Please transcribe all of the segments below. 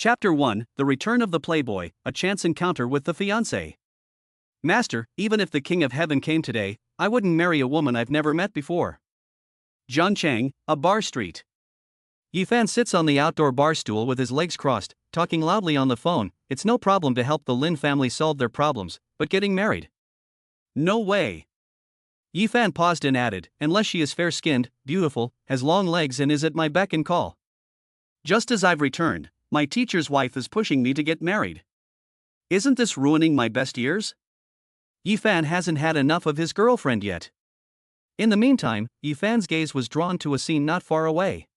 Chapter 1, The Return of the Playboy, A Chance Encounter with the Fiancé. Master, even if the King of Heaven came today, I wouldn't marry a woman I've never met before. John Chang, a bar street. Yifan sits on the outdoor bar stool with his legs crossed, talking loudly on the phone. It's no problem to help the Lin family solve their problems, but getting married? No way. Yifan paused and added, unless she is fair-skinned, beautiful, has long legs and is at my beck and call. Just as I've returned, my teacher's wife is pushing me to get married. Isn't this ruining my best years? Yifan hasn't had enough of his girlfriend yet. In the meantime, Yifan's gaze was drawn to a scene not far away.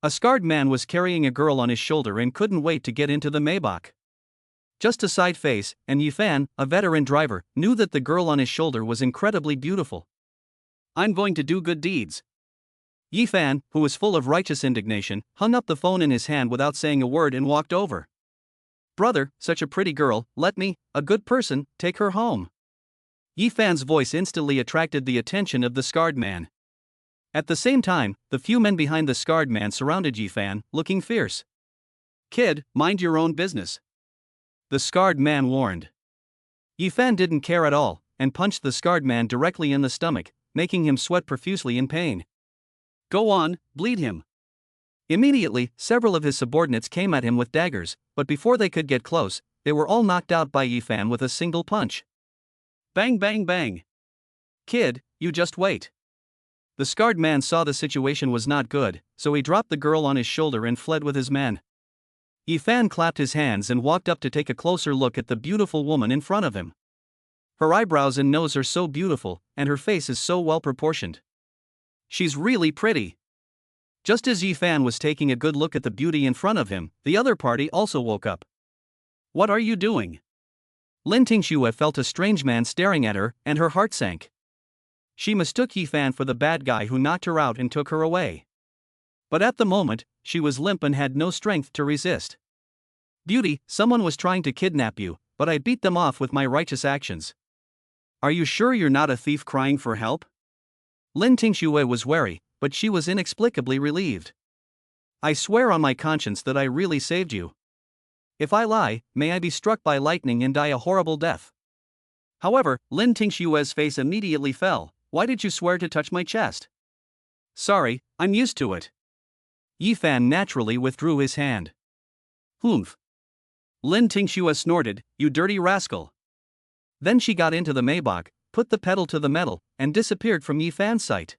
A scarred man was carrying a girl on his shoulder and couldn't wait to get into the Maybach. Just a side face, and Yifan, a veteran driver, knew that the girl on his shoulder was incredibly beautiful. I'm going to do good deeds. Yifan, who was full of righteous indignation, hung up the phone in his hand without saying a word and walked over. Brother, such a pretty girl, let me, a good person, take her home. Yifan's voice instantly attracted the attention of the scarred man. At the same time, the few men behind the scarred man surrounded Yifan, looking fierce. Kid, mind your own business. The scarred man warned. Yifan didn't care at all, and punched the scarred man directly in the stomach, making him sweat profusely in pain. Go on, bleed him. Immediately, several of his subordinates came at him with daggers, but before they could get close, they were all knocked out by Yifan with a single punch. Bang bang bang. Kid, you just wait. The scarred man saw the situation was not good, so he dropped the girl on his shoulder and fled with his men. Yifan clapped his hands and walked up to take a closer look at the beautiful woman in front of him. Her eyebrows and nose are so beautiful, and her face is so well proportioned. She's really pretty. Just as Yifan was taking a good look at the beauty in front of him, the other party also woke up. What are you doing? Lin Tingxue felt a strange man staring at her, and her heart sank. She mistook Yifan for the bad guy who knocked her out and took her away. But at the moment, she was limp and had no strength to resist. Beauty, someone was trying to kidnap you, but I beat them off with my righteous actions. Are you sure you're not a thief crying for help? Lin Tingxue was wary, but she was inexplicably relieved. I swear on my conscience that I really saved you. If I lie, may I be struck by lightning and die a horrible death. However, Lin Tingxue's face immediately fell. Why did you swear to touch my chest? Sorry, I'm used to it. Yifan naturally withdrew his hand. Humph. Lin Tingxue snorted, you dirty rascal. Then she got into the Maybach, put the pedal to the metal, and disappeared from Yifan's sight.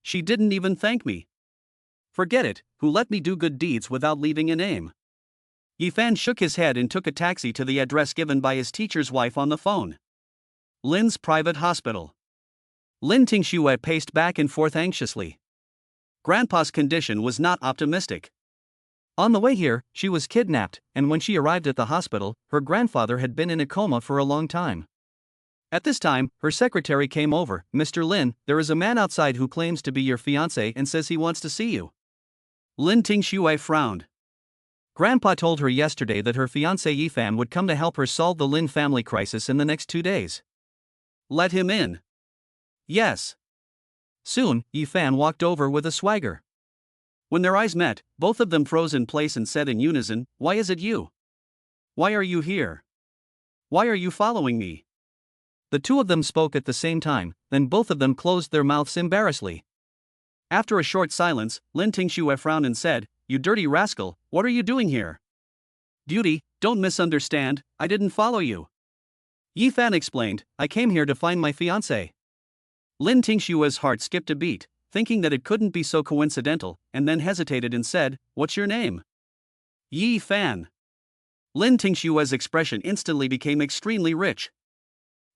She didn't even thank me. Forget it, who let me do good deeds without leaving a name. Yifan shook his head and took a taxi to the address given by his teacher's wife on the phone. Lin's private hospital. Lin Tingxue paced back and forth anxiously. Grandpa's condition was not optimistic. On the way here, she was kidnapped, and when she arrived at the hospital, her grandfather had been in a coma for a long time. At this time, her secretary came over. Mr. Lin, there is a man outside who claims to be your fiancé and says he wants to see you. Lin Tingxue frowned. Grandpa told her yesterday that her fiancé Yifan would come to help her solve the Lin family crisis in the next 2 days. Let him in. Yes. Soon, Yifan walked over with a swagger. When their eyes met, both of them froze in place and said in unison, Why is it you? Why are you here? Why are you following me? The two of them spoke at the same time, then both of them closed their mouths embarrassedly. After a short silence, Lin Tingxue frowned and said, You dirty rascal, what are you doing here? Beauty, don't misunderstand, I didn't follow you. Yifan explained, I came here to find my fiancé. Lin Tingxue's heart skipped a beat, thinking that it couldn't be so coincidental, and then hesitated and said, What's your name? Yifan. Lin Tingxue's expression instantly became extremely rich.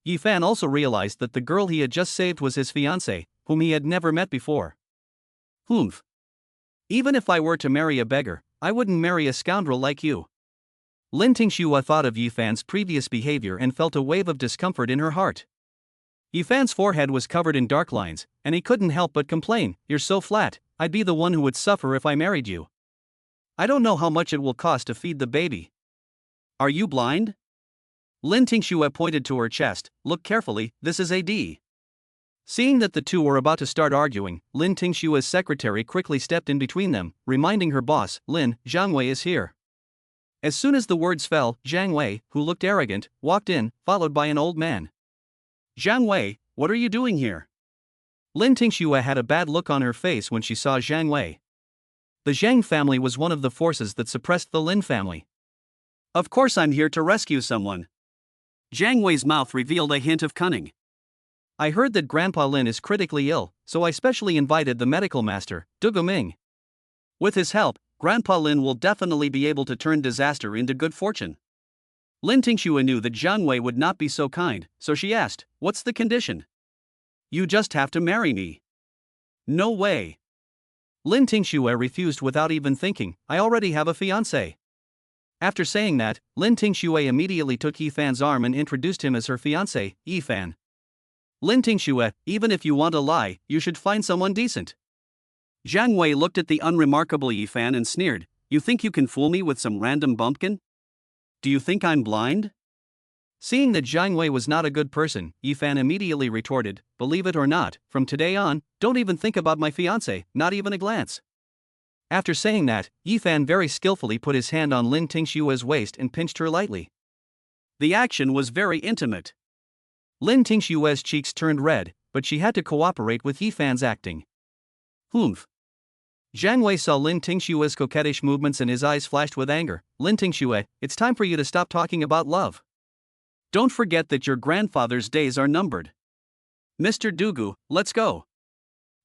Yifan also realized that the girl he had just saved was his fiancée, whom he had never met before. Humph. Even if I were to marry a beggar, I wouldn't marry a scoundrel like you. Lin Tingxue thought of Yifan's previous behavior and felt a wave of discomfort in her heart. Yifan's forehead was covered in dark lines, and he couldn't help but complain, You're so flat, I'd be the one who would suffer if I married you. I don't know how much it will cost to feed the baby. Are you blind? Lin Tingxue pointed to her chest, Look carefully, this is AD. Seeing that the two were about to start arguing, Lin Tingxue's secretary quickly stepped in between them, reminding her boss, Lin, Zhangwei is here. As soon as the words fell, Jiang Wei, who looked arrogant, walked in, followed by an old man. Jiang Wei, what are you doing here? Lin Tingxue had a bad look on her face when she saw Jiang Wei. The Zhang family was one of the forces that suppressed the Lin family. Of course I'm here to rescue someone. Jiang Wei's mouth revealed a hint of cunning. I heard that Grandpa Lin is critically ill, so I specially invited the medical master, Du Ming. With his help, Grandpa Lin will definitely be able to turn disaster into good fortune. Lin Tingxue knew that Jiang Wei would not be so kind, so she asked, "What's the condition?" "You just have to marry me." "No way." Lin Tingxue refused without even thinking, "I already have a fiancé." After saying that, Lin Tingxue immediately took Yifan's arm and introduced him as her fiancé, Yifan. "Lin Tingxue, even if you want to lie, you should find someone decent." Jiang Wei looked at the unremarkable Yifan and sneered, "You think you can fool me with some random bumpkin? Do you think I'm blind?" Seeing that Jiang Wei was not a good person, Yifan immediately retorted, "Believe it or not, from today on, don't even think about my fiancé, not even a glance." After saying that, Yifan very skillfully put his hand on Lin Tingxue's waist and pinched her lightly. The action was very intimate. Lin Tingxue's cheeks turned red, but she had to cooperate with Yifan's acting. Humph. Jiang Wei saw Lin Tingxue's coquettish movements and his eyes flashed with anger. "Lin Tingxue, it's time for you to stop talking about love. Don't forget that your grandfather's days are numbered. Mr. Dugu, let's go."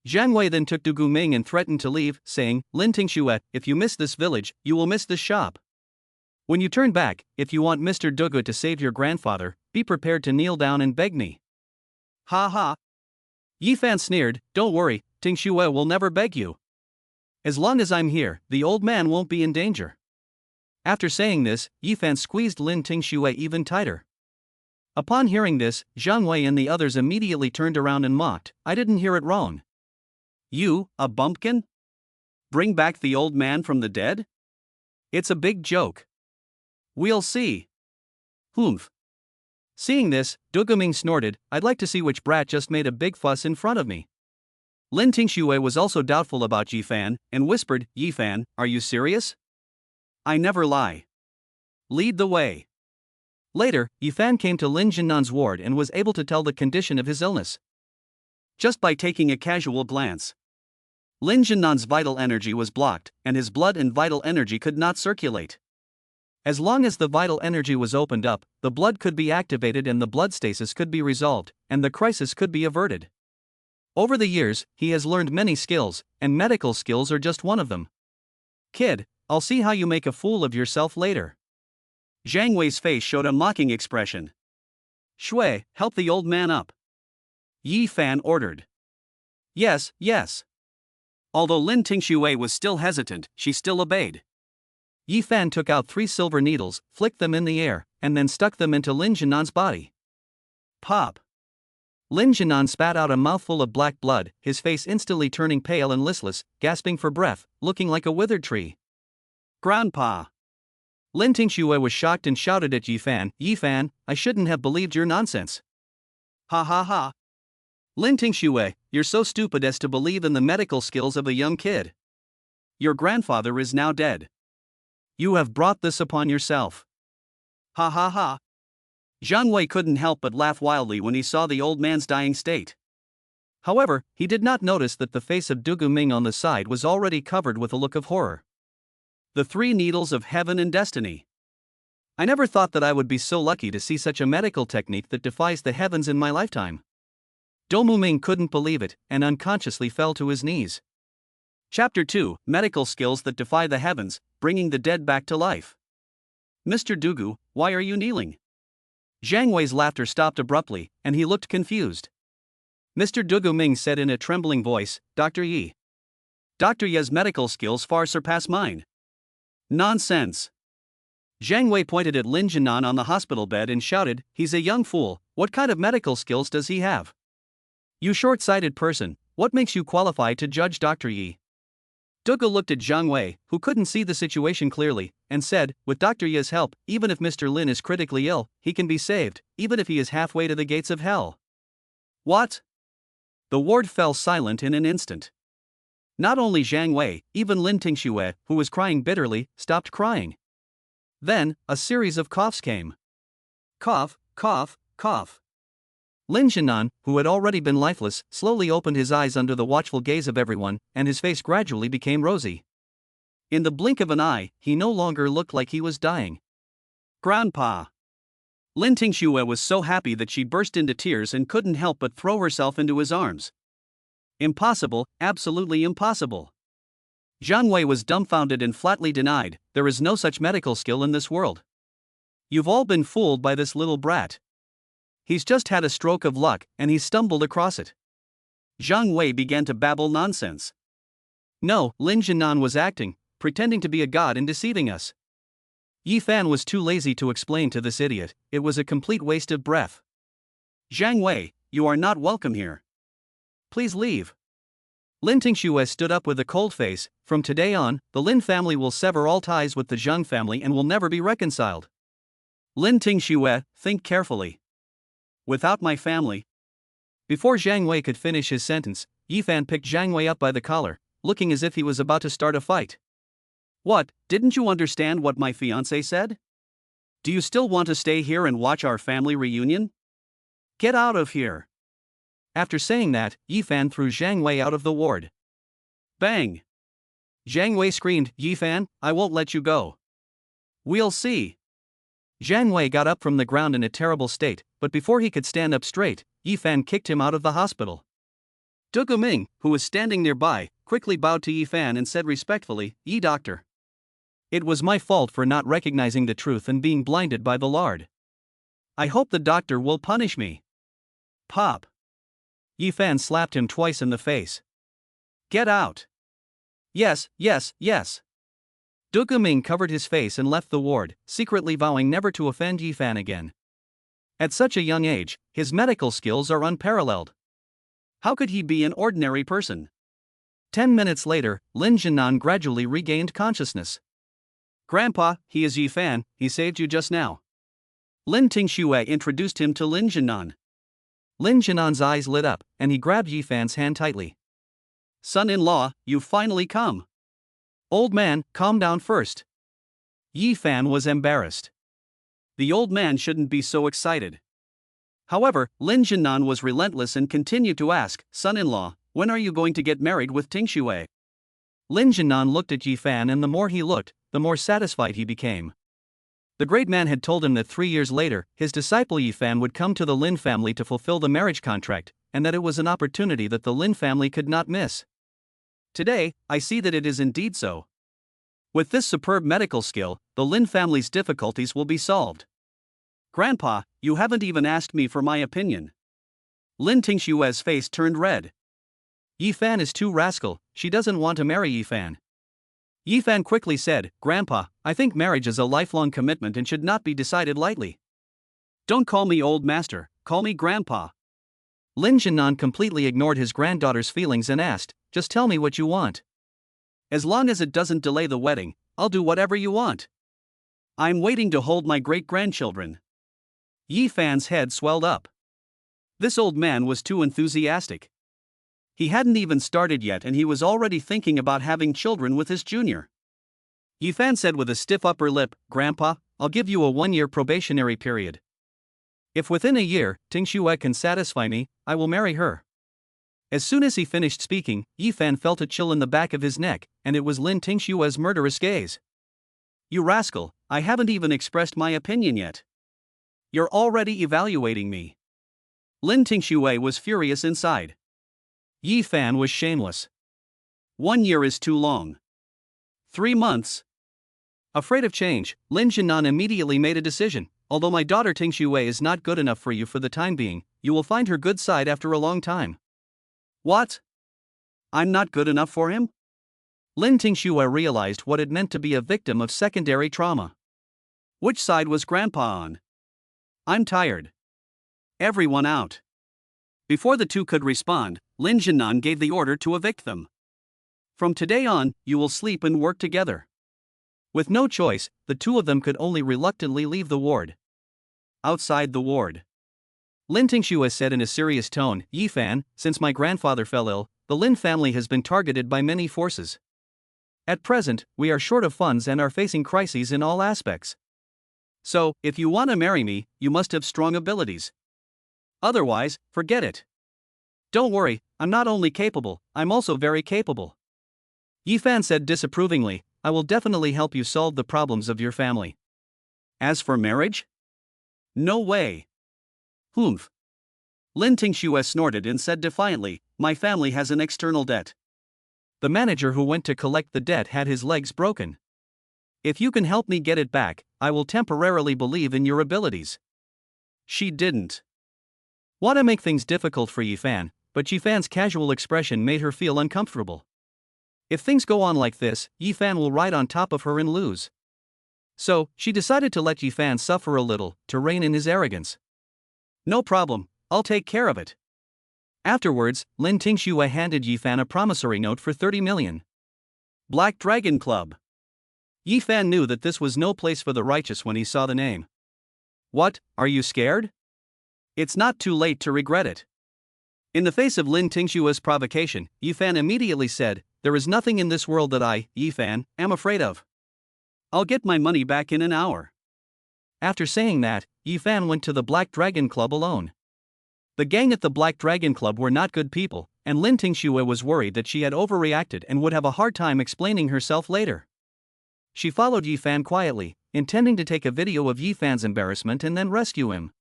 Jiang Wei then took Du Ming and threatened to leave, saying, "Lin Tingxue, if you miss this village, you will miss this shop. When you turn back, if you want Mr. Dugu to save your grandfather, be prepared to kneel down and beg me." "Ha ha." Yifan sneered, "Don't worry, Tingxue will never beg you. As long as I'm here, the old man won't be in danger." After saying this, Yifan squeezed Lin Tingxue even tighter. Upon hearing this, Jiang Wei and the others immediately turned around and mocked, "I didn't hear it wrong. You, a bumpkin? Bring back the old man from the dead? It's a big joke. We'll see." Humph. Seeing this, Du Ming snorted, "I'd like to see which brat just made a big fuss in front of me." Lin Tingxue was also doubtful about Yifan, and whispered, "Yifan, are you serious? I never lie. Lead the way." Later, Yifan came to Lin Jinnan's ward and was able to tell the condition of his illness. Just by taking a casual glance, Lin Jinnan's vital energy was blocked, and his blood and vital energy could not circulate. As long as the vital energy was opened up, the blood could be activated and the blood stasis could be resolved, and the crisis could be averted. Over the years, he has learned many skills, and medical skills are just one of them. "Kid, I'll see how you make a fool of yourself later." Jiang Wei's face showed a mocking expression. "Shui, help the old man up," Yifan ordered. "Yes, yes." Although Lin Tingxue was still hesitant, she still obeyed. Yifan took out 3 silver needles, flicked them in the air, and then stuck them into Lin Jinnan's body. Pop! Lin Jinnan spat out a mouthful of black blood, his face instantly turning pale and listless, gasping for breath, looking like a withered tree. "Grandpa!" Lin Tingxue was shocked and shouted at Yifan, "Yifan, I shouldn't have believed your nonsense." "Ha ha ha. Lin Tingxue, you're so stupid as to believe in the medical skills of a young kid. Your grandfather is now dead. You have brought this upon yourself." Ha ha ha. Jiang Wei couldn't help but laugh wildly when he saw the old man's dying state. However, he did not notice that the face of Du Ming on the side was already covered with a look of horror. The 3 needles of heaven and destiny. I never thought that I would be so lucky to see such a medical technique that defies the heavens in my lifetime. Du Ming couldn't believe it, and unconsciously fell to his knees. Chapter 2, Medical Skills that Defy the Heavens, Bringing the Dead Back to Life. "Mr. Dugu, why are you kneeling?" Jiang Wei's laughter stopped abruptly, and he looked confused. Mr. Du Ming said in a trembling voice, "Dr. Yi. Dr. Ye's medical skills far surpass mine." "Nonsense." Jiang Wei pointed at Lin Jinnan on the hospital bed and shouted, "He's a young fool, what kind of medical skills does he have? You short-sighted person, what makes you qualified to judge Dr. Yi?" Dugu looked at Jiang Wei, who couldn't see the situation clearly, and said, "With Dr. Yi's help, even if Mr. Lin is critically ill, he can be saved, even if he is halfway to the gates of hell." "What?" The ward fell silent in an instant. Not only Jiang Wei, even Lin Tingxue, who was crying bitterly, stopped crying. Then, a series of coughs came. Cough, cough, cough. Lin Jianan, who had already been lifeless, slowly opened his eyes under the watchful gaze of everyone, and his face gradually became rosy. In the blink of an eye, he no longer looked like he was dying. Grandpa! Lin Tingxue was so happy that she burst into tears and couldn't help but throw herself into his arms. Impossible, absolutely impossible. Zhang Wei was dumbfounded and flatly denied, there is no such medical skill in this world. You've all been fooled by this little brat. He's just had a stroke of luck, and he stumbled across it. Zhang Wei began to babble nonsense. No, Lin Jianan was acting, pretending to be a god and deceiving us. Yi Fan was too lazy to explain to this idiot, it was a complete waste of breath. Zhang Wei, you are not welcome here. Please leave. Lin Tingxue stood up with a cold face. From today on, the Lin family will sever all ties with the Zhang family and will never be reconciled. Lin Tingxue, think carefully. Without my family. Before Zhang Wei could finish his sentence, Yi Fan picked Zhang Wei up by the collar, looking as if he was about to start a fight. What, didn't you understand what my fiancé said? Do you still want to stay here and watch our family reunion? Get out of here. After saying that, Yi Fan threw Zhang Wei out of the ward. Bang! Zhang Wei screamed, Yi Fan, I won't let you go. We'll see. Zhang Wei got up from the ground in a terrible state, but before he could stand up straight, Yi Fan kicked him out of the hospital. Du Guming, who was standing nearby, quickly bowed to Yi Fan and said respectfully, Yi doctor. It was my fault for not recognizing the truth and being blinded by the lard. I hope the doctor will punish me. Pop. Yi Fan slapped him twice in the face. Get out. Yes, yes, yes. Du Guming covered his face and left the ward, secretly vowing never to offend Yi Fan again. At such a young age, his medical skills are unparalleled. How could he be an ordinary person? 10 minutes later, Lin Jianan gradually regained consciousness. Grandpa, he is Yi Fan, he saved you just now. Lin Tingxue introduced him to Lin Jianan. Lin Jianan's eyes lit up, and he grabbed Yi Fan's hand tightly. Son-in-law, you've finally come. Old man, calm down first. Yi Fan was embarrassed. The old man shouldn't be so excited. However, Lin Jianan was relentless and continued to ask, son-in-law, when are you going to get married with Tingxue? Lin Jianan looked at Yi Fan, and the more he looked, the more satisfied he became. The great man had told him that 3 years later, his disciple Yi Fan would come to the Lin family to fulfill the marriage contract, and that it was an opportunity that the Lin family could not miss. Today, I see that it is indeed so. With this superb medical skill, the Lin family's difficulties will be solved. Grandpa, you haven't even asked me for my opinion. Lin Tingxue's face turned red. Yi Fan is too rascal, she doesn't want to marry Yi Fan. Yi Fan quickly said, Grandpa, I think marriage is a lifelong commitment and should not be decided lightly. Don't call me old master, call me Grandpa. Lin Jianan completely ignored his granddaughter's feelings and asked, just tell me what you want. As long as it doesn't delay the wedding, I'll do whatever you want. I'm waiting to hold my great-grandchildren. Yi Fan's head swelled up. This old man was too enthusiastic. He hadn't even started yet and he was already thinking about having children with his junior. Yi Fan said with a stiff upper lip, Grandpa, I'll give you a 1-year probationary period. If within a year, Tingxue can satisfy me, I will marry her. As soon as he finished speaking, Yi Fan felt a chill in the back of his neck, and it was Lin Tingxue's murderous gaze. You rascal, I haven't even expressed my opinion yet. You're already evaluating me. Lin Tingxue was furious inside. Yi Fan was shameless. 1 year is too long. 3 months. Afraid of change, Lin Jianan immediately made a decision. Although my daughter Tingxue is not good enough for you for the time being, you will find her good side after a long time. What? I'm not good enough for him? Lin Tingxue realized what it meant to be a victim of secondary trauma. Which side was Grandpa on? I'm tired. Everyone out. Before the two could respond, Lin Jianan gave the order to evict them. From today on, you will sleep and work together. With no choice, the two of them could only reluctantly leave the ward. Outside the ward, Lin Tingxue said in a serious tone, Yi Fan, since my grandfather fell ill, the Lin family has been targeted by many forces. At present, we are short of funds and are facing crises in all aspects. So, if you want to marry me, you must have strong abilities. Otherwise, forget it. Don't worry, I'm not only capable, I'm also very capable. Yifan said disapprovingly, I will definitely help you solve the problems of your family. As for marriage? No way. Humph. Lin Tingxue snorted and said defiantly, my family has an external debt. The manager who went to collect the debt had his legs broken. If you can help me get it back, I will temporarily believe in your abilities. She didn't want to make things difficult for Yifan, but Yifan's casual expression made her feel uncomfortable. If things go on like this, Yifan will ride on top of her and lose. So, she decided to let Yifan suffer a little, to rein in his arrogance. No problem, I'll take care of it. Afterwards, Lin Tingxue handed Yifan a promissory note for 30 million. Black Dragon Club. Yifan knew that this was no place for the righteous when he saw the name. What, are you scared? It's not too late to regret it. In the face of Lin Tingxue's provocation, Yifan immediately said, there is nothing in this world that I, Yifan, am afraid of. I'll get my money back in an hour. After saying that, Yifan went to the Black Dragon Club alone. The gang at the Black Dragon Club were not good people, and Lin Tingxue was worried that she had overreacted and would have a hard time explaining herself later. She followed Yifan quietly, intending to take a video of Yifan's embarrassment and then rescue him.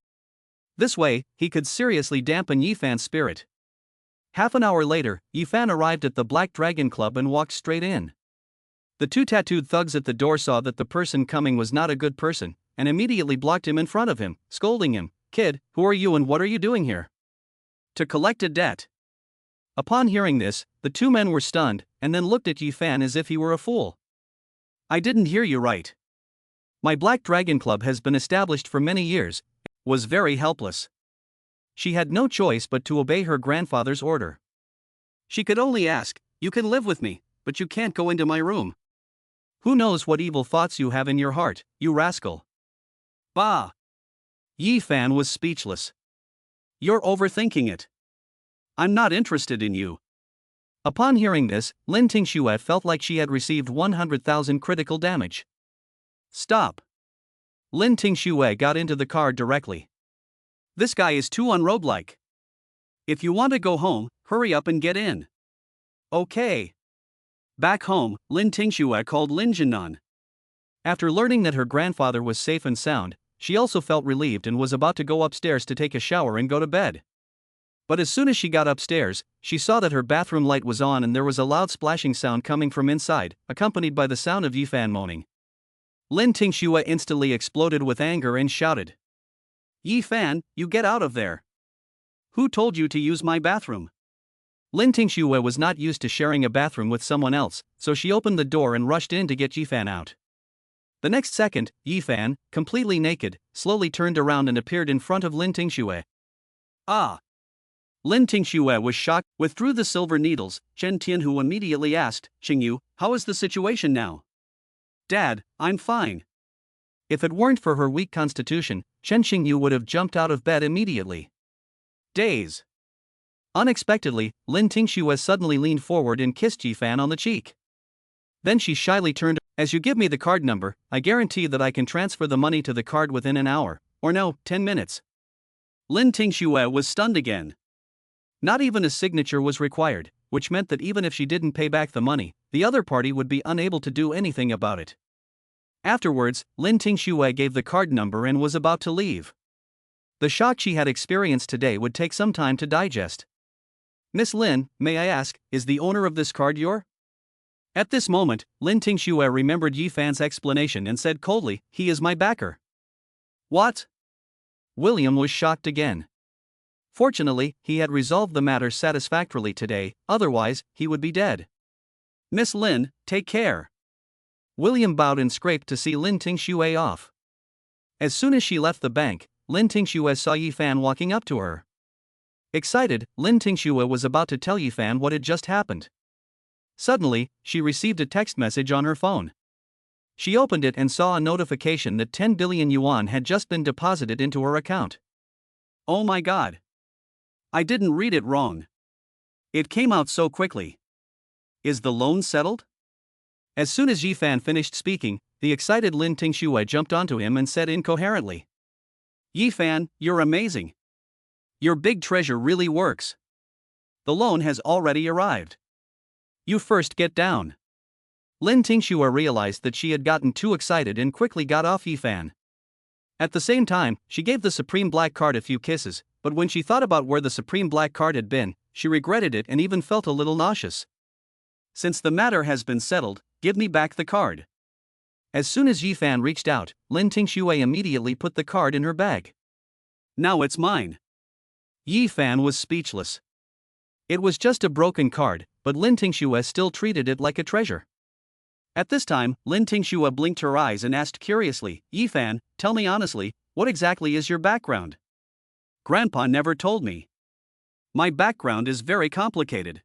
This way, he could seriously dampen Yifan's spirit. Half an hour later, Yifan arrived at the Black Dragon Club and walked straight in. The two tattooed thugs at the door saw that the person coming was not a good person, and immediately blocked him in front of him, scolding him, Kid, who are you and what are you doing here? To collect a debt. Upon hearing this, the two men were stunned, and then looked at Yifan as if he were a fool. I didn't hear you right. My Black Dragon Club has been established for many years, was very helpless. She had no choice but to obey her grandfather's order. She could only ask, you can live with me, but you can't go into my room. Who knows what evil thoughts you have in your heart, you rascal. Bah! Yifan was speechless. You're overthinking it. I'm not interested in you. Upon hearing this, Lin Tingxue felt like she had received 100,000 critical damage. Stop. Lin Tingxue got into the car directly. This guy is too unrobe-like. If you want to go home, hurry up and get in. Okay. Back home, Lin Tingxue called Lin Jinan. After learning that her grandfather was safe and sound, she also felt relieved and was about to go upstairs to take a shower and go to bed. But as soon as she got upstairs, she saw that her bathroom light was on and there was a loud splashing sound coming from inside, accompanied by the sound of Yifan moaning. Lin Tingxue instantly exploded with anger and shouted. Yifan, you get out of there. Who told you to use my bathroom? Lin Tingxue was not used to sharing a bathroom with someone else, so she opened the door and rushed in to get Yifan out. The next second, Yifan, completely naked, slowly turned around and appeared in front of Lin Tingxue. Ah! Lin Tingxue was shocked, withdrew the silver needles. Chen Tianhu immediately asked, Xingyu, how is the situation now? Dad, I'm fine. If it weren't for her weak constitution, Chen Xingyu would have jumped out of bed immediately. Days. Unexpectedly, Lin Tingxue suddenly leaned forward and kissed Yifan on the cheek. Then she shyly turned, as you give me the card number, I guarantee that I can transfer the money to the card within an hour, or no, 10 minutes. Lin Tingxue was stunned again. Not even a signature was required, which meant that even if she didn't pay back the money, the other party would be unable to do anything about it. Afterwards, Lin Tingxue gave the card number and was about to leave. The shock she had experienced today would take some time to digest. Miss Lin, may I ask, is the owner of this card your? At this moment, Lin Tingxue remembered Yifan's explanation and said coldly, he is my backer. What? William was shocked again. Fortunately, he had resolved the matter satisfactorily today, otherwise, he would be dead. Miss Lin, take care. William bowed and scraped to see Lin Tingxue off. As soon as she left the bank, Lin Tingxue saw Yifan walking up to her. Excited, Lin Tingxue was about to tell Yifan what had just happened. Suddenly, she received a text message on her phone. She opened it and saw a notification that 10 billion yuan had just been deposited into her account. Oh my god. I didn't read it wrong. It came out so quickly. Is the loan settled? As soon as Yifan finished speaking, the excited Lin Tingxue jumped onto him and said incoherently, "Yi Fan, you're amazing. Your big treasure really works. The loan has already arrived. You first get down." Lin Tingxue realized that she had gotten too excited and quickly got off Yi Fan. At the same time, she gave the Supreme Black Card a few kisses, but when she thought about where the Supreme Black Card had been, she regretted it and even felt a little nauseous. "Since the matter has been settled, give me back the card." As soon as Yi Fan reached out, Lin Tingxue immediately put the card in her bag. "Now it's mine." Yi Fan was speechless. It was just a broken card, but Lin Tingxue still treated it like a treasure. At this time, Lin Tingxue blinked her eyes and asked curiously, "Yi Fan, tell me honestly, what exactly is your background? Grandpa never told me." "My background is very complicated."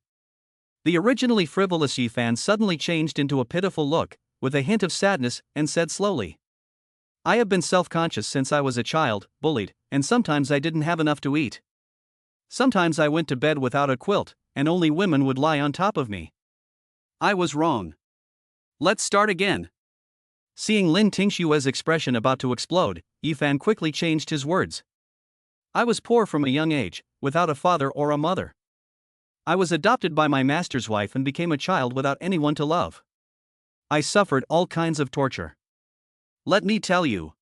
The originally frivolous Yi Fan suddenly changed into a pitiful look, with a hint of sadness, and said slowly, "I have been self-conscious since I was a child, bullied, and sometimes I didn't have enough to eat. Sometimes I went to bed without a quilt, and only women would lie on top of me. I was wrong. Let's start again." Seeing Lin Tingxue's expression about to explode, Yi Fan quickly changed his words. "I was poor from a young age, without a father or a mother. I was adopted by my master's wife and became a child without anyone to love. I suffered all kinds of torture. Let me tell you.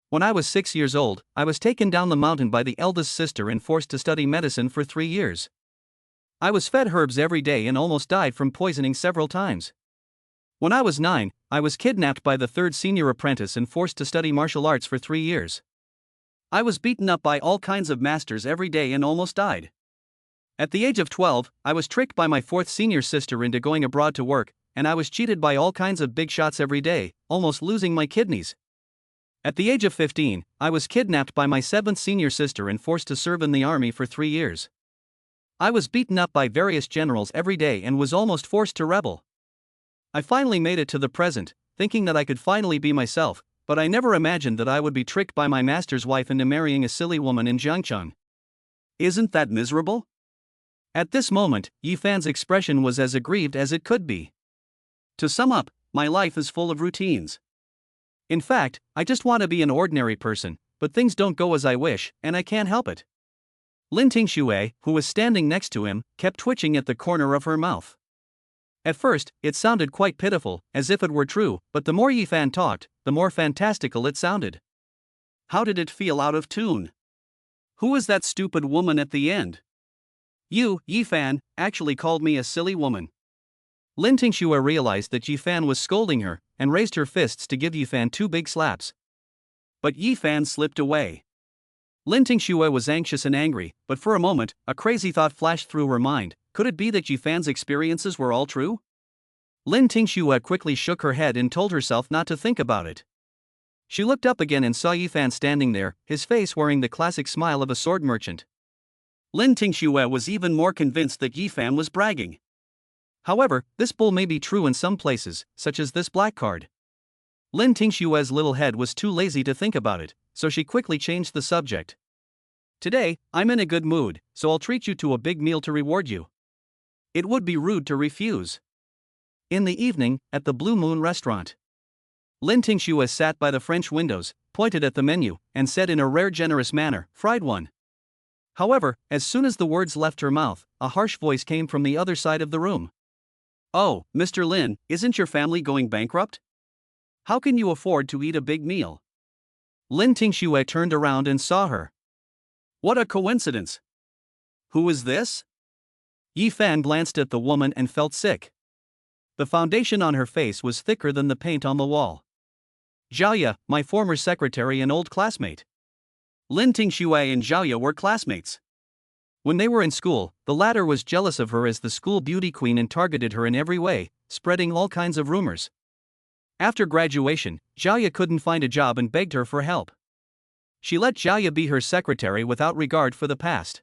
When I was 6 years old, I was taken down the mountain by the eldest sister and forced to study medicine for 3 years. I was fed herbs every day and almost died from poisoning several times. When I was 9, I was kidnapped by the third senior apprentice and forced to study martial arts for 3 years. I was beaten up by all kinds of masters every day and almost died. At the age of 12, I was tricked by my fourth senior sister into going abroad to work, and I was cheated by all kinds of big shots every day, almost losing my kidneys. At the age of 15, I was kidnapped by my seventh senior sister and forced to serve in the army for 3 years. I was beaten up by various generals every day and was almost forced to rebel. I finally made it to the present, thinking that I could finally be myself, but I never imagined that I would be tricked by my master's wife into marrying a silly woman in Jiangcheng. Isn't that miserable?" At this moment, Yi Fan's expression was as aggrieved as it could be. "To sum up, my life is full of routines. In fact, I just want to be an ordinary person, but things don't go as I wish, and I can't help it." Lin Tingxue, who was standing next to him, kept twitching at the corner of her mouth. At first, it sounded quite pitiful, as if it were true, but the more Yi Fan talked, the more fantastical it sounded. How did it feel out of tune? Who is that stupid woman at the end? You, Yi Fan, actually called me a silly woman. Lin Tingxue realized that Yi Fan was scolding her, and raised her fists to give Yi Fan 2 big slaps. But Yi Fan slipped away. Lin Tingxue was anxious and angry, but for a moment, a crazy thought flashed through her mind. Could it be that Yi Fan's experiences were all true? Lin Tingxue quickly shook her head and told herself not to think about it. She looked up again and saw Yi Fan standing there, his face wearing the classic smile of a sword merchant. Lin Tingxue was even more convinced that Yi Fan was bragging. However, this bull may be true in some places, such as this black card. Lin Tingxue's little head was too lazy to think about it, so she quickly changed the subject. "Today, I'm in a good mood, so I'll treat you to a big meal to reward you. It would be rude to refuse." In the evening, at the Blue Moon restaurant, Lin Tingxue sat by the French windows, pointed at the menu, and said in a rare generous manner, "Fried one." However, as soon as the words left her mouth, a harsh voice came from the other side of the room. "Oh, Mr. Lin, isn't your family going bankrupt? How can you afford to eat a big meal?" Lin Tingxue turned around and saw her. What a coincidence! Who is this? Yi Fan glanced at the woman and felt sick. The foundation on her face was thicker than the paint on the wall. "Zhaoye, my former secretary and old classmate." Lin Tingxue and Zhaoye were classmates. When they were in school, the latter was jealous of her as the school beauty queen and targeted her in every way, spreading all kinds of rumors. After graduation, Zhaoye couldn't find a job and begged her for help. She let Zhaoye be her secretary without regard for the past.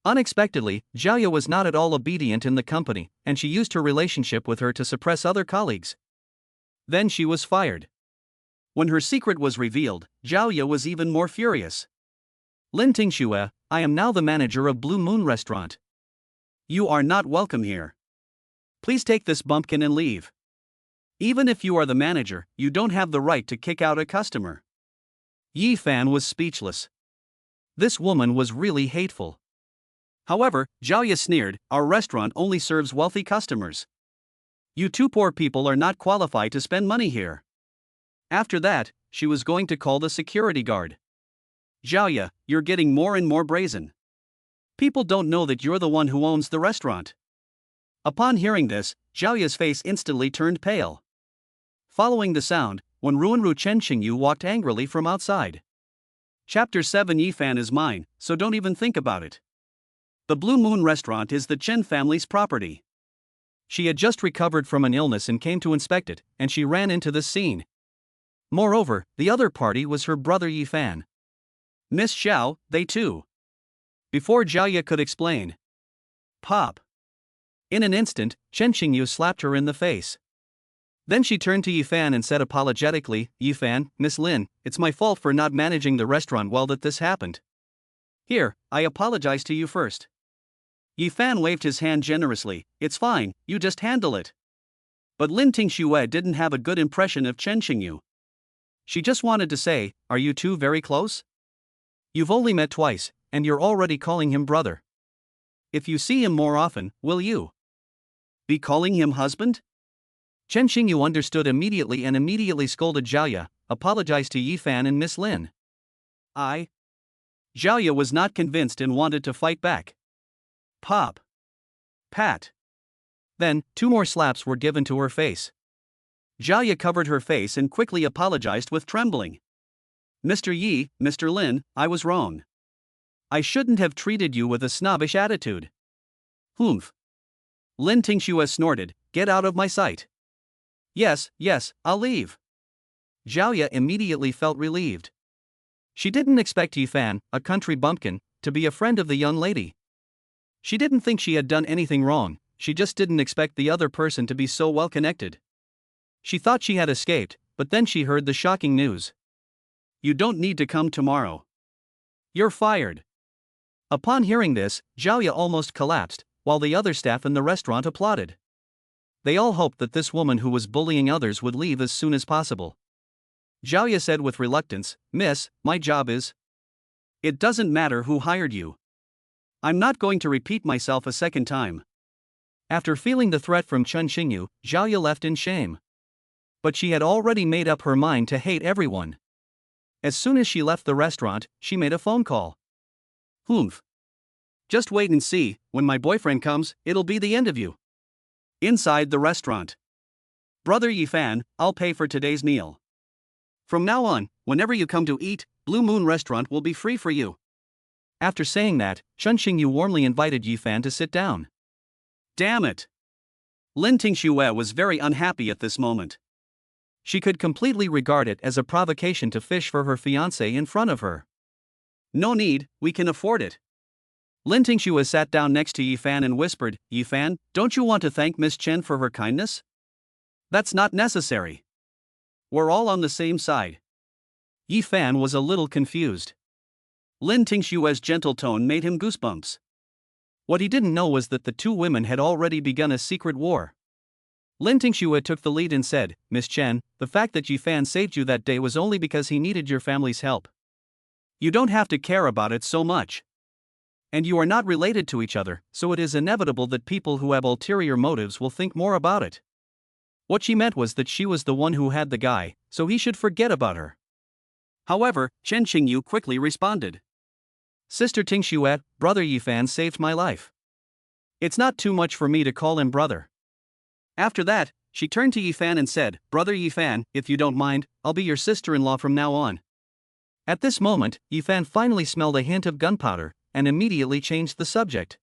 Unexpectedly, Zhaoye was not at all obedient in the company, and she used her relationship with her to suppress other colleagues. Then she was fired. When her secret was revealed, Zhaoye was even more furious. "Lin Tingxue, I am now the manager of Blue Moon Restaurant. You are not welcome here. Please take this bumpkin and leave." Even if you are the manager, you don't have the right to kick out a customer. Yi Fan was speechless. This woman was really hateful. However, Zhao Ye sneered, our restaurant only serves wealthy customers. You two poor people are not qualified to spend money here. After that, she was going to call the security guard. Zhao Ye, you're getting more and more brazen. People don't know that you're the one who owns the restaurant. Upon hearing this, Zhao Ye's face instantly turned pale. Following the sound, when Ruanru Chen Qingyu walked angrily from outside. Chapter 7 Yi Fan is mine, so don't even think about it. The Blue Moon restaurant is the Chen family's property. She had just recovered from an illness and came to inspect it, and she ran into this scene. Moreover, the other party was her brother Yi Fan. Miss Xiao, they too. Before Zhao Ye could explain. Pop. In an instant, Chen Qingyu slapped her in the face. Then she turned to Yi Fan and said apologetically, Yi Fan, Miss Lin, it's my fault for not managing the restaurant well that this happened. Here, I apologize to you first. Yi Fan waved his hand generously, it's fine, you just handle it. But Lin Tingxue didn't have a good impression of Chen Qingyu. She just wanted to say, are you two very close? You've only met twice, and you're already calling him brother. If you see him more often, will you be calling him husband? Chen Qingyu understood immediately and immediately scolded Zhao Ye, apologized to Yi Fan and Miss Lin. Zhao Ye was not convinced and wanted to fight back. Pop. Pat. Then, 2 more slaps were given to her face. Zhao Ye covered her face and quickly apologized with trembling. Mr. Yi, Mr. Lin, I was wrong. I shouldn't have treated you with a snobbish attitude. Humph. Lin Tingxue snorted, get out of my sight. Yes, I'll leave. Zhao Ye immediately felt relieved. She didn't expect Yi Fan, a country bumpkin, to be a friend of the young lady. She didn't think she had done anything wrong, she just didn't expect the other person to be so well connected. She thought she had escaped, but then she heard the shocking news. You don't need to come tomorrow. You're fired. Upon hearing this, Zhao Ye almost collapsed, while the other staff in the restaurant applauded. They all hoped that this woman who was bullying others would leave as soon as possible. Zhao Ye said with reluctance, Miss, my job is. It doesn't matter who hired you. I'm not going to repeat myself a second time. After feeling the threat from Chen Qingyu, Zhao Ye left in shame. But she had already made up her mind to hate everyone. As soon as she left the restaurant, she made a phone call. Humph. Just wait and see, when my boyfriend comes, it'll be the end of you. Inside the restaurant. Brother Yi Fan, I'll pay for today's meal. From now on, whenever you come to eat, Blue Moon restaurant will be free for you. After saying that, Chen Qingyu warmly invited Yi Fan to sit down. Damn it! Lin Tingxue was very unhappy at this moment. She could completely regard it as a provocation to fish for her fiancé in front of her. No need, we can afford it. Lin Tingxue sat down next to Yi Fan and whispered, Yi Fan, don't you want to thank Miss Chen for her kindness? That's not necessary. We're all on the same side. Yi Fan was a little confused. Lin Tingxue's gentle tone made him goosebumps. What he didn't know was that the two women had already begun a secret war. Lin Tingxue took the lead and said, Miss Chen, the fact that Yi Fan saved you that day was only because he needed your family's help. You don't have to care about it so much. And you are not related to each other, so it is inevitable that people who have ulterior motives will think more about it. What she meant was that she was the one who had the guy, so he should forget about her. However, Chen Qingyu quickly responded. Sister Tingxue, brother Yi Fan saved my life. It's not too much for me to call him brother. After that, she turned to Yi Fan and said, Brother Yi Fan, if you don't mind, I'll be your sister-in-law from now on. At this moment, Yi Fan finally smelled a hint of gunpowder, and immediately changed the subject.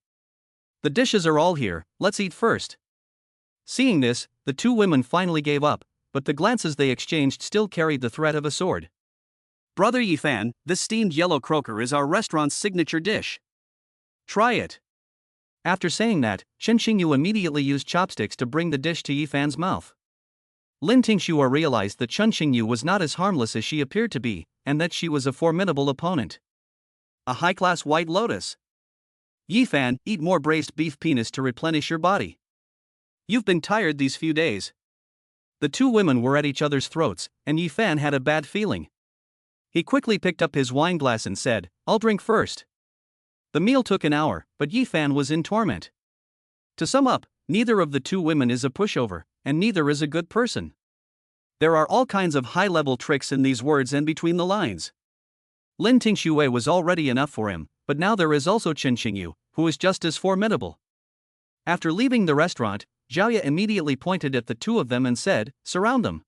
The dishes are all here, let's eat first. Seeing this, the two women finally gave up, but the glances they exchanged still carried the threat of a sword. Brother Yi Fan, this steamed yellow croaker is our restaurant's signature dish. Try it. After saying that, Chen Qingyu immediately used chopsticks to bring the dish to Yi Fan's mouth. Lin Tingxue realized that Chen Qingyu was not as harmless as she appeared to be, and that she was a formidable opponent. A high-class white lotus. Yi Fan, eat more braised beef penis to replenish your body. You've been tired these few days. The The two women were at each other's throats, and Yi Fan had a bad feeling. He quickly picked up his wineglass and said, "I'll drink first." The meal took an hour, but Yi Fan was in torment. To sum up, neither of the two women is a pushover, and neither is a good person. There are all kinds of high-level tricks in these words and between the lines. Lin Tingxue was already enough for him, but now there is also Chen Qingyu, who is just as formidable. After leaving the restaurant, Zhaoya immediately pointed at the two of them and said, "Surround them."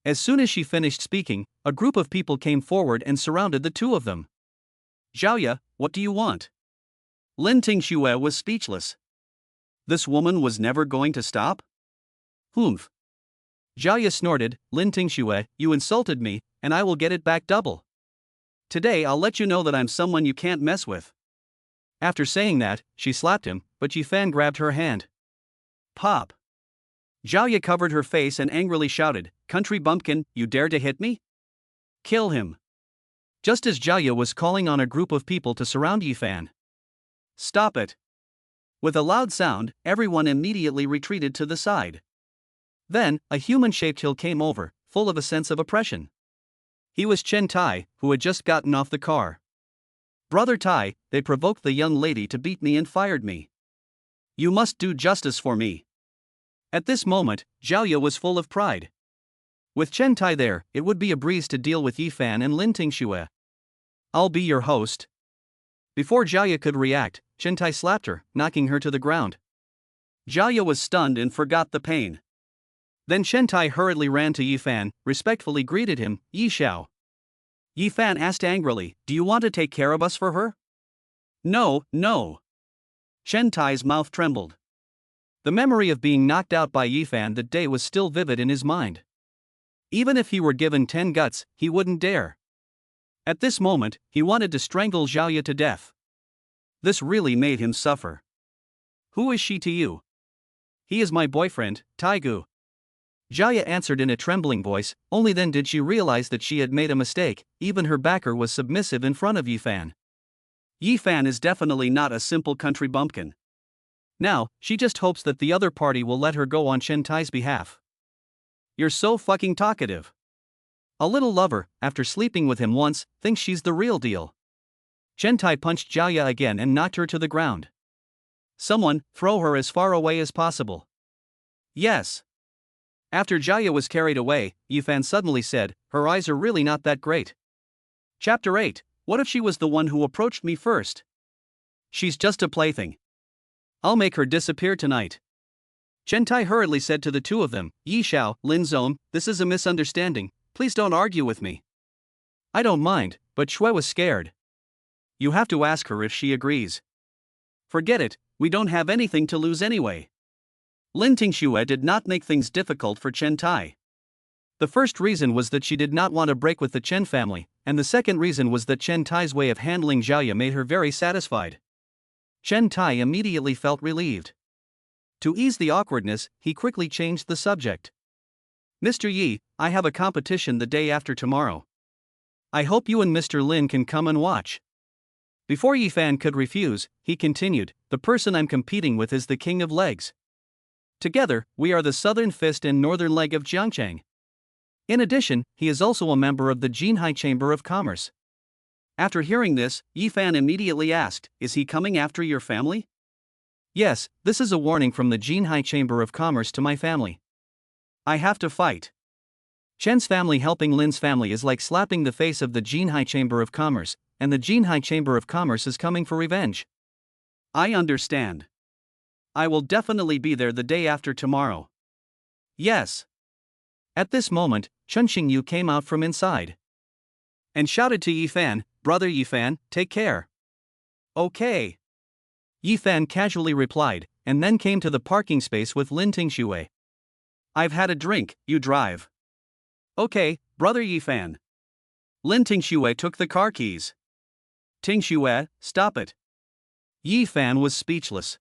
As soon as she finished speaking, a group of people came forward and surrounded the two of them. "Zhaoya, what do you want?" Lin Tingxue was speechless. This woman was never going to stop? Humph. Zhaoya snorted, "Lin Tingxue, you insulted me, and I will get it back double. Today I'll let you know that I'm someone you can't mess with." After saying that, she slapped him, but Yi Fan grabbed her hand. Pop. Zhaoya covered her face and angrily shouted, "Country bumpkin, you dare to hit me? Kill him." Just as Zhaoya was calling on a group of people to surround Yi Fan. "Stop it." With a loud sound, everyone immediately retreated to the side. Then, a human-shaped hill came over, full of a sense of oppression. He was Chen Tai, who had just gotten off the car. "Brother Tai, they provoked the young lady to beat me and fired me. You must do justice for me." At this moment, Zhaoya was full of pride. With Chen Tai there, it would be a breeze to deal with Yi Fan and Lin Tingxue. "I'll be your host." Before Zhaoya could react, Chen Tai slapped her, knocking her to the ground. Zhaoya was stunned and forgot the pain. Then Chen Tai hurriedly ran to Yi Fan, respectfully greeted him, "Yi Xiao." Yi Fan asked angrily, "Do you want to take care of us for her?" "No, no." Chen Tai's mouth trembled. The memory of being knocked out by Yi Fan that day was still vivid in his mind. Even if he were given 10 guts, he wouldn't dare. At this moment, he wanted to strangle Zhaoya to death. This really made him suffer. "Who is she to you?" "He is my boyfriend, Taigu." Zhaoya answered in a trembling voice. Only then did she realize that she had made a mistake. Even her backer was submissive in front of Yi Fan. Yi Fan is definitely not a simple country bumpkin. Now, she just hopes that the other party will let her go on Chen Tai's behalf. "You're so fucking talkative." A little lover, after sleeping with him once, thinks she's the real deal. Chen Tai punched Zhaoya again and knocked her to the ground. "Someone, throw her as far away as possible." "Yes." After Zhaoya was carried away, Yi Fan suddenly said, "Her eyes are really not that great." Chapter 8. What if she was the one who approached me first? "She's just a plaything. I'll make her disappear tonight." Chen Tai hurriedly said to the two of them, "Yi Xiao, Lin Zone, this is a misunderstanding, please don't argue with me." "I don't mind," but Shui was scared. "You have to ask her if she agrees." "Forget it, we don't have anything to lose anyway." Lin Tingxue did not make things difficult for Chen Tai. The first reason was that she did not want to break with the Chen family, and the second reason was that Chen Tai's way of handling Zhaoya made her very satisfied. Chen Tai immediately felt relieved. To ease the awkwardness, he quickly changed the subject. "Mr. Yi, I have a competition the day after tomorrow. I hope you and Mr. Lin can come and watch." Before Yi Fan could refuse, he continued, "The person I'm competing with is the King of Legs. Together, we are the Southern Fist and Northern Leg of Jiangchang. In addition, he is also a member of the Jinhai Chamber of Commerce." After hearing this, Yi Fan immediately asked, "Is he coming after your family?" "Yes, this is a warning from the Jinhai Chamber of Commerce to my family. I have to fight." Chen's family helping Lin's family is like slapping the face of the Jinhai Chamber of Commerce, and the Jinhai Chamber of Commerce is coming for revenge. "I understand. I will definitely be there the day after tomorrow." "Yes." At this moment, Chen Qingyu came out from inside and shouted to Yi Fan, "Brother Yi Fan, take care." "Okay." Yi Fan casually replied, and then came to the parking space with Lin Tingxue. "I've had a drink, you drive." "Okay, brother Yi Fan." Lin Tingxue took the car keys. "Tingxue, stop it." Yi Fan was speechless.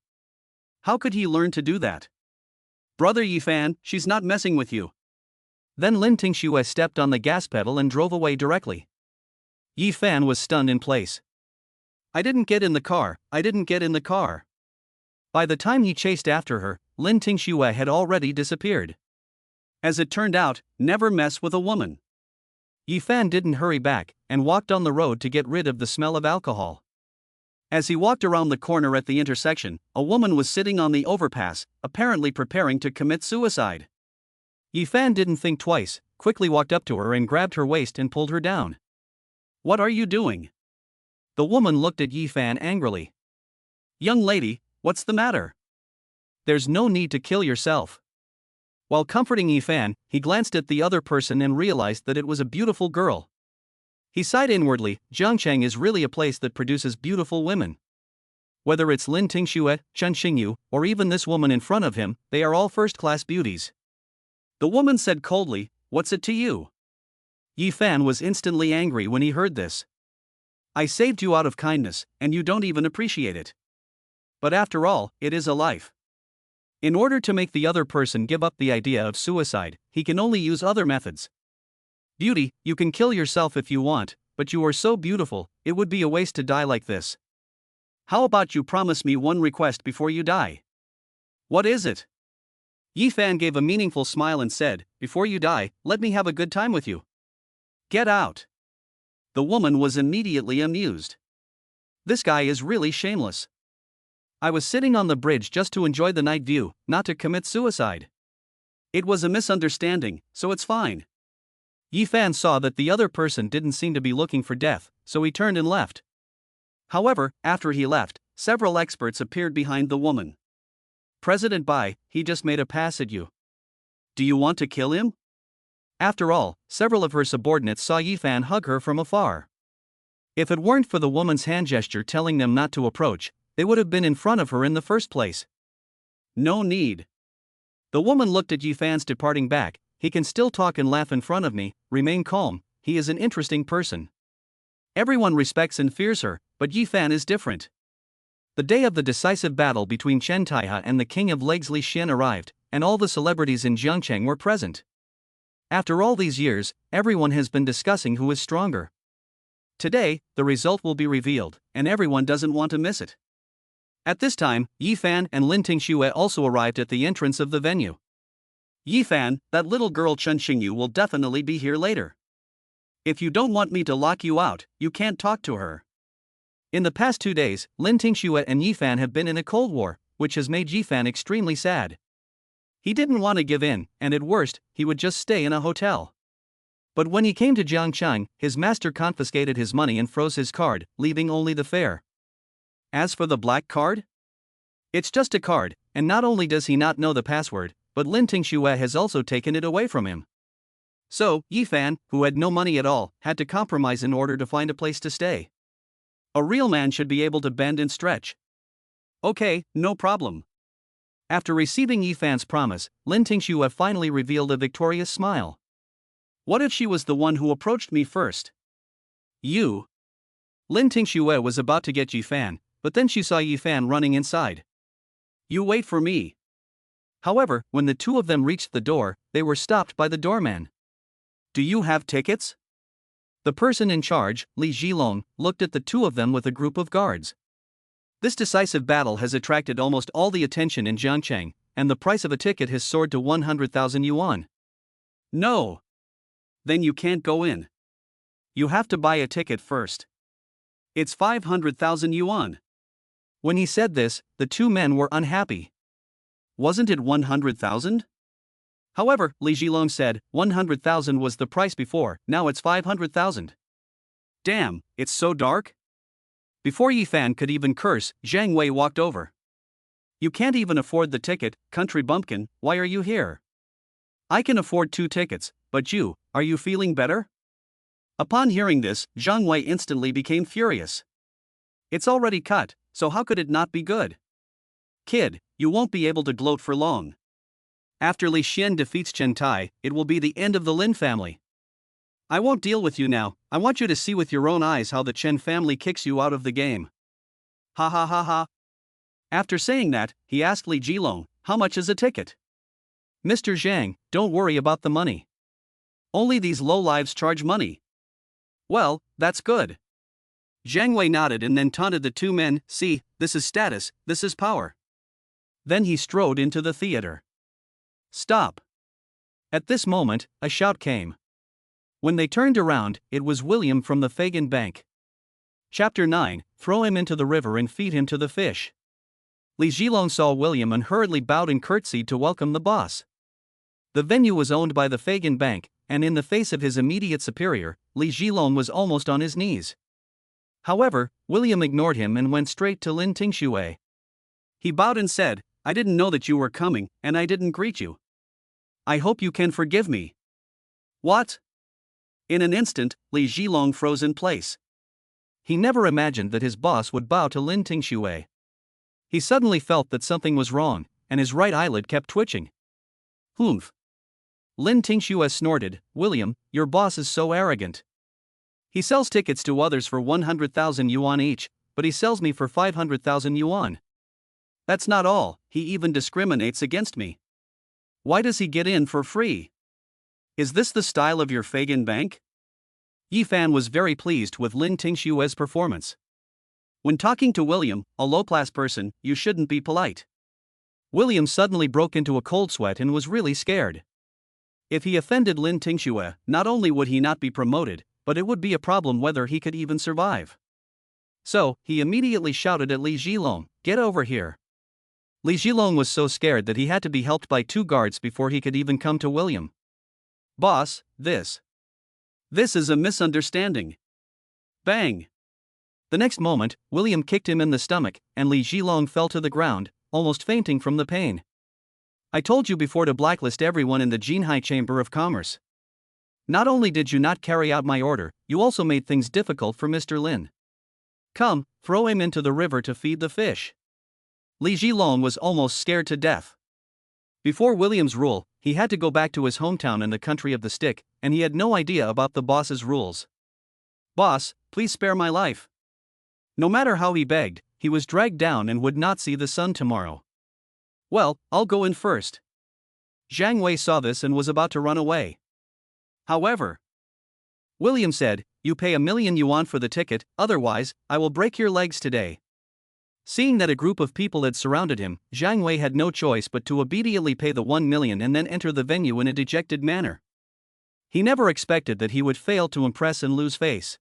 How could he learn to do that? "Brother Yi Fan, she's not messing with you." Then Lin Tingxue stepped on the gas pedal and drove away directly. Yi Fan was stunned in place. "I didn't get in the car, I didn't get in the car." By the time he chased after her, Lin Tingxue had already disappeared. As it turned out, never mess with a woman. Yi Fan didn't hurry back, and walked on the road to get rid of the smell of alcohol. As he walked around the corner at the intersection, a woman was sitting on the overpass, apparently preparing to commit suicide. Yi Fan didn't think twice, quickly walked up to her and grabbed her waist and pulled her down. "What are you doing?" The woman looked at Yi Fan angrily. "Young lady, what's the matter? There's no need to kill yourself." While comforting Yi Fan, he glanced at the other person and realized that it was a beautiful girl. He sighed inwardly. Jiangcheng is really a place that produces beautiful women. Whether it's Lin Tingxue, Chen Xingyu, or even this woman in front of him, they are all first-class beauties. The woman said coldly, "What's it to you?" Yi Fan was instantly angry when he heard this. "I saved you out of kindness, and you don't even appreciate it. But after all, it is a life." In order to make the other person give up the idea of suicide, he can only use other methods. "Beauty, you can kill yourself if you want, but you are so beautiful, it would be a waste to die like this. How about you promise me one request before you die?" "What is it?" Yi Fan gave a meaningful smile and said, "Before you die, let me have a good time with you." "Get out." The woman was immediately amused. "This guy is really shameless. I was sitting on the bridge just to enjoy the night view, not to commit suicide. It was a misunderstanding, so it's fine." Yi Fan saw that the other person didn't seem to be looking for death, so he turned and left. However, after he left, several experts appeared behind the woman. "President Bai, he just made a pass at you. Do you want to kill him?" After all, several of her subordinates saw Yi Fan hug her from afar. If it weren't for the woman's hand gesture telling them not to approach, they would have been in front of her in the first place. "No need." The woman looked at Yi Fan's departing back. "He can still talk and laugh in front of me, remain calm, he is an interesting person. Everyone respects and fears her, but Yi Fan is different." The day of the decisive battle between Chen Taihe and the king of Legs Li Xian arrived, and all the celebrities in Jiangcheng were present. After all these years, everyone has been discussing who is stronger. Today, the result will be revealed, and everyone doesn't want to miss it. At this time, Yi Fan and Lin Tingxue also arrived at the entrance of the venue. "Yi Fan, that little girl Chen Xingyu will definitely be here later. If you don't want me to lock you out, you can't talk to her." In the past 2 days, Lin Tingxue and Yi Fan have been in a cold war, which has made Yi Fan extremely sad. He didn't want to give in, and at worst, he would just stay in a hotel. But when he came to Jiangcheng, his master confiscated his money and froze his card, leaving only the fare. As for the black card? It's just a card, and not only does he not know the password, but Lin Tingxue has also taken it away from him. So, Yi Fan, who had no money at all, had to compromise in order to find a place to stay. A real man should be able to bend and stretch. "Okay, no problem." After receiving Yi Fan's promise, Lin Tingxue finally revealed a victorious smile. "What if she was the one who approached me first?" "You?" Lin Tingxue was about to get Yi Fan, but then she saw Yi Fan running inside. "You wait for me." However, when the two of them reached the door, they were stopped by the doorman. "Do you have tickets?" The person in charge, Li Zhilong, looked at the two of them with a group of guards. This decisive battle has attracted almost all the attention in Jiangcheng, and the price of a ticket has soared to 100,000 yuan. "No. Then you can't go in. You have to buy a ticket first. It's 500,000 yuan. When he said this, the two men were unhappy. "Wasn't it 100,000? However, Li Zhilong said, 100,000 was the price before, now it's 500,000. "Damn, it's so dark?" Before Yi Fan could even curse, Zhang Wei walked over. "You can't even afford the ticket, country bumpkin, why are you here?" "I can afford 2 tickets, but you, are you feeling better?" Upon hearing this, Zhang Wei instantly became furious. "It's already cut, so how could it not be good? Kid, you won't be able to gloat for long. After Li Xian defeats Chen Tai, it will be the end of the Lin family. I won't deal with you now, I want you to see with your own eyes how the Chen family kicks you out of the game." Ha ha ha ha. After saying that, he asked Li Zhilong, "How much is a ticket?" "Mr. Zhang, don't worry about the money. Only these lowlives charge money." "Well, that's good." Zhang Wei nodded and then taunted the two men, "See, this is status, this is power." Then he strode into the theater. "Stop. At this moment, a shout came. When they turned around, it was William from the Fagan Bank. Chapter 9, Throw him into the river and feed him to the fish. Li Zhilong saw William and hurriedly bowed and curtsied to welcome the boss. The venue was owned by the Fagan Bank, and in the face of his immediate superior, Li Zhilong was almost on his knees. However, William ignored him and went straight to Lin Tingxue. He bowed and said, "I didn't know that you were coming, and I didn't greet you. I hope you can forgive me." "What?" In an instant, Li Zhilong froze in place. He never imagined that his boss would bow to Lin Tingxue. He suddenly felt that something was wrong, and his right eyelid kept twitching. "Humph." Lin Tingxue snorted, "William, your boss is so arrogant. He sells tickets to others for 100,000 yuan each, but he sells me for 500,000 yuan. That's not all, he even discriminates against me. Why does he get in for free? Is this the style of your Fagan Bank?" Yi Fan was very pleased with Lin Tingxue's performance. When talking to William, a low-class person, you shouldn't be polite. William suddenly broke into a cold sweat and was really scared. If he offended Lin Tingxue, not only would he not be promoted, but it would be a problem whether he could even survive. So, he immediately shouted at Li Zhilong, "Get over here." Li Zhilong was so scared that he had to be helped by 2 guards before he could even come to William. "Boss, this is a misunderstanding." Bang! The next moment, William kicked him in the stomach, and Li Zhilong fell to the ground, almost fainting from the pain. "I told you before to blacklist everyone in the Jinhai Chamber of Commerce. Not only did you not carry out my order, you also made things difficult for Mr. Lin. Come, throw him into the river to feed the fish." Li Zhilong was almost scared to death. Before William's rule, he had to go back to his hometown in the country of the stick, and he had no idea about the boss's rules. "Boss, please spare my life." No matter how he begged, he was dragged down and would not see the sun tomorrow. "Well, I'll go in first." Zhang Wei saw this and was about to run away. However, William said, "You pay 1,000,000 yuan for the ticket, otherwise, I will break your legs today." Seeing that a group of people had surrounded him, Zhang Wei had no choice but to obediently pay the 1,000,000 and then enter the venue in a dejected manner. He never expected that he would fail to impress and lose face.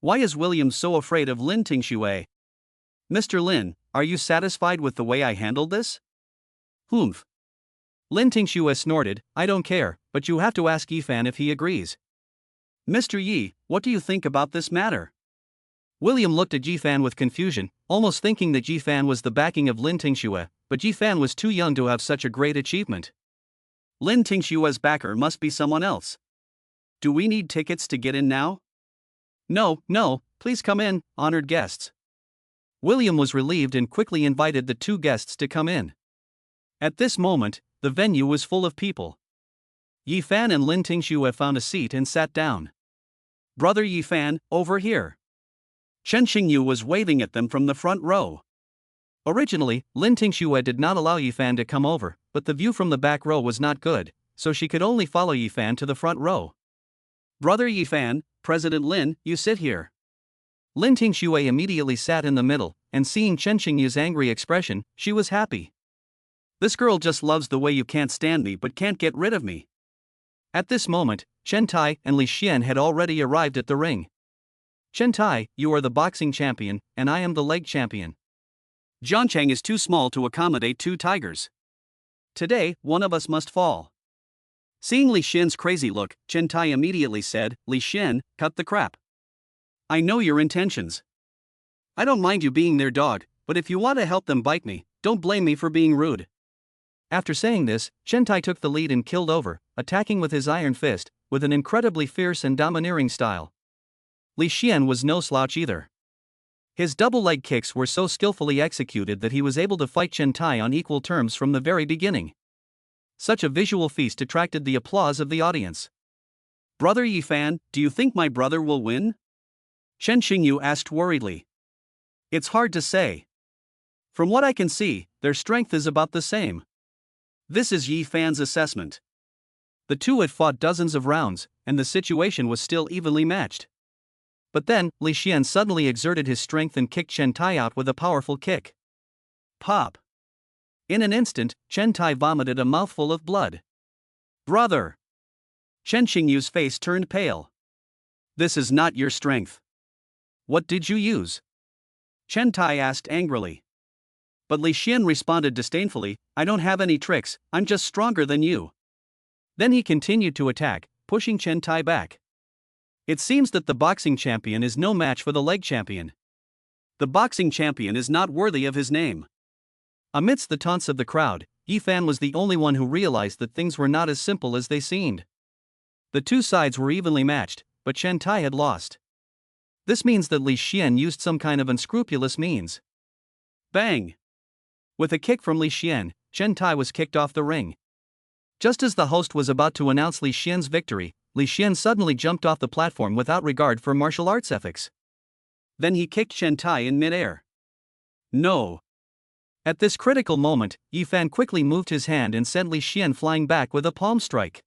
Why is William so afraid of Lin Tingxue? "Mr. Lin, are you satisfied with the way I handled this?" "Humph." Lin Tingxue snorted, "I don't care, but you have to ask Yi Fan if he agrees." "Mr. Yi, what do you think about this matter?" William looked at Yi Fan with confusion, almost thinking that Yi Fan was the backing of Lin Tingxue, but Yi Fan was too young to have such a great achievement. Lin Tingxue's backer must be someone else. "Do we need tickets to get in now?" No, please come in, honored guests." William was relieved and quickly invited the 2 guests to come in. At this moment, the venue was full of people. Yi Fan and Lin Tingxue found a seat and sat down. "Brother Yi Fan, over here." Chen Xingyu was waving at them from the front row. Originally, Lin Tingxue did not allow Yi Fan to come over, but the view from the back row was not good, so she could only follow Yi Fan to the front row. "Brother Yi Fan, President Lin, you sit here." Lin Tingxue immediately sat in the middle, and seeing Chen Xingyu's angry expression, she was happy. "This girl just loves the way you can't stand me but can't get rid of me." At this moment, Chen Tai and Li Xian had already arrived at the ring. "Chen Tai, you are the boxing champion, and I am the leg champion. Zhangchang is too small to accommodate 2 tigers. Today, one of us must fall." Seeing Li Xian's crazy look, Chen Tai immediately said, "Li Xian, cut the crap. I know your intentions. I don't mind you being their dog, but if you want to help them bite me, don't blame me for being rude." After saying this, Chen Tai took the lead and killed over, attacking with his iron fist, with an incredibly fierce and domineering style. Li Xian was no slouch either. His double leg kicks were so skillfully executed that he was able to fight Chen Tai on equal terms from the very beginning. Such a visual feast attracted the applause of the audience. "Brother Yi Fan, do you think my brother will win?" Chen Xingyu asked worriedly. "It's hard to say. From what I can see, their strength is about the same." This is Yi Fan's assessment. The 2 had fought dozens of rounds, and the situation was still evenly matched. But then, Li Xian suddenly exerted his strength and kicked Chen Tai out with a powerful kick. Pop! In an instant, Chen Tai vomited a mouthful of blood. Brother! Chen Qingyu's face turned pale. This is not your strength. What did you use? Chen Tai asked angrily. But Li Xian responded disdainfully, I don't have any tricks, I'm just stronger than you. Then he continued to attack, pushing Chen Tai back. It seems that the boxing champion is no match for the leg champion. The boxing champion is not worthy of his name. Amidst the taunts of the crowd, Yi Fan was the only one who realized that things were not as simple as they seemed. The two sides were evenly matched, but Chen Tai had lost. This means that Li Xian used some kind of unscrupulous means. Bang! With a kick from Li Xian, Chen Tai was kicked off the ring. Just as the host was about to announce Li Xian's victory, Li Xian suddenly jumped off the platform without regard for martial arts ethics. Then he kicked Chen Tai in midair. No! At this critical moment, Yi Fan quickly moved his hand and sent Li Xian flying back with a palm strike.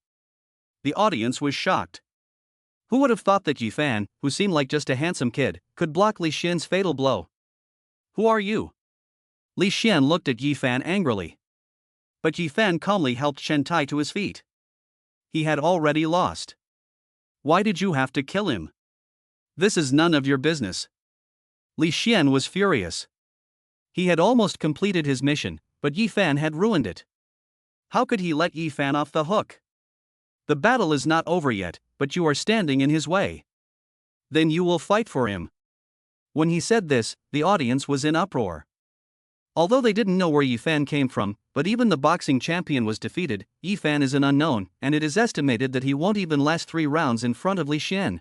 The audience was shocked. Who would have thought that Yi Fan, who seemed like just a handsome kid, could block Li Xian's fatal blow? Who are you? Li Xian looked at Yi Fan angrily. But Yi Fan calmly helped Chen Tai to his feet. He had already lost. Why did you have to kill him? This is none of your business. Li Xian was furious. He had almost completed his mission, but Yi Fan had ruined it. How could he let Yi Fan off the hook? The battle is not over yet, but you are standing in his way. Then you will fight for him. When he said this, the audience was in uproar. Although they didn't know where Yi Fan came from, but even the boxing champion was defeated, Yi Fan is an unknown, and it is estimated that he won't even last 3 rounds in front of Li Xian.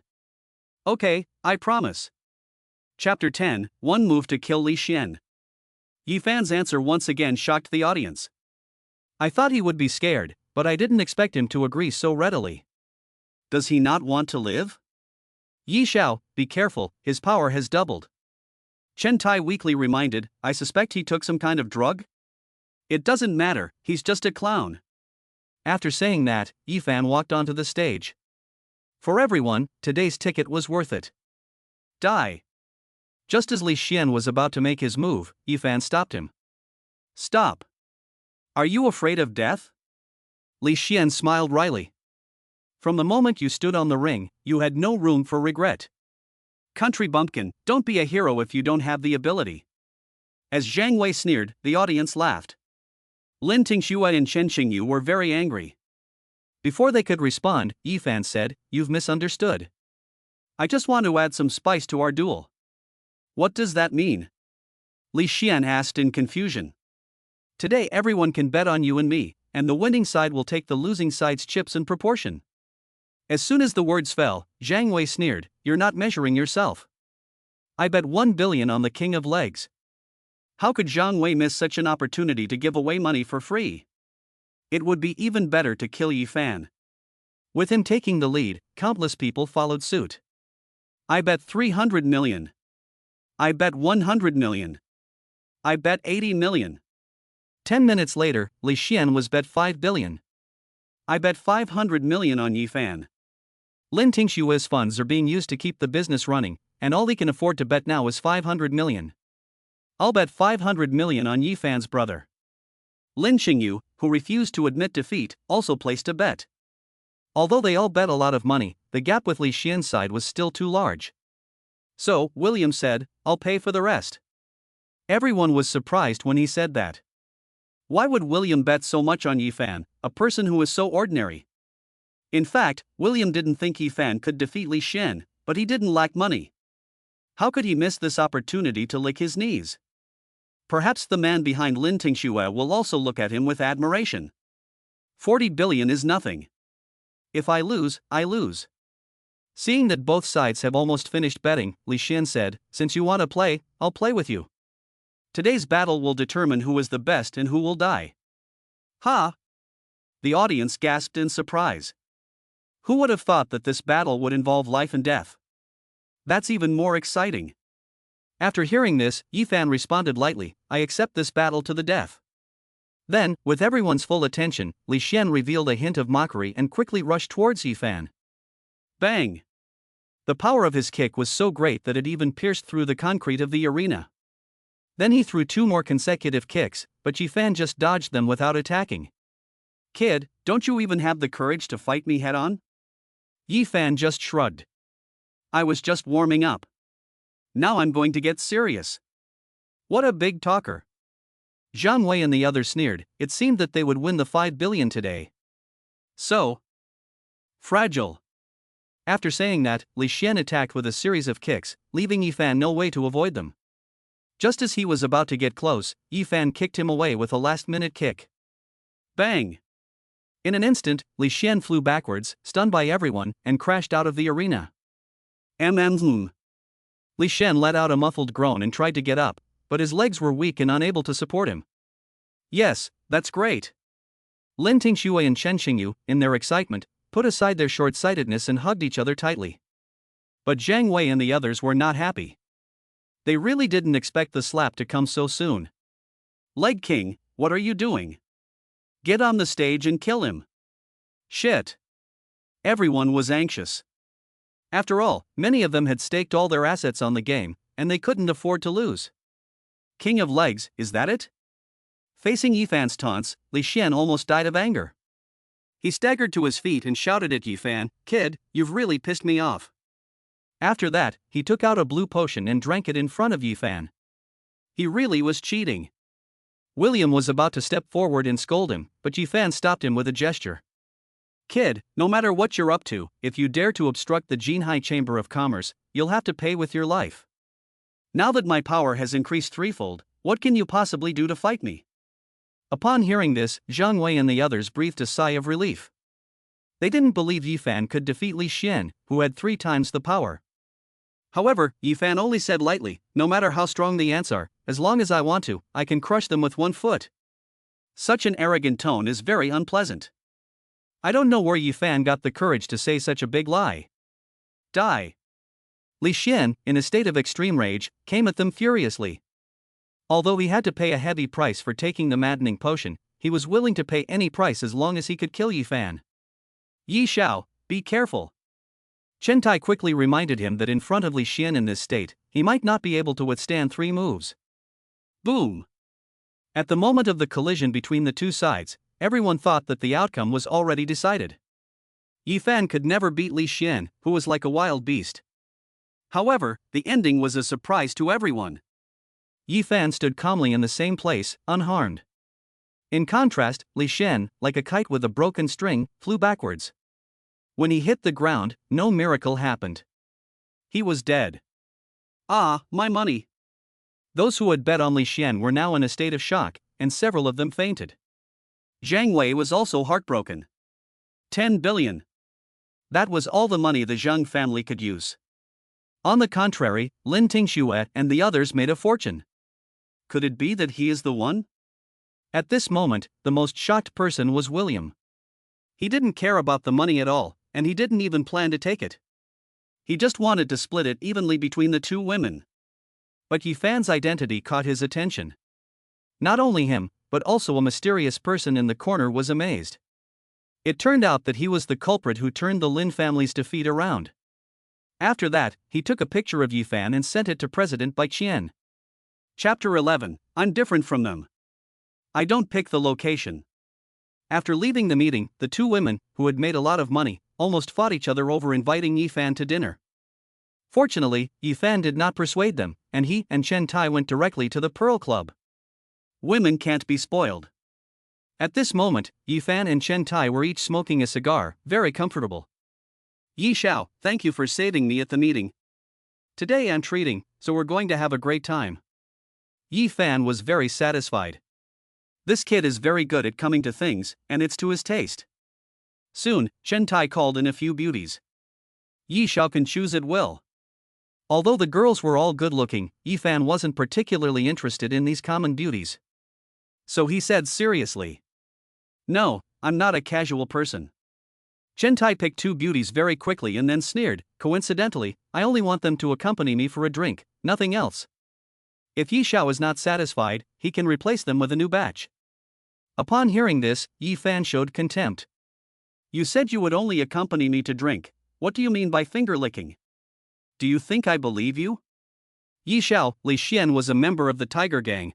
Okay, I promise. Chapter 10, One Move to Kill Li Xian. Yi Fan's answer once again shocked the audience. I thought he would be scared, but I didn't expect him to agree so readily. Does he not want to live? Yi Xiao, be careful, his power has doubled. Chen Tai weakly reminded, I suspect he took some kind of drug? It doesn't matter, he's just a clown. After saying that, Yi Fan walked onto the stage. For everyone, today's ticket was worth it. Die. Just as Li Xian was about to make his move, Yi Fan stopped him. Stop. Are you afraid of death? Li Xian smiled wryly. From the moment you stood on the ring, you had no room for regret. Country bumpkin, don't be a hero if you don't have the ability. As Zhang Wei sneered, the audience laughed. Lin Tingxue and Chen Qingyu were very angry. Before they could respond, Yi Fan said, You've misunderstood. I just want to add some spice to our duel. What does that mean? Li Xian asked in confusion. Today everyone can bet on you and me, and the winning side will take the losing side's chips in proportion. As soon as the words fell, Zhang Wei sneered, You're not measuring yourself. I bet 1 billion on the king of legs. How could Zhang Wei miss such an opportunity to give away money for free? It would be even better to kill Yi Fan. With him taking the lead, countless people followed suit. I bet 300 million. I bet 100 million. I bet 80 million. 10 minutes later, Li Xian was bet 5 billion. I bet 500 million on Yi Fan. Lin Tingxue's funds are being used to keep the business running, and all he can afford to bet now is 500 million. I'll bet 500 million on Yi Fan's brother. Lin Qingyu, who refused to admit defeat, also placed a bet. Although they all bet a lot of money, the gap with Li Xian's side was still too large. So, William said, I'll pay for the rest. Everyone was surprised when he said that. Why would William bet so much on Yi Fan, a person who is so ordinary? In fact, William didn't think Yi Fan could defeat Li Xian, but he didn't lack money. How could he miss this opportunity to lick his knees? Perhaps the man behind Lin Tingxue will also look at him with admiration. 40 billion is nothing. If I lose, I lose. Seeing that both sides have almost finished betting, Li Xian said, Since you want to play, I'll play with you. Today's battle will determine who is the best and who will die. Ha! The audience gasped in surprise. Who would have thought that this battle would involve life and death? That's even more exciting. After hearing this, Yi Fan responded lightly, I accept this battle to the death. Then, with everyone's full attention, Li Xian revealed a hint of mockery and quickly rushed towards Yi Fan. Bang! The power of his kick was so great that it even pierced through the concrete of the arena. Then he threw 2 more consecutive kicks, but Yi Fan just dodged them without attacking. Kid, don't you even have the courage to fight me head on? Yi Fan just shrugged. I was just warming up. Now I'm going to get serious. What a big talker. Zhang Wei and the others sneered. It seemed that they would win the 5 billion today. So fragile. After saying that, Li Xian attacked with a series of kicks, leaving Yi Fan no way to avoid them. Just as he was about to get close, Yi Fan kicked him away with a last-minute kick. Bang! In an instant, Li Xian flew backwards, stunned by everyone, and crashed out of the arena. Li Xian let out a muffled groan and tried to get up, but his legs were weak and unable to support him. Yes, that's great. Lin Tingxue and Chen Xingyu, in their excitement, put aside their short-sightedness and hugged each other tightly. But Zhang Wei and the others were not happy. They really didn't expect the slap to come so soon. Leg King, what are you doing? Get on the stage and kill him. Shit. Everyone was anxious. After all, many of them had staked all their assets on the game, and they couldn't afford to lose. King of Legs, is that it? Facing Yi Fan's taunts, Li Xian almost died of anger. He staggered to his feet and shouted at Yi Fan, "Kid, you've really pissed me off." After that, he took out a blue potion and drank it in front of Yi Fan. He really was cheating. William was about to step forward and scold him, but Yi Fan stopped him with a gesture. Kid, no matter what you're up to, if you dare to obstruct the Jinhai Chamber of Commerce, you'll have to pay with your life. Now that my power has increased threefold, what can you possibly do to fight me? Upon hearing this, Zhang Wei and the others breathed a sigh of relief. They didn't believe Yi Fan could defeat Li Xian, who had 3 times the power. However, Yi Fan only said lightly, no matter how strong the ants are, as long as I want to, I can crush them with 1 foot. Such an arrogant tone is very unpleasant. I don't know where Yi Fan got the courage to say such a big lie. Die. Li Xian, in a state of extreme rage, came at them furiously. Although he had to pay a heavy price for taking the maddening potion, he was willing to pay any price as long as he could kill Yi Fan. Yi Xiao, be careful. Chen Tai quickly reminded him that in front of Li Xian in this state, he might not be able to withstand 3 moves. Boom! At the moment of the collision between the 2 sides, everyone thought that the outcome was already decided. Yi Fan could never beat Li Xian, who was like a wild beast. However, the ending was a surprise to everyone. Yi Fan stood calmly in the same place, unharmed. In contrast, Li Xian, like a kite with a broken string, flew backwards. When he hit the ground, no miracle happened. He was dead. Ah, my money! Those who had bet on Li Xian were now in a state of shock, and several of them fainted. Zhang Wei was also heartbroken. 10 billion. That was all the money the Zhang family could use. On the contrary, Lin Tingxue and the others made a fortune. Could it be that he is the one? At this moment, the most shocked person was William. He didn't care about the money at all, and he didn't even plan to take it. He just wanted to split it evenly between the 2 women. But Yi Fan's identity caught his attention. Not only him, but also a mysterious person in the corner was amazed. It turned out that he was the culprit who turned the Lin family's defeat around. After that, he took a picture of Yi Fan and sent it to President Bai Qian. Chapter 11, I'm different from them. I don't pick the location. After leaving the meeting, the 2 women, who had made a lot of money, almost fought each other over inviting Yi Fan to dinner. Fortunately, Yi Fan did not persuade them, and he and Chen Tai went directly to the Pearl Club. Women can't be spoiled. At this moment, Yi Fan and Chen Tai were each smoking a cigar, very comfortable. Yi Xiao, thank you for saving me at the meeting. Today I'm treating, so we're going to have a great time. Yi Fan was very satisfied. This kid is very good at coming to things, and it's to his taste. Soon, Chen Tai called in a few beauties. Yi Xiao can choose at will. Although the girls were all good-looking, Yi Fan wasn't particularly interested in these common beauties. So he said seriously, "No, I'm not a casual person." Chen Tai picked 2 beauties very quickly and then sneered, "Coincidentally, I only want them to accompany me for a drink, nothing else." If Yi Xiao is not satisfied, he can replace them with a new batch. Upon hearing this, Yi Fan showed contempt. You said you would only accompany me to drink. What do you mean by finger-licking? Do you think I believe you? Yi Xiao, Li Xian was a member of the Tiger Gang.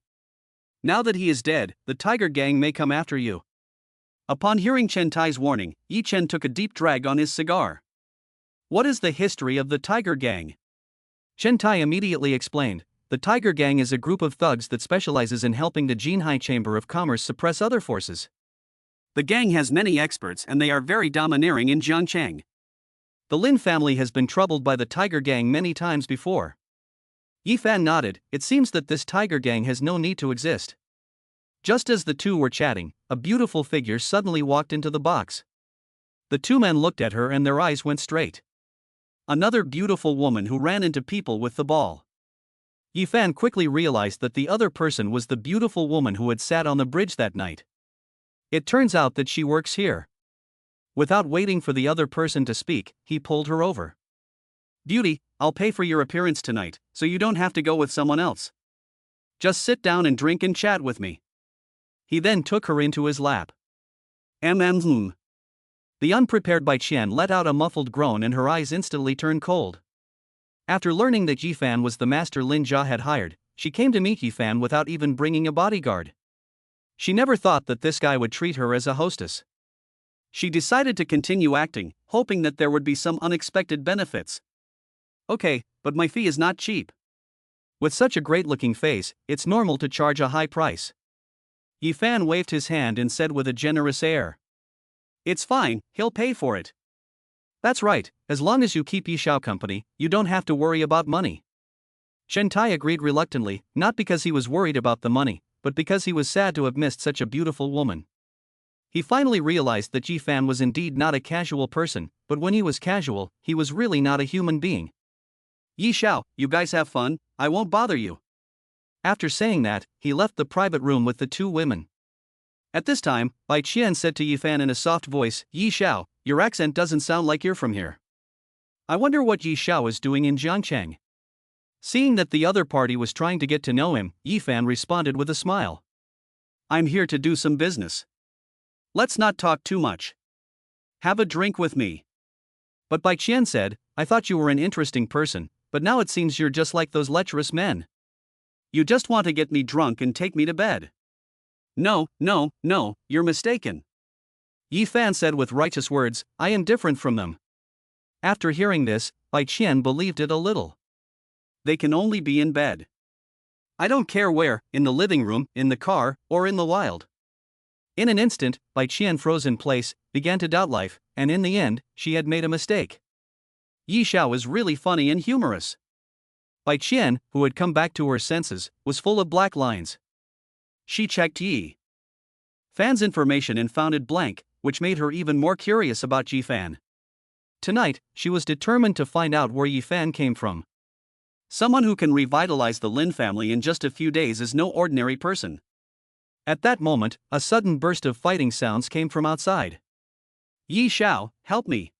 Now that he is dead, the Tiger Gang may come after you. Upon hearing Chen Tai's warning, Yi Chen took a deep drag on his cigar. What is the history of the Tiger Gang? Chen Tai immediately explained. The Tiger Gang is a group of thugs that specializes in helping the Jinhai Chamber of Commerce suppress other forces. The gang has many experts and they are very domineering in Jiangcheng. The Lin family has been troubled by the Tiger Gang many times before. Yi Fan nodded. It seems that this Tiger Gang has no need to exist. Just as the two were chatting, a beautiful figure suddenly walked into the box. The two men looked at her and their eyes went straight. Another beautiful woman who ran into people with the ball. Yi Fan quickly realized that the other person was the beautiful woman who had sat on the bridge that night. It turns out that she works here. Without waiting for the other person to speak, he pulled her over. Beauty, I'll pay for your appearance tonight, so you don't have to go with someone else. Just sit down and drink and chat with me. He then took her into his lap. The unprepared Bai Qian let out a muffled groan and her eyes instantly turned cold. After learning that Yi Fan was the master Lin Jia had hired, she came to meet Yi Fan without even bringing a bodyguard. She never thought that this guy would treat her as a hostess. She decided to continue acting, hoping that there would be some unexpected benefits. Okay, but my fee is not cheap. With such a great-looking face, it's normal to charge a high price. Yi Fan waved his hand and said with a generous air. It's fine, he'll pay for it. That's right, as long as you keep Yi Xiao company, you don't have to worry about money. Chen Tai agreed reluctantly, not because he was worried about the money, but because he was sad to have missed such a beautiful woman. He finally realized that Yi Fan was indeed not a casual person, but when he was casual, he was really not a human being. Yi Xiao, you guys have fun, I won't bother you. After saying that, he left the private room with the two women. At this time, Bai Qian said to Yi Fan in a soft voice, Yi Xiao, your accent doesn't sound like you're from here. I wonder what Yi Xiao is doing in Jiangcheng. Seeing that the other party was trying to get to know him, Yi Fan responded with a smile. I'm here to do some business. Let's not talk too much. Have a drink with me. But Bai Qian said, I thought you were an interesting person, but now it seems you're just like those lecherous men. You just want to get me drunk and take me to bed. No, you're mistaken. Yi Fan said with righteous words, I am different from them. After hearing this, Bai Qian believed it a little. They can only be in bed. I don't care where, in the living room, in the car, or in the wild. In an instant, Bai Qian froze in place, began to doubt life, and in the end, she had made a mistake. Yi Xiao is really funny and humorous. Bai Qian, who had come back to her senses, was full of black lines. She checked Yi Fan's information and found it blank, which made her even more curious about Yi Fan. Tonight, she was determined to find out where Yi Fan came from. Someone who can revitalize the Lin family in just a few days is no ordinary person. At that moment, a sudden burst of fighting sounds came from outside. Yi Xiao, help me.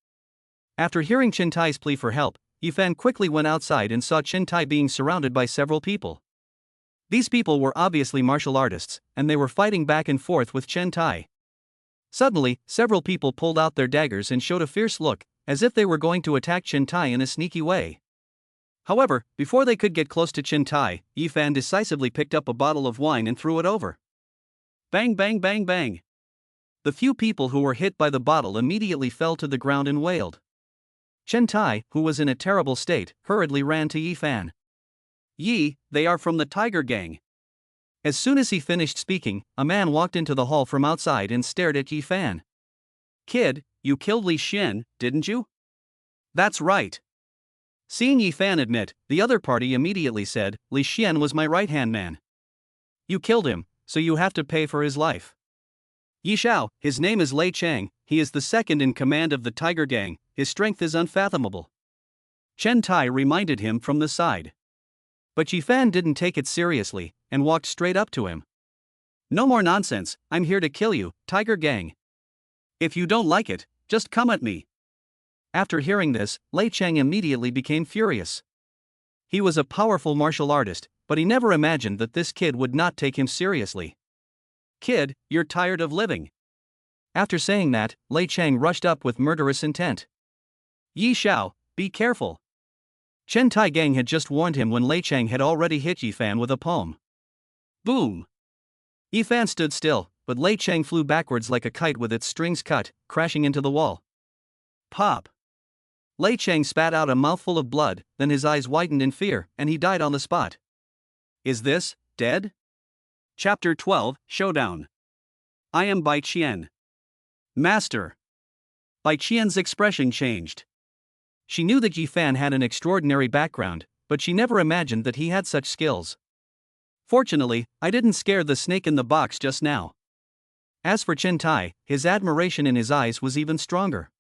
After hearing Chen Tai's plea for help, Yi Fan quickly went outside and saw Chen Tai being surrounded by several people. These people were obviously martial artists, and they were fighting back and forth with Chen Tai. Suddenly, several people pulled out their daggers and showed a fierce look, as if they were going to attack Chen Tai in a sneaky way. However, before they could get close to Chen Tai, Yi Fan decisively picked up a bottle of wine and threw it over. Bang bang bang bang. The few people who were hit by the bottle immediately fell to the ground and wailed. Chen Tai, who was in a terrible state, hurriedly ran to Yi Fan. Yi, they are from the Tiger Gang. As soon as he finished speaking, a man walked into the hall from outside and stared at Yi Fan. Kid, you killed Li Xian, didn't you? That's right. Seeing Yi Fan admit, the other party immediately said, Li Xian was my right-hand man. You killed him, so you have to pay for his life. Yi Xiao, his name is Lei Chang, he is the second in command of the Tiger Gang, his strength is unfathomable. Chen Tai reminded him from the side. But Yi Fan didn't take it seriously, and walked straight up to him. No more nonsense, I'm here to kill you, Tiger Gang. If you don't like it, just come at me. After hearing this, Lei Chang immediately became furious. He was a powerful martial artist, but he never imagined that this kid would not take him seriously. Kid, you're tired of living. After saying that, Lei Chang rushed up with murderous intent. Yi Xiao, be careful. Chen Tai Gang had just warned him when Lei Chang had already hit Yi Fan with a palm. Boom! Yi Fan stood still, but Lei Cheng flew backwards like a kite with its strings cut, crashing into the wall. Pop! Lei Cheng spat out a mouthful of blood, then his eyes widened in fear, and he died on the spot. Is this dead? Chapter 12, Showdown. I am Bai Qian. Master. Bai Qian's expression changed. She knew that Yi Fan had an extraordinary background, but she never imagined that he had such skills. Fortunately, I didn't scare the snake in the box just now. As for Chen Tai, his admiration in his eyes was even stronger.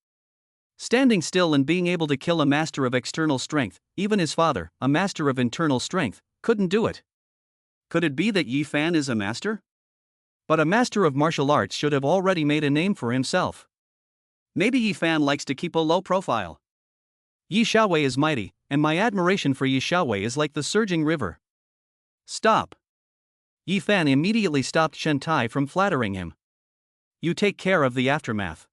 Standing still and being able to kill a master of external strength, even his father, a master of internal strength, couldn't do it. Could it be that Yi Fan is a master? But a master of martial arts should have already made a name for himself. Maybe Yi Fan likes to keep a low profile. Yi Xiaowei is mighty, and my admiration for Yi Xiaowei is like the surging river. Stop. Yi Fan immediately stopped Chen Tai from flattering him. You take care of the aftermath.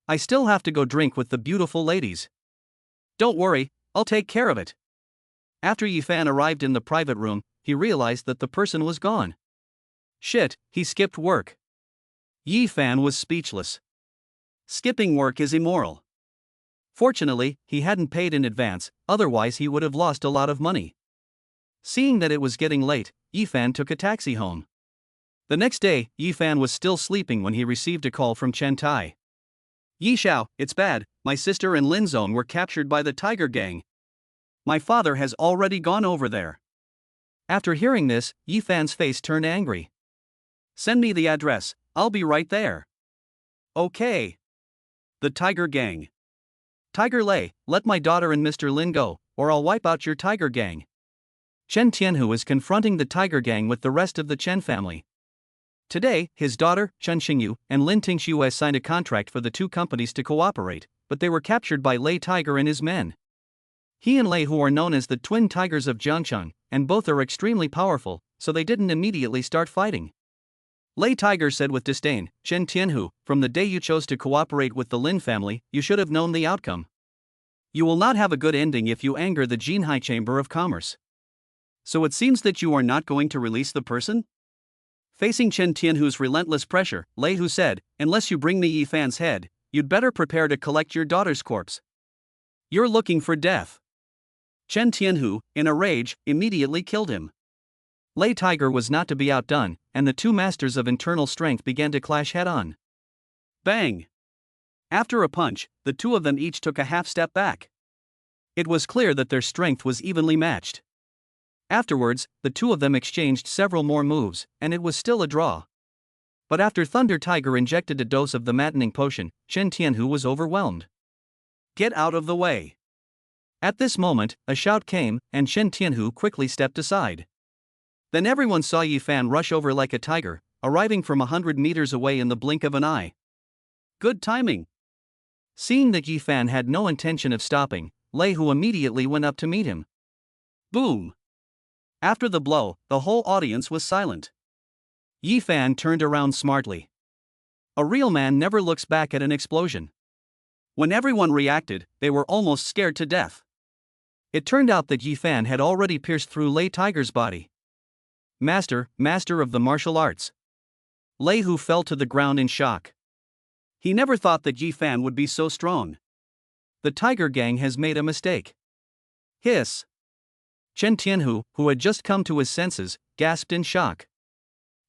I still have to go drink with the beautiful ladies. Don't worry, I'll take care of it. After Yi Fan arrived in the private room, he realized that the person was gone. Shit, he skipped work. Yi Fan was speechless. Skipping work is immoral. Fortunately, he hadn't paid in advance, otherwise he would have lost a lot of money. Seeing that it was getting late, Yi Fan took a taxi home. The next day, Yi Fan was still sleeping when he received a call from Chen Tai. Yi Xiao, it's bad, my sister and Lin Zone were captured by the Tiger Gang. My father has already gone over there. After hearing this, Yi Fan's face turned angry. Send me the address, I'll be right there. Okay. The Tiger Gang. Tiger Lei, let my daughter and Mr. Lin go, or I'll wipe out your Tiger Gang. Chen Tianhu is confronting the Tiger Gang with the rest of the Chen family. Today, his daughter, Chen Xingyu, and Lin Tingxue signed a contract for the two companies to cooperate, but they were captured by Lei Tiger and his men. He and Lei, who are known as the twin tigers of Jiangcheng, and both are extremely powerful, so they didn't immediately start fighting. Lei Tiger said with disdain, Chen Tianhu, from the day you chose to cooperate with the Lin family, you should have known the outcome. You will not have a good ending if you anger the Jinhai Chamber of Commerce. So it seems that you are not going to release the person? Facing Chen Tianhu's relentless pressure, Lei Hu said, unless you bring me Yi Fan's head, you'd better prepare to collect your daughter's corpse. You're looking for death. Chen Tianhu, in a rage, immediately killed him. Lei Tiger was not to be outdone, and the two masters of internal strength began to clash head-on. Bang! After a punch, the two of them each took a half step back. It was clear that their strength was evenly matched. Afterwards, the two of them exchanged several more moves, and it was still a draw. But after Thunder Tiger injected a dose of the maddening potion, Chen Tianhu was overwhelmed. Get out of the way! At this moment, a shout came, and Chen Tianhu quickly stepped aside. Then everyone saw Yi Fan rush over like a tiger, arriving from 100 meters away in the blink of an eye. Good timing! Seeing that Yi Fan had no intention of stopping, Lei Hu immediately went up to meet him. Boom! After the blow, the whole audience was silent. Yi Fan turned around smartly. A real man never looks back at an explosion. When everyone reacted, they were almost scared to death. It turned out that Yi Fan had already pierced through Lei Tiger's body. Master of the martial arts. Lei Hu fell to the ground in shock. He never thought that Yi Fan would be so strong. The Tiger Gang has made a mistake. Hiss. Chen Tianhu, who had just come to his senses, gasped in shock.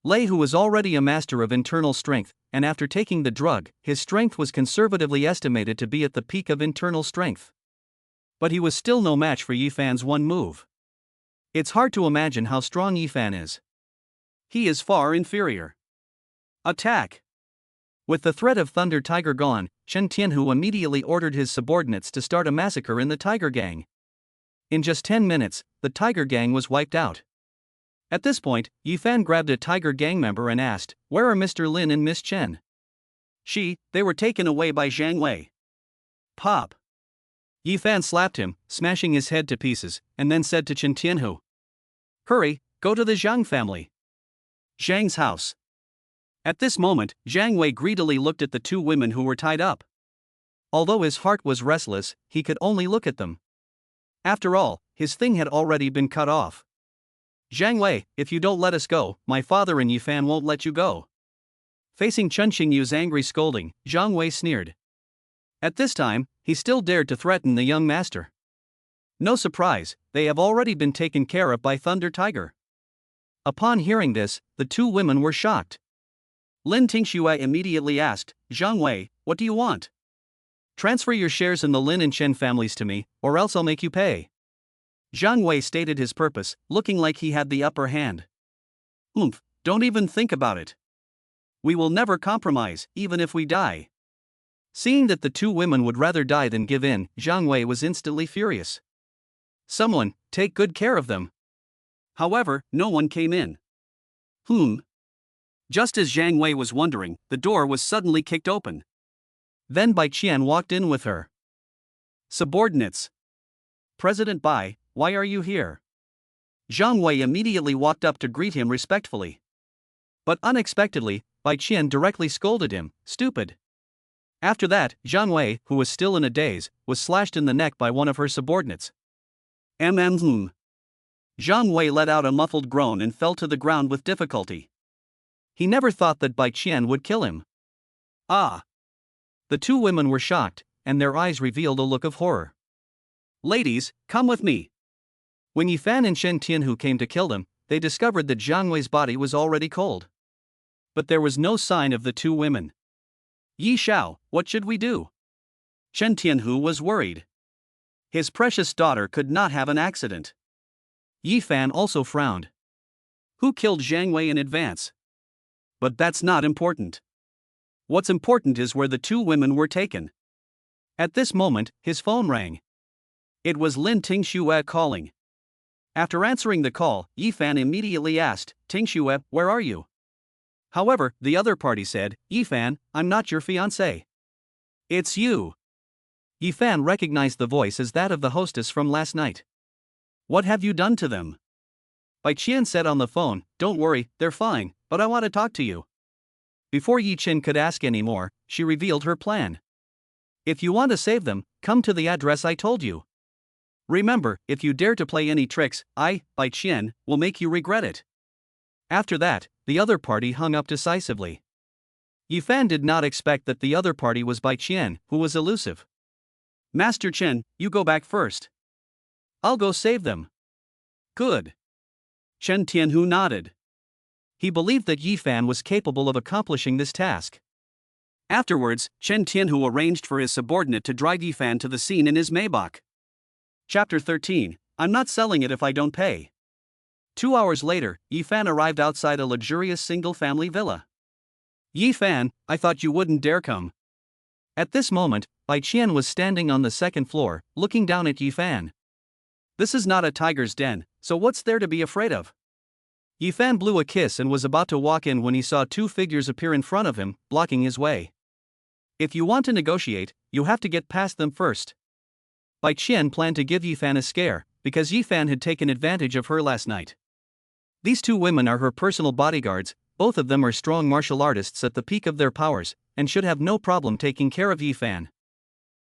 Lei Hu was already a master of internal strength, and after taking the drug, his strength was conservatively estimated to be at the peak of internal strength. But he was still no match for Yi Fan's one move. It's hard to imagine how strong Yi Fan is. He is far inferior. Attack! With the threat of Thunder Tiger gone, Chen Tianhu immediately ordered his subordinates to start a massacre in the Tiger Gang. In just 10 minutes, the Tiger Gang was wiped out. At this point, Yi Fan grabbed a Tiger Gang member and asked, "Where are Mr. Lin and Miss Chen?" They were taken away by Zhang Wei. Pop! Yi Fan slapped him, smashing his head to pieces, and then said to Chen Tianhu, "Hurry, go to the Zhang family. Zhang's house." At this moment, Zhang Wei greedily looked at the two women who were tied up. Although his heart was restless, he could only look at them. After all, his thing had already been cut off. "Zhang Wei, if you don't let us go, my father and Yi Fan won't let you go." Facing Chen Qingyu's angry scolding, Zhang Wei sneered. At this time, he still dared to threaten the young master. No surprise, they have already been taken care of by Thunder Tiger. Upon hearing this, the two women were shocked. Lin Tingxue immediately asked, Zhang Wei, what do you want? Transfer your shares in the Lin and Chen families to me, or else I'll make you pay. Zhang Wei stated his purpose, looking like he had the upper hand. Don't even think about it. We will never compromise, even if we die. Seeing that the two women would rather die than give in, Zhang Wei was instantly furious. Someone, take good care of them. However, no one came in. Just as Zhang Wei was wondering, the door was suddenly kicked open. Then Bai Qian walked in with her subordinates. President Bai, why are you here? Zhang Wei immediately walked up to greet him respectfully. But unexpectedly, Bai Qian directly scolded him, stupid. After that, Zhang Wei, who was still in a daze, was slashed in the neck by one of her subordinates. Zhang Wei let out a muffled groan and fell to the ground with difficulty. He never thought that Bai Qian would kill him. The two women were shocked, and their eyes revealed a look of horror. Ladies, come with me. When Yifan and Shen Tianhu came to kill them, they discovered that Zhang Wei's body was already cold. But there was no sign of the two women. Yi Xiao, what should we do? Shen Tianhu was worried. His precious daughter could not have an accident. Yifan also frowned. Who killed Zhang Wei in advance? But that's not important. What's important is where the two women were taken. At this moment, his phone rang. It was Lin Tingxue calling. After answering the call, Yifan immediately asked, Tingxue, where are you? However, the other party said, Yifan, I'm not your fiancé. It's you. Yifan recognized the voice as that of the hostess from last night. What have you done to them? Bai Qian said on the phone, don't worry, they're fine, but I want to talk to you. Before Yi Qin could ask any more, she revealed her plan. If you want to save them, come to the address I told you. Remember, if you dare to play any tricks, I, Bai Qian, will make you regret it. After that, the other party hung up decisively. Yifan did not expect that the other party was Bai Qian, who was elusive. Master Chen, you go back first. I'll go save them. Good. Chen Tianhu nodded. He believed that Yifan was capable of accomplishing this task. Afterwards, Chen Tianhu arranged for his subordinate to drive Yifan to the scene in his Maybach. Chapter 13, I'm not selling it if I don't pay. 2 hours later, Yifan arrived outside a luxurious single-family villa. Yifan, I thought you wouldn't dare come. At this moment, Bai Qian was standing on the second floor, looking down at Yifan. This is not a tiger's den, so what's there to be afraid of? Yifan blew a kiss and was about to walk in when he saw two figures appear in front of him, blocking his way. If you want to negotiate, you have to get past them first. Bai Qian planned to give Yifan a scare, because Yifan had taken advantage of her last night. These two women are her personal bodyguards, both of them are strong martial artists at the peak of their powers, and should have no problem taking care of Yifan.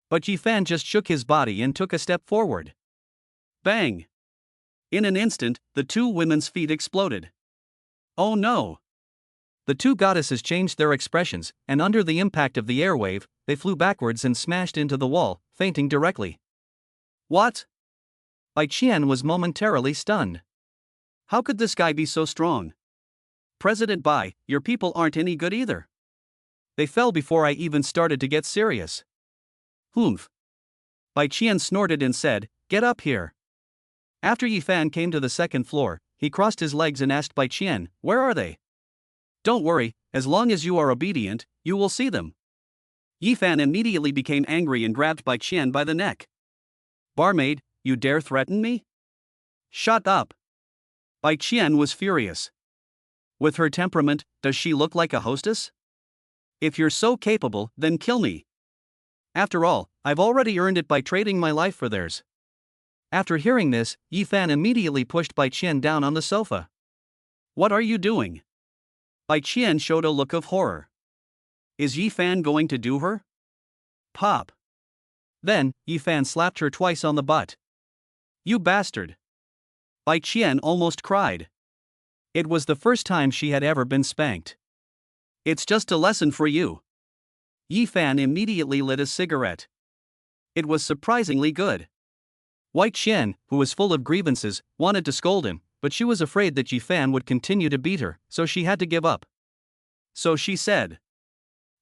But Yifan just shook his body and took a step forward. Bang! In an instant, the two women's feet exploded. Oh no! The two goddesses changed their expressions, and under the impact of the airwave, they flew backwards and smashed into the wall, fainting directly. What? Bai Qian was momentarily stunned. How could this guy be so strong? President Bai, your people aren't any good either. They fell before I even started to get serious. Bai Qian snorted and said, get up here. After Yifan came to the second floor, he crossed his legs and asked Bai Qian, where are they? Don't worry, as long as you are obedient, you will see them. Yifan immediately became angry and grabbed Bai Qian by the neck. Barmaid, you dare threaten me? Shut up. Bai Qian was furious. With her temperament, does she look like a hostess? If you're so capable, then kill me. After all, I've already earned it by trading my life for theirs. After hearing this, Yifan immediately pushed Bai Qian down on the sofa. What are you doing? Bai Qian showed a look of horror. Is Yifan going to do her? Pop. Then, Yifan slapped her twice on the butt. You bastard. Bai Qian almost cried. It was the first time she had ever been spanked. It's just a lesson for you. Yi Fan immediately lit a cigarette. It was surprisingly good. Bai Qian, who was full of grievances, wanted to scold him, but she was afraid that Yi Fan would continue to beat her, so she had to give up. So she said,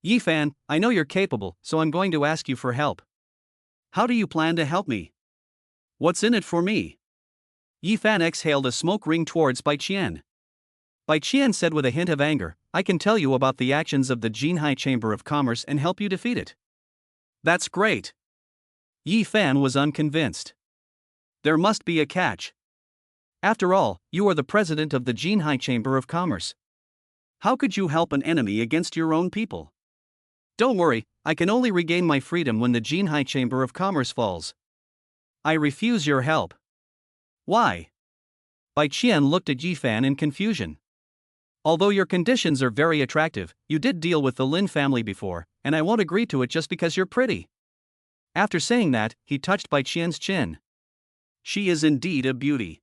Yi Fan, I know you're capable, so I'm going to ask you for help. How do you plan to help me? What's in it for me? Yi Fan exhaled a smoke ring towards Bai Qian. Bai Qian said with a hint of anger, I can tell you about the actions of the Jinhai Chamber of Commerce and help you defeat it. That's great. Yi Fan was unconvinced. There must be a catch. After all, you are the president of the Jinhai Chamber of Commerce. How could you help an enemy against your own people? Don't worry, I can only regain my freedom when the Jinhai Chamber of Commerce falls. I refuse your help. Why? Bai Qian looked at Yi Fan in confusion. Although your conditions are very attractive, you did deal with the Lin family before, and I won't agree to it just because you're pretty. After saying that, he touched Bai Qian's chin. She is indeed a beauty.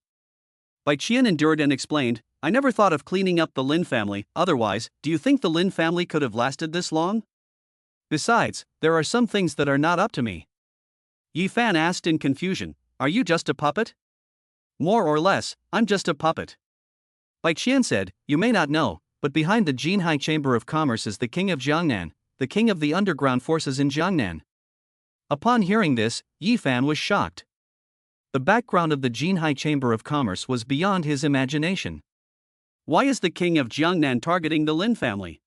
Bai Qian endured and explained, I never thought of cleaning up the Lin family, otherwise, do you think the Lin family could have lasted this long? Besides, there are some things that are not up to me. Yi Fan asked in confusion, Are you just a puppet? More or less, I'm just a puppet. Bai Qian said, You may not know, but behind the Jinhai Chamber of Commerce is the king of Jiangnan, the king of the underground forces in Jiangnan. Upon hearing this, Yi Fan was shocked. The background of the Jinhai Chamber of Commerce was beyond his imagination. Why is the king of Jiangnan targeting the Lin family?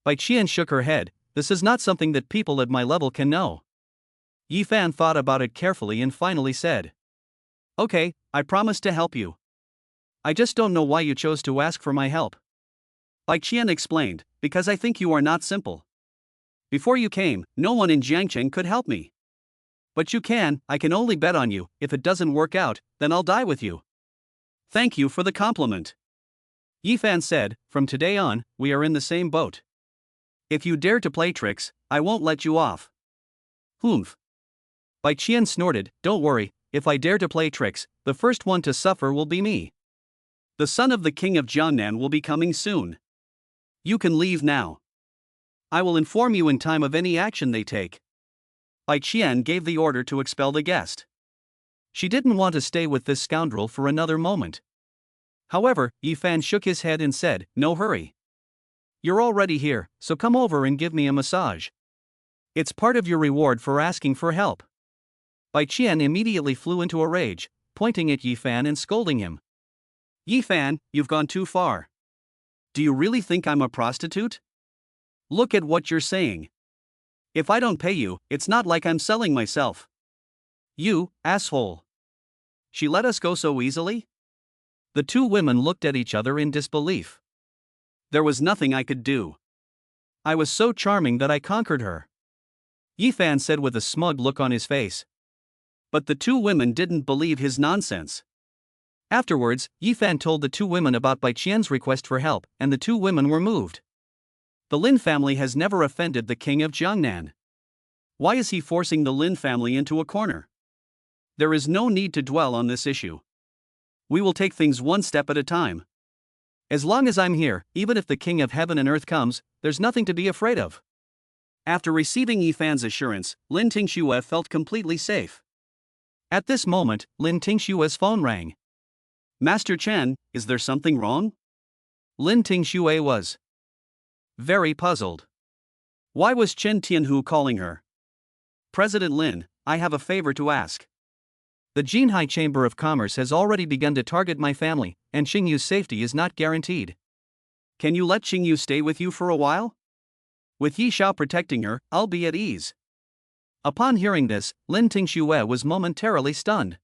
Bai Qian shook her head, This is not something that people at my level can know. Yi Fan thought about it carefully and finally said, Okay, I promise to help you. I just don't know why you chose to ask for my help. Bai Qian explained, Because I think you are not simple. Before you came, no one in Jiangcheng could help me. But you can, I can only bet on you, if it doesn't work out, then I'll die with you. Thank you for the compliment. Yi Fan said, From today on, we are in the same boat. If you dare to play tricks, I won't let you off. Humph. Bai Qian snorted, Don't worry, if I dare to play tricks, the first one to suffer will be me. The son of the king of Jiangnan will be coming soon. You can leave now. I will inform you in time of any action they take. Bai Qian gave the order to expel the guest. She didn't want to stay with this scoundrel for another moment. However, Yi Fan shook his head and said, No hurry. You're already here, so come over and give me a massage. It's part of your reward for asking for help. Bai Qian immediately flew into a rage, pointing at Yi Fan and scolding him. Yi Fan, you've gone too far. Do you really think I'm a prostitute? Look at what you're saying. If I don't pay you, it's not like I'm selling myself. You, asshole. She let us go so easily? The two women looked at each other in disbelief. There was nothing I could do. I was so charming that I conquered her. Yi Fan said with a smug look on his face. But the two women didn't believe his nonsense. Afterwards, Yi Fan told the two women about Bai Qian's request for help, and the two women were moved. The Lin family has never offended the king of Jiangnan. Why is he forcing the Lin family into a corner? There is no need to dwell on this issue. We will take things one step at a time. As long as I'm here, even if the king of heaven and earth comes, there's nothing to be afraid of. After receiving Yi Fan's assurance, Lin Tingxue felt completely safe. At this moment, Lin Tingxue's phone rang. Master Chen, is there something wrong? Lin Tingxue was very puzzled. Why was Chen Tianhu calling her? President Lin, I have a favor to ask. The Jinhai Chamber of Commerce has already begun to target my family, and Xingyu's safety is not guaranteed. Can you let Xingyu stay with you for a while? With Yi Xiao protecting her, I'll be at ease. Upon hearing this, Lin Tingxue was momentarily stunned.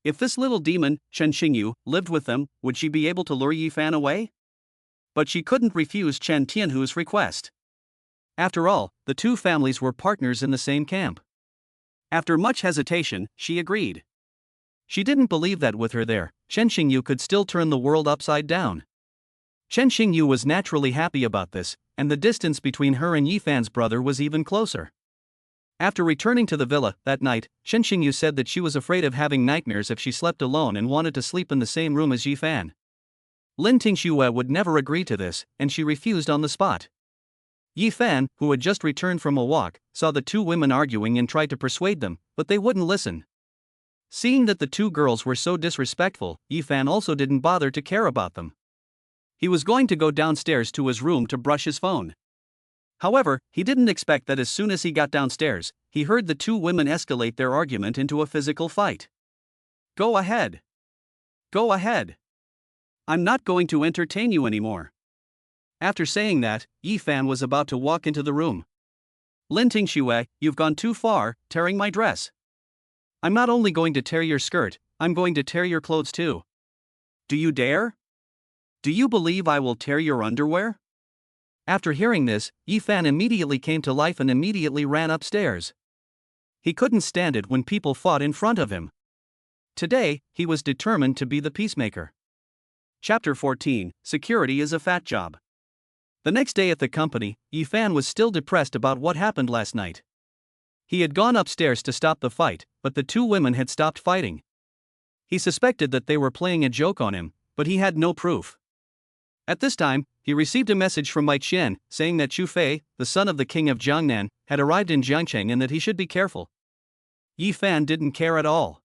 If this little demon, Chen Xingyu, lived with them, would she be able to lure Yi Fan away? But she couldn't refuse Chen Tianhu's request. After all, the two families were partners in the same camp. After much hesitation, she agreed. She didn't believe that with her there, Chen Xingyu could still turn the world upside down. Chen Xingyu was naturally happy about this, and the distance between her and Yi Fan's brother was even closer. After returning to the villa that night, Chen Xingyu said that she was afraid of having nightmares if she slept alone and wanted to sleep in the same room as Yi Fan. Lin Tingxue would never agree to this, and she refused on the spot. Yi Fan, who had just returned from a walk, saw the two women arguing and tried to persuade them, but they wouldn't listen. Seeing that the two girls were so disrespectful, Yi Fan also didn't bother to care about them. He was going to go downstairs to his room to brush his phone. However, he didn't expect that as soon as he got downstairs, he heard the two women escalate their argument into a physical fight. Go ahead. Go ahead. I'm not going to entertain you anymore. After saying that, Yi Fan was about to walk into the room. Lin Tingxue, you've gone too far, tearing my dress. I'm not only going to tear your skirt, I'm going to tear your clothes too. Do you dare? Do you believe I will tear your underwear? After hearing this, Yi Fan immediately came to life and immediately ran upstairs. He couldn't stand it when people fought in front of him. Today, he was determined to be the peacemaker. Chapter 14, Security is a Fat Job. The next day at the company, Yi Fan was still depressed about what happened last night. He had gone upstairs to stop the fight, but the two women had stopped fighting. He suspected that they were playing a joke on him, but he had no proof. At this time, he received a message from Bai Qian saying that Chu Fei, the son of the king of Jiangnan, had arrived in Jiangcheng and that he should be careful. Yi Fan didn't care at all.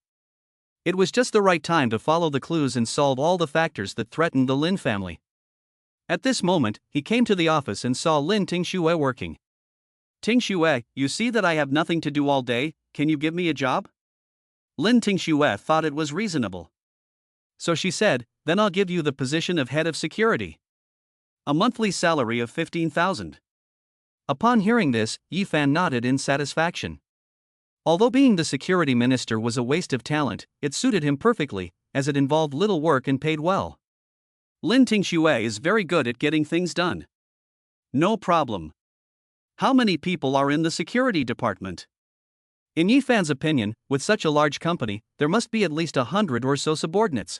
It was just the right time to follow the clues and solve all the factors that threatened the Lin family. At this moment, he came to the office and saw Lin Tingxue working. Tingxue, you see that I have nothing to do all day, can you give me a job? Lin Tingxue thought it was reasonable. So she said, then I'll give you the position of head of security. A monthly salary of 15,000. Upon hearing this, Yi Fan nodded in satisfaction. Although being the security minister was a waste of talent, it suited him perfectly, as it involved little work and paid well. Lin Tingxue is very good at getting things done. No problem. How many people are in the security department? In Yi Fan's opinion, with such a large company, there must be at least 100 or so subordinates.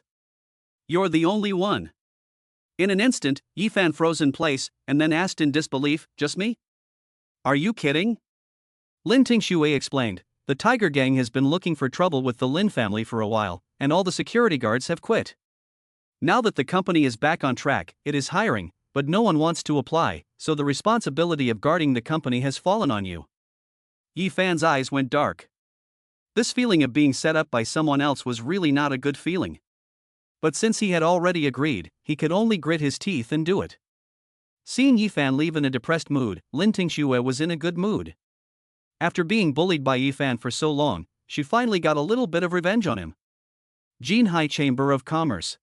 You're the only one. In an instant, Yi Fan froze in place, and then asked in disbelief, just me? Are you kidding? Lin Tingxue explained, the Tiger Gang has been looking for trouble with the Lin family for a while, and all the security guards have quit. Now that the company is back on track, it is hiring, but no one wants to apply, so the responsibility of guarding the company has fallen on you. Yi Fan's eyes went dark. This feeling of being set up by someone else was really not a good feeling. But since he had already agreed, he could only grit his teeth and do it. Seeing Yi Fan leave in a depressed mood, Lin Tingxue was in a good mood. After being bullied by Yi Fan for so long, she finally got a little bit of revenge on him. Jinhai Chamber of Commerce.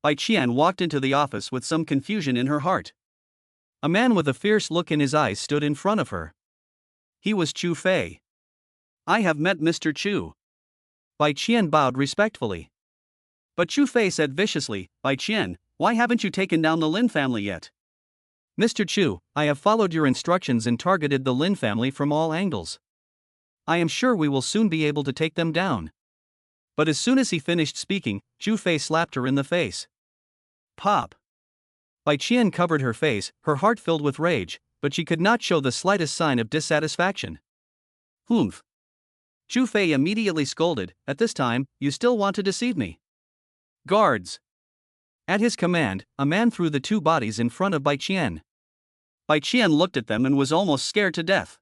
Bai Qian walked into the office with some confusion in her heart. A man with a fierce look in his eyes stood in front of her. He was Chu Fei. I have met Mr. Chu. Bai Qian bowed respectfully. But Chu Fei said viciously, Bai Qian, why haven't you taken down the Lin family yet? Mr. Chu, I have followed your instructions and targeted the Lin family from all angles. I am sure we will soon be able to take them down. But as soon as he finished speaking, Chu Fei slapped her in the face. Pop! Bai Qian covered her face, her heart filled with rage, but she could not show the slightest sign of dissatisfaction. Humph! Chu Fei immediately scolded, at this time, you still want to deceive me? Guards! At his command, a man threw the two bodies in front of Bai Qian. Bai Qian looked at them and was almost scared to death.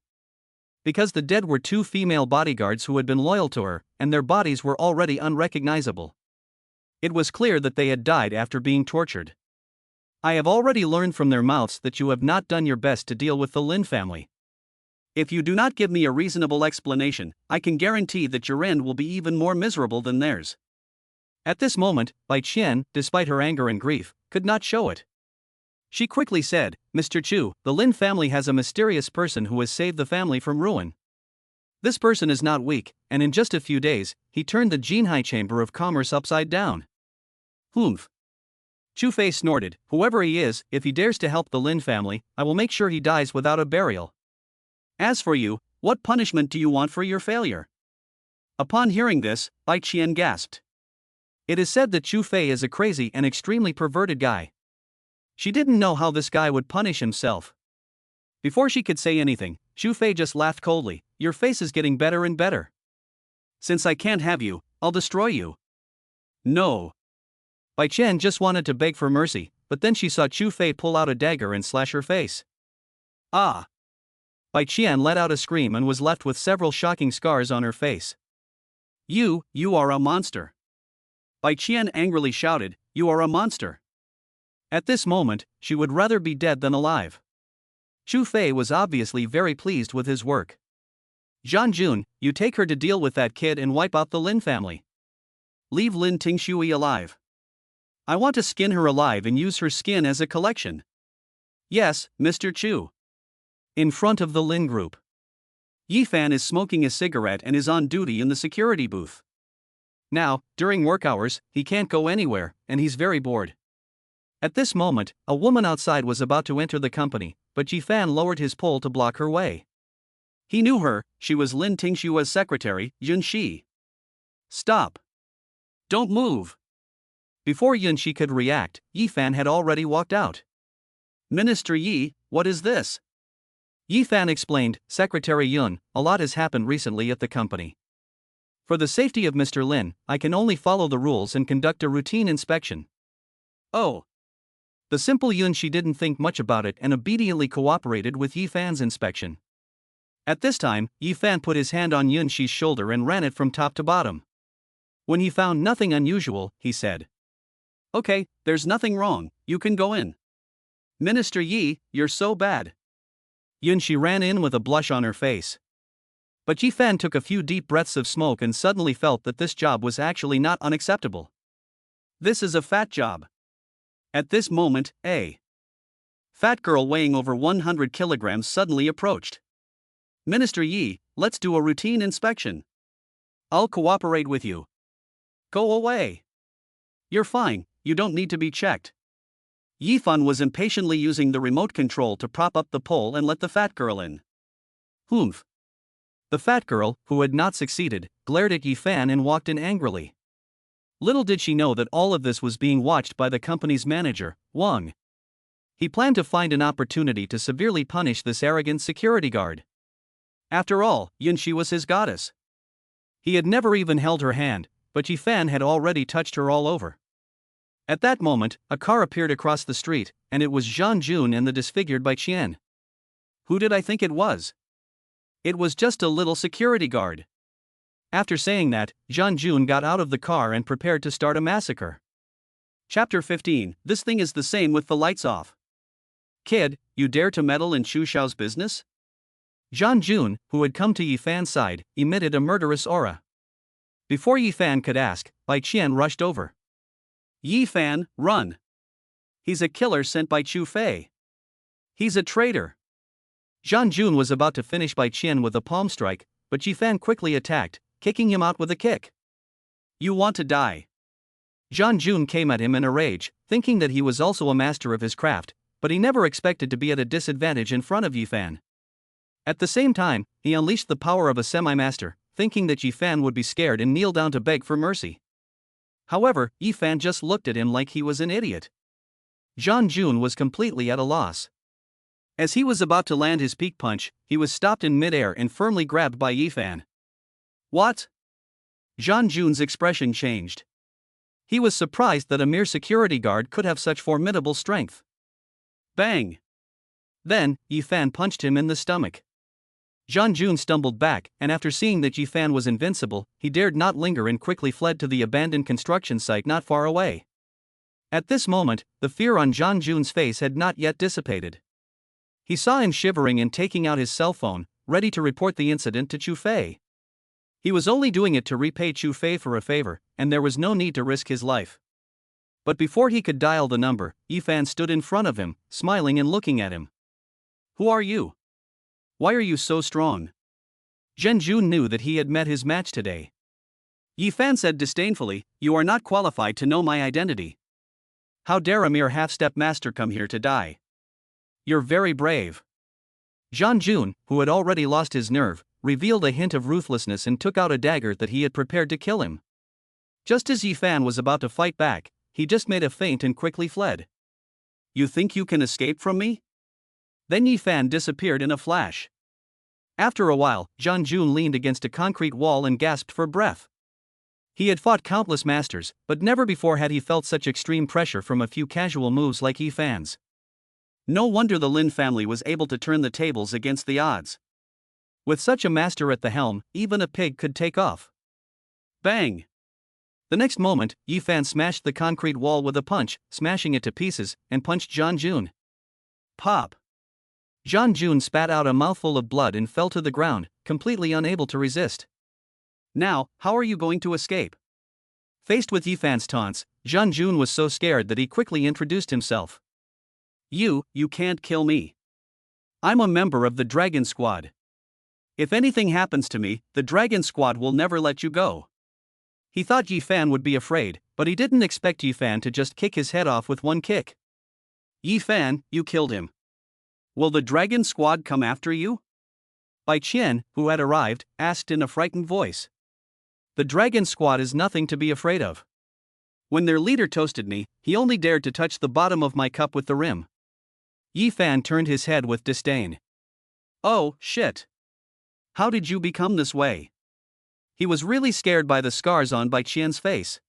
Because the dead were two female bodyguards who had been loyal to her, and their bodies were already unrecognizable. It was clear that they had died after being tortured. I have already learned from their mouths that you have not done your best to deal with the Lin family. If you do not give me a reasonable explanation, I can guarantee that your end will be even more miserable than theirs. At this moment, Bai Qian, despite her anger and grief, could not show it. She quickly said, Mr. Chu, the Lin family has a mysterious person who has saved the family from ruin. This person is not weak, and in just a few days, he turned the Jinhai Chamber of Commerce upside down. Humph! Chu Fei snorted, whoever he is, if he dares to help the Lin family, I will make sure he dies without a burial. As for you, what punishment do you want for your failure? Upon hearing this, Bai Qian gasped. It is said that Chu Fei is a crazy and extremely perverted guy. She didn't know how this guy would punish himself. Before she could say anything, Chu Fei just laughed coldly, your face is getting better and better. Since I can't have you, I'll destroy you. No. Bai Qian just wanted to beg for mercy, but then she saw Chu Fei pull out a dagger and slash her face. Ah! Bai Qian let out a scream and was left with several shocking scars on her face. You are a monster! Bai Qian angrily shouted, "You are a monster!" At this moment, she would rather be dead than alive. Chu Fei was obviously very pleased with his work. Zhan Jun, you take her to deal with that kid and wipe out the Lin family. Leave Lin Tingshui alive. I want to skin her alive and use her skin as a collection. Yes, Mr. Chu. In front of the Lin group. Yi Fan is smoking a cigarette and is on duty in the security booth. Now, during work hours, he can't go anywhere, and he's very bored. At this moment, a woman outside was about to enter the company, but Yi Fan lowered his pole to block her way. He knew her, she was Lin Tingshua's secretary, Yun Shi. Stop! Don't move! Before Yun Shi could react, Yi Fan had already walked out. Minister Yi, what is this? Yi Fan explained, Secretary Yun, a lot has happened recently at the company. For the safety of Mr. Lin, I can only follow the rules and conduct a routine inspection. Oh! The simple Yun Shi didn't think much about it and obediently cooperated with Yi Fan's inspection. At this time, Yi Fan put his hand on Yun Shi's shoulder and ran it from top to bottom. When he found nothing unusual, he said, Okay, there's nothing wrong, you can go in. Minister Yi, you're so bad. Yun Shi ran in with a blush on her face. But Yi Fan took a few deep breaths of smoke and suddenly felt that this job was actually not unacceptable. This is a fat job. At this moment, a fat girl weighing over 100 kilograms suddenly approached. Minister Yi, let's do a routine inspection. I'll cooperate with you. Go away. You're fine, you don't need to be checked. Yi Fan was impatiently using the remote control to prop up the pole and let the fat girl in. Humph. The fat girl, who had not succeeded, glared at Yi Fan and walked in angrily. Little did she know that all of this was being watched by the company's manager, Wang. He planned to find an opportunity to severely punish this arrogant security guard. After all, Yun Shi was his goddess. He had never even held her hand, but Yi Fan had already touched her all over. At that moment, a car appeared across the street, and it was Zhan Jun and the disfigured Bai Qian. Who did I think it was? It was just a little security guard. After saying that, Zhan Jun got out of the car and prepared to start a massacre. Chapter 15, This thing is the same with the lights off. Kid, you dare to meddle in Chu Xiao's business? Zhan Jun, who had come to Yi Fan's side, emitted a murderous aura. Before Yi Fan could ask, Bai Qian rushed over. Yi Fan, run! He's a killer sent by Chu Fei. He's a traitor. Zhan Jun was about to finish Bai Qian with a palm strike, but Yi Fan quickly attacked, kicking him out with a kick. You want to die. Zhan Jun came at him in a rage, thinking that he was also a master of his craft, but he never expected to be at a disadvantage in front of Yi Fan. At the same time, he unleashed the power of a semi-master, thinking that Yi Fan would be scared and kneel down to beg for mercy. However, Yi Fan just looked at him like he was an idiot. Zhan Jun was completely at a loss. As he was about to land his peak punch, he was stopped in midair and firmly grabbed by Yi Fan. What? Zhan Jun's expression changed. He was surprised that a mere security guard could have such formidable strength. Bang! Then, Yi Fan punched him in the stomach. Zhan Jun stumbled back, and after seeing that Yi Fan was invincible, he dared not linger and quickly fled to the abandoned construction site not far away. At this moment, the fear on Zhan Jun's face had not yet dissipated. He saw him shivering and taking out his cell phone, ready to report the incident to Chu Fei. He was only doing it to repay Chu Fei for a favor, and there was no need to risk his life. But before he could dial the number, Yi Fan stood in front of him, smiling and looking at him. Who are you? Why are you so strong? Zhan Jun knew that he had met his match today. Yi Fan said disdainfully, You are not qualified to know my identity. How dare a mere half-step master come here to die? You're very brave. Zhan Jun, who had already lost his nerve, revealed a hint of ruthlessness and took out a dagger that he had prepared to kill him. Just as Yi Fan was about to fight back, he just made a feint and quickly fled. You think you can escape from me? Then Yi Fan disappeared in a flash. After a while, Zhan Jun leaned against a concrete wall and gasped for breath. He had fought countless masters, but never before had he felt such extreme pressure from a few casual moves like Yi Fan's. No wonder the Lin family was able to turn the tables against the odds. With such a master at the helm, even a pig could take off. Bang! The next moment, Yi Fan smashed the concrete wall with a punch, smashing it to pieces, and punched Zhang Jun. Pop! Zhang Jun spat out a mouthful of blood and fell to the ground, completely unable to resist. Now, how are you going to escape? Faced with Yi Fan's taunts, Zhang Jun was so scared that he quickly introduced himself. You can't kill me. I'm a member of the Dragon Squad. If anything happens to me, the Dragon Squad will never let you go. He thought Yi Fan would be afraid, but he didn't expect Yi Fan to just kick his head off with one kick. Yi Fan, you killed him. Will the Dragon Squad come after you? Bai Qian, who had arrived, asked in a frightened voice. The Dragon Squad is nothing to be afraid of. When their leader toasted me, he only dared to touch the bottom of my cup with the rim. Yi Fan turned his head with disdain. Oh, shit. How did you become this way? He was really scared by the scars on Bai Qian's face.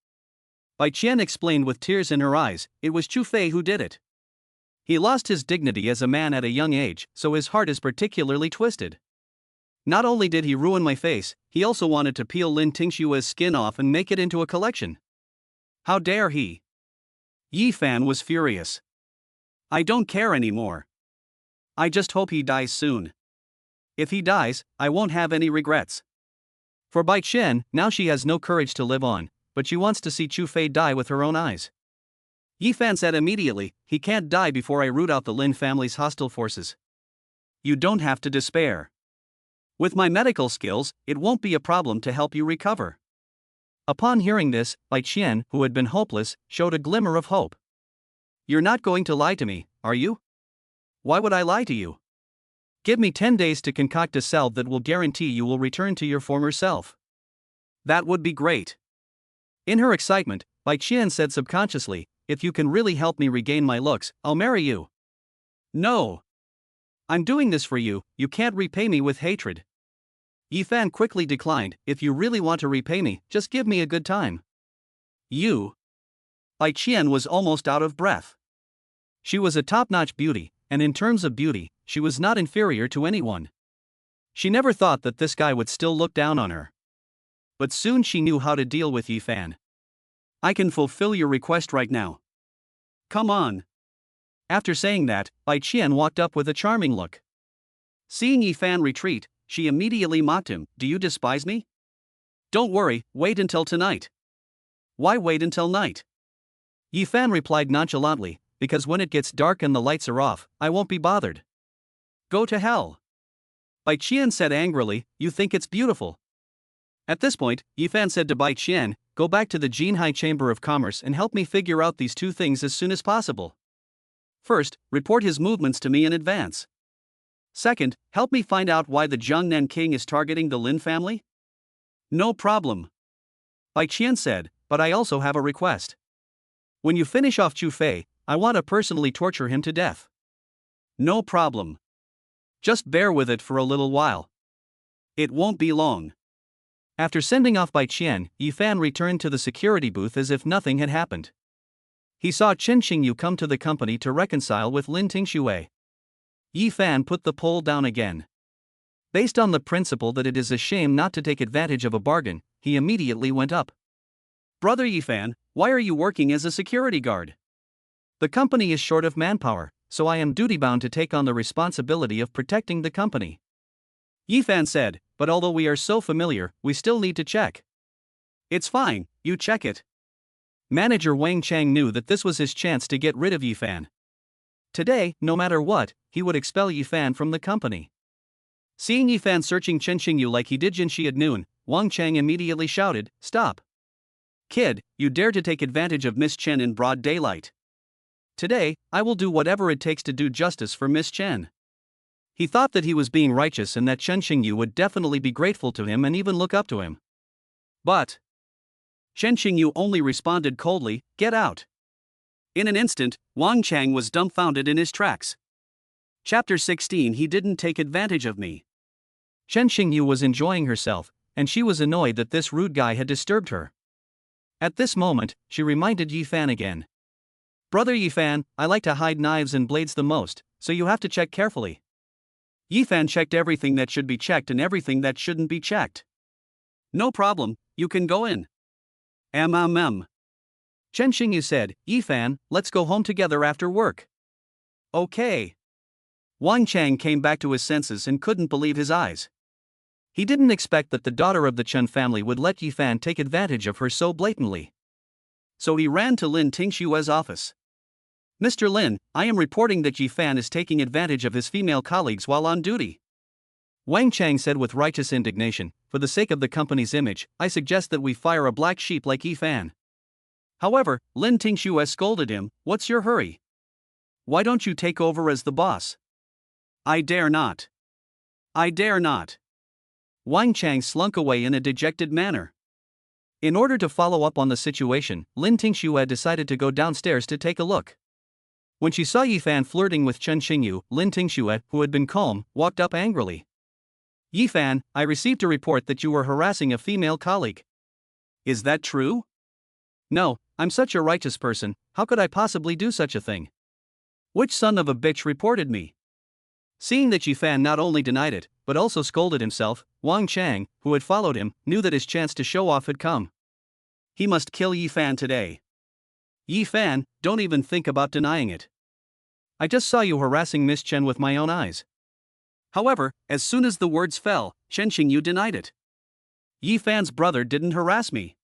Bai Qian explained with tears in her eyes, it was Chu Fei who did it. He lost his dignity as a man at a young age, so his heart is particularly twisted. Not only did he ruin my face, he also wanted to peel Lin Tingshua's skin off and make it into a collection. How dare he? Yi Fan was furious. I don't care anymore. I just hope he dies soon. If he dies, I won't have any regrets. For Bai Qian, now she has no courage to live on, but she wants to see Chu Fei die with her own eyes. Yi Fan said immediately, he can't die before I root out the Lin family's hostile forces. You don't have to despair. With my medical skills, it won't be a problem to help you recover. Upon hearing this, Bai Qian, who had been hopeless, showed a glimmer of hope. You're not going to lie to me, are you? Why would I lie to you? Give me 10 days to concoct a salve that will guarantee you will return to your former self. That would be great. In her excitement, Bai Qian said subconsciously, if you can really help me regain my looks, I'll marry you. No. I'm doing this for you, you can't repay me with hatred. Yi Fan quickly declined, if you really want to repay me, just give me a good time. You. Bai Qian was almost out of breath. She was a top-notch beauty, and in terms of beauty, she was not inferior to anyone. She never thought that this guy would still look down on her. But soon she knew how to deal with Yi Fan. I can fulfill your request right now. Come on. After saying that, Bai Qian walked up with a charming look. Seeing Yi Fan retreat, she immediately mocked him, do you despise me? Don't worry, wait until tonight. Why wait until night? Yi Fan replied nonchalantly, because when it gets dark and the lights are off, I won't be bothered. Go to hell. Bai Qian said angrily, you think it's beautiful. At this point, Yi Fan said to Bai Qian, go back to the Jinhai Chamber of Commerce and help me figure out these two things as soon as possible. First, report his movements to me in advance. Second, help me find out why the Jiangnan king is targeting the Lin family. No problem. Bai Qian said, but I also have a request. When you finish off Chu Fei, I want to personally torture him to death. No problem. Just bear with it for a little while. It won't be long. After sending off Bai Qian, Yi Fan returned to the security booth as if nothing had happened. He saw Chen Xingyu come to the company to reconcile with Lin Tingxue. Yi Fan put the pole down again. Based on the principle that it is a shame not to take advantage of a bargain, he immediately went up. Brother Yi Fan, why are you working as a security guard? The company is short of manpower, so I am duty-bound to take on the responsibility of protecting the company. Yi Fan said, but although we are so familiar, we still need to check. It's fine, you check it. Manager Wang Chang knew that this was his chance to get rid of Yi Fan. Today, no matter what, he would expel Yi Fan from the company. Seeing Yi Fan searching Chen Xingyu like he did Jinxi at noon, Wang Chang immediately shouted, stop. Kid, you dare to take advantage of Miss Chen in broad daylight. Today, I will do whatever it takes to do justice for Miss Chen. He thought that he was being righteous and that Chen Xingyu would definitely be grateful to him and even look up to him. But Chen Xingyu only responded coldly, get out. In an instant, Wang Chang was dumbfounded in his tracks. Chapter 16 He didn't take advantage of me. Chen Xingyu was enjoying herself, and she was annoyed that this rude guy had disturbed her. At this moment, she reminded Yi Fan again. Brother Yi Fan, I like to hide knives and blades the most, so you have to check carefully. Yi Fan checked everything that should be checked and everything that shouldn't be checked. No problem, you can go in. Chen Xingyu said, Yi Fan, let's go home together after work. Okay. Wang Chang came back to his senses and couldn't believe his eyes. He didn't expect that the daughter of the Chen family would let Yi Fan take advantage of her so blatantly. So he ran to Lin Tingshue's office. Mr. Lin, I am reporting that Yi Fan is taking advantage of his female colleagues while on duty. Wang Chang said with righteous indignation, for the sake of the company's image, I suggest that we fire a black sheep like Yi Fan. However, Lin Tingxue scolded him, what's your hurry? Why don't you take over as the boss? I dare not. I dare not. Wang Chang slunk away in a dejected manner. In order to follow up on the situation, Lin Tingxue decided to go downstairs to take a look. When she saw Yi Fan flirting with Chen Xingyu, Lin Tingxue, who had been calm, walked up angrily. Yi Fan, I received a report that you were harassing a female colleague. Is that true? No, I'm such a righteous person, how could I possibly do such a thing? Which son of a bitch reported me? Seeing that Yi Fan not only denied it, but also scolded himself, Wang Chang, who had followed him, knew that his chance to show off had come. He must kill Yi Fan today. Yi Fan, don't even think about denying it. I just saw you harassing Miss Chen with my own eyes. However, as soon as the words fell, Chen Xingyu denied it. Yi Fan's brother didn't harass me.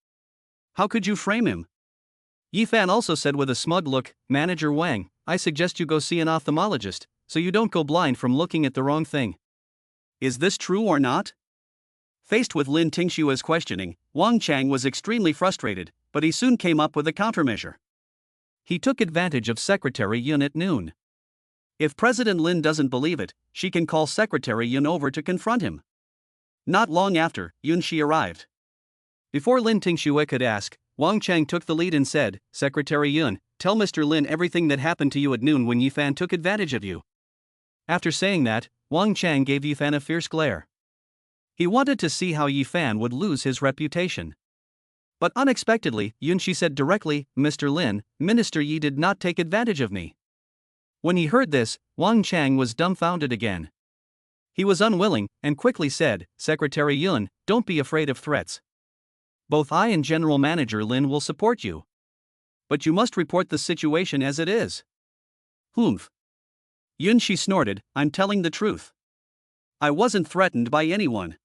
How could you frame him? Yi Fan also said with a smug look, Manager Wang, I suggest you go see an ophthalmologist, so you don't go blind from looking at the wrong thing. Is this true or not? Faced with Lin Tingshue's questioning, Wang Chang was extremely frustrated, but he soon came up with a countermeasure. He took advantage of Secretary Yun at noon. If President Lin doesn't believe it, she can call Secretary Yun over to confront him. Not long after, Yun Shi arrived. Before Lin Tingxue could ask, Wang Chang took the lead and said, Secretary Yun, tell Mr. Lin everything that happened to you at noon when Yi Fan took advantage of you. After saying that, Wang Chang gave Yi Fan a fierce glare. He wanted to see how Yi Fan would lose his reputation. But unexpectedly, Yun Shi said directly, Mr. Lin, Minister Yi did not take advantage of me. When he heard this, Wang Chang was dumbfounded again. He was unwilling, and quickly said, Secretary Yun, don't be afraid of threats. Both I and General Manager Lin will support you. But you must report the situation as it is. Humph. Yun Shi snorted, I'm telling the truth. I wasn't threatened by anyone.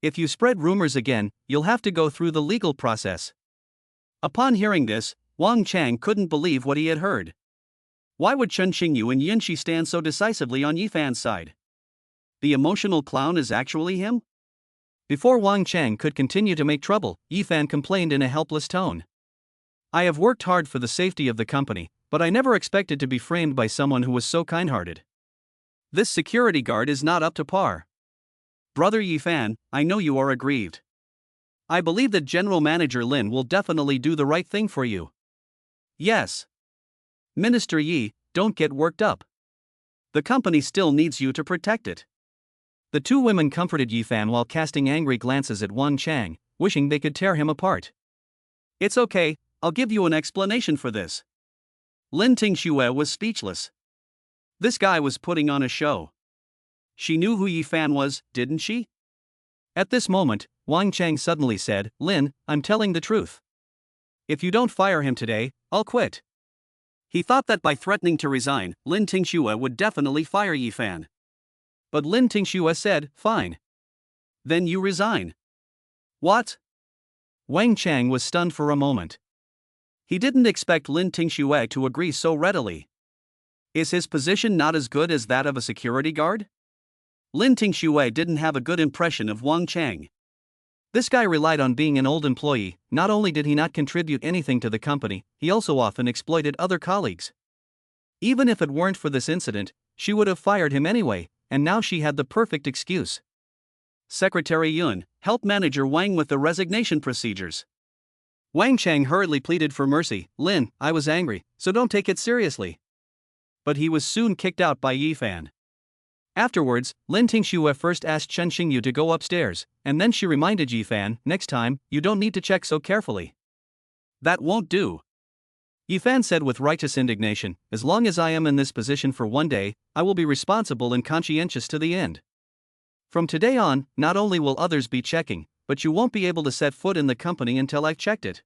If you spread rumors again, you'll have to go through the legal process. Upon hearing this, Wang Chang couldn't believe what he had heard. Why would Chen Xingyu and Yun Shi stand so decisively on Yi Fan's side? The emotional clown is actually him? Before Wang Chang could continue to make trouble, Yi Fan complained in a helpless tone. I have worked hard for the safety of the company, but I never expected to be framed by someone who was so kind-hearted. This security guard is not up to par. Brother Yi Fan, I know you are aggrieved. I believe that General Manager Lin will definitely do the right thing for you. Yes. Minister Yi, don't get worked up. The company still needs you to protect it. The two women comforted Yi Fan while casting angry glances at Wang Chang, wishing they could tear him apart. It's okay, I'll give you an explanation for this. Lin Tingxue was speechless. This guy was putting on a show. She knew who Yi Fan was, didn't she? At this moment, Wang Chang suddenly said, Lin, I'm telling the truth. If you don't fire him today, I'll quit. He thought that by threatening to resign, Lin Tingxue would definitely fire Yi Fan. But Lin Tingxue said, fine. Then you resign. What? Wang Chang was stunned for a moment. He didn't expect Lin Tingxue to agree so readily. Is his position not as good as that of a security guard? Lin Tingxue didn't have a good impression of Wang Chang. This guy relied on being an old employee. Not only did he not contribute anything to the company, he also often exploited other colleagues. Even if it weren't for this incident, she would have fired him anyway, and now she had the perfect excuse. Secretary Yun, help Manager Wang with the resignation procedures. Wang Chang hurriedly pleaded for mercy. Lin, I was angry, so don't take it seriously. But he was soon kicked out by Yi Fan. Afterwards, Lin Tingxue first asked Chen Xingyu to go upstairs, and then she reminded Yi Fan, next time, you don't need to check so carefully. That won't do. Yifan said with righteous indignation, as long as I am in this position for one day, I will be responsible and conscientious to the end. From today on, not only will others be checking, but you won't be able to set foot in the company until I've checked it.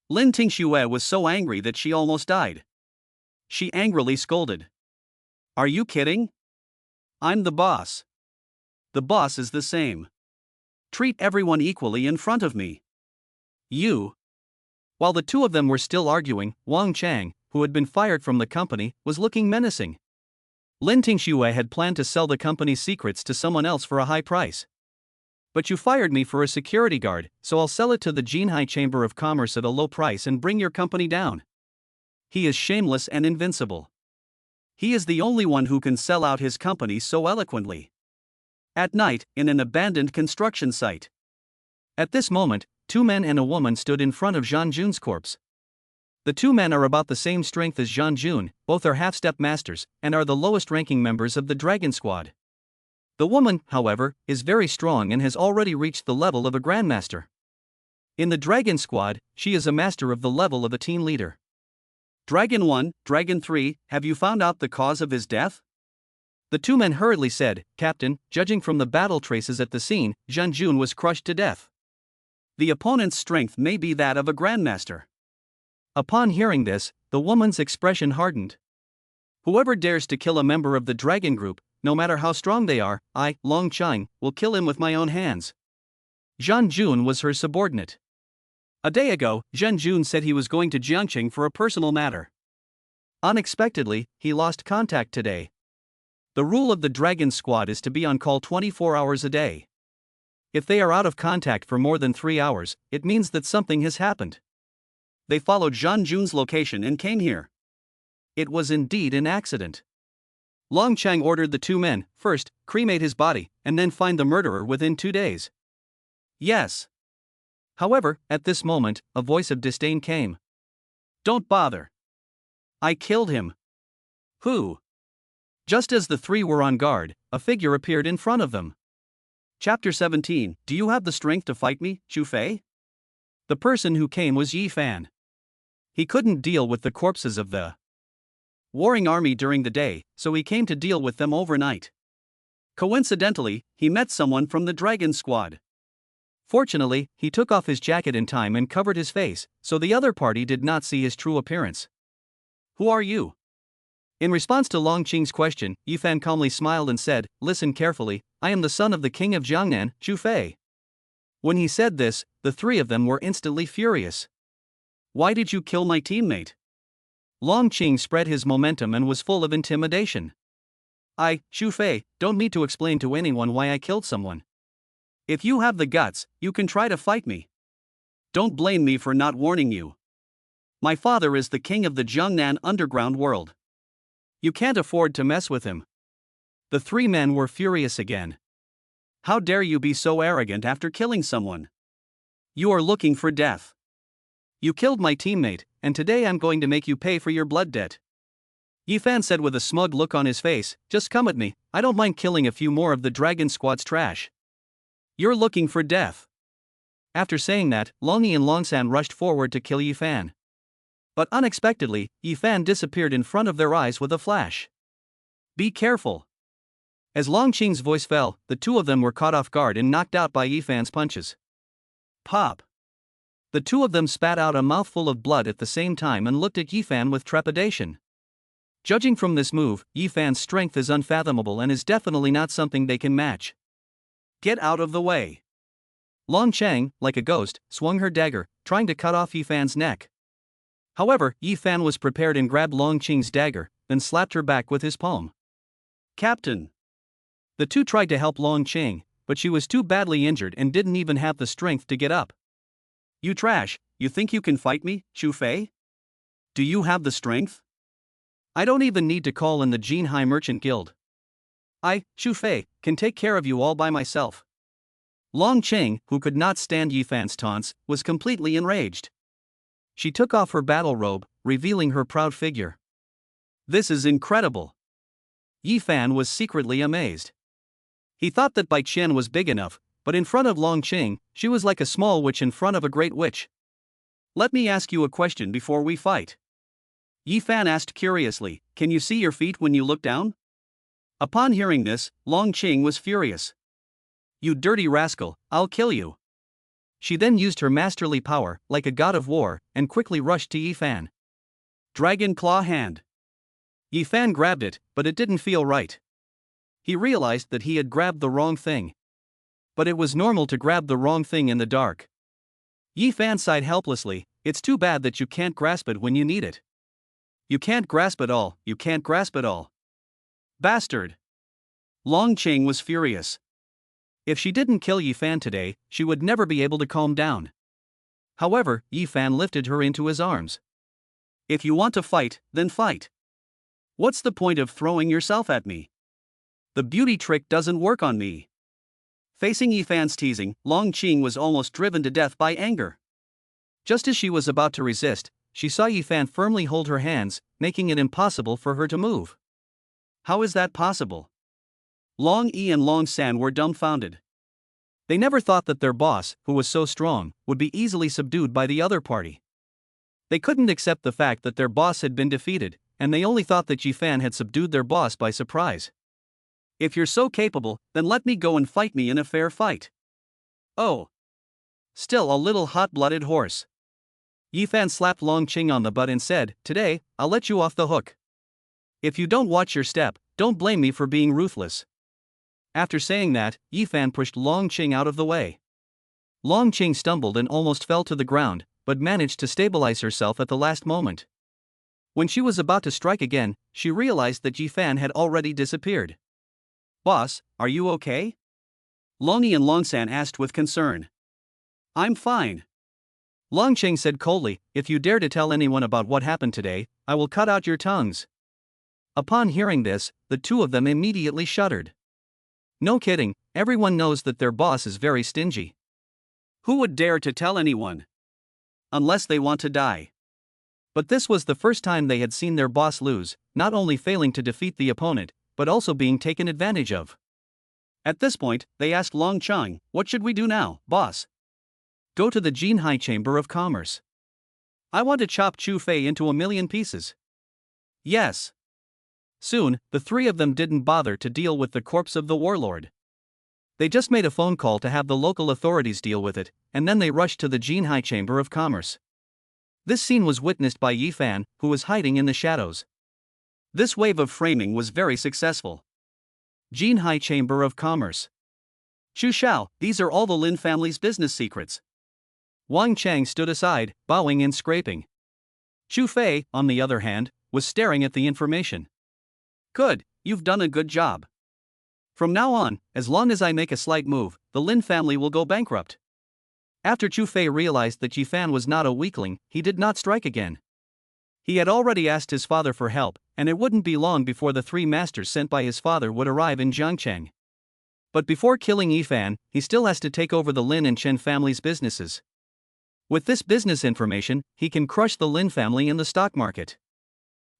Lin Tingxue was so angry that she almost died. She angrily scolded. Are you kidding? I'm the boss. The boss is the same. Treat everyone equally in front of me. You. While the two of them were still arguing, Wang Chang, who had been fired from the company, was looking menacing. Lin Tingxue had planned to sell the company's secrets to someone else for a high price. But you fired me for a security guard, so I'll sell it to the Jinhai Chamber of Commerce at a low price and bring your company down. He is shameless and invincible. He is the only one who can sell out his company so eloquently. At night, in an abandoned construction site. At this moment, two men and a woman stood in front of Zhang Jun's corpse. The two men are about the same strength as Zhang Jun, both are half-step masters, and are the lowest-ranking members of the Dragon Squad. The woman, however, is very strong and has already reached the level of a Grandmaster. In the Dragon Squad, she is a master of the level of a team leader. Dragon 1, Dragon 3, have you found out the cause of his death? The two men hurriedly said, Captain, judging from the battle traces at the scene, Zhang Jun was crushed to death. The opponent's strength may be that of a Grandmaster. Upon hearing this, the woman's expression hardened. Whoever dares to kill a member of the Dragon Group, no matter how strong they are, I, Long Chang, will kill him with my own hands. Zhang Jun was her subordinate. A day ago, Zhang Jun said he was going to Jiangqing for a personal matter. Unexpectedly, he lost contact today. The rule of the Dragon Squad is to be on call 24 hours a day. If they are out of contact for more than 3 hours, it means that something has happened. They followed Zhang Jun's location and came here. It was indeed an accident. Long Chang ordered the two men, first, cremate his body, and then find the murderer within 2 days. Yes. However, at this moment, a voice of disdain came. Don't bother. I killed him. Who? Just as the three were on guard, a figure appeared in front of them. Chapter 17, Do you have the strength to fight me, Xu Fei? The person who came was Yifan. He couldn't deal with the corpses of the warring army during the day, so he came to deal with them overnight. Coincidentally, he met someone from the Dragon Squad. Fortunately, he took off his jacket in time and covered his face, so the other party did not see his true appearance. Who are you? In response to Long Qing's question, Yifan calmly smiled and said, Listen carefully, I am the son of the king of Jiangnan, Xu Fei. When he said this, the three of them were instantly furious. Why did you kill my teammate? Long Qing spread his momentum and was full of intimidation. I, Xu Fei, don't need to explain to anyone why I killed someone. If you have the guts, you can try to fight me. Don't blame me for not warning you. My father is the king of the Jiangnan underground world. You can't afford to mess with him. The three men were furious again. How dare you be so arrogant after killing someone? You are looking for death. You killed my teammate, and today I'm going to make you pay for your blood debt. Yifan said with a smug look on his face, Just come at me, I don't mind killing a few more of the Dragon Squad's trash. You're looking for death. After saying that, Longyi and Longsan rushed forward to kill Yifan. But unexpectedly, Yifan disappeared in front of their eyes with a flash. Be careful. As Long Qing's voice fell, the two of them were caught off guard and knocked out by Yifan's punches. Pop. The two of them spat out a mouthful of blood at the same time and looked at Yifan with trepidation. Judging from this move, Yifan's strength is unfathomable and is definitely not something they can match. Get out of the way. Long Chang, like a ghost, swung her dagger, trying to cut off Yifan's neck. However, Yifan was prepared and grabbed Long Qing's dagger, then slapped her back with his palm. Captain. The two tried to help Long Qing, but she was too badly injured and didn't even have the strength to get up. You trash, you think you can fight me, Xu Fei? Do you have the strength? I don't even need to call in the Jinhai Merchant Guild. I, Xu Fei, can take care of you all by myself. Long Qing, who could not stand Yifan's taunts, was completely enraged. She took off her battle robe, revealing her proud figure. This is incredible. Yifan was secretly amazed. He thought that Bai Qian was big enough, but in front of Long Qing, she was like a small witch in front of a great witch. Let me ask you a question before we fight. Yi Fan asked curiously, can you see your feet when you look down? Upon hearing this, Long Qing was furious. You dirty rascal, I'll kill you. She then used her masterly power, like a god of war, and quickly rushed to Yi Fan. Dragon Claw Hand. Yi Fan grabbed it, but it didn't feel right. He realized that he had grabbed the wrong thing. But it was normal to grab the wrong thing in the dark. Yi Fan sighed helplessly, it's too bad that you can't grasp it when you need it. You can't grasp it all, you can't grasp it all. Bastard! Long Qing was furious. If she didn't kill Yi Fan today, she would never be able to calm down. However, Yi Fan lifted her into his arms. If you want to fight, then fight. What's the point of throwing yourself at me? The beauty trick doesn't work on me. Facing Yi Fan's teasing, Long Qing was almost driven to death by anger. Just as she was about to resist, she saw Yi Fan firmly hold her hands, making it impossible for her to move. How is that possible? Long Yi and Long San were dumbfounded. They never thought that their boss, who was so strong, would be easily subdued by the other party. They couldn't accept the fact that their boss had been defeated, and they only thought that Yi Fan had subdued their boss by surprise. If you're so capable, then let me go and fight me in a fair fight. Oh. Still a little hot-blooded horse. Yi Fan slapped Long Qing on the butt and said, today, I'll let you off the hook. If you don't watch your step, don't blame me for being ruthless. After saying that, Yi Fan pushed Long Qing out of the way. Long Qing stumbled and almost fell to the ground, but managed to stabilize herself at the last moment. When she was about to strike again, she realized that Yi Fan had already disappeared. Boss, are you okay? Long Yi and Long San asked with concern. I'm fine. Long Qing said coldly, if you dare to tell anyone about what happened today, I will cut out your tongues. Upon hearing this, the two of them immediately shuddered. No kidding, everyone knows that their boss is very stingy. Who would dare to tell anyone? Unless they want to die. But this was the first time they had seen their boss lose, not only failing to defeat the opponent, but also being taken advantage of. At this point, they asked Long Qing, what should we do now, boss? Go to the Jinhai Chamber of Commerce. I want to chop Chu Fei into 1,000,000 pieces. Yes. Soon, the three of them didn't bother to deal with the corpse of the warlord. They just made a phone call to have the local authorities deal with it, and then they rushed to the Jinhai Chamber of Commerce. This scene was witnessed by Yi Fan, who was hiding in the shadows. This wave of framing was very successful. Jinhai Chamber of Commerce. Chu Shao, these are all the Lin family's business secrets. Wang Chang stood aside, bowing and scraping. Chu Fei, on the other hand, was staring at the information. Good, you've done a good job. From now on, as long as I make a slight move, the Lin family will go bankrupt. After Chu Fei realized that Yi Fan was not a weakling, he did not strike again. He had already asked his father for help, and it wouldn't be long before the three masters sent by his father would arrive in Jiangcheng. But before killing Yi Fan, he still has to take over the Lin and Chen family's businesses. With this business information, he can crush the Lin family in the stock market.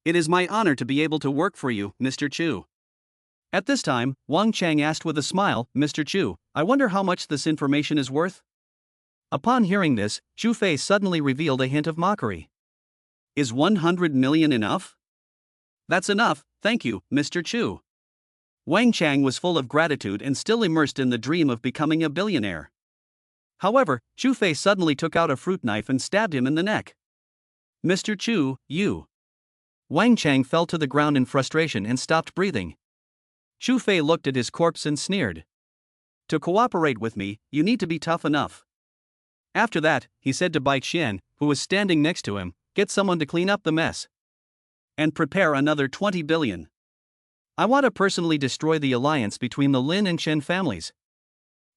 It is my honor to be able to work for you, Mr. Chu. At this time, Wang Chang asked with a smile, Mr. Chu, I wonder how much this information is worth? Upon hearing this, Chu Fei suddenly revealed a hint of mockery. Is 100 million enough? That's enough, thank you, Mr. Chu. Wang Chang was full of gratitude and still immersed in the dream of becoming a billionaire. However, Chu Fei suddenly took out a fruit knife and stabbed him in the neck. Mr. Chu, you. Wang Chang fell to the ground in frustration and stopped breathing. Chu Fei looked at his corpse and sneered. To cooperate with me, you need to be tough enough. After that, he said to Bai Qian, who was standing next to him, get someone to clean up the mess. And prepare another 20 billion. I want to personally destroy the alliance between the Lin and Chen families.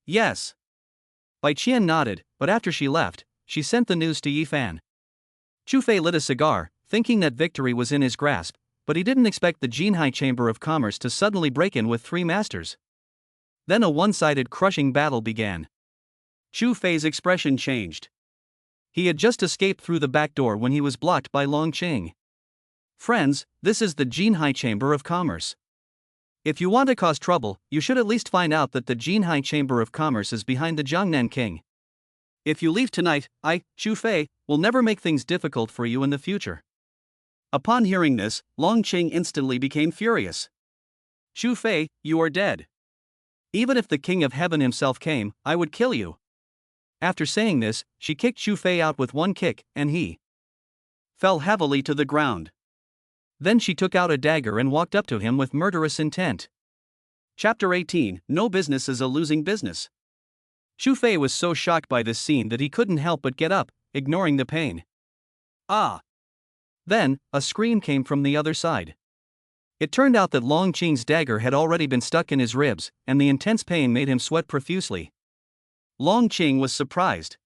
Yes. Bai Qian nodded, but after she left, she sent the news to Yi Fan. Chu Fei lit a cigar, thinking that victory was in his grasp, but he didn't expect the Jinhai Chamber of Commerce to suddenly break in with three masters. Then a one-sided crushing battle began. Chu Fei's expression changed. He had just escaped through the back door when he was blocked by Long Qing. Friends, this is the Jinhai Chamber of Commerce. If you want to cause trouble, you should at least find out that the Jinhai Chamber of Commerce is behind the Jiangnan King. If you leave tonight, Xu Fei, will never make things difficult for you in the future. Upon hearing this, Long Qing instantly became furious. Xu Fei, you are dead. Even if the King of Heaven himself came, I would kill you. After saying this, she kicked Xu Fei out with one kick, and he fell heavily to the ground. Then she took out a dagger and walked up to him with murderous intent. Chapter 18, No Business is a Losing Business. Xu Fei was so shocked by this scene that he couldn't help but get up, ignoring the pain. Ah! Then, a scream came from the other side. It turned out that Long Qing's dagger had already been stuck in his ribs, and the intense pain made him sweat profusely. Long Qing was surprised.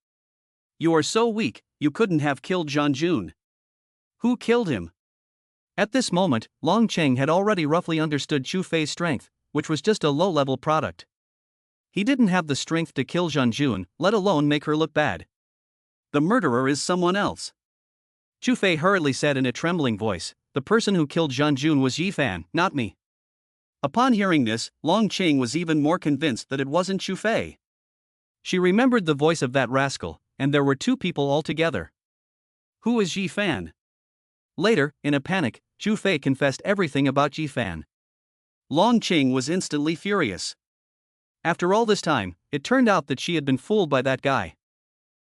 You are so weak, you couldn't have killed Zhang Jun. Who killed him? At this moment, Long Qing had already roughly understood Xu Fei's strength, which was just a low-level product. He didn't have the strength to kill Zhang Jun, let alone make her look bad. The murderer is someone else. Xu Fei hurriedly said in a trembling voice, the person who killed Zhang Jun was Yi Fan, not me. Upon hearing this, Long Qing was even more convinced that it wasn't Xu Fei. She remembered the voice of that rascal, and there were two people altogether. Who is Yi Fan? Later, in a panic, Xu Fei confessed everything about Yi Fan. Long Qing was instantly furious. After all this time, it turned out that she had been fooled by that guy.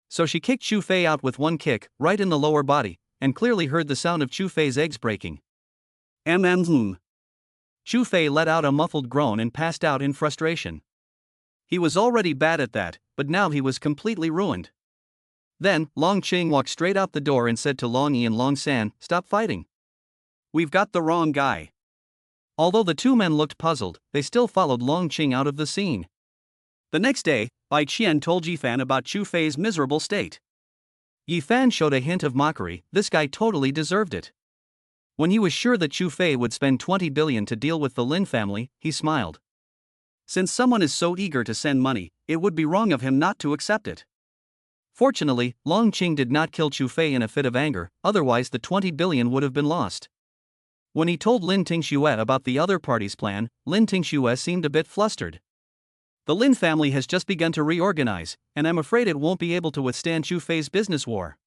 So she kicked Xu Fei out with one kick, right in the lower body, and clearly heard the sound of Xu Fei's eggs breaking. Xu Fei let out a muffled groan and passed out in frustration. He was already bad at that, but now he was completely ruined. Then, Long Qing walked straight out the door and said to Long Yi and Long San, stop fighting. We've got the wrong guy. Although the two men looked puzzled, they still followed Long Qing out of the scene. The next day, Bai Qian told Yi Fan about Xu Fei's miserable state. Yi Fan showed a hint of mockery, this guy totally deserved it. When he was sure that Xu Fei would spend 20 billion to deal with the Lin family, he smiled. Since someone is so eager to send money, it would be wrong of him not to accept it. Fortunately, Long Qing did not kill Xu Fei in a fit of anger, otherwise the 20 billion would have been lost. When he told Lin Tingxue about the other party's plan, Lin Tingxue seemed a bit flustered. The Lin family has just begun to reorganize, and I'm afraid it won't be able to withstand Xu Fei's business war.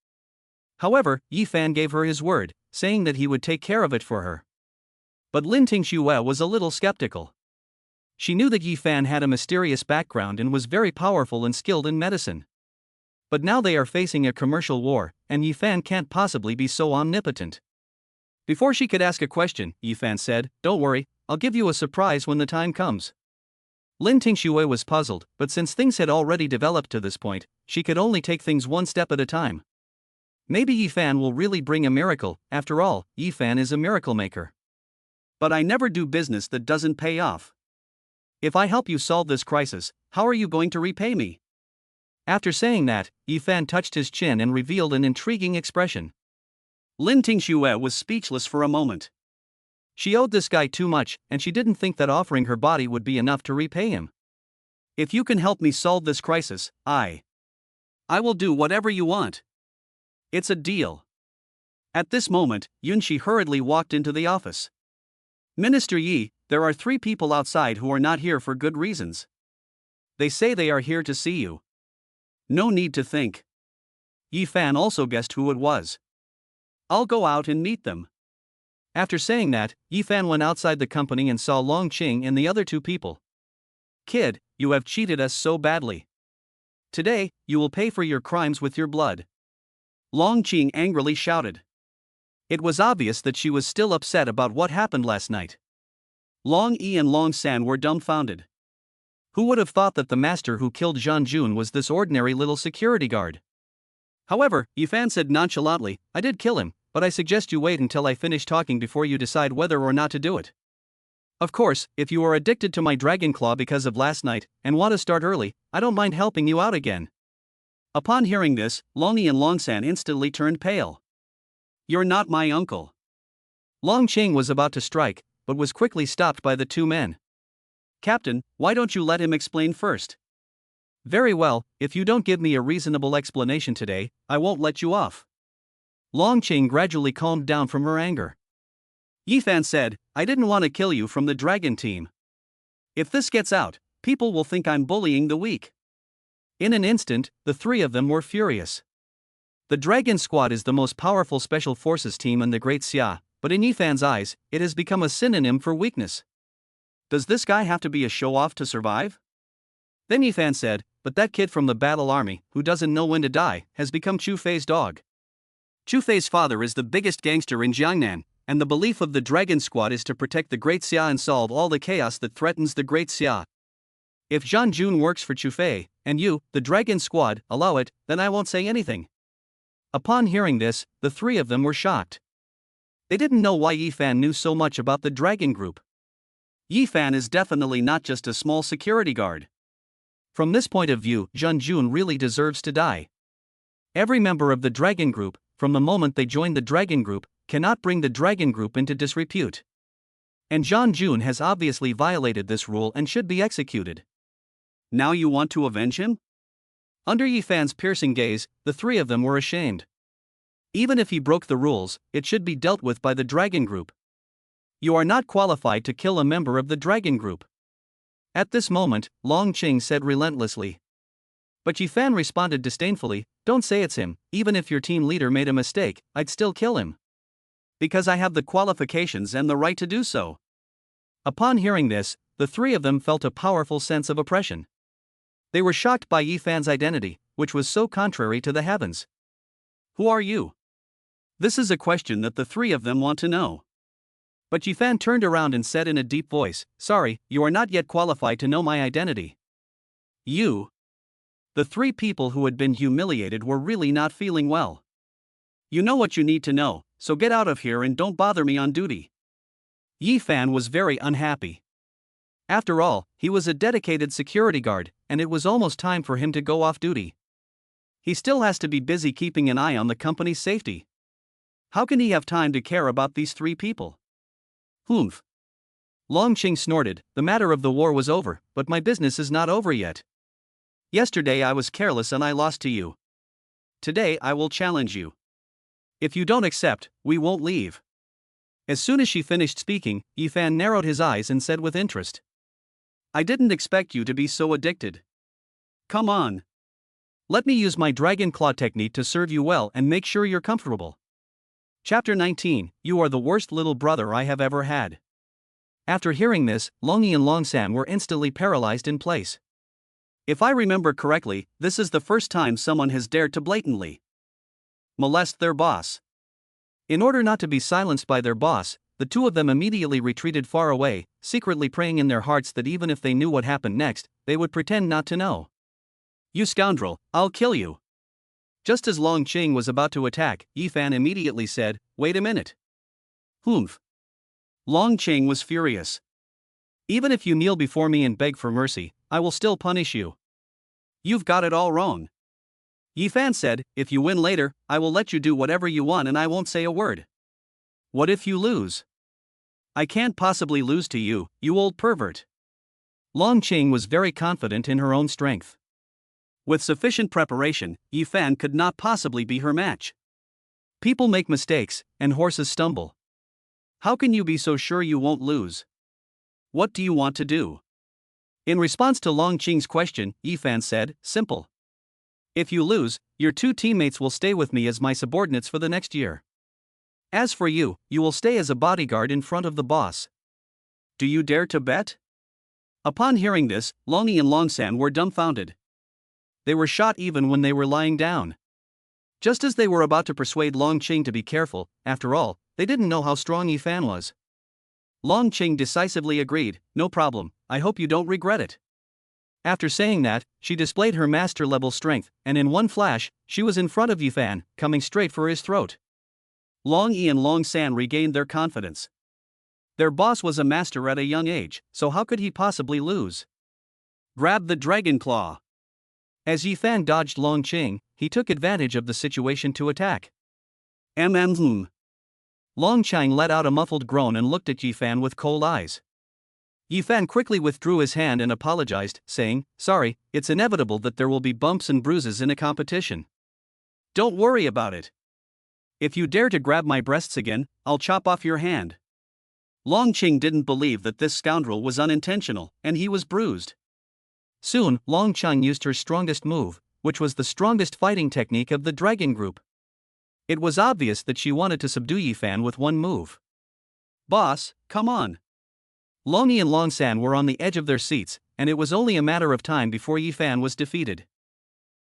However, Yi Fan gave her his word, saying that he would take care of it for her. But Lin Tingxue was a little skeptical. She knew that Yi Fan had a mysterious background and was very powerful and skilled in medicine. But now they are facing a commercial war, and Yi Fan can't possibly be so omnipotent. Before she could ask a question, Yi Fan said, don't worry, I'll give you a surprise when the time comes. Lin Tingxue was puzzled, but since things had already developed to this point, she could only take things one step at a time. Maybe Yi Fan will really bring a miracle, after all, Yi Fan is a miracle maker. But I never do business that doesn't pay off. If I help you solve this crisis, how are you going to repay me? After saying that, Yi Fan touched his chin and revealed an intriguing expression. Lin Tingxue was speechless for a moment. She owed this guy too much, and she didn't think that offering her body would be enough to repay him. If you can help me solve this crisis, I will do whatever you want. It's a deal. At this moment, Yunxi hurriedly walked into the office. Minister Yi, there are 3 people outside who are not here for good reasons. They say they are here to see you. No need to think. Yi Fan also guessed who it was. I'll go out and meet them. After saying that, Yi Fan went outside the company and saw Long Qing and the other 2 people. Kid, you have cheated us so badly. Today, you will pay for your crimes with your blood. Long Qing angrily shouted. It was obvious that she was still upset about what happened last night. Long Yi and Long San were dumbfounded. Who would have thought that the master who killed Zhang Jun was this ordinary little security guard? However, Yi Fan said nonchalantly, I did kill him, but I suggest you wait until I finish talking before you decide whether or not to do it. Of course, if you are addicted to my dragon claw because of last night, and want to start early, I don't mind helping you out again. Upon hearing this, Long Yi and Long San instantly turned pale. You're not my uncle. Long Qing was about to strike, but was quickly stopped by the 2 men. Captain, why don't you let him explain first? Very well, if you don't give me a reasonable explanation today, I won't let you off. Long Qing gradually calmed down from her anger. Yi Fan said, I didn't want to kill you from the dragon team. If this gets out, people will think I'm bullying the weak. In an instant, the three of them were furious. The Dragon Squad is the most powerful special forces team in the Great Xia, but in Yifan's eyes, it has become a synonym for weakness. Does this guy have to be a show-off to survive? Then Yifan said, but that kid from the battle army, who doesn't know when to die, has become Chu Fei's dog. Chu Fei's father is the biggest gangster in Jiangnan, and the belief of the Dragon Squad is to protect the Great Xia and solve all the chaos that threatens the Great Xia. If Zhang Jun works for Chu Fei, and you, the Dragon Squad, allow it, then I won't say anything. Upon hearing this, the three of them were shocked. They didn't know why Yifan knew so much about the Dragon Group. Yifan is definitely not just a small security guard. From this point of view, Zhang Jun really deserves to die. Every member of the Dragon Group, from the moment they join the Dragon Group, cannot bring the Dragon Group into disrepute. And Zhang Jun has obviously violated this rule and should be executed. Now you want to avenge him? Under Yifan's piercing gaze, the three of them were ashamed. Even if he broke the rules, it should be dealt with by the Dragon Group. You are not qualified to kill a member of the Dragon Group. At this moment, Long Qing said relentlessly. But Yifan responded disdainfully, don't say it's him, even if your team leader made a mistake, I'd still kill him. Because I have the qualifications and the right to do so. Upon hearing this, the three of them felt a powerful sense of oppression. They were shocked by Yifan's identity, which was so contrary to the heavens. Who are you? This is a question that the three of them want to know. But Yifan turned around and said in a deep voice, sorry, you are not yet qualified to know my identity. You? The three people who had been humiliated were really not feeling well. You know what you need to know, so get out of here and don't bother me on duty. Yifan was very unhappy. After all, he was a dedicated security guard, and it was almost time for him to go off duty. He still has to be busy keeping an eye on the company's safety. How can he have time to care about these three people? Humph. Long Qing snorted, the matter of the war was over, but my business is not over yet. Yesterday I was careless and I lost to you. Today I will challenge you. If you don't accept, we won't leave. As soon as she finished speaking, Yifan narrowed his eyes and said with interest. I didn't expect you to be so addicted. Come on. Let me use my Dragon Claw technique to serve you well and make sure you're comfortable. Chapter 19, You are the worst little brother I have ever had. After hearing this, Long Yi and Long San were instantly paralyzed in place. If I remember correctly, this is the first time someone has dared to blatantly molest their boss. In order not to be silenced by their boss, the two of them immediately retreated far away, secretly praying in their hearts that even if they knew what happened next, they would pretend not to know. You scoundrel, I'll kill you. Just as Long Qing was about to attack, Yifan immediately said, wait a minute. Humph. Long Qing was furious. Even if you kneel before me and beg for mercy, I will still punish you. You've got it all wrong. Yifan said, if you win later, I will let you do whatever you want and I won't say a word. What if you lose? I can't possibly lose to you, you old pervert. Long Qing was very confident in her own strength. With sufficient preparation, Yifan could not possibly be her match. People make mistakes, and horses stumble. How can you be so sure you won't lose? What do you want to do? In response to Long Qing's question, Yifan said, simple. If you lose, your two teammates will stay with me as my subordinates for the next year. As for you, you will stay as a bodyguard in front of the boss. Do you dare to bet? Upon hearing this, Long Yi and Long San were dumbfounded. They were shot even when they were lying down. Just as they were about to persuade Long Qing to be careful, after all, they didn't know how strong Yifan was. Long Qing decisively agreed, no problem, I hope you don't regret it. After saying that, she displayed her master-level strength, and in one flash, she was in front of Yifan, coming straight for his throat. Long Yi and Long San regained their confidence. Their boss was a master at a young age, so how could he possibly lose? Grab the Dragon Claw. As Yifan dodged Long Qing, he took advantage of the situation to attack. Long Qing let out a muffled groan and looked at Yifan with cold eyes. Yifan quickly withdrew his hand and apologized, saying, sorry, it's inevitable that there will be bumps and bruises in a competition. Don't worry about it. If you dare to grab my breasts again, I'll chop off your hand. Long Qing didn't believe that this scoundrel was unintentional, and he was bruised. Soon, Long Cheng used her strongest move, which was the strongest fighting technique of the dragon group. It was obvious that she wanted to subdue Yifan with one move. Boss, come on. Long Yi and Long San were on the edge of their seats, and it was only a matter of time before Yifan was defeated.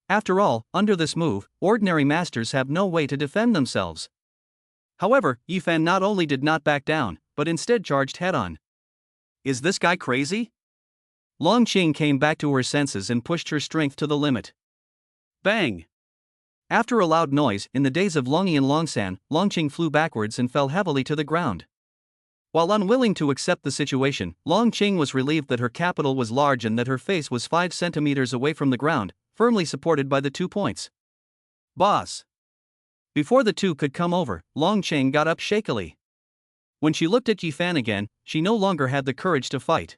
After all, under this move, ordinary masters have no way to defend themselves. However, Yifan not only did not back down, but instead charged head-on. Is this guy crazy? Long Qing came back to her senses and pushed her strength to the limit. Bang! After a loud noise, in the days of Long Yi and Long San, Long Qing flew backwards and fell heavily to the ground. While unwilling to accept the situation, Long Qing was relieved that her capital was large and that her face was 5 centimeters away from the ground, firmly supported by the 2 points. Boss! Before the two could come over, Long Qing got up shakily. When she looked at Yifan again, she no longer had the courage to fight.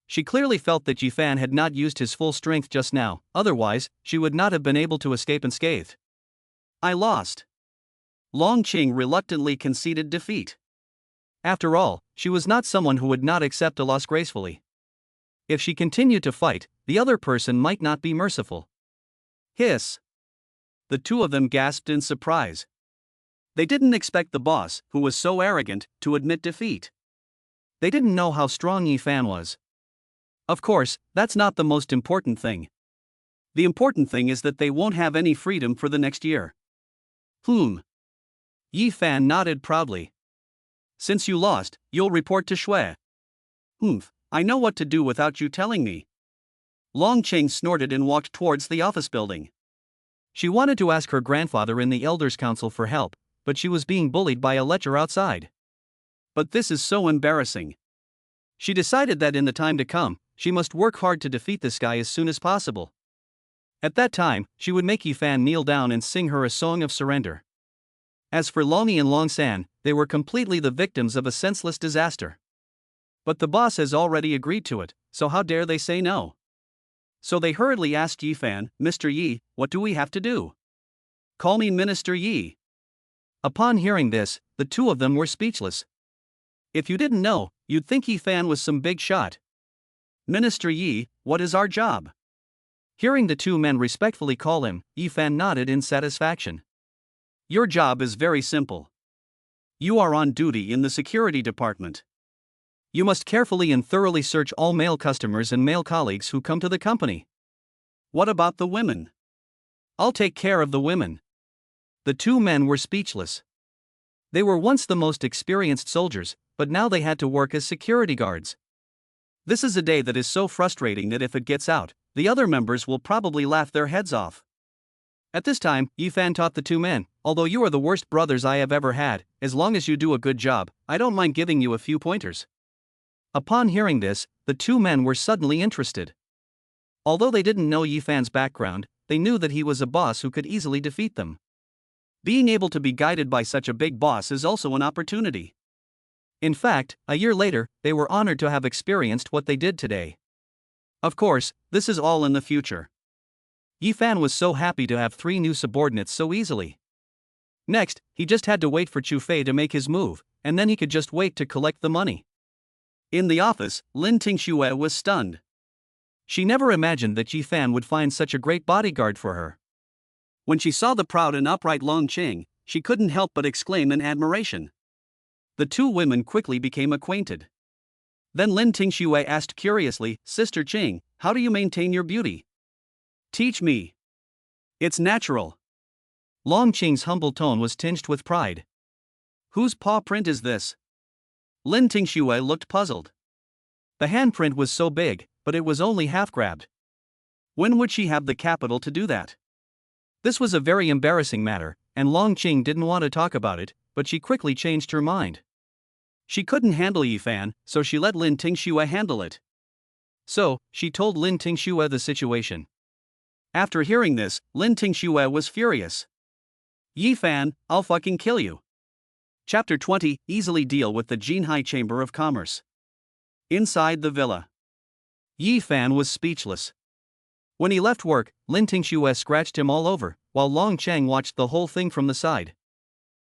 She clearly felt that Yifan had not used his full strength just now, otherwise, she would not have been able to escape unscathed. I lost. Long Qing reluctantly conceded defeat. After all, she was not someone who would not accept a loss gracefully. If she continued to fight, the other person might not be merciful. Hiss! The two of them gasped in surprise. They didn't expect the boss, who was so arrogant, to admit defeat. They didn't know how strong Yifan was. Of course, that's not the most important thing. The important thing is that they won't have any freedom for the next year. Yifan nodded proudly. Since you lost, you'll report to Shui. I know what to do without you telling me. Long Qing snorted and walked towards the office building. She wanted to ask her grandfather in the Elders' Council for help, but she was being bullied by a lecher outside. But this is so embarrassing. She decided that in the time to come, she must work hard to defeat this guy as soon as possible. At that time, she would make Yifan kneel down and sing her a song of surrender. As for Long Yi and Long San, they were completely the victims of a senseless disaster. But the boss has already agreed to it, so how dare they say no? So they hurriedly asked Yifan, Mr. Yi, what do we have to do? Call me Minister Yi. Upon hearing this, the two of them were speechless. If you didn't know, you'd think Yifan was some big shot. Minister Yi, what is our job? Hearing the two men respectfully call him, Yifan nodded in satisfaction. Your job is very simple. You are on duty in the security department. You must carefully and thoroughly search all male customers and male colleagues who come to the company. What about the women? I'll take care of the women. The two men were speechless. They were once the most experienced soldiers, but now they had to work as security guards. This is a day that is so frustrating that if it gets out, the other members will probably laugh their heads off. At this time, Yifan taught the two men, although you are the worst brothers I have ever had, as long as you do a good job, I don't mind giving you a few pointers. Upon hearing this, the two men were suddenly interested. Although they didn't know Yifan's background, they knew that he was a boss who could easily defeat them. Being able to be guided by such a big boss is also an opportunity. In fact, a year later, they were honored to have experienced what they did today. Of course, this is all in the future. Yifan was so happy to have 3 new subordinates so easily. Next, he just had to wait for Chu Fei to make his move, and then he could just wait to collect the money. In the office, Lin Tingxue was stunned. She never imagined that Yifan would find such a great bodyguard for her. When she saw the proud and upright Long Qing, she couldn't help but exclaim in admiration. The two women quickly became acquainted. Then Lin Tingxue asked curiously, Sister Qing, how do you maintain your beauty? Teach me. It's natural. Long Qing's humble tone was tinged with pride. Whose paw print is this? Lin Tingxue looked puzzled. The handprint was so big, but it was only half-grabbed. When would she have the capital to do that? This was a very embarrassing matter, and Long Qing didn't want to talk about it, but she quickly changed her mind. She couldn't handle Yifan, so she let Lin Tingxue handle it. So, she told Lin Tingxue the situation. After hearing this, Lin Tingxue was furious. Yifan, I'll fucking kill you. Chapter 20, Easily Deal with the Jinhai Chamber of Commerce. Inside the villa. Yifan was speechless. When he left work, Lin Tingxue scratched him all over, while Long Cheng watched the whole thing from the side.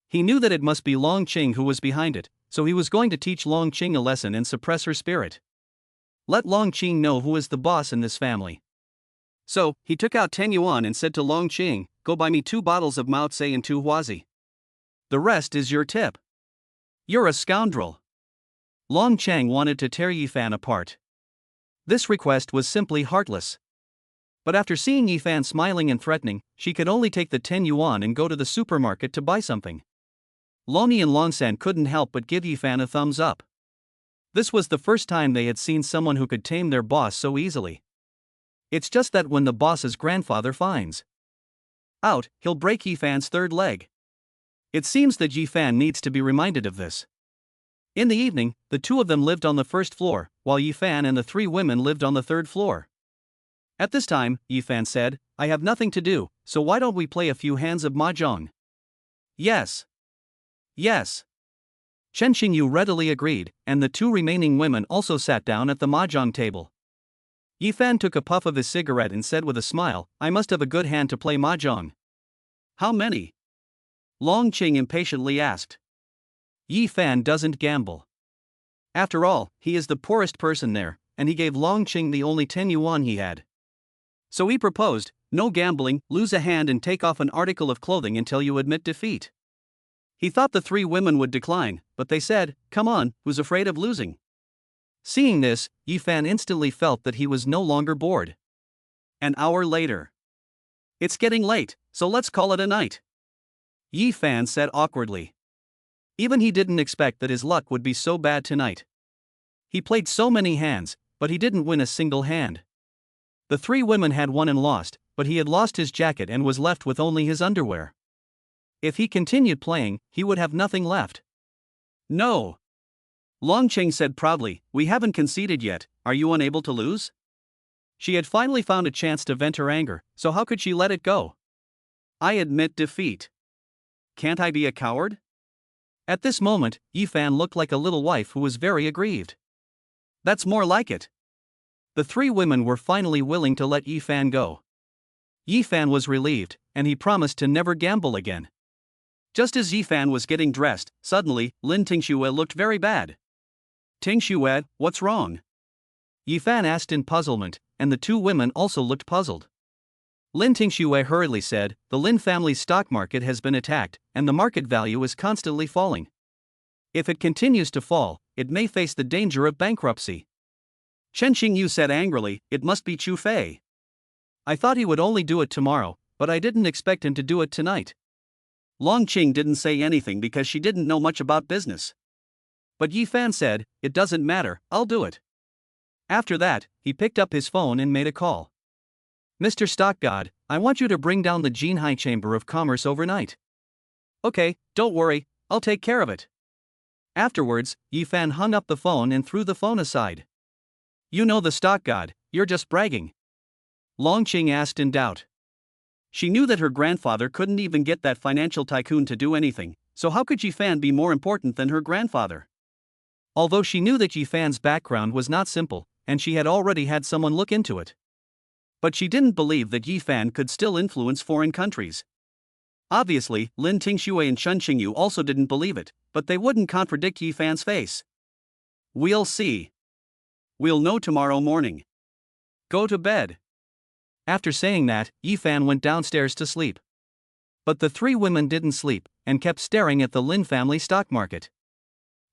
He knew that it must be Long Qing who was behind it, so he was going to teach Long Qing a lesson and suppress her spirit. Let Long Qing know who is the boss in this family. So, he took out 10 yuan and said to Long Qing, go buy me 2 bottles of Mao Tse and 2 Huazi. The rest is your tip. You're a scoundrel. Long Chang wanted to tear Yifan apart. This request was simply heartless. But after seeing Yifan smiling and threatening, she could only take the 10 yuan and go to the supermarket to buy something. Loni and Longsan couldn't help but give Yifan a thumbs up. This was the first time they had seen someone who could tame their boss so easily. It's just that when the boss's grandfather finds out, he'll break Yifan's third leg. It seems that Yifan needs to be reminded of this. In the evening, the 2 of them lived on the first floor, while Yifan and the 3 women lived on the third floor. At this time, Yifan said, I have nothing to do, so why don't we play a few hands of mahjong? Yes. Yes. Chen Xingyu readily agreed, and the 2 remaining women also sat down at the mahjong table. Yifan took a puff of his cigarette and said with a smile, I must have a good hand to play mahjong. How many? Long Qing impatiently asked. Yifan doesn't gamble. After all, he is the poorest person there, and he gave Long Qing the only 10 yuan he had. So he proposed, no gambling, lose a hand and take off an article of clothing until you admit defeat. He thought the 3 women would decline, but they said, come on, who's afraid of losing? Seeing this, Yifan instantly felt that he was no longer bored. An hour later. It's getting late, so let's call it a night. Yifan said awkwardly. Even he didn't expect that his luck would be so bad tonight. He played so many hands, but he didn't win a single hand. The 3 women had won and lost, but he had lost his jacket and was left with only his underwear. If he continued playing, he would have nothing left. No. Long Qing said proudly, we haven't conceded yet, are you unable to lose? She had finally found a chance to vent her anger, so how could she let it go? I admit defeat. Can't I be a coward? At this moment, Yifan looked like a little wife who was very aggrieved. That's more like it. The 3 women were finally willing to let Yifan go. Yifan was relieved, and he promised to never gamble again. Just as Yifan was getting dressed, suddenly, Lin Tingxue looked very bad. Tingxue, what's wrong? Yifan asked in puzzlement, and the 2 women also looked puzzled. Lin Tingxue hurriedly said, the Lin family's stock market has been attacked, and the market value is constantly falling. If it continues to fall, it may face the danger of bankruptcy. Chen Xingyu said angrily, it must be Chu Fei. I thought he would only do it tomorrow, but I didn't expect him to do it tonight. Long Qing didn't say anything because she didn't know much about business. But Yifan said, it doesn't matter, I'll do it. After that, he picked up his phone and made a call. Mr. Stock God, I want you to bring down the Jinhai Chamber of Commerce overnight. Okay, don't worry, I'll take care of it. Afterwards, Yifan hung up the phone and threw the phone aside. You know the Stock God, you're just bragging. Long Qing asked in doubt. She knew that her grandfather couldn't even get that financial tycoon to do anything, so how could Yifan be more important than her grandfather? Although she knew that Yifan's background was not simple, and she had already had someone look into it. But she didn't believe that Yifan could still influence foreign countries. Obviously, Lin Tingxue and Chen Xingyu also didn't believe it, but they wouldn't contradict Yifan's face. We'll see. We'll know tomorrow morning. Go to bed. After saying that, Yifan went downstairs to sleep. But the 3 women didn't sleep, and kept staring at the Lin family stock market.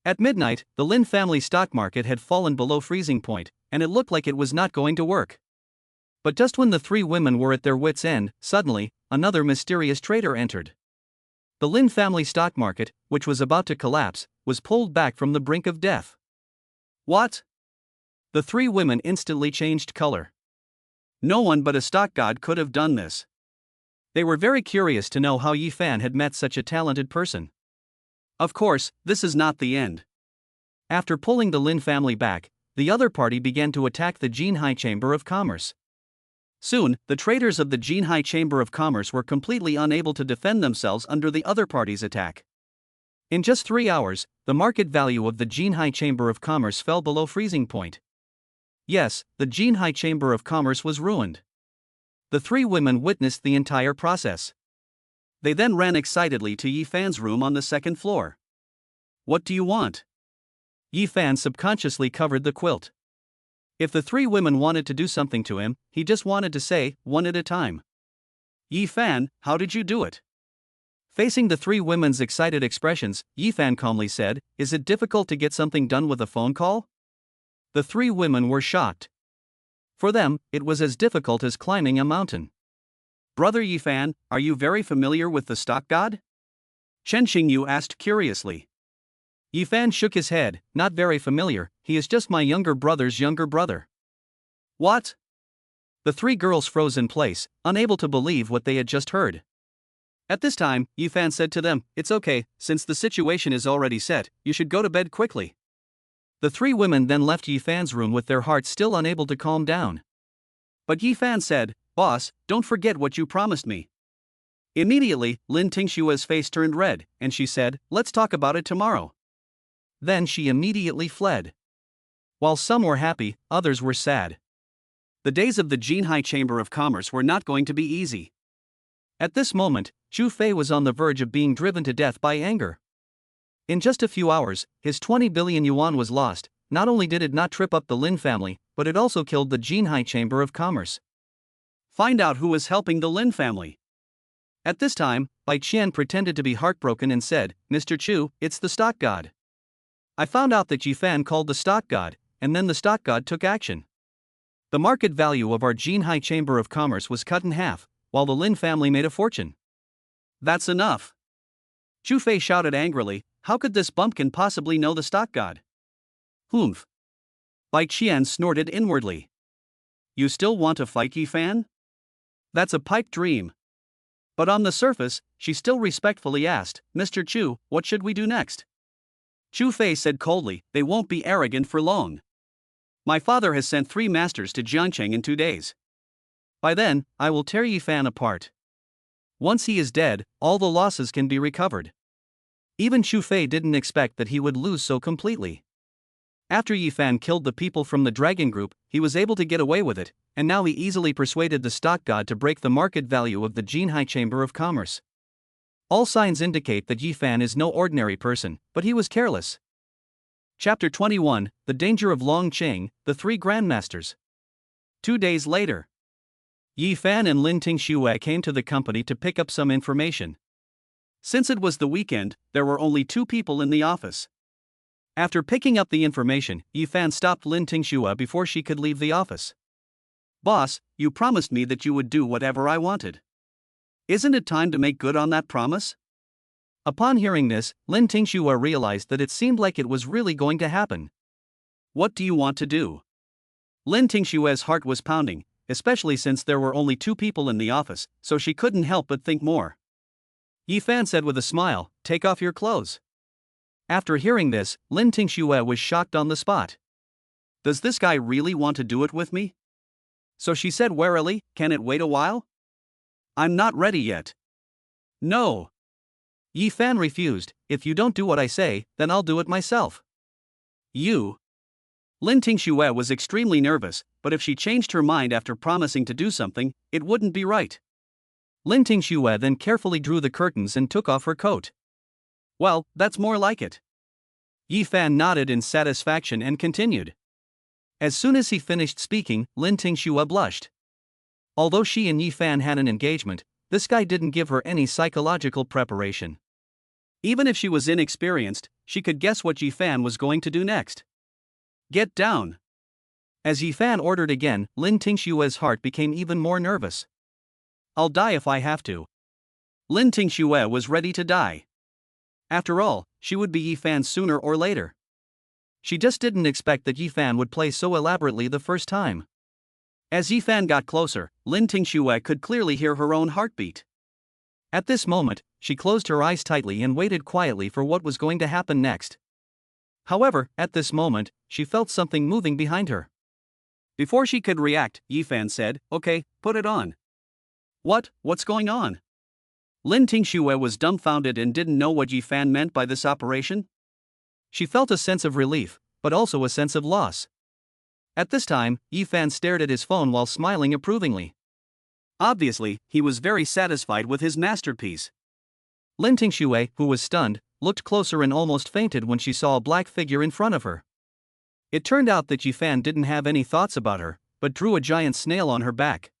At midnight, the Lin family stock market had fallen below freezing point, and it looked like it was not going to work. But just when the 3 women were at their wits' end, suddenly, another mysterious traitor entered. The Lin family stock market, which was about to collapse, was pulled back from the brink of death. What? The 3 women instantly changed color. No one but a stock god could have done this. They were very curious to know how Yifan had met such a talented person. Of course, this is not the end. After pulling the Lin family back, the other party began to attack the Jinhai Chamber of Commerce. Soon, the traders of the Jinhai Chamber of Commerce were completely unable to defend themselves under the other party's attack. In just 3 hours, the market value of the Jinhai Chamber of Commerce fell below freezing point. Yes, the Jinhai Chamber of Commerce was ruined. The 3 women witnessed the entire process. They then ran excitedly to Yifan's room on the 2nd floor. What do you want? Yifan subconsciously covered the quilt. If the three women wanted to do something to him, he just wanted to say, one at a time. Yi Fan, how did you do it? Facing the three women's excited expressions, Yi Fan calmly said, is it difficult to get something done with a phone call? The three women were shocked. For them, it was as difficult as climbing a mountain. Brother Yi Fan, are you very familiar with the stock god? Chen Xingyu asked curiously. Yi Fan shook his head, not very familiar, he is just my younger brother's younger brother. What? The three girls froze in place, unable to believe what they had just heard. At this time, Yi Fan said to them, it's okay, since the situation is already set, you should go to bed quickly. The three women then left Yi Fan's room with their hearts still unable to calm down. But Yi Fan said, boss, don't forget what you promised me. Immediately, Lin Tingshua's face turned red, and she said, let's talk about it tomorrow. Then she immediately fled. While some were happy, others were sad. The days of the Jinhai Chamber of Commerce were not going to be easy. At this moment, Zhu Fei was on the verge of being driven to death by anger. In just a few hours, his 20 billion yuan was lost. Not only did it not trip up the Lin family, but it also killed the Jinhai Chamber of Commerce. Find out who was helping the Lin family. At this time, Bai Qian pretended to be heartbroken and said, Mr. Chu, it's the stock god. I found out that Yi Fan called the stock god, and then the stock god took action. The market value of our Jinhai Chamber of Commerce was cut in half, while the Lin family made a fortune. That's enough. Zhu Fei shouted angrily, how could this bumpkin possibly know the stock god? Humph. Bai Qian snorted inwardly. You still want to fight Yi Fan? That's a pipe dream. But on the surface, she still respectfully asked, Mr. Chu, what should we do next? Zhu Fei said coldly, they won't be arrogant for long. My father has sent 3 masters to Jiangcheng in 2 days. By then, I will tear Yi Fan apart. Once he is dead, all the losses can be recovered. Even Zhu Fei didn't expect that he would lose so completely. After Yi Fan killed the people from the dragon group, he was able to get away with it, and now he easily persuaded the stock god to break the market value of the Jinhai Chamber of Commerce. All signs indicate that Yi Fan is no ordinary person, but he was careless. Chapter 21, The Danger of Long Qing, the 3 Grandmasters. 2 days later, Yi Fan and Lin Tingxue came to the company to pick up some information. Since it was the weekend, there were only 2 people in the office. After picking up the information, Yi Fan stopped Lin Tingxue before she could leave the office. Boss, you promised me that you would do whatever I wanted. Isn't it time to make good on that promise? Upon hearing this, Lin Tingxue realized that it seemed like it was really going to happen. What do you want to do? Lin Tingxue's heart was pounding, especially since there were only 2 people in the office, so she couldn't help but think more. Yi Fan said with a smile, take off your clothes. After hearing this, Lin Tingxue was shocked on the spot. Does this guy really want to do it with me? So she said warily, can it wait a while? I'm not ready yet. No. Yi Fan refused, if you don't do what I say, then I'll do it myself. You. Lin Tingxue was extremely nervous, but if she changed her mind after promising to do something, it wouldn't be right. Lin Tingxue then carefully drew the curtains and took off her coat. Well, that's more like it. Yi Fan nodded in satisfaction and continued. As soon as he finished speaking, Lin Tingxue blushed. Although she and Yi Fan had an engagement, this guy didn't give her any psychological preparation. Even if she was inexperienced, she could guess what Yi Fan was going to do next. Get down. As Yi Fan ordered again, Lin Tingxue's heart became even more nervous. I'll die if I have to. Lin Tingxue was ready to die. After all, she would be Yi Fan sooner or later. She just didn't expect that Yi Fan would play so elaborately the first time. As Yi Fan got closer, Lin Tingxue could clearly hear her own heartbeat. At this moment, she closed her eyes tightly and waited quietly for what was going to happen next. However, at this moment, she felt something moving behind her. Before she could react, Yi Fan said, okay, put it on. What's going on? Lin Tingxue was dumbfounded and didn't know what Yi Fan meant by this operation. She felt a sense of relief, but also a sense of loss. At this time, Yi Fan stared at his phone while smiling approvingly. Obviously, he was very satisfied with his masterpiece. Lin Tingxue, who was stunned, looked closer and almost fainted when she saw a black figure in front of her. It turned out that Yifan didn't have any thoughts about her, but drew a giant snail on her back.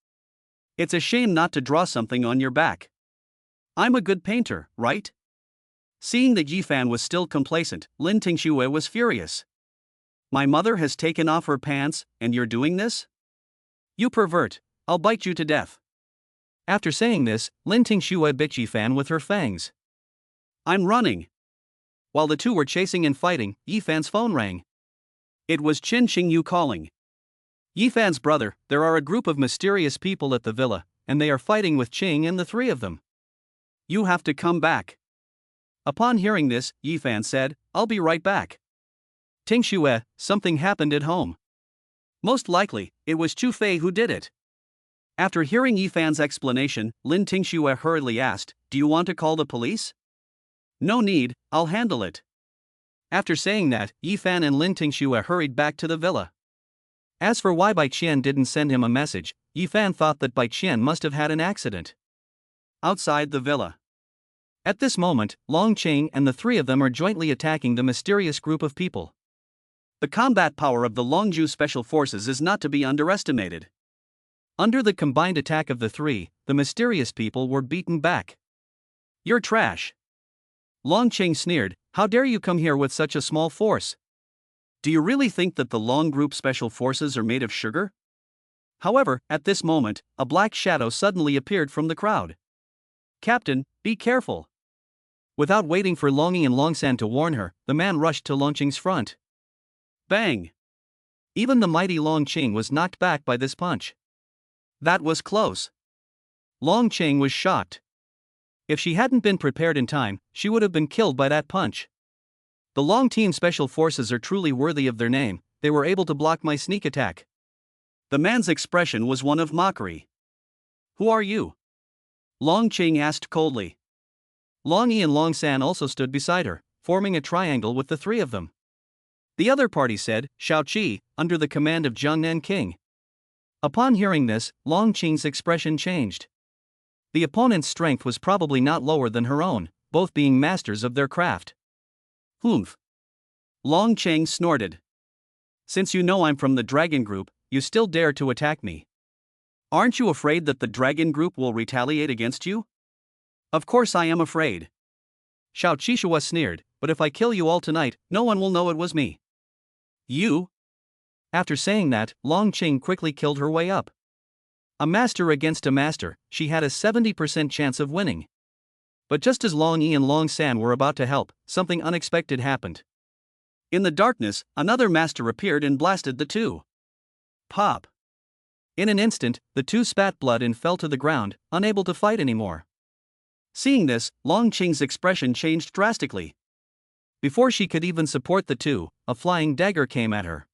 It's a shame not to draw something on your back. I'm a good painter, right? Seeing that Yifan was still complacent, Lin Tingxue was furious. My mother has taken off her pants, and you're doing this? You pervert, I'll bite you to death. After saying this, Lin Tingxue bit Yifan with her fangs. I'm running. While the two were chasing and fighting, Yifan's phone rang. It was Qin Xingyu calling. Yifan's brother, there are a group of mysterious people at the villa, and they are fighting with Qing and the three of them. You have to come back. Upon hearing this, Yifan said, I'll be right back. Tingxue, something happened at home. Most likely, it was Chu Fei who did it. After hearing Yifan's explanation, Lin Tingxue hurriedly asked, Do you want to call the police? No need, I'll handle it. After saying that, Yifan and Lin Tingxue hurried back to the villa. As for why Bai Qian didn't send him a message, Yifan thought that Bai Qian must have had an accident. Outside the villa. At this moment, Long Qing and the three of them are jointly attacking the mysterious group of people. The combat power of the Longzhou Special Forces is not to be underestimated. Under the combined attack of the three, the mysterious people were beaten back. You're trash. Long Qing sneered, How dare you come here with such a small force? Do you really think that the Long Group Special Forces are made of sugar? However, at this moment, a black shadow suddenly appeared from the crowd. Captain, be careful. Without waiting for Long Yi and Long San to warn her, the man rushed to Long Qing's front. Bang! Even the mighty Long Qing was knocked back by this punch. That was close. Long Qing was shocked. If she hadn't been prepared in time, she would have been killed by that punch. The Long Team Special Forces are truly worthy of their name, they were able to block my sneak attack. The man's expression was one of mockery. Who are you? Long Qing asked coldly. Long Yi and Long San also stood beside her, forming a triangle with the three of them. The other party said, Shao Qi, under the command of Jiangnan King. Upon hearing this, Long Qing's expression changed. The opponent's strength was probably not lower than her own, both being masters of their craft. Humph. Long Qing snorted. Since you know I'm from the Dragon Group, you still dare to attack me. Aren't you afraid that the Dragon Group will retaliate against you? Of course I am afraid. Shao Qishua sneered, but if I kill you all tonight, no one will know it was me. You? After saying that, Long Qing quickly killed her way up. A master against a master, she had a 70% chance of winning. But just as Long Yi and Long San were about to help, something unexpected happened. In the darkness, another master appeared and blasted the two. Pop! In an instant, the two spat blood and fell to the ground, unable to fight anymore. Seeing this, Long Qing's expression changed drastically. Before she could even support the two, a flying dagger came at her.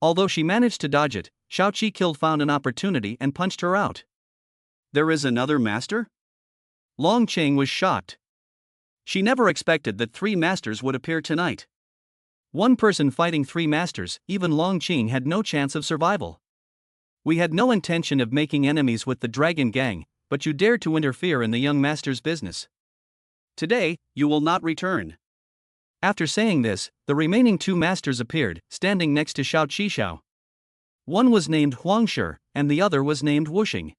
Although she managed to dodge it, Shao Qi found an opportunity and punched her out. There is another master? Long Qing was shocked. She never expected that three masters would appear tonight. One person fighting three masters, even Long Qing had no chance of survival. We had no intention of making enemies with the Dragon Gang, but you dared to interfere in the young master's business. Today, you will not return. After saying this, the remaining two masters appeared, standing next to Shao Qishao. One was named Huangshi, and the other was named Wuxing.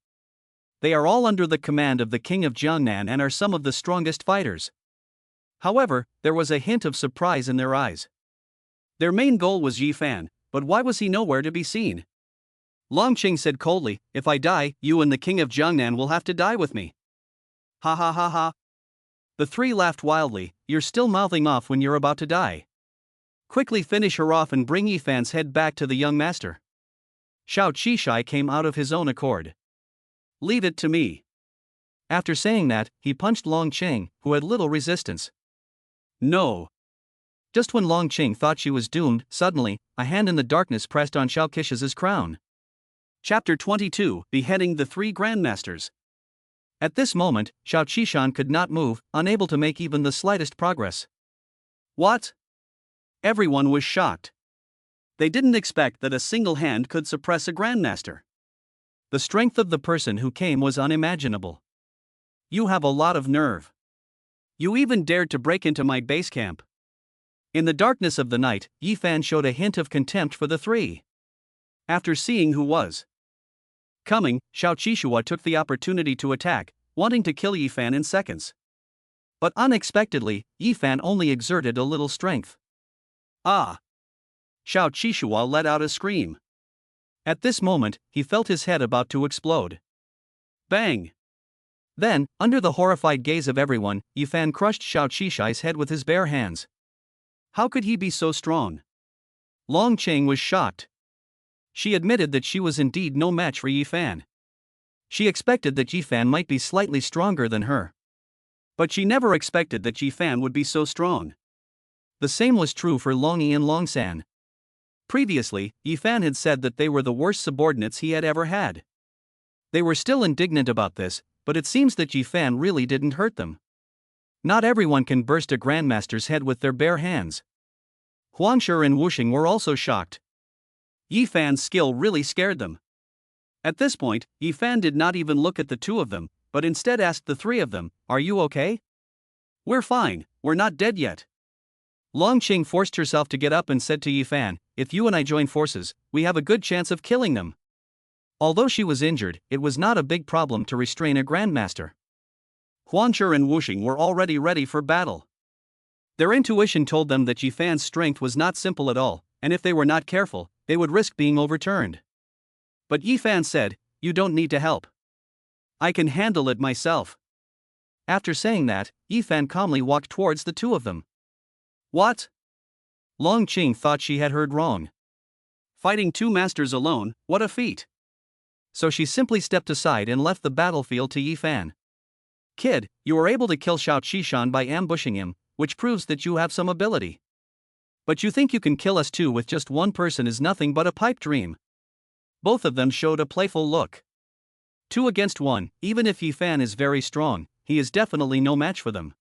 They are all under the command of the king of Jiangnan and are some of the strongest fighters. However, there was a hint of surprise in their eyes. Their main goal was Yifan, but why was he nowhere to be seen? Long Qing said coldly, If I die, you and the king of Jiangnan will have to die with me. Ha ha ha ha. The three laughed wildly, You're still mouthing off when you're about to die. Quickly finish her off and bring Yifan's head back to the young master. Shao Qishai came out of his own accord. Leave it to me. After saying that, he punched Long Qing, who had little resistance. No. Just when Long Qing thought she was doomed, suddenly, a hand in the darkness pressed on Shao Qishai's crown. Chapter 22, Beheading the Three Grandmasters. At this moment, Shao Qishan could not move, unable to make even the slightest progress. What? Everyone was shocked. They didn't expect that a single hand could suppress a grandmaster. The strength of the person who came was unimaginable. You have a lot of nerve. You even dared to break into my base camp. In the darkness of the night, Yi Fan showed a hint of contempt for the three. After seeing who was coming, Xiao Qishua took the opportunity to attack, wanting to kill Yi Fan in seconds. But unexpectedly, Yi Fan only exerted a little strength. Ah! Xiao Qishua let out a scream. At this moment, he felt his head about to explode. Bang! Then, under the horrified gaze of everyone, Yi Fan crushed Xiao Qishui's head with his bare hands. How could he be so strong? Long Qing was shocked. She admitted that she was indeed no match for Yi Fan. She expected that Yi Fan might be slightly stronger than her. But she never expected that Yi Fan would be so strong. The same was true for Long Yi and Long San. Previously, Yi Fan had said that they were the worst subordinates he had ever had. They were still indignant about this, but it seems that Yi Fan really didn't hurt them. Not everyone can burst a grandmaster's head with their bare hands. Huangshi and Wuxing were also shocked. Yi Fan's skill really scared them. At this point, Yi Fan did not even look at the two of them, but instead asked the three of them, "Are you okay?" "We're fine, we're not dead yet." Long Qing forced herself to get up and said to Yi Fan, "If you and I join forces, we have a good chance of killing them." Although she was injured, it was not a big problem to restrain a grandmaster. Huangshi and Wuxing were already ready for battle. Their intuition told them that Yi Fan's strength was not simple at all, and if they were not careful, they would risk being overturned. But Yi Fan said, "You don't need to help. I can handle it myself." After saying that, Yi Fan calmly walked towards the two of them. What? Long Qing thought she had heard wrong. Fighting two masters alone, what a feat. So she simply stepped aside and left the battlefield to Yi Fan. "Kid, you were able to kill Xiao Qishan by ambushing him, which proves that you have some ability. But you think you can kill us too with just one person is nothing but a pipe dream." Both of them showed a playful look. 2 against 1, even if Yi Fan is very strong, he is definitely no match for them.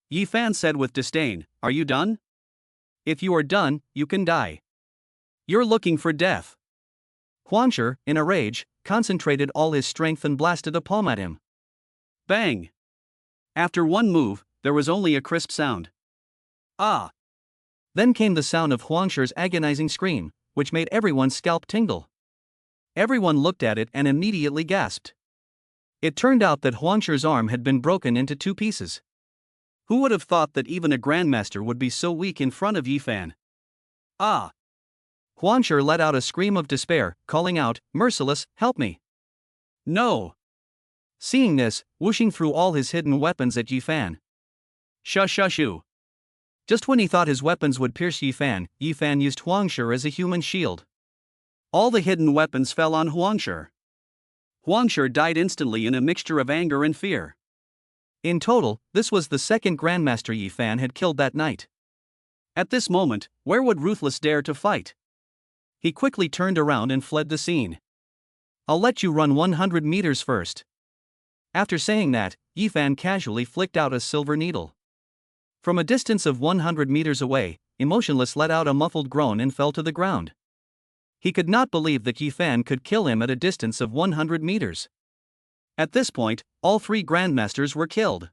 Yi Fan said with disdain, "Are you done? If you are done, you can die. You're looking for death." Huangshi, in a rage, concentrated all his strength and blasted a palm at him. Bang! After one move, there was only a crisp sound. Ah! Then came the sound of Huangshi's agonizing scream, which made everyone's scalp tingle. Everyone looked at it and immediately gasped. It turned out that Huangshi's arm had been broken into 2 pieces. Who would have thought that even a grandmaster would be so weak in front of Yi Fan? Ah! Huangshi let out a scream of despair, calling out, "Merciless, help me!" No! Seeing this, Wuxing threw all his hidden weapons at Yi Fan. Shoo! Just when he thought his weapons would pierce Yi Fan used Huangshi as a human shield. All the hidden weapons fell on Huangshi. Huangshi died instantly in a mixture of anger and fear. In total, this was the second grandmaster Yi Fan had killed that night. At this moment, where would Ruthless dare to fight? He quickly turned around and fled the scene. "I'll let you run 100 meters first." After saying that, Yi Fan casually flicked out a silver needle. From a distance of 100 meters away, Emotionless let out a muffled groan and fell to the ground. He could not believe that Yi Fan could kill him at a distance of 100 meters. At this point, all 3 grandmasters were killed.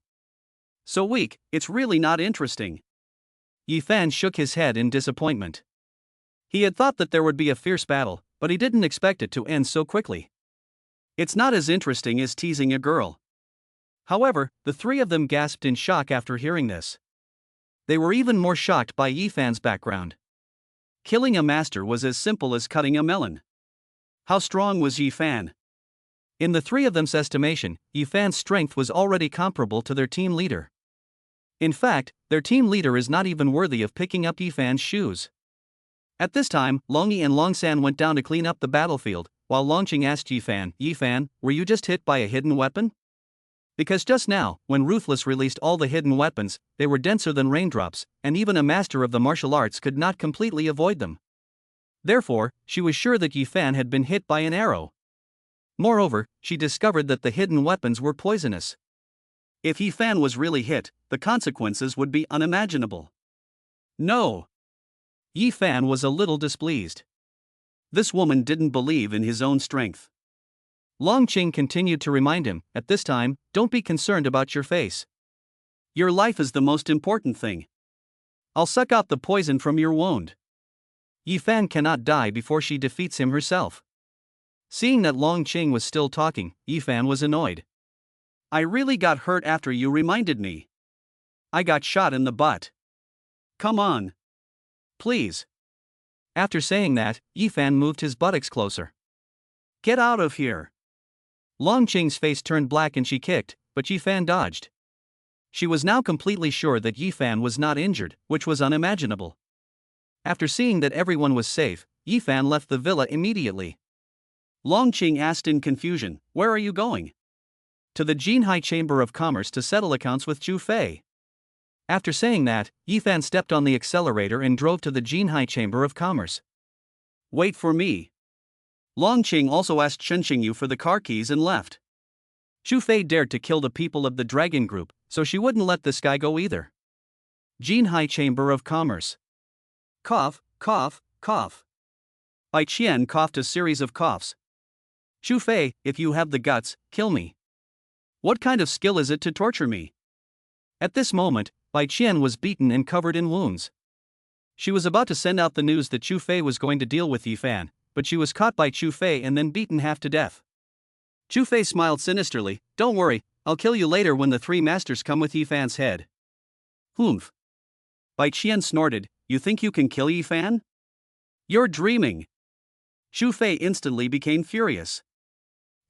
So weak, it's really not interesting. Yi Fan shook his head in disappointment. He had thought that there would be a fierce battle, but he didn't expect it to end so quickly. It's not as interesting as teasing a girl. However, the 3 of them gasped in shock after hearing this. They were even more shocked by Yi Fan's background. Killing a master was as simple as cutting a melon. How strong was Yi Fan? In the 3 of them's estimation, Yi Fan's strength was already comparable to their team leader. In fact, their team leader is not even worthy of picking up Yi Fan's shoes. At this time, Long Yi and Long San went down to clean up the battlefield, while Long Qing asked Yi Fan, "Were you just hit by a hidden weapon?" Because just now, when Ruthless released all the hidden weapons, they were denser than raindrops, and even a master of the martial arts could not completely avoid them. Therefore, she was sure that Yi Fan had been hit by an arrow. Moreover, she discovered that the hidden weapons were poisonous. If Yi Fan was really hit, the consequences would be unimaginable. No! Yi Fan was a little displeased. This woman didn't believe in his own strength. Long Qing continued to remind him, "At this time, don't be concerned about your face. Your life is the most important thing." I'll suck out the poison from your wound. Yi Fan cannot die before she defeats him herself. Seeing that Long Qing was still talking, Yi Fan was annoyed. I really got hurt after you reminded me. I got shot in the butt. Come on. Please. After saying that, Yi Fan moved his buttocks closer. Get out of here. Long Qing's face turned black and she kicked, but Yi Fan dodged. She was now completely sure that Yi Fan was not injured, which was unimaginable. After seeing that everyone was safe, Yi Fan left the villa immediately. Long Qing asked in confusion, "Where are you going?" To the Jinhai Chamber of Commerce to settle accounts with Chu Fei. After saying that, Yi Fan stepped on the accelerator and drove to the Jinhai Chamber of Commerce. Wait for me. Long Qing also asked Chen Qingyu for the car keys and left. Chu Fei dared to kill the people of the Dragon Group, so she wouldn't let this guy go either. Jinhai Chamber of Commerce. Cough, cough, cough. Bai Qian coughed a series of coughs. Chu Fei, if you have the guts, kill me. What kind of skill is it to torture me? At this moment, Bai Qian was beaten and covered in wounds. She was about to send out the news that Chu Fei was going to deal with Yi Fan, but she was caught by Chu Fei and then beaten half to death. Chu Fei smiled sinisterly, "Don't worry, I'll kill you later when the three masters come with Yi Fan's head." Humph. Bai Qian snorted, "You think you can kill Yi Fan? You're dreaming." Chu Fei instantly became furious.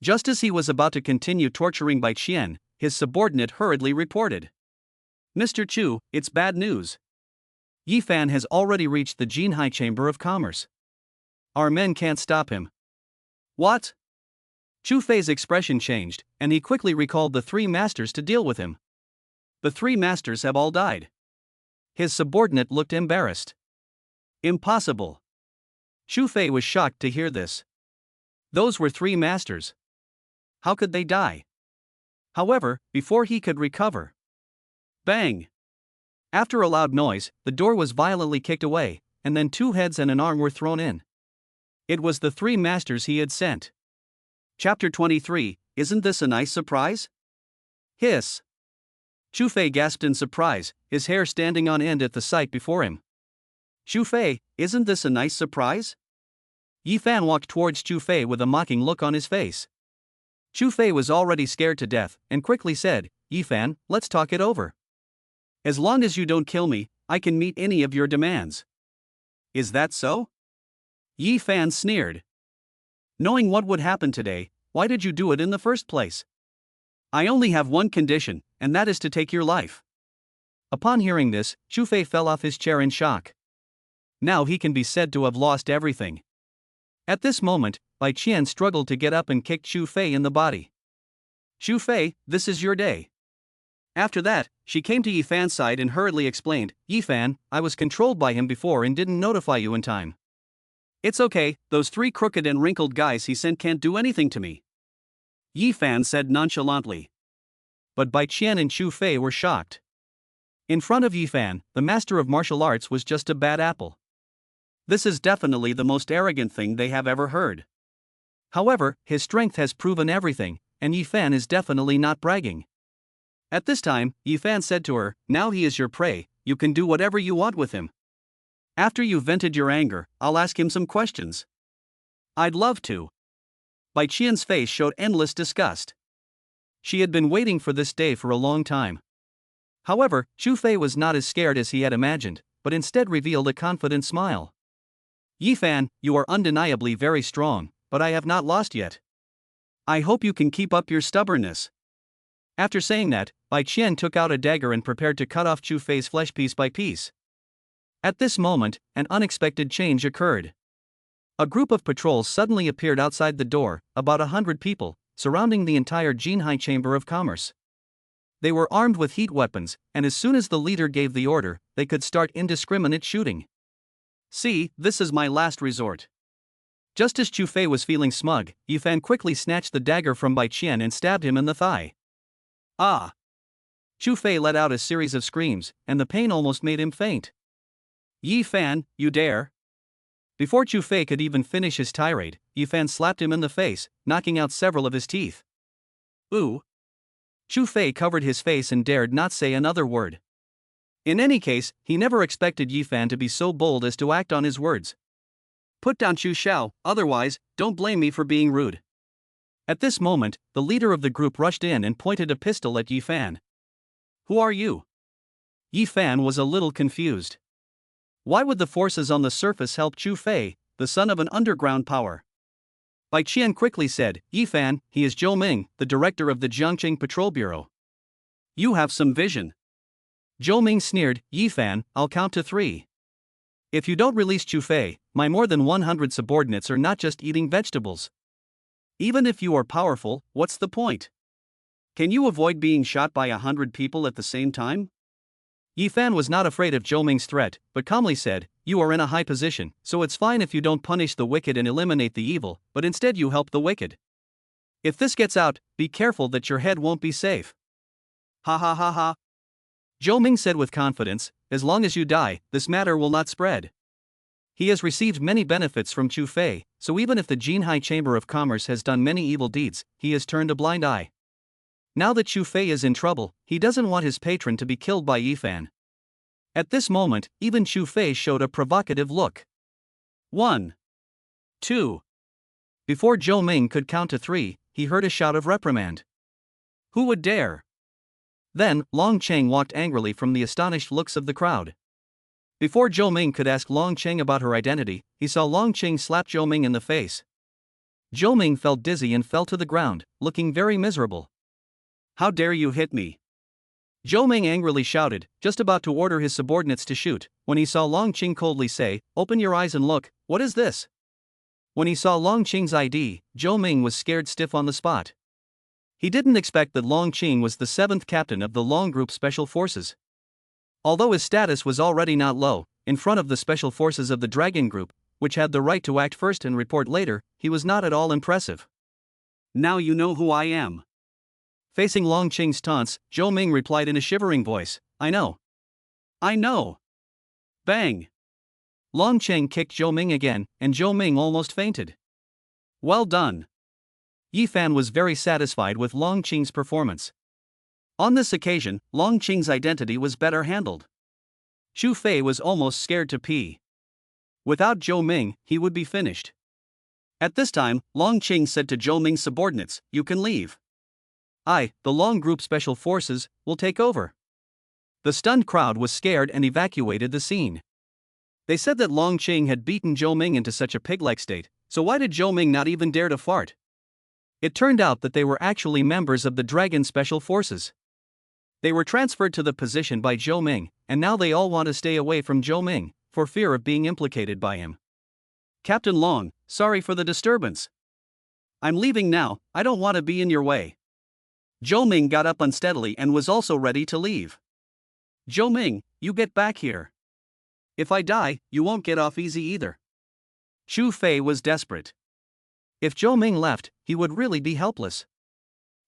Just as he was about to continue torturing Bai Qian, his subordinate hurriedly reported. "Mr. Chu, it's bad news. Yi Fan has already reached the Jinhai Chamber of Commerce. Our men can't stop him." What? Chu Fei's expression changed, and he quickly recalled the three masters to deal with him. The three masters have all died. His subordinate looked embarrassed. Impossible. Chu Fei was shocked to hear this. Those were three masters. How could they die? However, before he could recover. Bang! After a loud noise, the door was violently kicked away, and then two heads and an arm were thrown in. It was the three masters he had sent. Chapter 23, Isn't this a nice surprise? Hiss. Chu Fei gasped in surprise, his hair standing on end at the sight before him. Chu Fei, isn't this a nice surprise? Yi Fan walked towards Chu Fei with a mocking look on his face. Chu Fei was already scared to death, and quickly said, "Yi Fan, let's talk it over. As long as you don't kill me, I can meet any of your demands." Is that so? Yi Fan sneered. Knowing what would happen today, why did you do it in the first place? I only have one condition, and that is to take your life. Upon hearing this, Chu Fei fell off his chair in shock. Now he can be said to have lost everything. At this moment, Bai Qian struggled to get up and kicked Chu Fei in the body. Chu Fei, this is your day. After that, she came to Yi Fan's side and hurriedly explained, "Yi Fan, I was controlled by him before and didn't notify you in time. It's okay, those three crooked and wrinkled guys he sent can't do anything to me," Yi Fan said nonchalantly. But Bai Qian and Chu Fei were shocked. In front of Yi Fan, the master of martial arts was just a bad apple. This is definitely the most arrogant thing they have ever heard. However, his strength has proven everything, and Yi Fan is definitely not bragging. At this time, Yi Fan said to her, "Now he is your prey, you can do whatever you want with him. After you've vented your anger, I'll ask him some questions." "I'd love to." Bai Qian's face showed endless disgust. She had been waiting for this day for a long time. However, Chu Fei was not as scared as he had imagined, but instead revealed a confident smile. "Yi Fan, you are undeniably very strong, but I have not lost yet. I hope you can keep up your stubbornness." After saying that, Bai Qian took out a dagger and prepared to cut off Chu Fei's flesh piece by piece. At this moment, an unexpected change occurred. A group of patrols suddenly appeared outside the door, about 100 people, surrounding the entire Jinhai Chamber of Commerce. They were armed with heat weapons, and as soon as the leader gave the order, they could start indiscriminate shooting. "See, this is my last resort." Just as Chu Fei was feeling smug, Yi Fan quickly snatched the dagger from Bai Qian and stabbed him in the thigh. Ah! Chu Fei let out a series of screams, and the pain almost made him faint. "Yi Fan, you dare!" Before Chu Fei could even finish his tirade, Yi Fan slapped him in the face, knocking out several of his teeth. Ooh! Chu Fei covered his face and dared not say another word. In any case, he never expected Yi Fan to be so bold as to act on his words. Put down Chu Xiao, otherwise, don't blame me for being rude. At this moment, the leader of the group rushed in and pointed a pistol at Yi Fan. Who are you? Yi Fan was a little confused. Why would the forces on the surface help Chu Fei, the son of an underground power? Bai Qian quickly said, Yi Fan, he is Zhou Ming, the director of the Jiangqing Patrol Bureau. You have some vision. Zhou Ming sneered, Yi Fan, I'll count to 3. If you don't release Chu Fei, my more than 100 subordinates are not just eating vegetables. Even if you are powerful, what's the point? Can you avoid being shot by 100 people at the same time? Yi Fan was not afraid of Zhou Ming's threat, but calmly said, you are in a high position, so it's fine if you don't punish the wicked and eliminate the evil, but instead you help the wicked. If this gets out, be careful that your head won't be safe. Ha ha ha ha. Zhou Ming said with confidence, as long as you die, this matter will not spread. He has received many benefits from Chu Fei, so even if the Jinhai Chamber of Commerce has done many evil deeds, he has turned a blind eye. Now that Chu Fei is in trouble, he doesn't want his patron to be killed by Yi Fan. At this moment, even Chu Fei showed a provocative look. 1. 2. Before Zhou Ming could count to 3, he heard a shout of reprimand. Who would dare? Then, Long Cheng walked angrily from the astonished looks of the crowd. Before Zhou Ming could ask Long Cheng about her identity, he saw Long Cheng slap Zhou Ming in the face. Zhou Ming felt dizzy and fell to the ground, looking very miserable. How dare you hit me? Zhou Ming angrily shouted, just about to order his subordinates to shoot, when he saw Long Cheng coldly say, open your eyes and look, what is this? When he saw Long Cheng's ID, Zhou Ming was scared stiff on the spot. He didn't expect that Long Cheng was the 7th captain of the Long Group Special Forces. Although his status was already not low, in front of the Special Forces of the Dragon Group, which had the right to act first and report later, he was not at all impressive. Now you know who I am. Facing Long Cheng's taunts, Zhou Ming replied in a shivering voice, I know. I know. Bang! Long Cheng kicked Zhou Ming again, and Zhou Ming almost fainted. Well done. Yi Fan was very satisfied with Long Cheng's performance. On this occasion, Long Cheng's identity was better handled. Chu Fei was almost scared to pee. Without Zhou Ming, he would be finished. At this time, Long Cheng said to Zhou Ming's subordinates, you can leave. I, the Long Group Special Forces, will take over. The stunned crowd was scared and evacuated the scene. They said that Long Cheng had beaten Zhou Ming into such a pig-like state, so why did Zhou Ming not even dare to fart? It turned out that they were actually members of the Dragon Special Forces. They were transferred to the position by Zhou Ming, and now they all want to stay away from Zhou Ming, for fear of being implicated by him. Captain Long, sorry for the disturbance. I'm leaving now, I don't want to be in your way. Zhou Ming got up unsteadily and was also ready to leave. Zhou Ming, you get back here. If I die, you won't get off easy either. Chu Fei was desperate. If Zhou Ming left, he would really be helpless.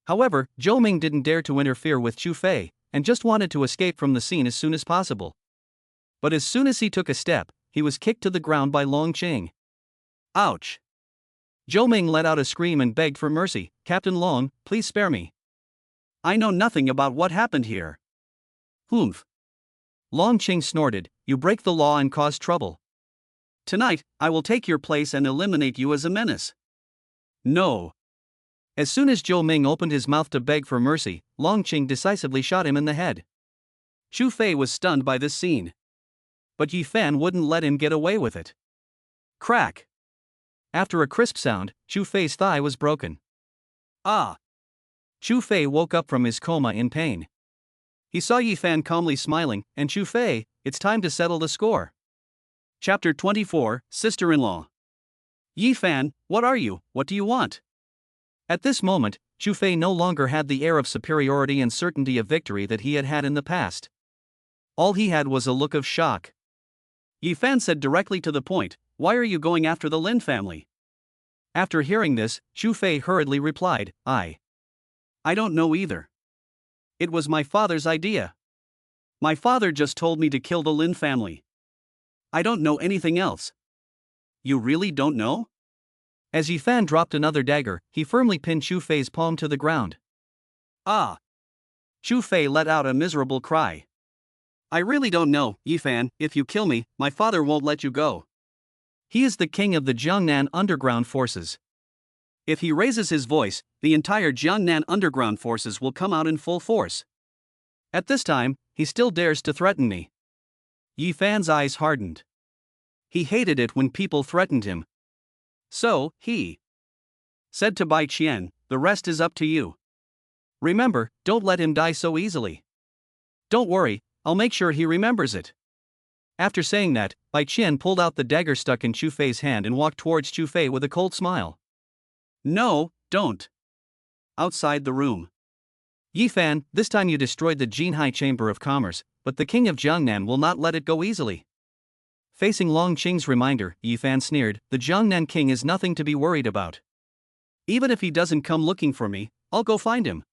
However, Zhou Ming didn't dare to interfere with Chu Fei, and just wanted to escape from the scene as soon as possible. But as soon as he took a step, he was kicked to the ground by Long Cheng. Ouch! Zhou Ming let out a scream and begged for mercy, Captain Long, please spare me. I know nothing about what happened here. Humph. Long Cheng snorted, you break the law and cause trouble. Tonight, I will take your place and eliminate you as a menace. No. As soon as Zhou Ming opened his mouth to beg for mercy, Long Cheng decisively shot him in the head. Chu Fei was stunned by this scene. But Yi Fan wouldn't let him get away with it. Crack! After a crisp sound, Chu Fei's thigh was broken. Ah! Chu Fei woke up from his coma in pain. He saw Yi Fan calmly smiling, and Chu Fei, it's time to settle the score. Chapter 24, Sister-in-Law. Yi Fan, what are you, what do you want? At this moment, Chu Fei no longer had the air of superiority and certainty of victory that he had had in the past. All he had was a look of shock. Yi Fan said directly to the point, why are you going after the Lin family? After hearing this, Chu Fei hurriedly replied, I don't know either. It was my father's idea. My father just told me to kill the Lin family. I don't know anything else. You really don't know? As Yi Fan dropped another dagger, he firmly pinned Chu Fei's palm to the ground. Ah! Chu Fei let out a miserable cry. I really don't know, Yifan, if you kill me, my father won't let you go. He is the king of the Jiangnan underground forces. If he raises his voice, the entire Jiangnan underground forces will come out in full force. At this time, he still dares to threaten me. Yifan's eyes hardened. He hated it when people threatened him. So, he said to Bai Qian, the rest is up to you. Remember, don't let him die so easily. Don't worry, I'll make sure he remembers it. After saying that, Bai Qian pulled out the dagger stuck in Chu Fei's hand and walked towards Chu Fei with a cold smile. No, don't. Outside the room. Yifan, this time you destroyed the Jinhai Chamber of Commerce, but the king of Jiangnan will not let it go easily. Facing Long Qing's reminder, Yifan sneered, the Jiangnan king is nothing to be worried about. Even if he doesn't come looking for me, I'll go find him.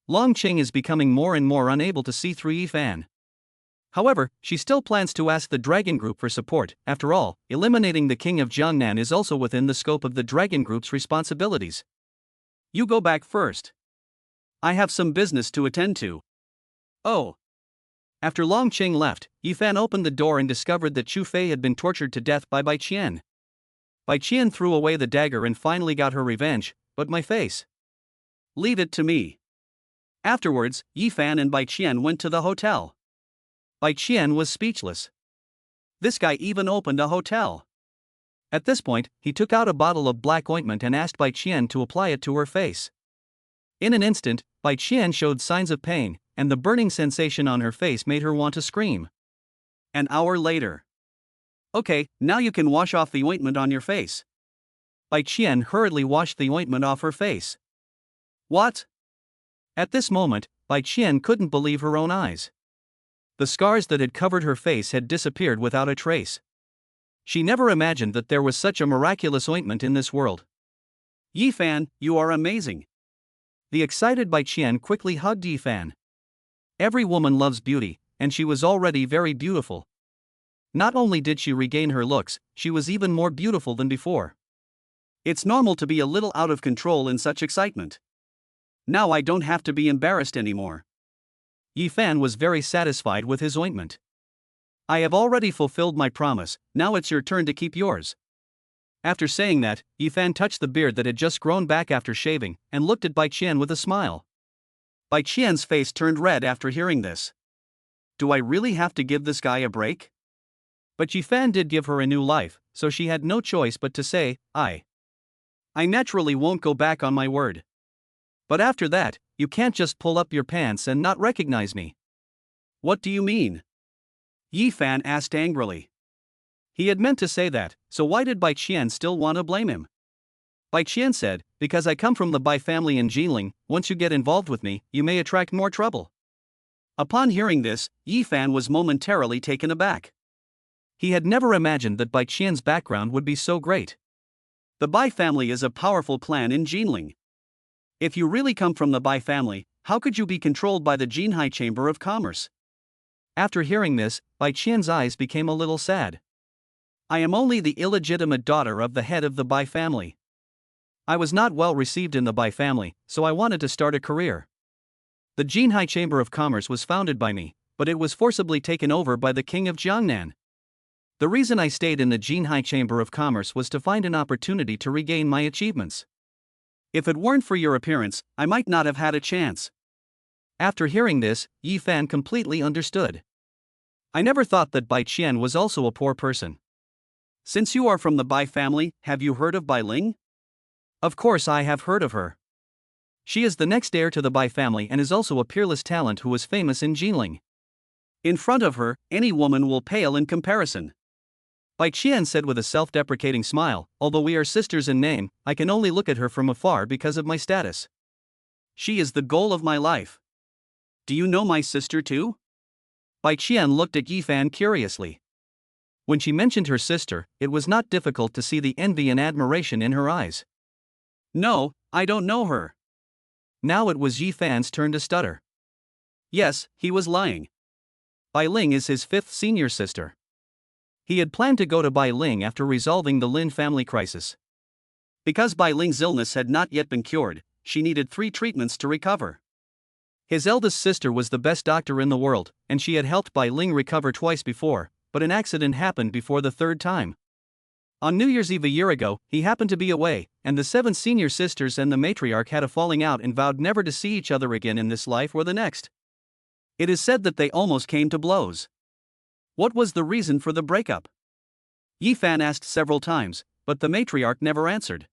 Long Qing is becoming more and more unable to see through Yifan. However, she still plans to ask the Dragon Group for support. After all, eliminating the king of Jiangnan is also within the scope of the Dragon Group's responsibilities. You go back first. I have some business to attend to. Oh. After Long Qing left, Yifan opened the door and discovered that Chu Fei had been tortured to death by Bai Qian. Bai Qian threw away the dagger and finally got her revenge, but my face. Leave it to me. Afterwards, Yifan and Bai Qian went to the hotel. Bai Qian was speechless. This guy even opened a hotel. At this point, he took out a bottle of black ointment and asked Bai Qian to apply it to her face. In an instant, Bai Qian showed signs of pain, and the burning sensation on her face made her want to scream. An hour later. Okay, now you can wash off the ointment on your face. Bai Qian hurriedly washed the ointment off her face. What? At this moment, Bai Qian couldn't believe her own eyes. The scars that had covered her face had disappeared without a trace. She never imagined that there was such a miraculous ointment in this world. Yifan, you are amazing. The excited Bai Qian quickly hugged Yifan. Every woman loves beauty, and she was already very beautiful. Not only did she regain her looks, she was even more beautiful than before. It's normal to be a little out of control in such excitement. Now I don't have to be embarrassed anymore. Yifan was very satisfied with his ointment. I have already fulfilled my promise, now it's your turn to keep yours. After saying that, Yifan touched the beard that had just grown back after shaving, and looked at Bai Qian with a smile. Bai Qian's face turned red after hearing this. Do I really have to give this guy a break? But Yifan did give her a new life, so she had no choice but to say, I naturally won't go back on my word. But after that, you can't just pull up your pants and not recognize me. What do you mean? Yifan asked angrily. He had meant to say that, so why did Bai Qian still want to blame him? Bai Qian said, because I come from the Bai family in Jinling, once you get involved with me, you may attract more trouble. Upon hearing this, Yifan was momentarily taken aback. He had never imagined that Bai Qian's background would be so great. The Bai family is a powerful clan in Jinling. If you really come from the Bai family, how could you be controlled by the Jinhai Chamber of Commerce? After hearing this, Bai Qian's eyes became a little sad. I am only the illegitimate daughter of the head of the Bai family. I was not well received in the Bai family, so I wanted to start a career. The Jinhai Chamber of Commerce was founded by me, but it was forcibly taken over by the king of Jiangnan. The reason I stayed in the Jinhai Chamber of Commerce was to find an opportunity to regain my achievements. If it weren't for your appearance, I might not have had a chance. After hearing this, Yifan completely understood. I never thought that Bai Qian was also a poor person. Since you are from the Bai family, have you heard of Bai Ling? Of course I have heard of her. She is the next heir to the Bai family and is also a peerless talent who is famous in Jinling. In front of her, any woman will pale in comparison. Bai Qian said with a self-deprecating smile, although we are sisters in name, I can only look at her from afar because of my status. She is the goal of my life. Do you know my sister too? Bai Qian looked at Yifan curiously. When she mentioned her sister, it was not difficult to see the envy and admiration in her eyes. No, I don't know her. Now it was Yifan's turn to stutter. Yes, he was lying. Bai Ling is his fifth senior sister. He had planned to go to Bai Ling after resolving the Lin family crisis. Because Bai Ling's illness had not yet been cured, she needed 3 treatments to recover. His eldest sister was the best doctor in the world, and she had helped Bai Ling recover twice before, but an accident happened before the third time. On New Year's Eve a year ago, he happened to be away, and the 7 senior sisters and the matriarch had a falling out and vowed never to see each other again in this life or the next. It is said that they almost came to blows. What was the reason for the breakup? Yi Fan asked several times, but the matriarch never answered.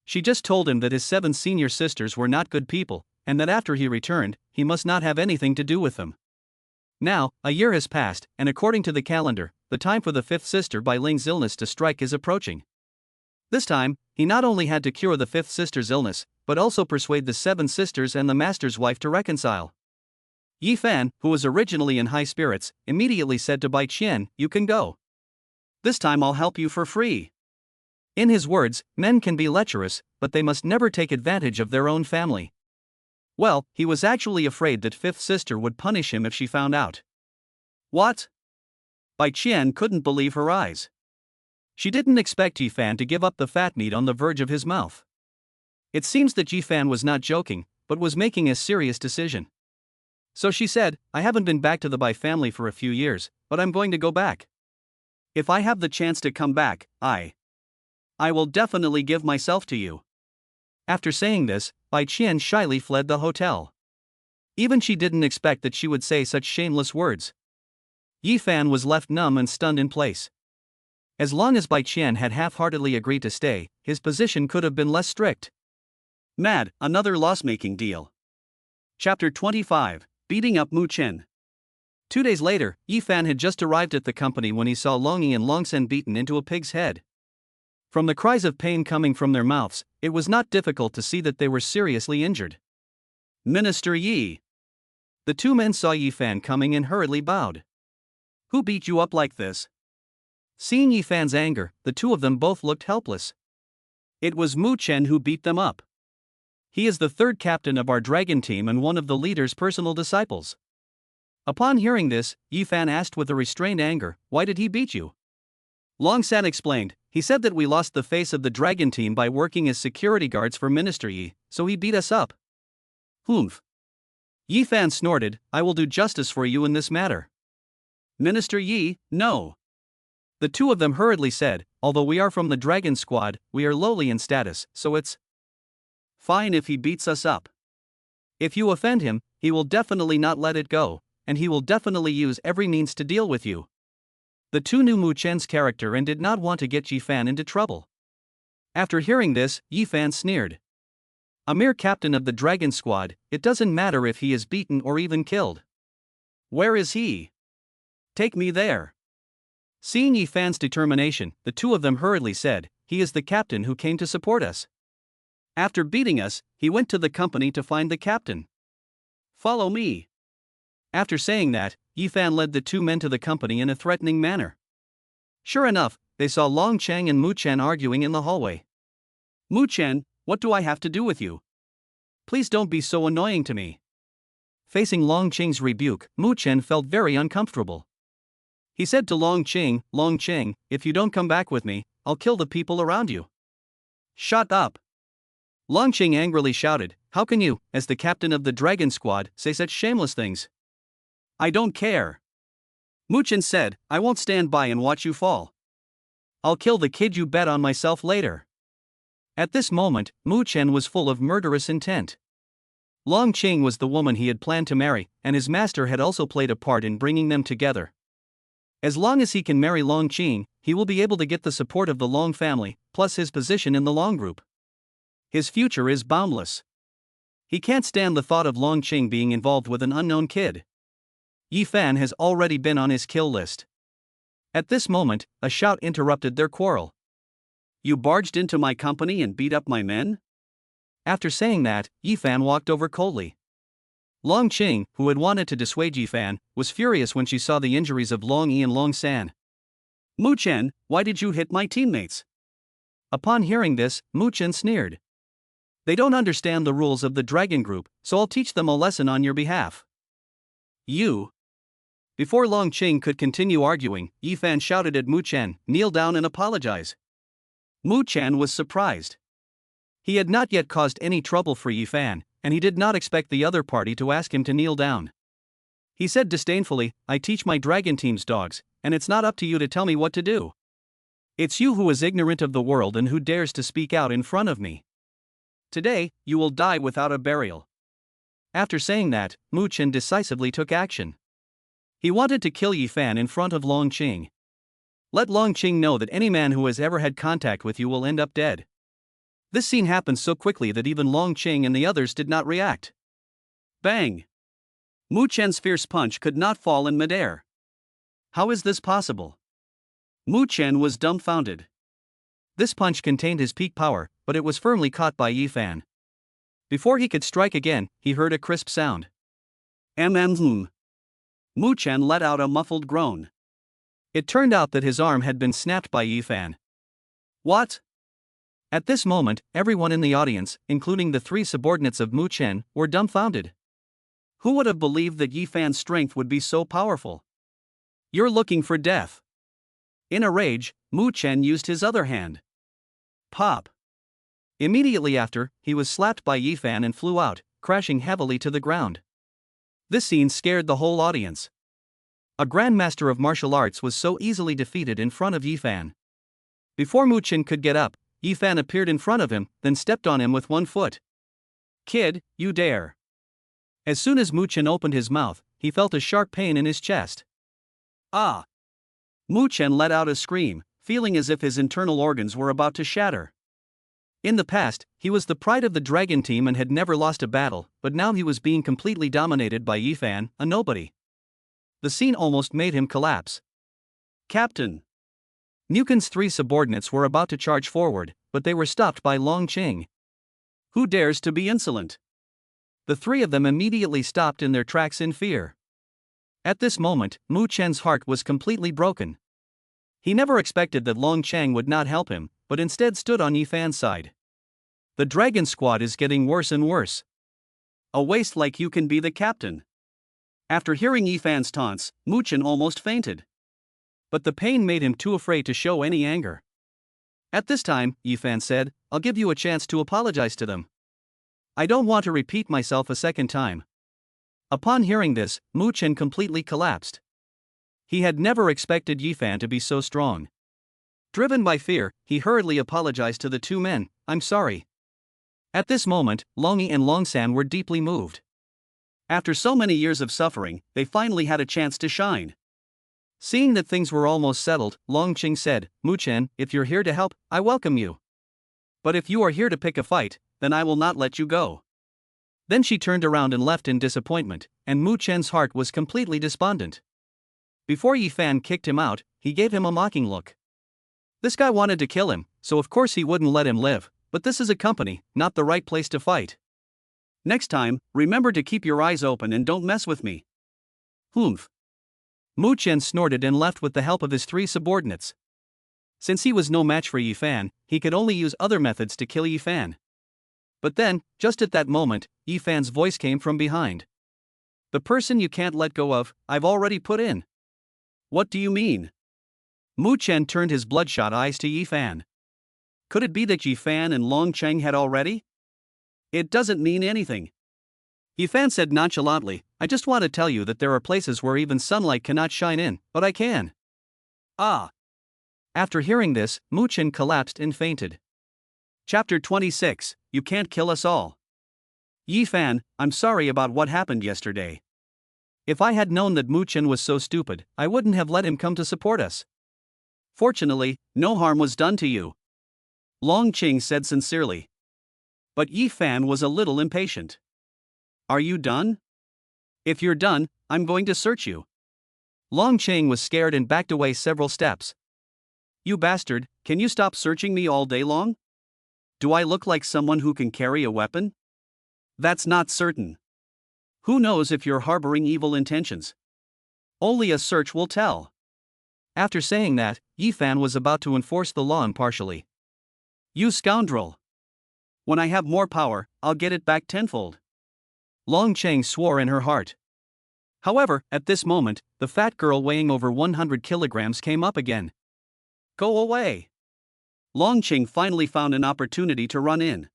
She just told him that his 7 senior sisters were not good people, and that after he returned, he must not have anything to do with them. Now, a year has passed, and according to the calendar, the time for the 5th sister Bai Ling's illness to strike is approaching. This time, he not only had to cure the 5th sister's illness, but also persuade the 7 sisters and the master's wife to reconcile. Yi Fan, who was originally in high spirits, immediately said to Bai Qian, "You can go. This time I'll help you for free." In his words, men can be lecherous, but they must never take advantage of their own family. Well, he was actually afraid that 5th sister would punish him if she found out. What? Bai Qian couldn't believe her eyes. She didn't expect Yi Fan to give up the fat meat on the verge of his mouth. It seems that Yi Fan was not joking, but was making a serious decision. So she said, "I haven't been back to the Bai family for a few years, but I'm going to go back. If I have the chance to come back, I will definitely give myself to you." After saying this, Bai Qian shyly fled the hotel. Even she didn't expect that she would say such shameless words. Yi Fan was left numb and stunned in place. As long as Bai Qian had half-heartedly agreed to stay, his position could have been less strict. Mad, another loss-making deal. Chapter 25, Beating Up Mu Chen. 2 days later, Yi Fan had just arrived at the company when he saw Long Yi and Long Sen beaten into a pig's head. From the cries of pain coming from their mouths, it was not difficult to see that they were seriously injured. "Minister Yi." The 2 men saw Yi Fan coming and hurriedly bowed. "Who beat you up like this?" Seeing Yi Fan's anger, the 2 of them both looked helpless. "It was Mu Chen who beat them up. He is the 3rd captain of our dragon team and one of the leader's personal disciples." Upon hearing this, Yi Fan asked with a restrained anger, "Why did he beat you?" Long San explained, "He said that we lost the face of the dragon team by working as security guards for Minister Yi, so he beat us up." "Humph." Yi Fan snorted, "I will do justice for you in this matter." "Minister Yi, no." The 2 of them hurriedly said, "Although we are from the dragon squad, we are lowly in status, so it's fine if he beats us up. If you offend him, he will definitely not let it go, and he will definitely use every means to deal with you." The 2 knew Mu Chen's character and did not want to get Yi Fan into trouble. After hearing this, Yi Fan sneered. "A mere captain of the dragon squad, it doesn't matter if he is beaten or even killed. Where is he? Take me there." Seeing Yi Fan's determination, the 2 of them hurriedly said, "He is the captain who came to support us. After beating us, he went to the company to find the captain. Follow me." After saying that, Yi Fan led the 2 men to the company in a threatening manner. Sure enough, they saw Long Cheng and Mu Chen arguing in the hallway. "Mu Chen, what do I have to do with you? Please don't be so annoying to me." Facing Long Cheng's rebuke, Mu Chen felt very uncomfortable. He said to Long Cheng, "Long Cheng, if you don't come back with me, I'll kill the people around you." "Shut up." Long Cheng angrily shouted, "How can you, as the captain of the dragon squad, say such shameless things?" "I don't care." Mu Chen said, "I won't stand by and watch you fall. I'll kill the kid you bet on myself later." At this moment, Mu Chen was full of murderous intent. Long Cheng was the woman he had planned to marry, and his master had also played a part in bringing them together. As long as he can marry Long Cheng, he will be able to get the support of the Long family, plus his position in the Long group. His future is boundless. He can't stand the thought of Long Cheng being involved with an unknown kid. Yi Fan has already been on his kill list. At this moment, a shout interrupted their quarrel. "You barged into my company and beat up my men?" After saying that, Yi Fan walked over coldly. Long Cheng, who had wanted to dissuade Yi Fan, was furious when she saw the injuries of Long Yi and Long San. "Mu Chen, why did you hit my teammates?" Upon hearing this, Mu Chen sneered. "They don't understand the rules of the dragon group, so I'll teach them a lesson on your behalf." "You." Before Long Cheng could continue arguing, Yi Fan shouted at Mu Chen, "Kneel down and apologize." Mu Chen was surprised. He had not yet caused any trouble for Yi Fan, and he did not expect the other party to ask him to kneel down. He said disdainfully, "I teach my dragon team's dogs, and it's not up to you to tell me what to do. It's you who is ignorant of the world and who dares to speak out in front of me. Today, you will die without a burial." After saying that, Mu Qian decisively took action. He wanted to kill Yi Fan in front of Long Qing. Let Long Qing know that any man who has ever had contact with you will end up dead. This scene happened so quickly that even Long Qing and the others did not react. Bang! Mu Qian's fierce punch could not fall in midair. How is this possible? Mu Qian was dumbfounded. This punch contained his peak power, but it was firmly caught by Yi Fan. Before he could strike again, he heard a crisp sound. Mu Qian let out a muffled groan. It turned out that his arm had been snapped by Yi Fan. What? At this moment, everyone in the audience, including the three subordinates of Mu Qian, were dumbfounded. Who would have believed that Yi Fan's strength would be so powerful? You're looking for death. In a rage, Mu Qian used his other hand. Pop! Immediately after, he was slapped by Yi Fan and flew out, crashing heavily to the ground. This scene scared the whole audience. A grandmaster of martial arts was so easily defeated in front of Yi Fan. Before Mu Qian could get up, Yi Fan appeared in front of him, then stepped on him with one foot. Kid, you dare! As soon as Mu Qian opened his mouth, he felt a sharp pain in his chest. Ah! Mu Qian let out a scream, feeling as if his internal organs were about to shatter. In the past, he was the pride of the dragon team and had never lost a battle, but now he was being completely dominated by Yi Fan, a nobody. The scene almost made him collapse. Captain! Mu Qian's three subordinates were about to charge forward, but they were stopped by Long Qing. Who dares to be insolent? The three of them immediately stopped in their tracks in fear. At this moment, Mu Qian's heart was completely broken. He never expected that Long Qing would not help him, but instead stood on Yi Fan's side. The dragon squad is getting worse and worse. A waste like you can be the captain. After hearing Yi Fan's taunts, Mu Qian almost fainted. But the pain made him too afraid to show any anger. At this time, Yi Fan said, "I'll give you a chance to apologize to them. I don't want to repeat myself a second time." Upon hearing this, Mu Qian completely collapsed. He had never expected Yi Fan to be so strong. Driven by fear, he hurriedly apologized to the two men. "I'm sorry." At this moment, Long Yi and Long San were deeply moved. After so many years of suffering, they finally had a chance to shine. Seeing that things were almost settled, Long Qing said, "Mu Qian, if you're here to help, I welcome you. But if you are here to pick a fight, then I will not let you go." Then she turned around and left in disappointment, and Mu Qian's heart was completely despondent. Before Yi Fan kicked him out, he gave him a mocking look. This guy wanted to kill him, so of course he wouldn't let him live, but this is a company, not the right place to fight. Next time, remember to keep your eyes open and don't mess with me. Humph. Mu Qian snorted and left with the help of his three subordinates. Since he was no match for Yi Fan, he could only use other methods to kill Yi Fan. But then, just at that moment, Yi Fan's voice came from behind. "The person you can't let go of, I've already put in." "What do you mean?" Mu Qian turned his bloodshot eyes to Yi Fan. Could it be that Yi Fan and Long Qing had already? "It doesn't mean anything." Yi Fan said nonchalantly, "I just want to tell you that there are places where even sunlight cannot shine in, but I can." Ah! After hearing this, Mu Qian collapsed and fainted. Chapter 26, You Can't Kill Us All. Yi Fan, I'm sorry about what happened yesterday. If I had known that Mu Qian was so stupid, I wouldn't have let him come to support us. Fortunately, no harm was done to you. Long Qing said sincerely. But Yi Fan was a little impatient. Are you done? If you're done, I'm going to search you. Long Qing was scared and backed away several steps. You bastard, can you stop searching me all day long? Do I look like someone who can carry a weapon? That's not certain. Who knows if you're harboring evil intentions? Only a search will tell. After saying that, Yi Fan was about to enforce the law impartially. You scoundrel! When I have more power, I'll get it back tenfold. Long Qing swore in her heart. However, at this moment, the fat girl weighing over 100 kilograms came up again. Go away! Long Qing finally found an opportunity to run in.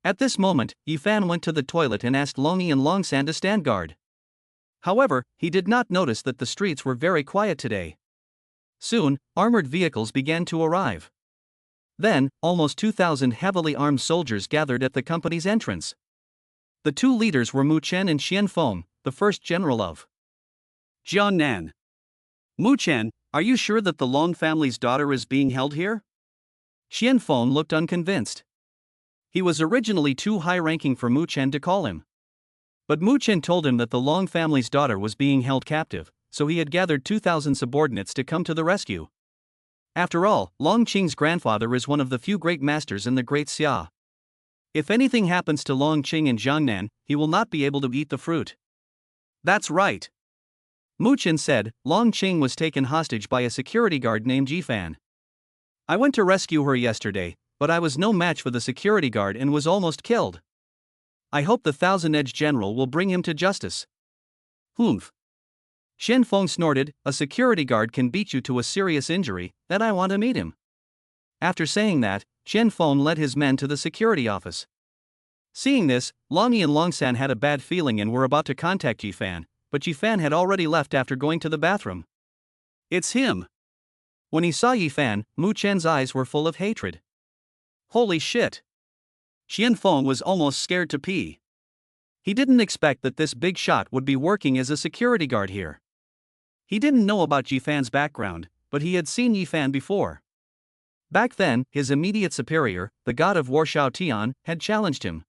At this moment, Yifan went to the toilet and asked Long Yi and Long San to stand guard. However, he did not notice that the streets were very quiet today. Soon, armored vehicles began to arrive. Then, almost 2,000 heavily armed soldiers gathered at the company's entrance. The two leaders were Mu Chen and Qian Feng, the first general of Jiangnan. Mu Chen, are you sure that the Long family's daughter is being held here? Qian Feng looked unconvinced. He was originally too high-ranking for Mu Chen to call him. But Mu Chen told him that the Long family's daughter was being held captive, so he had gathered 2,000 subordinates to come to the rescue. After all, Long Qing's grandfather is one of the few great masters in the Great Xia. If anything happens to Long Qing in Jiangnan, he will not be able to eat the fruit. That's right. Mu Chen said. Long Qing was taken hostage by a security guard named Yifan. I went to rescue her yesterday, but I was no match for the security guard and was almost killed. I hope the Thousand-Edged General will bring him to justice. Humph. Qian Feng snorted, a security guard can beat you to a serious injury, that I want to meet him. After saying that, Qian Feng led his men to the security office. Seeing this, Long Yi and Long San had a bad feeling and were about to contact Yifan, but Yifan had already left after going to the bathroom. It's him. When he saw Yifan, Mu Chen's eyes were full of hatred. Holy shit. Qian Feng was almost scared to pee. He didn't expect that this big shot would be working as a security guard here. He didn't know about Yifan's background, but he had seen Yifan before. Back then, his immediate superior, the god of war Shao Tian, had challenged him.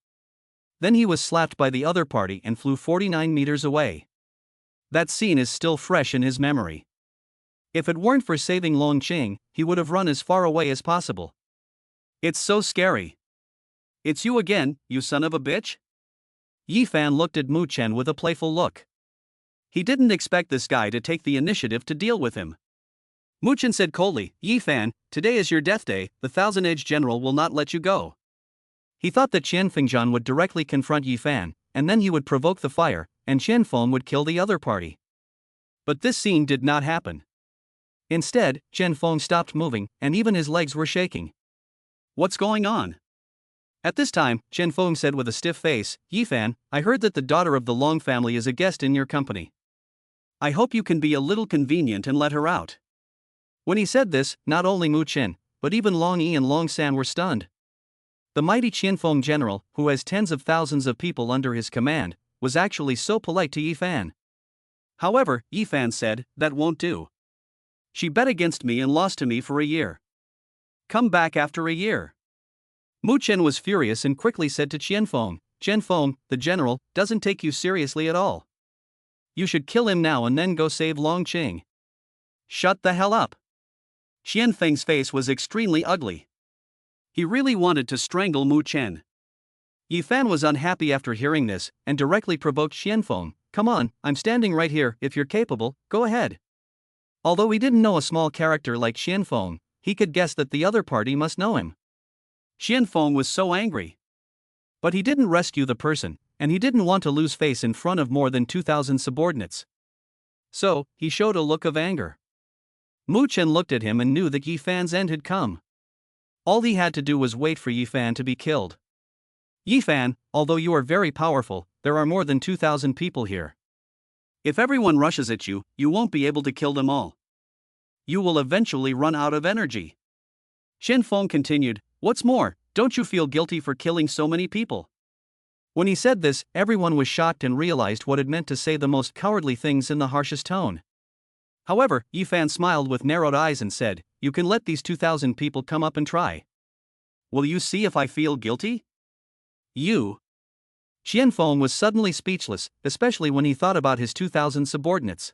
Then he was slapped by the other party and flew 49 meters away. That scene is still fresh in his memory. If it weren't for saving Long Qing, he would have run as far away as possible. It's so scary. It's you again, you son of a bitch? Yifan looked at Mu Chen with a playful look. He didn't expect this guy to take the initiative to deal with him. Mu Chen said coldly, Yifan, today is your death day, the Thousand-Edged General will not let you go. He thought that Qian Fengzhan would directly confront Yifan, and then he would provoke the fire, and Qian Feng would kill the other party. But this scene did not happen. Instead, Qian Feng stopped moving, and even his legs were shaking. What's going on? At this time, Qian Feng said with a stiff face, Yifan, I heard that the daughter of the Long family is a guest in your company. I hope you can be a little convenient and let her out. When he said this, not only Mu Chen, but even Long Yi and Long San were stunned. The mighty Qian Feng general, who has tens of thousands of people under his command, was actually so polite to Yifan. However, Yifan said, that won't do. She bet against me and lost to me for a year. Come back after a year. Mu Chen was furious and quickly said to Qian Feng, the general, doesn't take you seriously at all. You should kill him now and then go save Long Qing. Shut the hell up. Qian Feng's face was extremely ugly. He really wanted to strangle Mu Chen. Yifan was unhappy after hearing this, and directly provoked Qian Feng, come on, I'm standing right here, if you're capable, go ahead. Although he didn't know a small character like Qian Feng, he could guess that the other party must know him. Qian Feng was so angry. But he didn't rescue the person, and he didn't want to lose face in front of more than 2,000 subordinates. So, he showed a look of anger. Mu Chen looked at him and knew that Yifan's end had come. All he had to do was wait for Yifan to be killed. Yifan, although you are very powerful, there are more than 2,000 people here. If everyone rushes at you, you won't be able to kill them all. You will eventually run out of energy. Qian Feng continued, what's more, don't you feel guilty for killing so many people? When he said this, everyone was shocked and realized what it meant to say the most cowardly things in the harshest tone. However, Yifan smiled with narrowed eyes and said, you can let these 2,000 people come up and try. Will you see if I feel guilty? You. Qian Feng was suddenly speechless, especially when he thought about his 2,000 subordinates.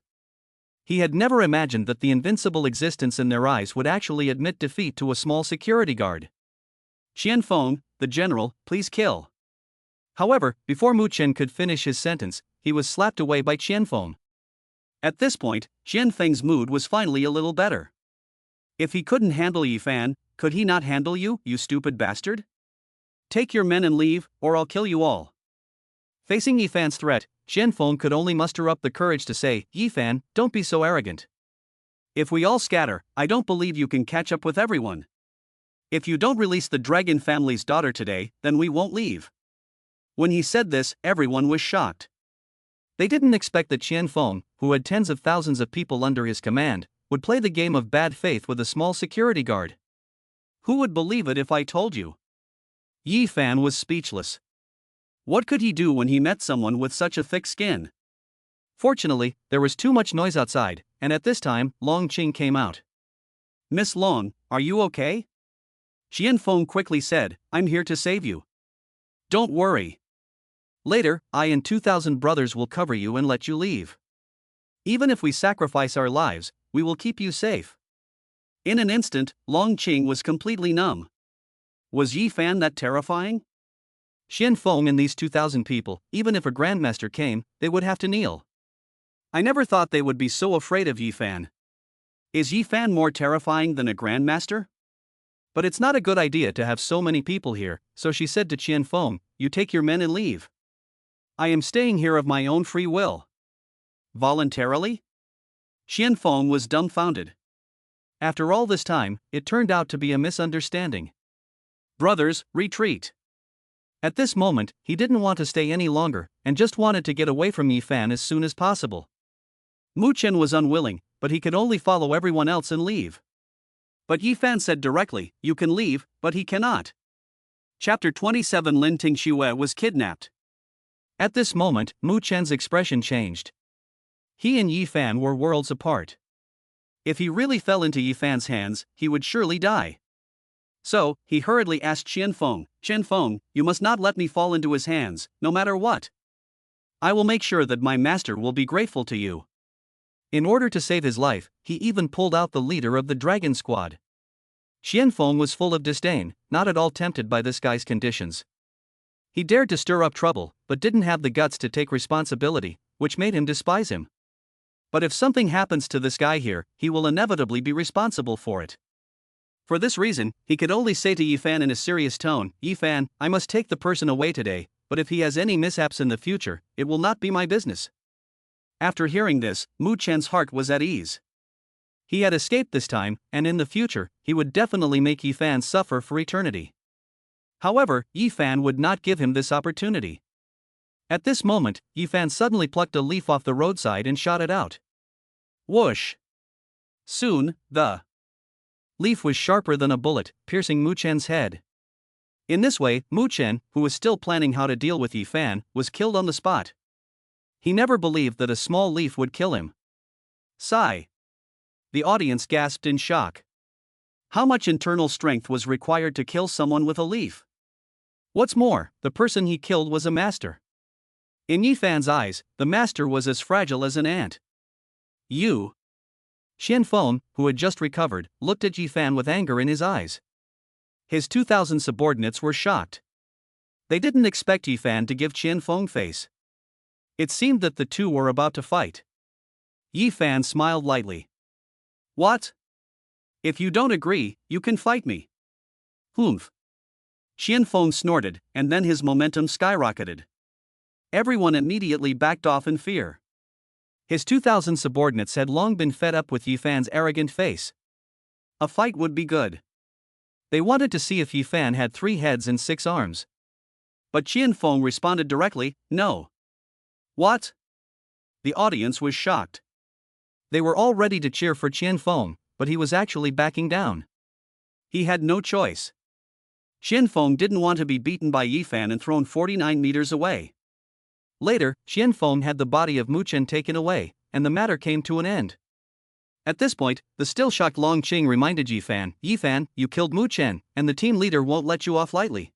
He had never imagined that the invincible existence in their eyes would actually admit defeat to a small security guard. Qian Feng, the general, please kill. However, before Mu Chen could finish his sentence, he was slapped away by Qian Feng. At this point, Qian Feng's mood was finally a little better. If he couldn't handle Yifan, could he not handle you, you stupid bastard? Take your men and leave, or I'll kill you all. Facing Yifan's threat, Qian Feng could only muster up the courage to say, Yifan, don't be so arrogant. If we all scatter, I don't believe you can catch up with everyone. If you don't release the dragon family's daughter today, then we won't leave. When he said this, everyone was shocked. They didn't expect that Qian Feng, who had tens of thousands of people under his command, would play the game of bad faith with a small security guard. Who would believe it if I told you? Yi Fan was speechless. What could he do when he met someone with such a thick skin? Fortunately, there was too much noise outside, and at this time, Long Qing came out. Miss Long, are you okay? Qian Feng quickly said, I'm here to save you. Don't worry. Later, I and 2,000 brothers will cover you and let you leave. Even if we sacrifice our lives, we will keep you safe. In an instant, Long Qing was completely numb. Was Yi Fan that terrifying? Qian Feng and these 2,000 people, even if a grandmaster came, they would have to kneel. I never thought they would be so afraid of Yi Fan. Is Yi Fan more terrifying than a grandmaster? But it's not a good idea to have so many people here, so she said to Qian Feng, you take your men and leave. I am staying here of my own free will. Voluntarily? Qian Feng was dumbfounded. After all this time, it turned out to be a misunderstanding. Brothers, retreat. At this moment, he didn't want to stay any longer, and just wanted to get away from Yi Fan as soon as possible. Mu Chen was unwilling, but he could only follow everyone else and leave. But Yi Fan said directly, you can leave, but he cannot. Chapter 27 Lin Tingxue was kidnapped. At this moment, Mu Chen's expression changed. He and Yi Fan were worlds apart. If he really fell into Yi Fan's hands, he would surely die. So, he hurriedly asked Qian Feng, you must not let me fall into his hands, no matter what. I will make sure that my master will be grateful to you. In order to save his life, he even pulled out the leader of the dragon squad. Qian Feng was full of disdain, not at all tempted by this guy's conditions. He dared to stir up trouble, but didn't have the guts to take responsibility, which made him despise him. But if something happens to this guy here, he will inevitably be responsible for it. For this reason, he could only say to Yi Fan in a serious tone, Yi Fan, I must take the person away today, but if he has any mishaps in the future, it will not be my business. After hearing this, Mu Chen's heart was at ease. He had escaped this time, and in the future, he would definitely make Yi Fan suffer for eternity. However, Yi Fan would not give him this opportunity. At this moment, Yi Fan suddenly plucked a leaf off the roadside and shot it out. Whoosh! Soon, the leaf was sharper than a bullet, piercing Mu Chen's head. In this way, Mu Chen, who was still planning how to deal with Yi Fan, was killed on the spot. He never believed that a small leaf would kill him. Sigh. The audience gasped in shock. How much internal strength was required to kill someone with a leaf? What's more, the person he killed was a master. In Yi Fan's eyes, the master was as fragile as an ant. You. Qian Feng, who had just recovered, looked at Yi Fan with anger in his eyes. His 2,000 subordinates were shocked. They didn't expect Yi Fan to give Qian Feng face. It seemed that the two were about to fight. Yi Fan smiled lightly. What? If you don't agree, you can fight me. Humph. Qian Feng snorted, and then his momentum skyrocketed. Everyone immediately backed off in fear. His 2,000 subordinates had long been fed up with Yi Fan's arrogant face. A fight would be good. They wanted to see if Yi Fan had 3 heads and 6 arms. But Qian Feng responded directly, no. What? The audience was shocked. They were all ready to cheer for Qian Feng, but he was actually backing down. He had no choice. Qian Feng didn't want to be beaten by Yi Fan and thrown 49 meters away. Later, Qian Feng had the body of Mu Chen taken away, and the matter came to an end. At this point, the still shocked Long Qing reminded Yi Fan, you killed Mu Chen, and the team leader won't let you off lightly.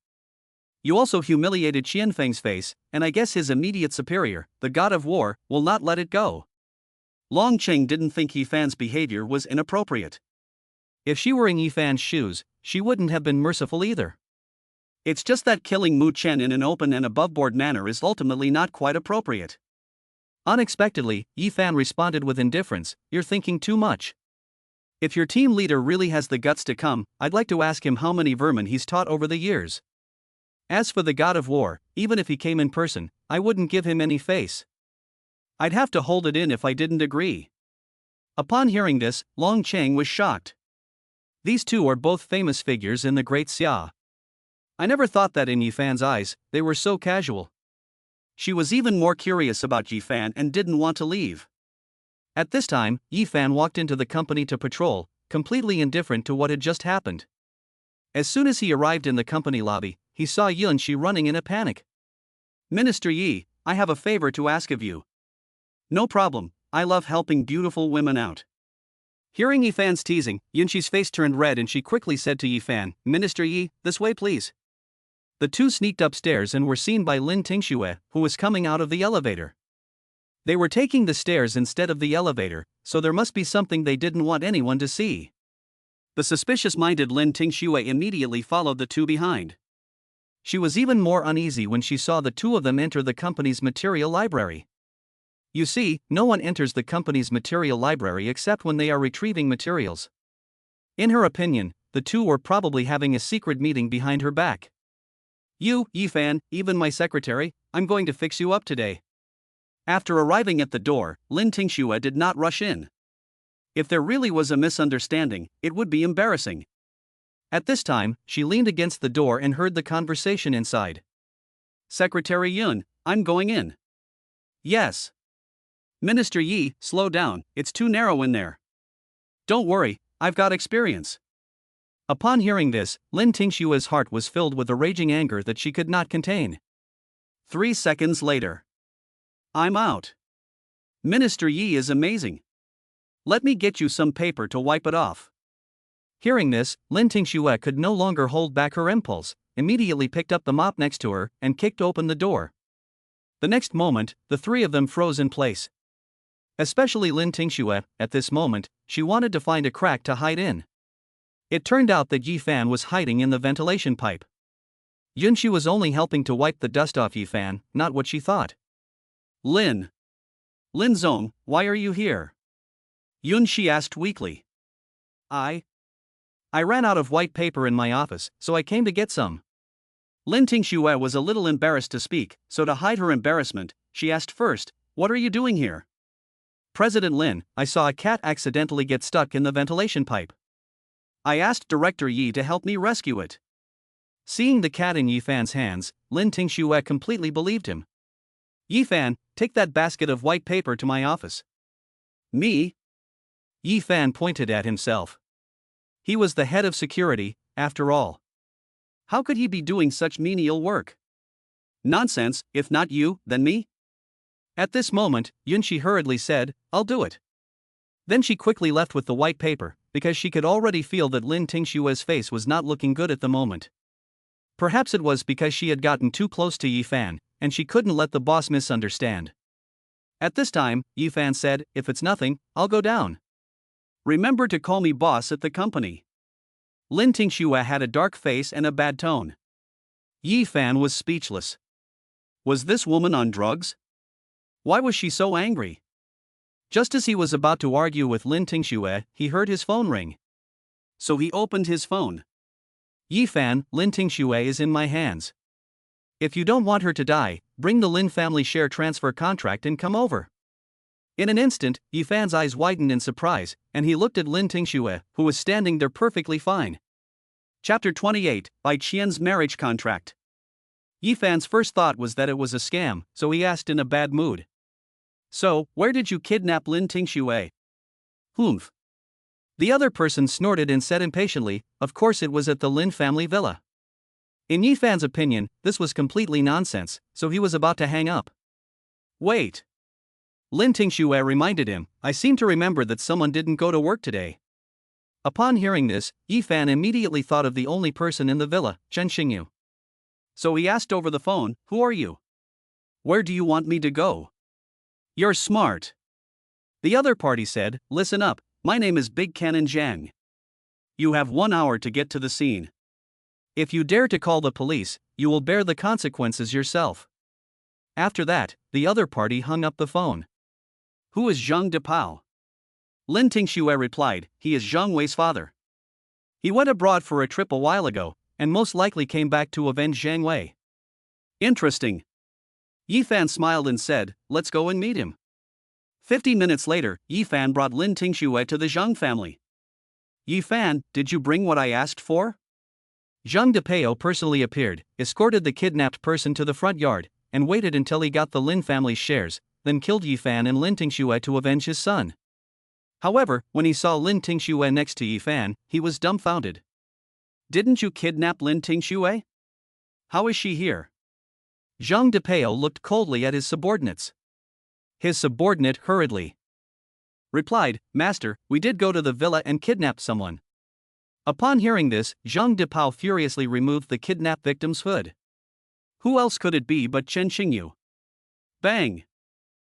You also humiliated Qian Feng's face, and I guess his immediate superior, the god of war, will not let it go. Long Qing didn't think Yi Fan's behavior was inappropriate. If she were in Yi Fan's shoes, she wouldn't have been merciful either. It's just that killing Mu Chen in an open and above-board manner is ultimately not quite appropriate. Unexpectedly, Yi Fan responded with indifference, you're thinking too much. If your team leader really has the guts to come, I'd like to ask him how many vermin he's taught over the years. As for the god of war, even if he came in person, I wouldn't give him any face. I'd have to hold it in if I didn't agree. Upon hearing this, Long Qing was shocked. These two are both famous figures in the Great Xia. I never thought that in Yifan's eyes, they were so casual. She was even more curious about Yifan and didn't want to leave. At this time, Yifan walked into the company to patrol, completely indifferent to what had just happened. As soon as he arrived in the company lobby, he saw Yunxi running in a panic. "Minister Yi, I have a favor to ask of you." "No problem, I love helping beautiful women out." Hearing Yifan's teasing, Yunxi's face turned red and she quickly said to Yifan, "Minister Yi, this way please." The two sneaked upstairs and were seen by Lin Tingxue, who was coming out of the elevator. They were taking the stairs instead of the elevator, so there must be something they didn't want anyone to see. The suspicious-minded Lin Tingxue immediately followed the two behind. She was even more uneasy when she saw the two of them enter the company's material library. You see, no one enters the company's material library except when they are retrieving materials. In her opinion, the two were probably having a secret meeting behind her back. "You, Yifan, even my secretary, I'm going to fix you up today." After arriving at the door, Lin Tingxue did not rush in. If there really was a misunderstanding, it would be embarrassing. At this time, she leaned against the door and heard the conversation inside. "Secretary Yun, I'm going in." "Yes." "Minister Yi, slow down, it's too narrow in there." "Don't worry, I've got experience." Upon hearing this, Lin Tingxue's heart was filled with a raging anger that she could not contain. 3 seconds later. "I'm out. Minister Yi is amazing. Let me get you some paper to wipe it off." Hearing this, Lin Tingxue could no longer hold back her impulse, immediately picked up the mop next to her, and kicked open the door. The next moment, the three of them froze in place. Especially Lin Tingxue, at this moment, she wanted to find a crack to hide in. It turned out that Yifan was hiding in the ventilation pipe. Yunxi was only helping to wipe the dust off Yifan, not what she thought. Lin Zong, why are you here?" Yunxi asked weakly. I ran out of white paper in my office, so I came to get some." Lin Tingxue was a little embarrassed to speak, so to hide her embarrassment, she asked first, "What are you doing here?" "President Lin, I saw a cat accidentally get stuck in the ventilation pipe. I asked Director Yi to help me rescue it." Seeing the cat in Yifan's hands, Lin Tingxue completely believed him. "Yifan, take that basket of white paper to my office." "Me?" Yifan pointed at himself. He was the head of security, after all. How could he be doing such menial work? "Nonsense, if not you, then me." At this moment, Yunxi hurriedly said, "I'll do it." Then she quickly left with the white paper, because she could already feel that Lin Tingxue's face was not looking good at the moment. Perhaps it was because she had gotten too close to Yifan, and she couldn't let the boss misunderstand. At this time, Yifan said, "If it's nothing, I'll go down. Remember to call me boss at the company." Lin Tingxue had a dark face and a bad tone. Yifan was speechless. Was this woman on drugs? Why was she so angry? Just as he was about to argue with Lin Tingxue, he heard his phone ring. So he opened his phone. "Yifan, Lin Tingxue is in my hands. If you don't want her to die, bring the Lin family share transfer contract and come over." In an instant, Yifan's eyes widened in surprise, and he looked at Lin Tingxue, who was standing there perfectly fine. Chapter 28, Bai Qian's marriage contract. Yifan's first thought was that it was a scam, so he asked in a bad mood. "So, where did you kidnap Lin Tingxue?" "Humph." The other person snorted and said impatiently, "Of course it was at the Lin family villa." In Yifan's opinion, this was completely nonsense, so he was about to hang up. "Wait." Lin Tingxue reminded him, "I seem to remember that someone didn't go to work today." Upon hearing this, Yifan immediately thought of the only person in the villa, Chen Xingyu. So he asked over the phone, "Who are you? Where do you want me to go?" "You're smart." The other party said, "Listen up, my name is Big Cannon Zhang. You have 1 hour to get to the scene. If you dare to call the police, you will bear the consequences yourself." After that, the other party hung up the phone. "Who is Zhang Depao?" Lin Tingxue replied, "He is Zhang Wei's father. He went abroad for a trip a while ago, and most likely came back to avenge Zhang Wei." "Interesting." Yifan smiled and said, "Let's go and meet him." 50 minutes later, Yifan brought Lin Tingxue to the Zhang family. Yi Fan, did you bring what I asked for? Zhang Depao personally appeared, escorted the kidnapped person to the front yard, and waited until he got the Lin family's shares, then killed Yi Fan and Lin Tingxue to avenge his son. However, when he saw Lin Tingxue next to Yi Fan, he was dumbfounded. Didn't you kidnap Lin Tingxue? How is she here? Zhang Depao looked coldly at his subordinates. His subordinate hurriedly replied, Master, we did go to the villa and kidnapped someone. Upon hearing this, Zhang Depao furiously removed the kidnapped victim's hood. Who else could it be but Chen Xingyu? Bang!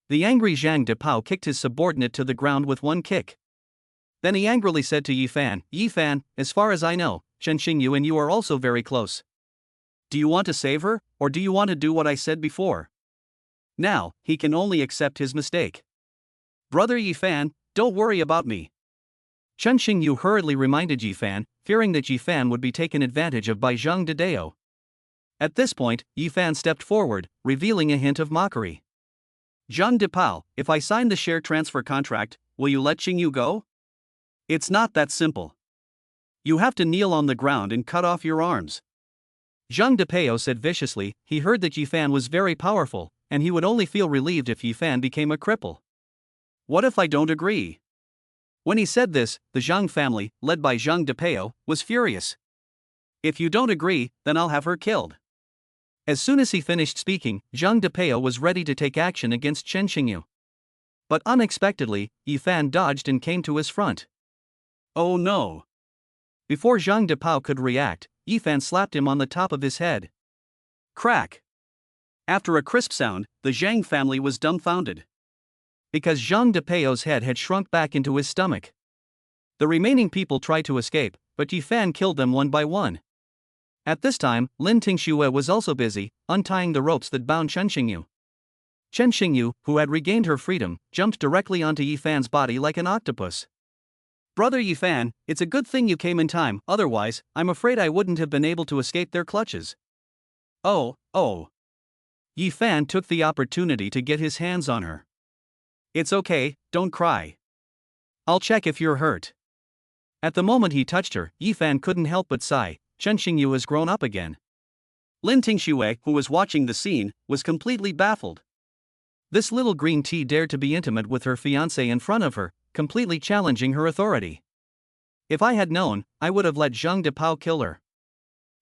The angry Zhang Depao kicked his subordinate to the ground with one kick. Then he angrily said to Yi Fan, as far as I know, Chen Xingyu and you are also very close. Do you want to save her, or do you want to do what I said before? Now, he can only accept his mistake. Brother Yi Fan, don't worry about me. Chen Xingyu hurriedly reminded Yi Fan, fearing that Yi Fan would be taken advantage of by Zhang Depao. At this point, Yi Fan stepped forward, revealing a hint of mockery. Zhang Depao, if I sign the share transfer contract, will you let Xingyu go? It's not that simple. You have to kneel on the ground and cut off your arms. Zhang Depao said viciously. He heard that Yi Fan was very powerful, and he would only feel relieved if Yi Fan became a cripple. What if I don't agree? When he said this, the Zhang family, led by Zhang Depao, was furious. If you don't agree, then I'll have her killed. As soon as he finished speaking, Zhang Depao was ready to take action against Chen Xingyu. But unexpectedly, Yi Fan dodged and came to his front. Oh no! Before Zhang Depao could react, Yi Fan slapped him on the top of his head. Crack! After a crisp sound, the Zhang family was dumbfounded. Because Zhang Depao's head had shrunk back into his stomach. The remaining people tried to escape, but Yi Fan killed them one by one. At this time, Lin Tingxue was also busy, untying the ropes that bound Chen Xingyu. Chen Xingyu, who had regained her freedom, jumped directly onto Yi Fan's body like an octopus. Brother Yi Fan, it's a good thing you came in time, otherwise, I'm afraid I wouldn't have been able to escape their clutches. Oh. Yi Fan took the opportunity to get his hands on her. It's okay, don't cry. I'll check if you're hurt. At the moment he touched her, Yi Fan couldn't help but sigh. Chen Xingyu has grown up again. Lin Tingxue, who was watching the scene, was completely baffled. This little green tea dared to be intimate with her fiancé in front of her, completely challenging her authority. If I had known, I would have let Zhang Depao kill her.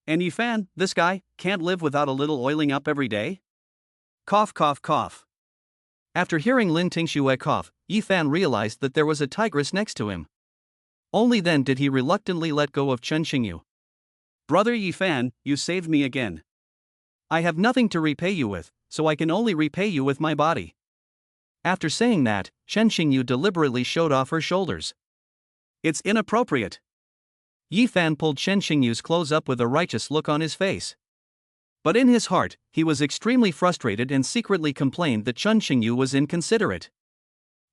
And Yi Fan, this guy, can't live without a little oiling up every day? Cough cough cough. After hearing Lin Tingxue cough, Yi Fan realized that there was a tigress next to him. Only then did he reluctantly let go of Chen Xingyu. Brother Yi Fan, you saved me again. I have nothing to repay you with, so I can only repay you with my body. After saying that, Chen Xingyu deliberately showed off her shoulders. It's inappropriate. Yi Fan pulled Chen Xingyu's clothes up with a righteous look on his face. But in his heart, he was extremely frustrated and secretly complained that Chen Xingyu was inconsiderate.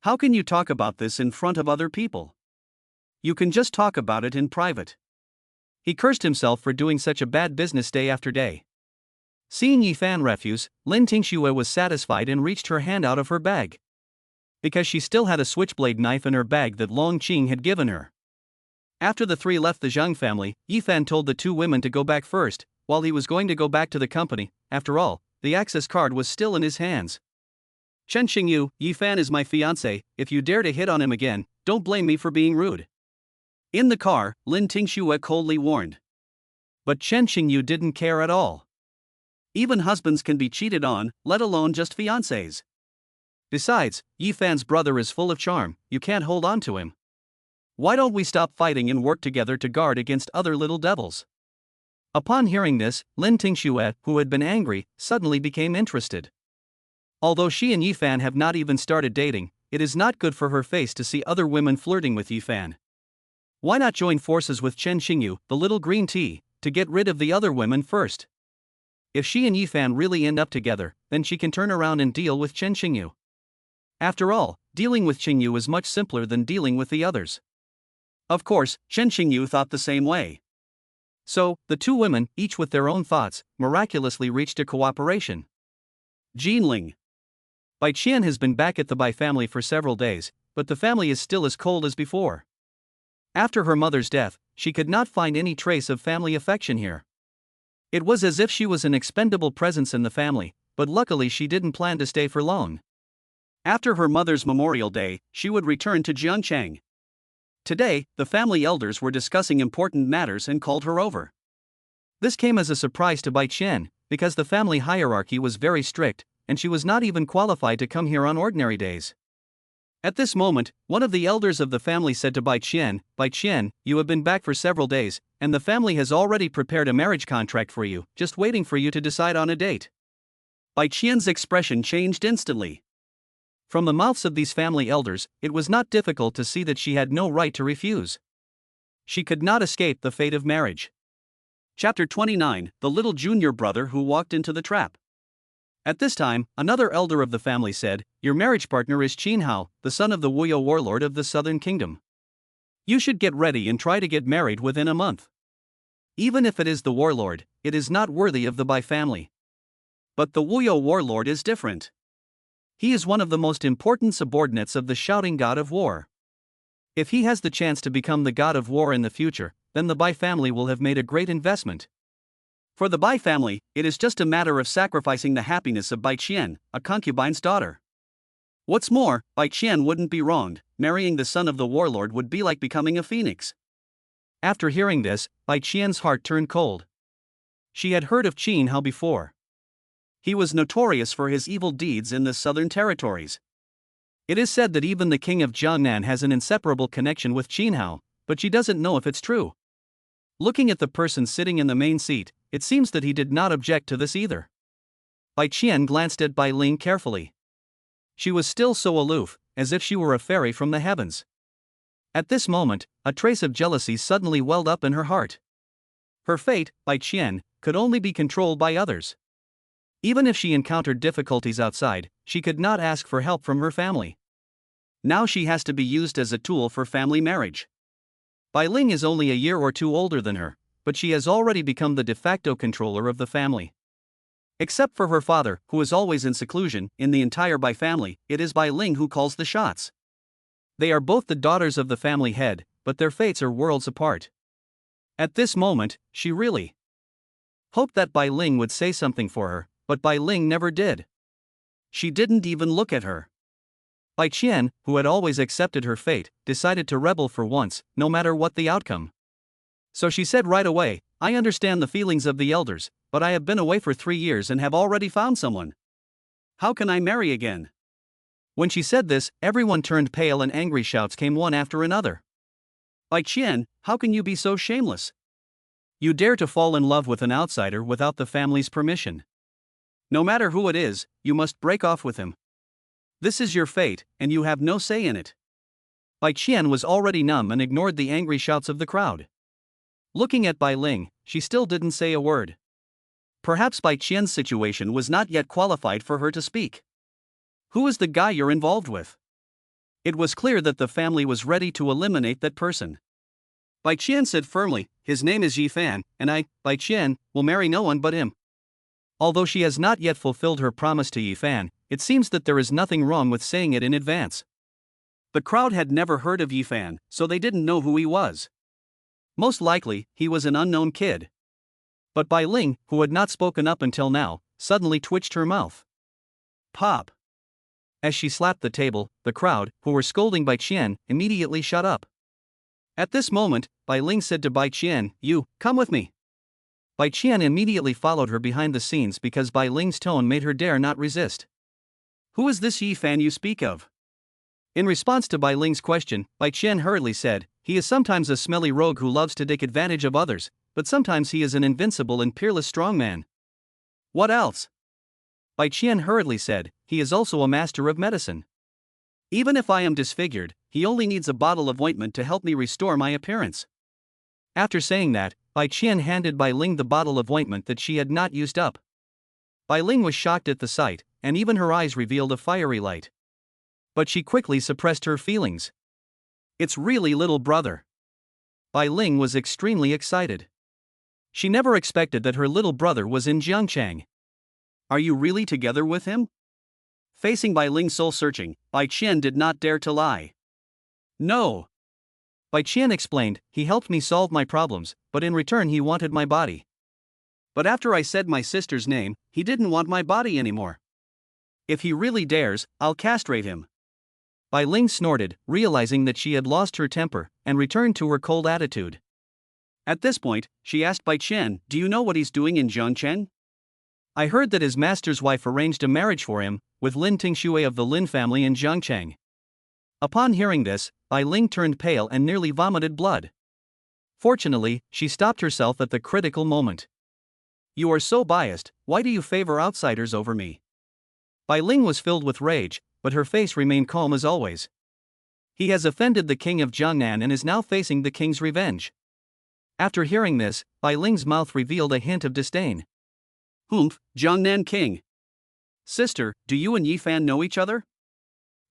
How can you talk about this in front of other people? You can just talk about it in private. He cursed himself for doing such a bad business day after day. Seeing Yi Fan refuse, Lin Tingxue was satisfied and reached her hand out of her bag. Because she still had a switchblade knife in her bag that Long Qing had given her. After the three left the Zhang family, Yi Fan told the two women to go back first, while he was going to go back to the company. After all, the access card was still in his hands. Chen Xingyu, Yi Fan is my fiancé. If you dare to hit on him again, don't blame me for being rude. In the car, Lin Tingxue coldly warned. But Chen Xingyu didn't care at all. Even husbands can be cheated on, let alone just fiancés. Besides, Yi Fan's brother is full of charm, you can't hold on to him. Why don't we stop fighting and work together to guard against other little devils? Upon hearing this, Lin Tingxue, who had been angry, suddenly became interested. Although she and Yi Fan have not even started dating, it is not good for her face to see other women flirting with Yi Fan. Why not join forces with Chen Xingyu, the little green tea, to get rid of the other women first? If she and Yi Fan really end up together, then she can turn around and deal with Chen Xingyu. After all, dealing with Xingyu is much simpler than dealing with the others. Of course, Chen Xingyu thought the same way. So, the two women, each with their own thoughts, miraculously reached a cooperation. Jinling. Bai Qian has been back at the Bai family for several days, but the family is still as cold as before. After her mother's death, she could not find any trace of family affection here. It was as if she was an expendable presence in the family, but luckily she didn't plan to stay for long. After her mother's Memorial Day, she would return to Jiangchang. Today, the family elders were discussing important matters and called her over. This came as a surprise to Bai Qian, because the family hierarchy was very strict, and she was not even qualified to come here on ordinary days. At this moment, one of the elders of the family said to Bai Qian, you have been back for several days, and the family has already prepared a marriage contract for you, just waiting for you to decide on a date. Bai Qian's expression changed instantly. From the mouths of these family elders, it was not difficult to see that she had no right to refuse. She could not escape the fate of marriage. Chapter 29, The Little Junior Brother Who Walked into the Trap. At this time, another elder of the family said, your marriage partner is Qin Hao, the son of the Wuyo warlord of the southern kingdom. You should get ready and try to get married within a month. Even if it is the warlord, it is not worthy of the Bai family. But the Wuyo warlord is different. He is one of the most important subordinates of the shouting god of war. If he has the chance to become the god of war in the future, then the Bai family will have made a great investment. For the Bai family, it is just a matter of sacrificing the happiness of Bai Qian, a concubine's daughter. What's more, Bai Qian wouldn't be wronged. Marrying the son of the warlord would be like becoming a phoenix. After hearing this, Bai Qian's heart turned cold. She had heard of Qin Hao before. He was notorious for his evil deeds in the southern territories. It is said that even the king of Jiangnan has an inseparable connection with Qin Hao, but she doesn't know if it's true. Looking at the person sitting in the main seat, it seems that he did not object to this either. Bai Qian glanced at Bai Ling carefully. She was still so aloof, as if she were a fairy from the heavens. At this moment, a trace of jealousy suddenly welled up in her heart. Her fate, Bai Qian, could only be controlled by others. Even if she encountered difficulties outside, she could not ask for help from her family. Now she has to be used as a tool for family marriage. Bai Ling is only a year or two older than her, but she has already become the de facto controller of the family. Except for her father, who is always in seclusion, in the entire Bai family, it is Bai Ling who calls the shots. They are both the daughters of the family head, but their fates are worlds apart. At this moment, she really hoped that Bai Ling would say something for her, but Bai Ling never did. She didn't even look at her. Bai Qian, who had always accepted her fate, decided to rebel for once, no matter what the outcome. So she said right away, I understand the feelings of the elders, but I have been away for 3 years and have already found someone. How can I marry again? When she said this, everyone turned pale and angry shouts came one after another. Bai Qian, how can you be so shameless? You dare to fall in love with an outsider without the family's permission. No matter who it is, you must break off with him. This is your fate, and you have no say in it. Bai Qian was already numb and ignored the angry shouts of the crowd. Looking at Bai Ling, she still didn't say a word. Perhaps Bai Qian's situation was not yet qualified for her to speak. Who is the guy you're involved with? It was clear that the family was ready to eliminate that person. Bai Qian said firmly, his name is Yi Fan, and I, Bai Qian, will marry no one but him. Although she has not yet fulfilled her promise to Yi Fan, it seems that there is nothing wrong with saying it in advance. The crowd had never heard of Yi Fan, so they didn't know who he was. Most likely, he was an unknown kid. But Bai Ling, who had not spoken up until now, suddenly twitched her mouth. Pop! As she slapped the table, the crowd, who were scolding Bai Qian, immediately shut up. At this moment, Bai Ling said to Bai Qian, you, come with me. Bai Qian immediately followed her behind the scenes because Bai Ling's tone made her dare not resist. Who is this Yi Fan you speak of? In response to Bai Ling's question, Bai Qian hurriedly said, he is sometimes a smelly rogue who loves to take advantage of others, but sometimes he is an invincible and peerless strongman. What else? Bai Qian hurriedly said, he is also a master of medicine. Even if I am disfigured, he only needs a bottle of ointment to help me restore my appearance. After saying that, Bai Qian handed Bai Ling the bottle of ointment that she had not used up. Bai Ling was shocked at the sight, and even her eyes revealed a fiery light. But she quickly suppressed her feelings. It's really little brother. Bai Ling was extremely excited. She never expected that her little brother was in Jiangchang. Are you really together with him? Facing Bai Ling soul-searching, Bai Qian did not dare to lie. No. Bai Qian explained, he helped me solve my problems, but in return he wanted my body. But after I said my sister's name, he didn't want my body anymore. If he really dares, I'll castrate him. Bai Ling snorted, realizing that she had lost her temper, and returned to her cold attitude. At this point, she asked Bai Qian, do you know what he's doing in Zhangcheng? I heard that his master's wife arranged a marriage for him, with Lin Tingxue of the Lin family in Zhangcheng. Upon hearing this, Bai Ling turned pale and nearly vomited blood. Fortunately, she stopped herself at the critical moment. You are so biased, why do you favor outsiders over me? Bai Ling was filled with rage, but her face remained calm as always. He has offended the king of Jiangnan and is now facing the king's revenge. After hearing this, Bai Ling's mouth revealed a hint of disdain. Humph, Jiangnan king. Sister, do you and Yifan know each other?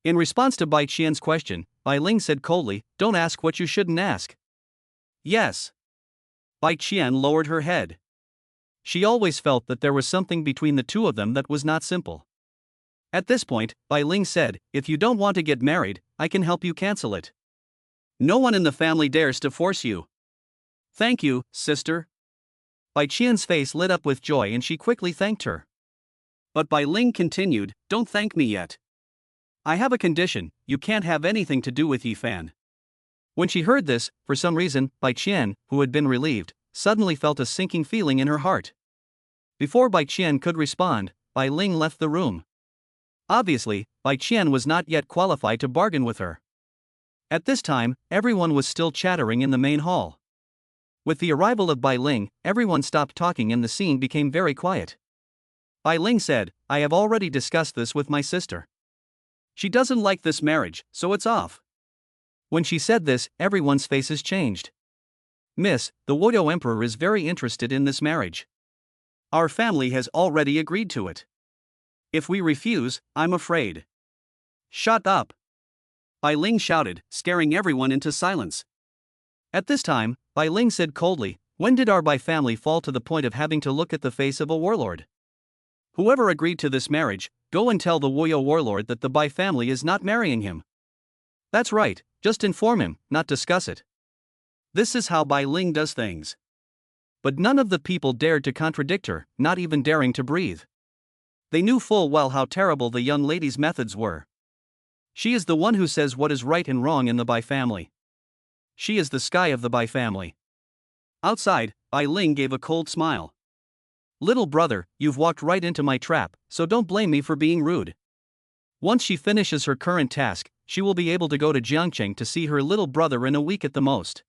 In response to Bai Qian's question, Bai Ling said coldly, don't ask what you shouldn't ask. Yes. Bai Qian lowered her head. She always felt that there was something between the two of them that was not simple. At this point, Bai Ling said, if you don't want to get married, I can help you cancel it. No one in the family dares to force you. Thank you, sister. Bai Qian's face lit up with joy and she quickly thanked her. But Bai Ling continued, don't thank me yet. I have a condition, you can't have anything to do with Yifan. When she heard this, for some reason, Bai Qian, who had been relieved, suddenly felt a sinking feeling in her heart. Before Bai Qian could respond, Bai Ling left the room. Obviously, Bai Qian was not yet qualified to bargain with her. At this time, everyone was still chattering in the main hall. With the arrival of Bai Ling, everyone stopped talking and the scene became very quiet. Bai Ling said, I have already discussed this with my sister. She doesn't like this marriage, so it's off. When she said this, everyone's faces changed. Miss, the Woyo Emperor is very interested in this marriage. Our family has already agreed to it. If we refuse, I'm afraid. Shut up. Bai Ling shouted, scaring everyone into silence. At this time, Bai Ling said coldly, when did our Bai family fall to the point of having to look at the face of a warlord? Whoever agreed to this marriage, go and tell the Woyo warlord that the Bai family is not marrying him. That's right, just inform him, not discuss it. This is how Bai Ling does things. But none of the people dared to contradict her, not even daring to breathe. They knew full well how terrible the young lady's methods were. She is the one who says what is right and wrong in the Bai family. She is the sky of the Bai family. Outside, Bai Ling gave a cold smile. Little brother, you've walked right into my trap, so don't blame me for being rude. Once she finishes her current task, she will be able to go to Jiangcheng to see her little brother in a week at the most.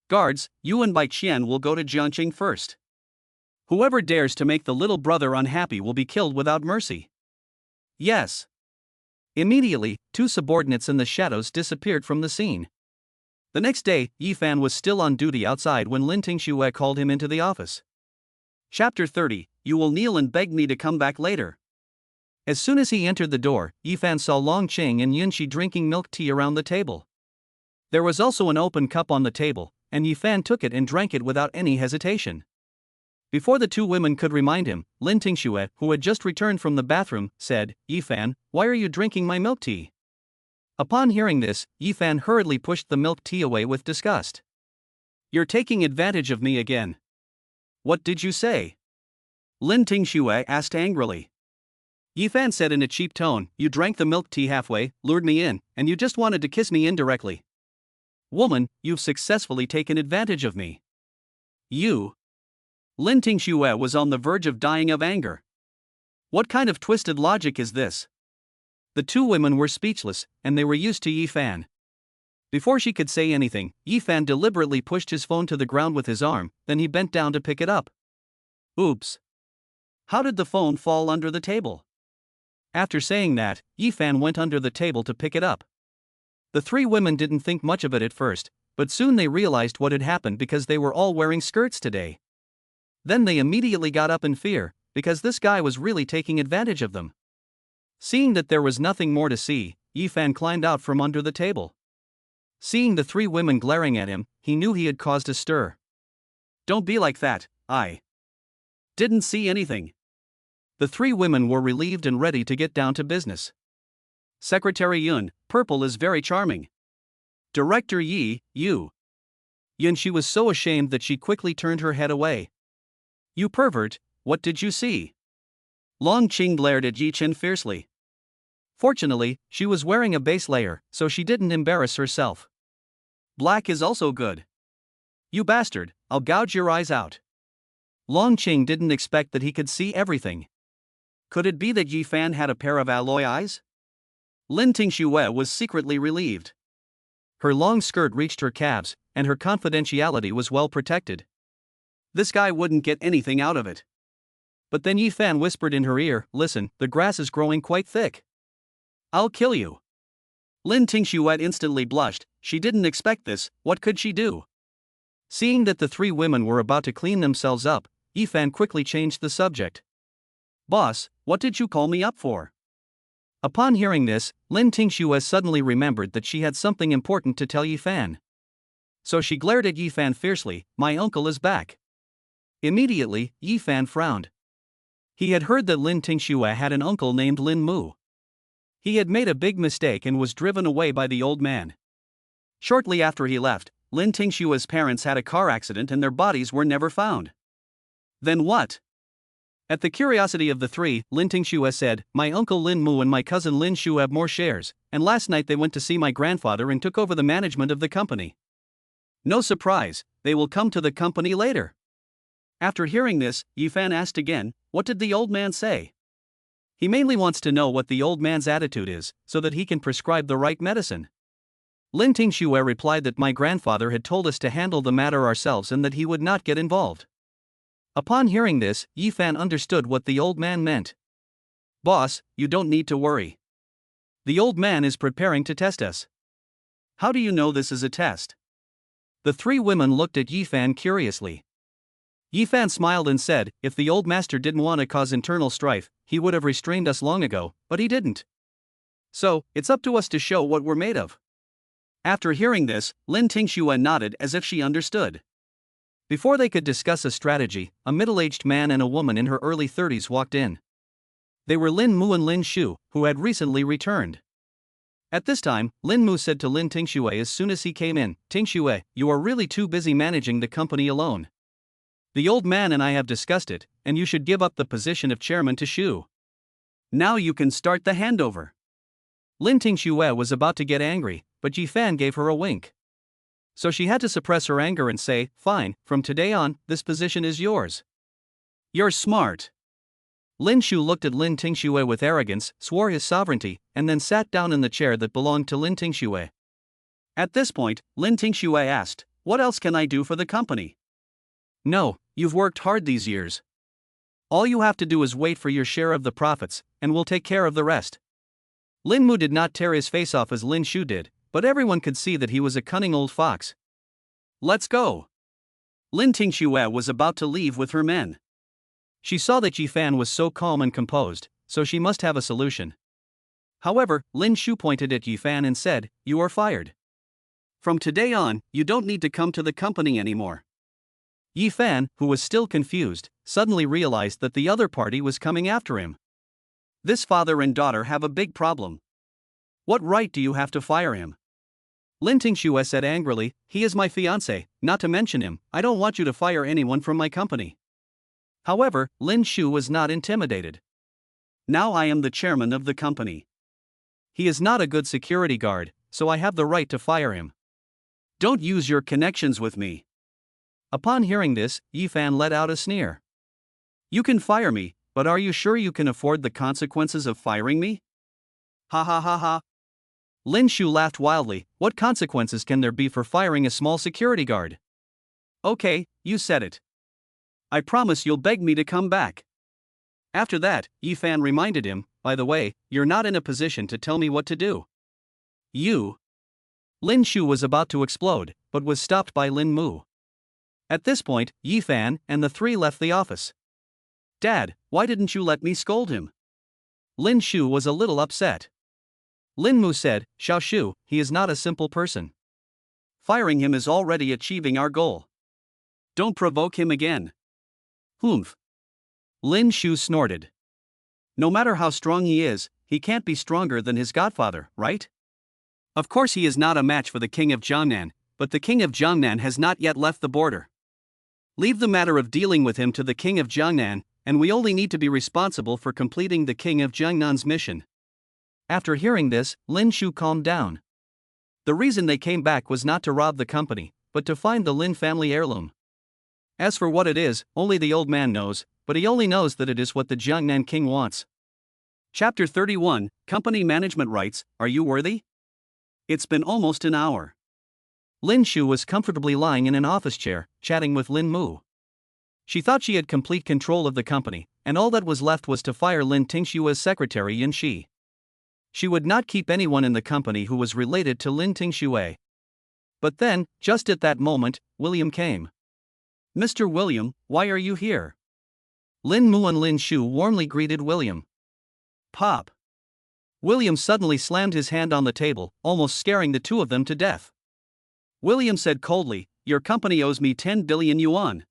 Guards, you and Bai Qian will go to Jiangcheng first. Whoever dares to make the little brother unhappy will be killed without mercy. Yes. Immediately, two subordinates in the shadows disappeared from the scene. The next day, Yifan was still on duty outside when Lin Tingxue called him into the office. Chapter 30, you will kneel and beg me to come back later. As soon as he entered the door, Yifan saw Long Qing and Yunxi drinking milk tea around the table. There was also an open cup on the table, and Yifan took it and drank it without any hesitation. Before the two women could remind him, Lin Tingxue, who had just returned from the bathroom, said, Yifan, why are you drinking my milk tea? Upon hearing this, Yifan hurriedly pushed the milk tea away with disgust. You're taking advantage of me again. What did you say? Lin Tingxue asked angrily. Yifan said in a cheap tone, you drank the milk tea halfway, lured me in, and you just wanted to kiss me indirectly. Woman, you've successfully taken advantage of me. You. Lin Tingxue was on the verge of dying of anger. What kind of twisted logic is this? The two women were speechless, and they were used to Yifan. Before she could say anything, Yifan deliberately pushed his phone to the ground with his arm, then he bent down to pick it up. Oops. How did the phone fall under the table? After saying that, Yifan went under the table to pick it up. The three women didn't think much of it at first, but soon they realized what had happened because they were all wearing skirts today. Then they immediately got up in fear, because this guy was really taking advantage of them. Seeing that there was nothing more to see, Yifan climbed out from under the table. Seeing the three women glaring at him, he knew he had caused a stir. Don't be like that, I didn't see anything. The three women were relieved and ready to get down to business. Secretary Yun, purple is very charming. Director Yi, you. Yin. She was so ashamed that she quickly turned her head away. You pervert, what did you see? Long Qing glared at Yi Chen fiercely. Fortunately, she was wearing a base layer, so she didn't embarrass herself. Black is also good. You bastard, I'll gouge your eyes out. Long Qing didn't expect that he could see everything. Could it be that Yi Fan had a pair of alloy eyes? Lin Tingxue was secretly relieved. Her long skirt reached her calves, and her confidentiality was well protected. This guy wouldn't get anything out of it. But then Yi Fan whispered in her ear, listen, the grass is growing quite thick. I'll kill you. Lin Tingxue instantly blushed. She didn't expect this. What could she do? Seeing that the three women were about to clean themselves up, Yi Fan quickly changed the subject. Boss, what did you call me up for? Upon hearing this, Lin Tingxue suddenly remembered that she had something important to tell Yi Fan. So she glared at Yi Fan fiercely, my uncle is back. Immediately, Yi Fan frowned. He had heard that Lin Tingxue had an uncle named Lin Mu. He had made a big mistake and was driven away by the old man. Shortly after he left, Lin Tingxue's parents had a car accident and their bodies were never found. Then what? At the curiosity of the three, Lin Tingxue said, my uncle Lin Mu and my cousin Lin Shu have more shares, and last night they went to see my grandfather and took over the management of the company. No surprise, they will come to the company later. After hearing this, Yi Fan asked again, what did the old man say? He mainly wants to know what the old man's attitude is, so that he can prescribe the right medicine. Lin Tingxue replied that my grandfather had told us to handle the matter ourselves and that he would not get involved. Upon hearing this, Yi Fan understood what the old man meant. Boss, you don't need to worry. The old man is preparing to test us. How do you know this is a test? The three women looked at Yi Fan curiously. Yi Fan smiled and said, if the old master didn't want to cause internal strife, he would have restrained us long ago, but he didn't. So, it's up to us to show what we're made of. After hearing this, Lin Tingxue nodded as if she understood. Before they could discuss a strategy, a middle-aged man and a woman in her early 30s walked in. They were Lin Mu and Lin Shu, who had recently returned. At this time, Lin Mu said to Lin Tingxue as soon as he came in, Tingxue, you are really too busy managing the company alone. The old man and I have discussed it, and you should give up the position of chairman to Shu. Now you can start the handover. Lin Tingxue was about to get angry, but Yi Fan gave her a wink. So she had to suppress her anger and say, fine, from today on, this position is yours. You're smart. Lin Shu looked at Lin Tingxue with arrogance, swore his sovereignty, and then sat down in the chair that belonged to Lin Tingxue. At this point, Lin Tingxue asked, what else can I do for the company? No, you've worked hard these years. All you have to do is wait for your share of the profits, and we'll take care of the rest. Lin Mu did not tear his face off as Lin Shu did, but everyone could see that he was a cunning old fox. Let's go. Lin Tingxue was about to leave with her men. She saw that Yi Fan was so calm and composed, so she must have a solution. However, Lin Shu pointed at Yi Fan and said, you are fired. From today on, you don't need to come to the company anymore. Yi Fan, who was still confused, suddenly realized that the other party was coming after him. This father and daughter have a big problem. What right do you have to fire him? Lin Tingxue said angrily, he is my fiancé, not to mention him, I don't want you to fire anyone from my company. However, Lin Shu was not intimidated. Now I am the chairman of the company. He is not a good security guard, so I have the right to fire him. Don't use your connections with me. Upon hearing this, Yi Fan let out a sneer. You can fire me, but are you sure you can afford the consequences of firing me? Ha ha ha ha. Lin Shu laughed wildly, what consequences can there be for firing a small security guard? Okay, you said it. I promise you'll beg me to come back. After that, Yi Fan reminded him, by the way, you're not in a position to tell me what to do. You. Lin Shu was about to explode, but was stopped by Lin Mu. At this point, Yi Fan and the three left the office. Dad, why didn't you let me scold him? Lin Shu was a little upset. Lin Mu said, Xiao Shu, he is not a simple person. Firing him is already achieving our goal. Don't provoke him again. Humph. Lin Shu snorted. No matter how strong he is, he can't be stronger than his godfather, right? Of course he is not a match for the king of Jiangnan, but the king of Jiangnan has not yet left the border. Leave the matter of dealing with him to the king of Jiangnan, and we only need to be responsible for completing the king of Jiangnan's mission. After hearing this, Lin Shu calmed down. The reason they came back was not to rob the company, but to find the Lin family heirloom. As for what it is, only the old man knows, but he only knows that it is what the Jiangnan king wants. Chapter 31, Company Management Rights, Are You Worthy? It's been almost an hour. Lin Shu was comfortably lying in an office chair, chatting with Lin Mu. She thought she had complete control of the company, and all that was left was to fire Lin Tingxue as secretary Yin Shi. She would not keep anyone in the company who was related to Lin Tingxue. But then, just at that moment, William came. Mr. William, why are you here? Lin Mu and Lin Shu warmly greeted William. Pop. William suddenly slammed his hand on the table, almost scaring the two of them to death. William said coldly, your company owes me 10 billion yuan.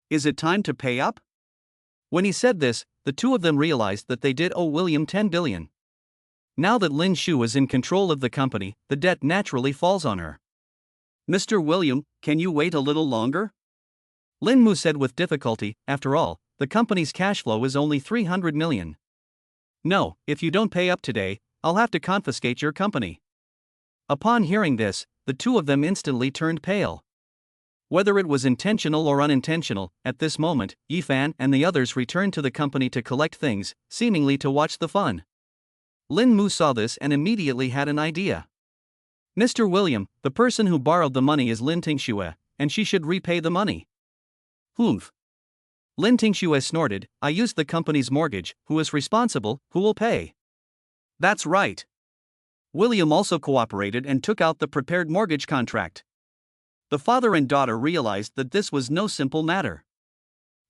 Is it time to pay up? When he said this, the two of them realized that they did owe William 10 billion. Now that Lin Shu is in control of the company, the debt naturally falls on her. Mr. William, can you wait a little longer? Lin Mu said with difficulty, after all, the company's cash flow is only 300 million. No, if you don't pay up today, I'll have to confiscate your company. Upon hearing this, the two of them instantly turned pale. Whether it was intentional or unintentional, at this moment, Yifan and the others returned to the company to collect things, seemingly to watch the fun. Lin Mu saw this and immediately had an idea. Mr. William, the person who borrowed the money is Lin Tingxue, and she should repay the money. Humph. Lin Tingxue snorted, I used the company's mortgage, who is responsible, who will pay? That's right. William also cooperated and took out the prepared mortgage contract. The father and daughter realized that this was no simple matter.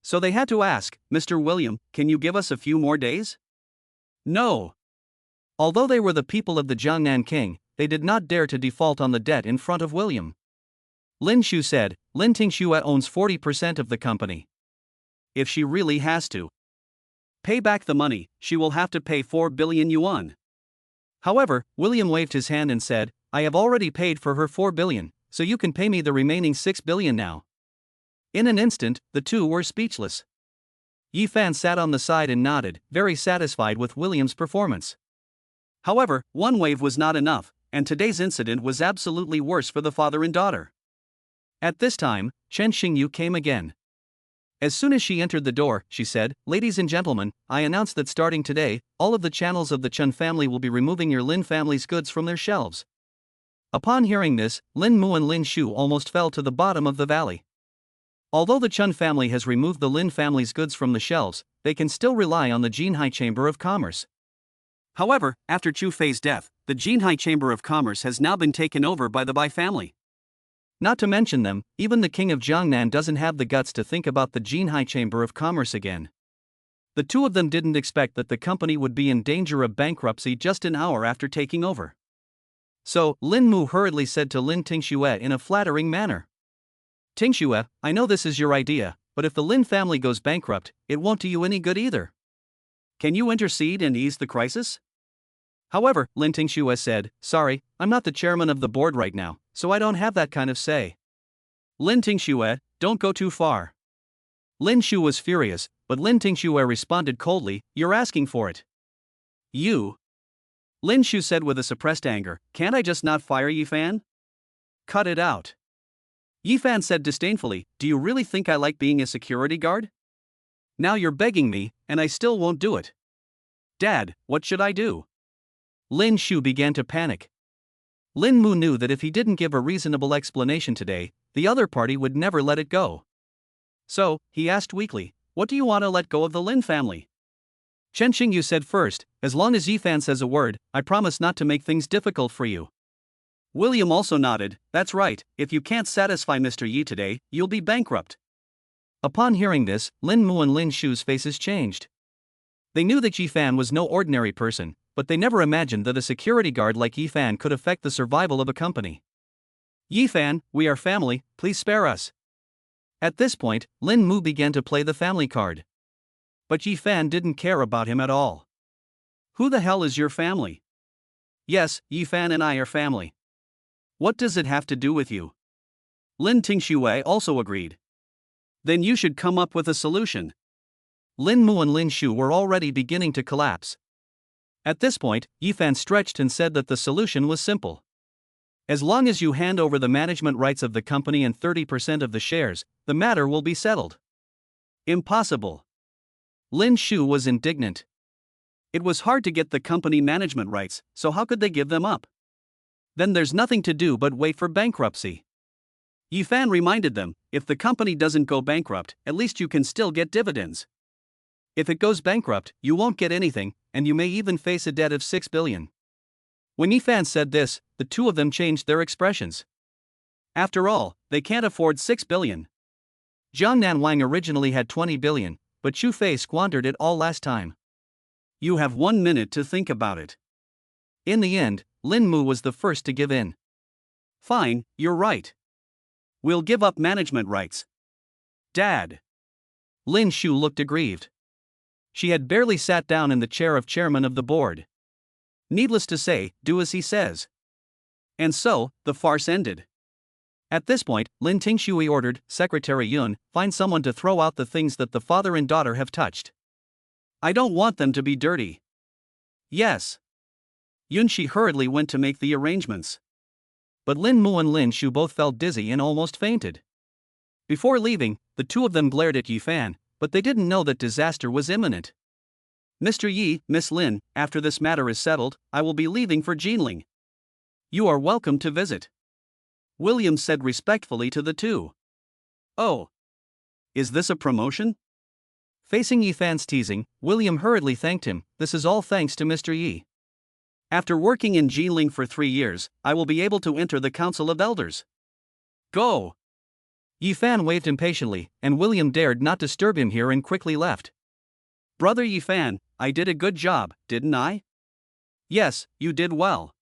So they had to ask, Mr. William, can you give us a few more days? No. Although they were the people of the Jiangnan king, they did not dare to default on the debt in front of William. Lin Shu said, Lin Tingxue owns 40% of the company. If she really has to pay back the money, she will have to pay 4 billion yuan. However, William waved his hand and said, I have already paid for her 4 billion, so you can pay me the remaining 6 billion now. In an instant, the two were speechless. Yifan sat on the side and nodded, very satisfied with William's performance. However, one wave was not enough, and today's incident was absolutely worse for the father and daughter. At this time, Chen Xingyu came again. As soon as she entered the door, she said, Ladies and gentlemen, I announce that starting today, all of the channels of the Chen family will be removing your Lin family's goods from their shelves. Upon hearing this, Lin Mu and Lin Shu almost fell to the bottom of the valley. Although the Chen family has removed the Lin family's goods from the shelves, they can still rely on the Jinhai Chamber of Commerce. However, after Chu Fei's death, the Jinhai Chamber of Commerce has now been taken over by the Bai family. Not to mention them, even the king of Jiangnan doesn't have the guts to think about the Jinhai Chamber of Commerce again. The two of them didn't expect that the company would be in danger of bankruptcy just an hour after taking over. So, Lin Mu hurriedly said to Lin Tingxue in a flattering manner. Tingxue, I know this is your idea, but if the Lin family goes bankrupt, it won't do you any good either. Can you intercede and ease the crisis? However, Lin Tingxue said, Sorry, I'm not the chairman of the board right now, so I don't have that kind of say. Lin Tingxue, don't go too far. Lin Shu was furious, but Lin Tingxue responded coldly, You're asking for it. You? Lin Shu said with a suppressed anger, Can't I just not fire Yifan? Cut it out. Yifan said disdainfully, Do you really think I like being a security guard? Now you're begging me, and I still won't do it. Dad, what should I do? Lin Shu began to panic. Lin Mu knew that if he didn't give a reasonable explanation today, the other party would never let it go. So, he asked weakly, What do you want to let go of the Lin family? Chen Xingyu said first, As long as Yifan says a word, I promise not to make things difficult for you. William also nodded, That's right, if you can't satisfy Mr. Yi today, you'll be bankrupt. Upon hearing this, Lin Mu and Lin Shu's faces changed. They knew that Yifan was no ordinary person, but they never imagined that a security guard like Yifan could affect the survival of a company. Yifan, we are family, please spare us. At this point, Lin Mu began to play the family card. But Yifan didn't care about him at all. Who the hell is your family? Yes, Yifan and I are family. What does it have to do with you? Lin Tingxue also agreed. Then you should come up with a solution. Lin Mu and Lin Shu were already beginning to collapse. At this point, Yifan stretched and said that the solution was simple. As long as you hand over the management rights of the company and 30% of the shares, the matter will be settled. Impossible. Lin Shu was indignant. It was hard to get the company management rights, so how could they give them up? Then there's nothing to do but wait for bankruptcy. Yifan reminded them, if the company doesn't go bankrupt, at least you can still get dividends. If it goes bankrupt, you won't get anything, and you may even face a debt of 6 billion. When Yifan said this, the two of them changed their expressions. After all, they can't afford 6 billion. Jiang Nanwang originally had 20 billion, but Xu Fei squandered it all last time. You have 1 minute to think about it. In the end, Lin Mu was the first to give in. Fine, you're right. We'll give up management rights. Dad. Lin Shu looked aggrieved. She had barely sat down in the chair of chairman of the board. Needless to say, do as he says. And so, the farce ended. At this point, Lin Tingxue ordered Secretary Yun, find someone to throw out the things that the father and daughter have touched. I don't want them to be dirty. Yes. Yun Shi hurriedly went to make the arrangements. But Lin Mu and Lin Shu both felt dizzy and almost fainted. Before leaving, the two of them glared at Yifan, but they didn't know that disaster was imminent. Mr. Yi, Miss Lin, after this matter is settled, I will be leaving for Jinling. You are welcome to visit. William said respectfully to the two. Oh. Is this a promotion? Facing Yifan's teasing, William hurriedly thanked him. This is all thanks to Mr. Yi. After working in Jinling for 3 years, I will be able to enter the Council of Elders. Go! Yifan waved impatiently, and William dared not disturb him here and quickly left. Brother Yifan, I did a good job, didn't I? Yes, you did well.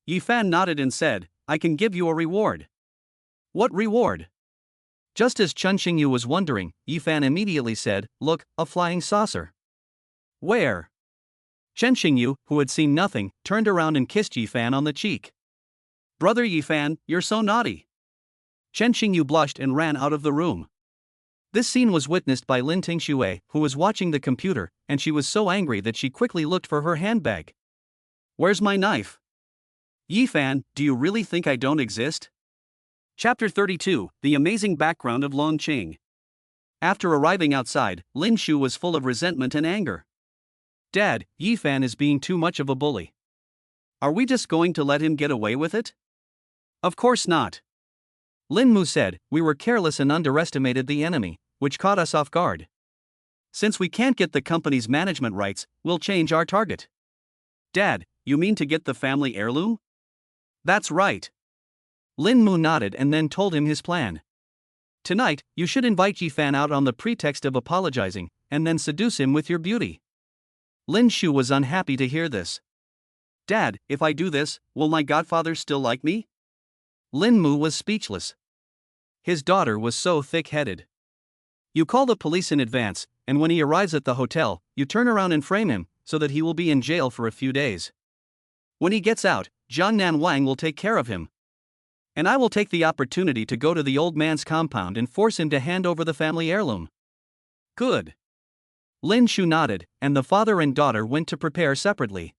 Yifan nodded and said, I can give you a reward. What reward? Just as Chen Xingyu was wondering, Yifan immediately said, Look, a flying saucer. Where? Chen Xingyu, who had seen nothing, turned around and kissed Yifan on the cheek. Brother Yifan, you're so naughty. Chen Xingyu blushed and ran out of the room. This scene was witnessed by Lin Tingxue, who was watching the computer, and she was so angry that she quickly looked for her handbag. Where's my knife? Yifan, do you really think I don't exist? Chapter 32, The Amazing Background of Long Qing. After arriving outside, Lin Shu was full of resentment and anger. Dad, Yifan is being too much of a bully. Are we just going to let him get away with it? Of course not. Lin Mu said, we were careless and underestimated the enemy, which caught us off guard. Since we can't get the company's management rights, we'll change our target. Dad, you mean to get the family heirloom? That's right. Lin Mu nodded and then told him his plan. Tonight, you should invite Yifan out on the pretext of apologizing, and then seduce him with your beauty. Lin Shu was unhappy to hear this. Dad, if I do this, will my godfather still like me? Lin Mu was speechless. His daughter was so thick-headed. You call the police in advance, and when he arrives at the hotel, you turn around and frame him, so that he will be in jail for a few days. When he gets out, Jiang Nanwang will take care of him. And I will take the opportunity to go to the old man's compound and force him to hand over the family heirloom. Good. Lin Shu nodded, and the father and daughter went to prepare separately.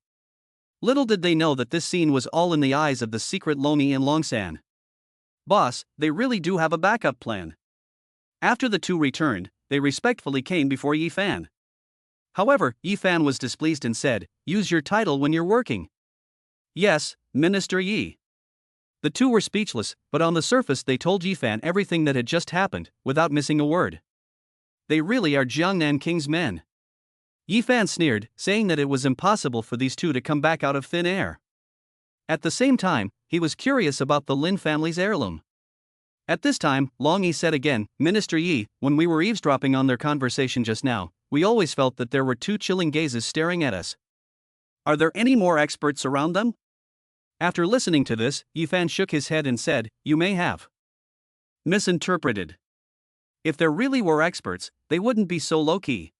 Little did they know that this scene was all in the eyes of the secret Lomi and Longsan. Boss, they really do have a backup plan. After the two returned, they respectfully came before Yifan. However, Yifan was displeased and said, use your title when you're working. Yes, Minister Yi. The two were speechless, but on the surface they told Yifan everything that had just happened, without missing a word. They really are Jiangnan King's men. Yifan sneered, saying that it was impossible for these two to come back out of thin air. At the same time, he was curious about the Lin family's heirloom. At this time, Long Yi said again, Minister Yi, when we were eavesdropping on their conversation just now, we always felt that there were two chilling gazes staring at us. Are there any more experts around them? After listening to this, Yifan shook his head and said, you may have misinterpreted. If there really were experts, they wouldn't be so low-key.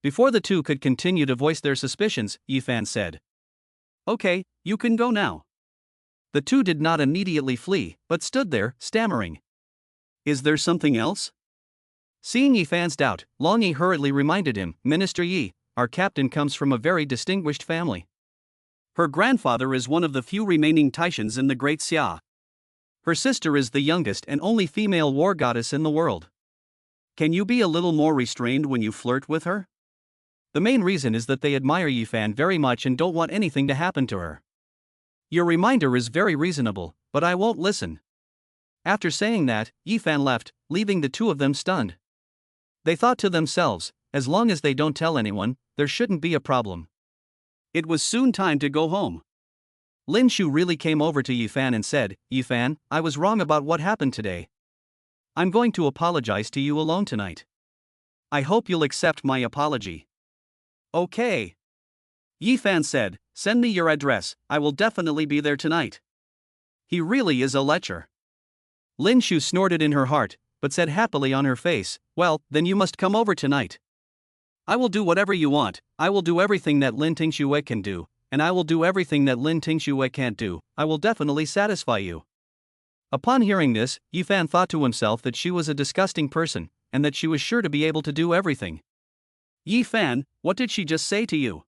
Before the two could continue to voice their suspicions, Yifan said, Okay, you can go now. The two did not immediately flee, but stood there, stammering. Is there something else? Seeing Yi Fan's doubt, Long Yi hurriedly reminded him, Minister Yi, our captain comes from a very distinguished family. Her grandfather is one of the few remaining Taishans in the Great Xia. Her sister is the youngest and only female war goddess in the world. Can you be a little more restrained when you flirt with her? The main reason is that they admire Yi Fan very much and don't want anything to happen to her. Your reminder is very reasonable, but I won't listen. After saying that, Yi Fan left, leaving the two of them stunned. They thought to themselves, as long as they don't tell anyone, there shouldn't be a problem. It was soon time to go home. Lin Shu really came over to Yi Fan and said, Yi Fan, I was wrong about what happened today. I'm going to apologize to you alone tonight. I hope you'll accept my apology. Okay. Yi Fan said, send me your address, I will definitely be there tonight. He really is a lecher. Lin Shu snorted in her heart, but said happily on her face, well, then you must come over tonight. I will do whatever you want, I will do everything that Lin Tingxue can do, and I will do everything that Lin Tingxue can't do, I will definitely satisfy you. Upon hearing this, Yi Fan thought to himself that she was a disgusting person, and that she was sure to be able to do everything. Yi Fan, what did she just say to you?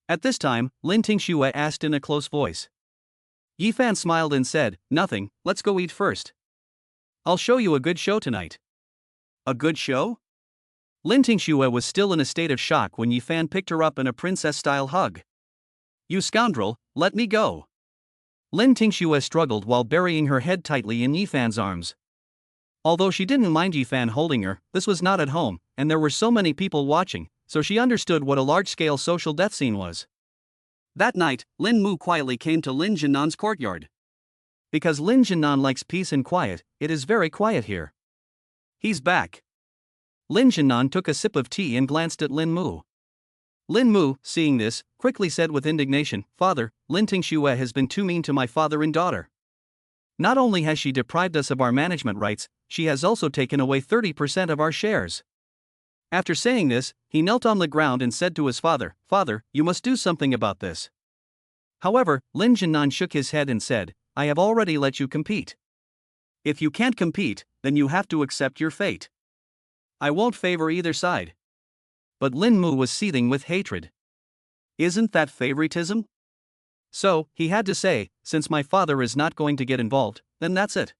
At this time, Lin Tingxue asked in a close voice. Yi Fan smiled and said, nothing, let's go eat first. I'll show you a good show tonight. A good show? Lin Tingxue was still in a state of shock when Yi Fan picked her up in a princess-style hug. You scoundrel, let me go. Lin Tingxue struggled while burying her head tightly in Yi Fan's arms. Although she didn't mind Yi Fan holding her, this was not at home, and there were so many people watching, so she understood what a large-scale social death scene was. That night, Lin Mu quietly came to Lin Jinnan's courtyard. Because Lin Jinnan likes peace and quiet, it is very quiet here. He's back. Lin Jinnan took a sip of tea and glanced at Lin Mu. Lin Mu, seeing this, quickly said with indignation, Father, Lin Tingxue has been too mean to my father and daughter. Not only has she deprived us of our management rights, she has also taken away 30% of our shares. After saying this, he knelt on the ground and said to his father, Father, you must do something about this. However, Lin Jinnan shook his head and said, I have already let you compete. If you can't compete, then you have to accept your fate. I won't favor either side. But Lin Mu was seething with hatred. Isn't that favoritism? So, he had to say, since my father is not going to get involved, then that's it.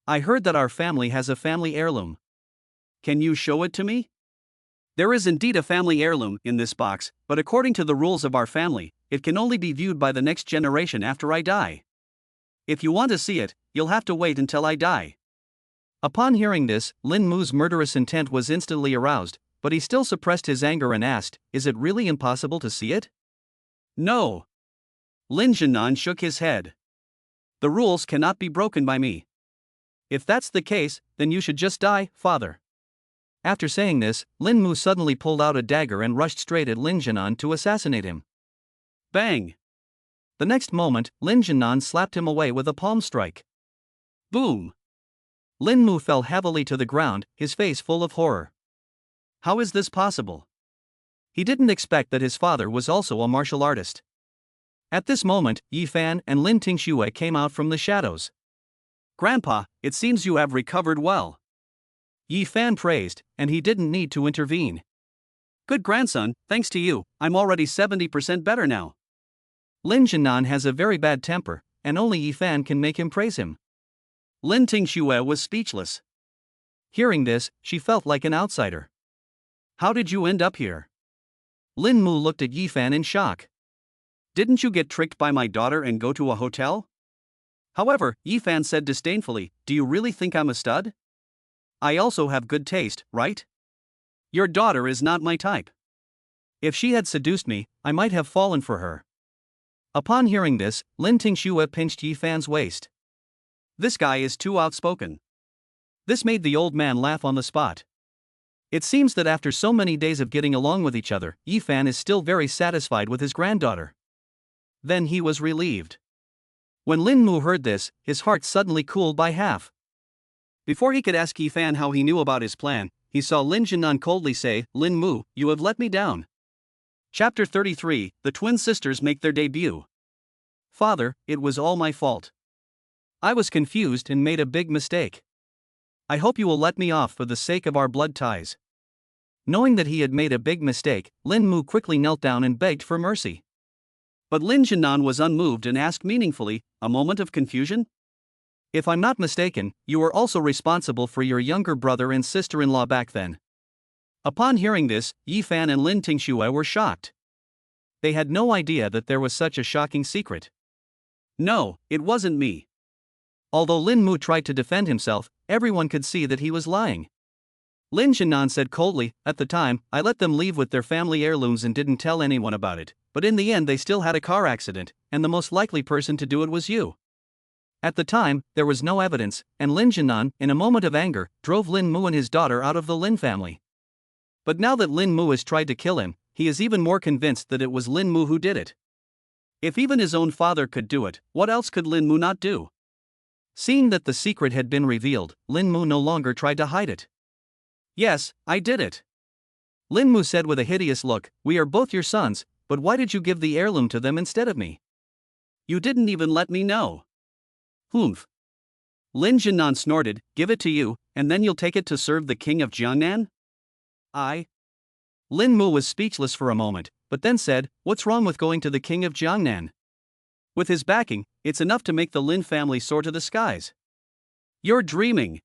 I heard that our family has a family heirloom. Can you show it to me? There is indeed a family heirloom in this box, but according to the rules of our family, it can only be viewed by the next generation after I die. If you want to see it, you'll have to wait until I die. Upon hearing this, Lin Mu's murderous intent was instantly aroused, but he still suppressed his anger and asked, Is it really impossible to see it? No. Lin Jinnan shook his head. The rules cannot be broken by me. If that's the case, then you should just die, father. After saying this, Lin Mu suddenly pulled out a dagger and rushed straight at Lin Jinnan to assassinate him. Bang! The next moment, Lin Jinnan slapped him away with a palm strike. Boom! Lin Mu fell heavily to the ground, his face full of horror. How is this possible? He didn't expect that his father was also a martial artist. At this moment, Yi Fan and Lin Tingxue came out from the shadows. Grandpa, it seems you have recovered well. Yi Fan praised, and he didn't need to intervene. Good grandson, thanks to you, I'm already 70% better now. Lin Jinnan has a very bad temper, and only Yi Fan can make him praise him. Lin Tingxue was speechless. Hearing this, she felt like an outsider. How did you end up here? Lin Mu looked at Yi Fan in shock. Didn't you get tricked by my daughter and go to a hotel? However, Yi Fan said disdainfully, do you really think I'm a stud? I also have good taste, right? Your daughter is not my type. If she had seduced me, I might have fallen for her. Upon hearing this, Lin Tingxue pinched Yi Fan's waist. This guy is too outspoken. This made the old man laugh on the spot. It seems that after so many days of getting along with each other, Yi Fan is still very satisfied with his granddaughter. Then he was relieved. When Lin Mu heard this, his heart suddenly cooled by half. Before he could ask Yi Fan how he knew about his plan, he saw Lin Jinnan coldly say, Lin Mu, you have let me down. Chapter 33, The twin sisters make their debut. Father, it was all my fault. I was confused and made a big mistake. I hope you will let me off for the sake of our blood ties. Knowing that he had made a big mistake, Lin Mu quickly knelt down and begged for mercy. But Lin Jinan was unmoved and asked meaningfully, a moment of confusion? If I'm not mistaken, you were also responsible for your younger brother and sister-in-law back then. Upon hearing this, Yi Fan and Lin Tingxue were shocked. They had no idea that there was such a shocking secret. No, it wasn't me. Although Lin Mu tried to defend himself, everyone could see that he was lying. Lin Jinan said coldly, at the time, I let them leave with their family heirlooms and didn't tell anyone about it, but in the end they still had a car accident, and the most likely person to do it was you. At the time, there was no evidence, and Lin Jinan, in a moment of anger, drove Lin Mu and his daughter out of the Lin family. But now that Lin Mu has tried to kill him, he is even more convinced that it was Lin Mu who did it. If even his own father could do it, what else could Lin Mu not do? Seeing that the secret had been revealed, Lin Mu no longer tried to hide it. Yes, I did it. Lin Mu said with a hideous look, we are both your sons, but why did you give the heirloom to them instead of me? You didn't even let me know. Humph. Lin Jinan snorted, give it to you, and then you'll take it to serve the king of Jiangnan? Lin Mu was speechless for a moment, but then said, what's wrong with going to the king of Jiangnan? With his backing, it's enough to make the Lin family soar to the skies. You're dreaming.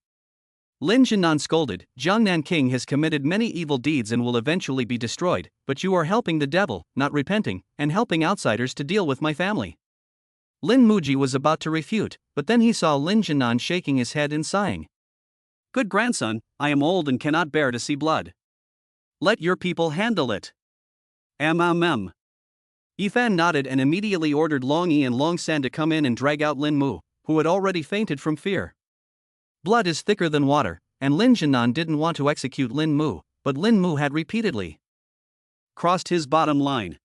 Lin Jinan scolded, Jiangnan king has committed many evil deeds and will eventually be destroyed, but you are helping the devil, not repenting, and helping outsiders to deal with my family. Lin Muji was about to refute, but then he saw Lin Jinan shaking his head and sighing. Good grandson, I am old and cannot bear to see blood. Let your people handle it. Yi Fan nodded and immediately ordered Long Yi and Long San to come in and drag out Lin Mu, who had already fainted from fear. Blood is thicker than water, and Lin Jinan didn't want to execute Lin Mu, but Lin Mu had repeatedly crossed his bottom line.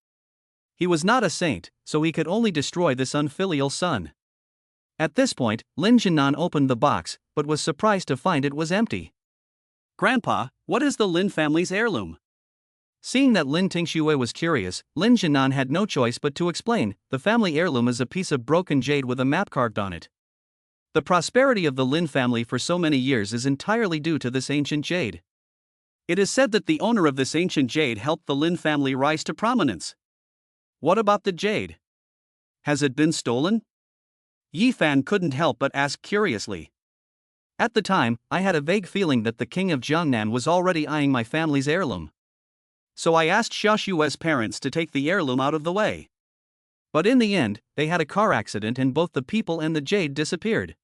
He was not a saint, so he could only destroy this unfilial son. At this point, Lin Jinan opened the box, but was surprised to find it was empty. Grandpa, what is the Lin family's heirloom? Seeing that Lin Tingxue was curious, Lin Jinan had no choice but to explain, the family heirloom is a piece of broken jade with a map carved on it. The prosperity of the Lin family for so many years is entirely due to this ancient jade. It is said that the owner of this ancient jade helped the Lin family rise to prominence. What about the jade? Has it been stolen? Yi Fan couldn't help but ask curiously. At the time, I had a vague feeling that the king of Jiangnan was already eyeing my family's heirloom. So I asked Xia Xue's parents to take the heirloom out of the way. But in the end, they had a car accident and both the people and the jade disappeared.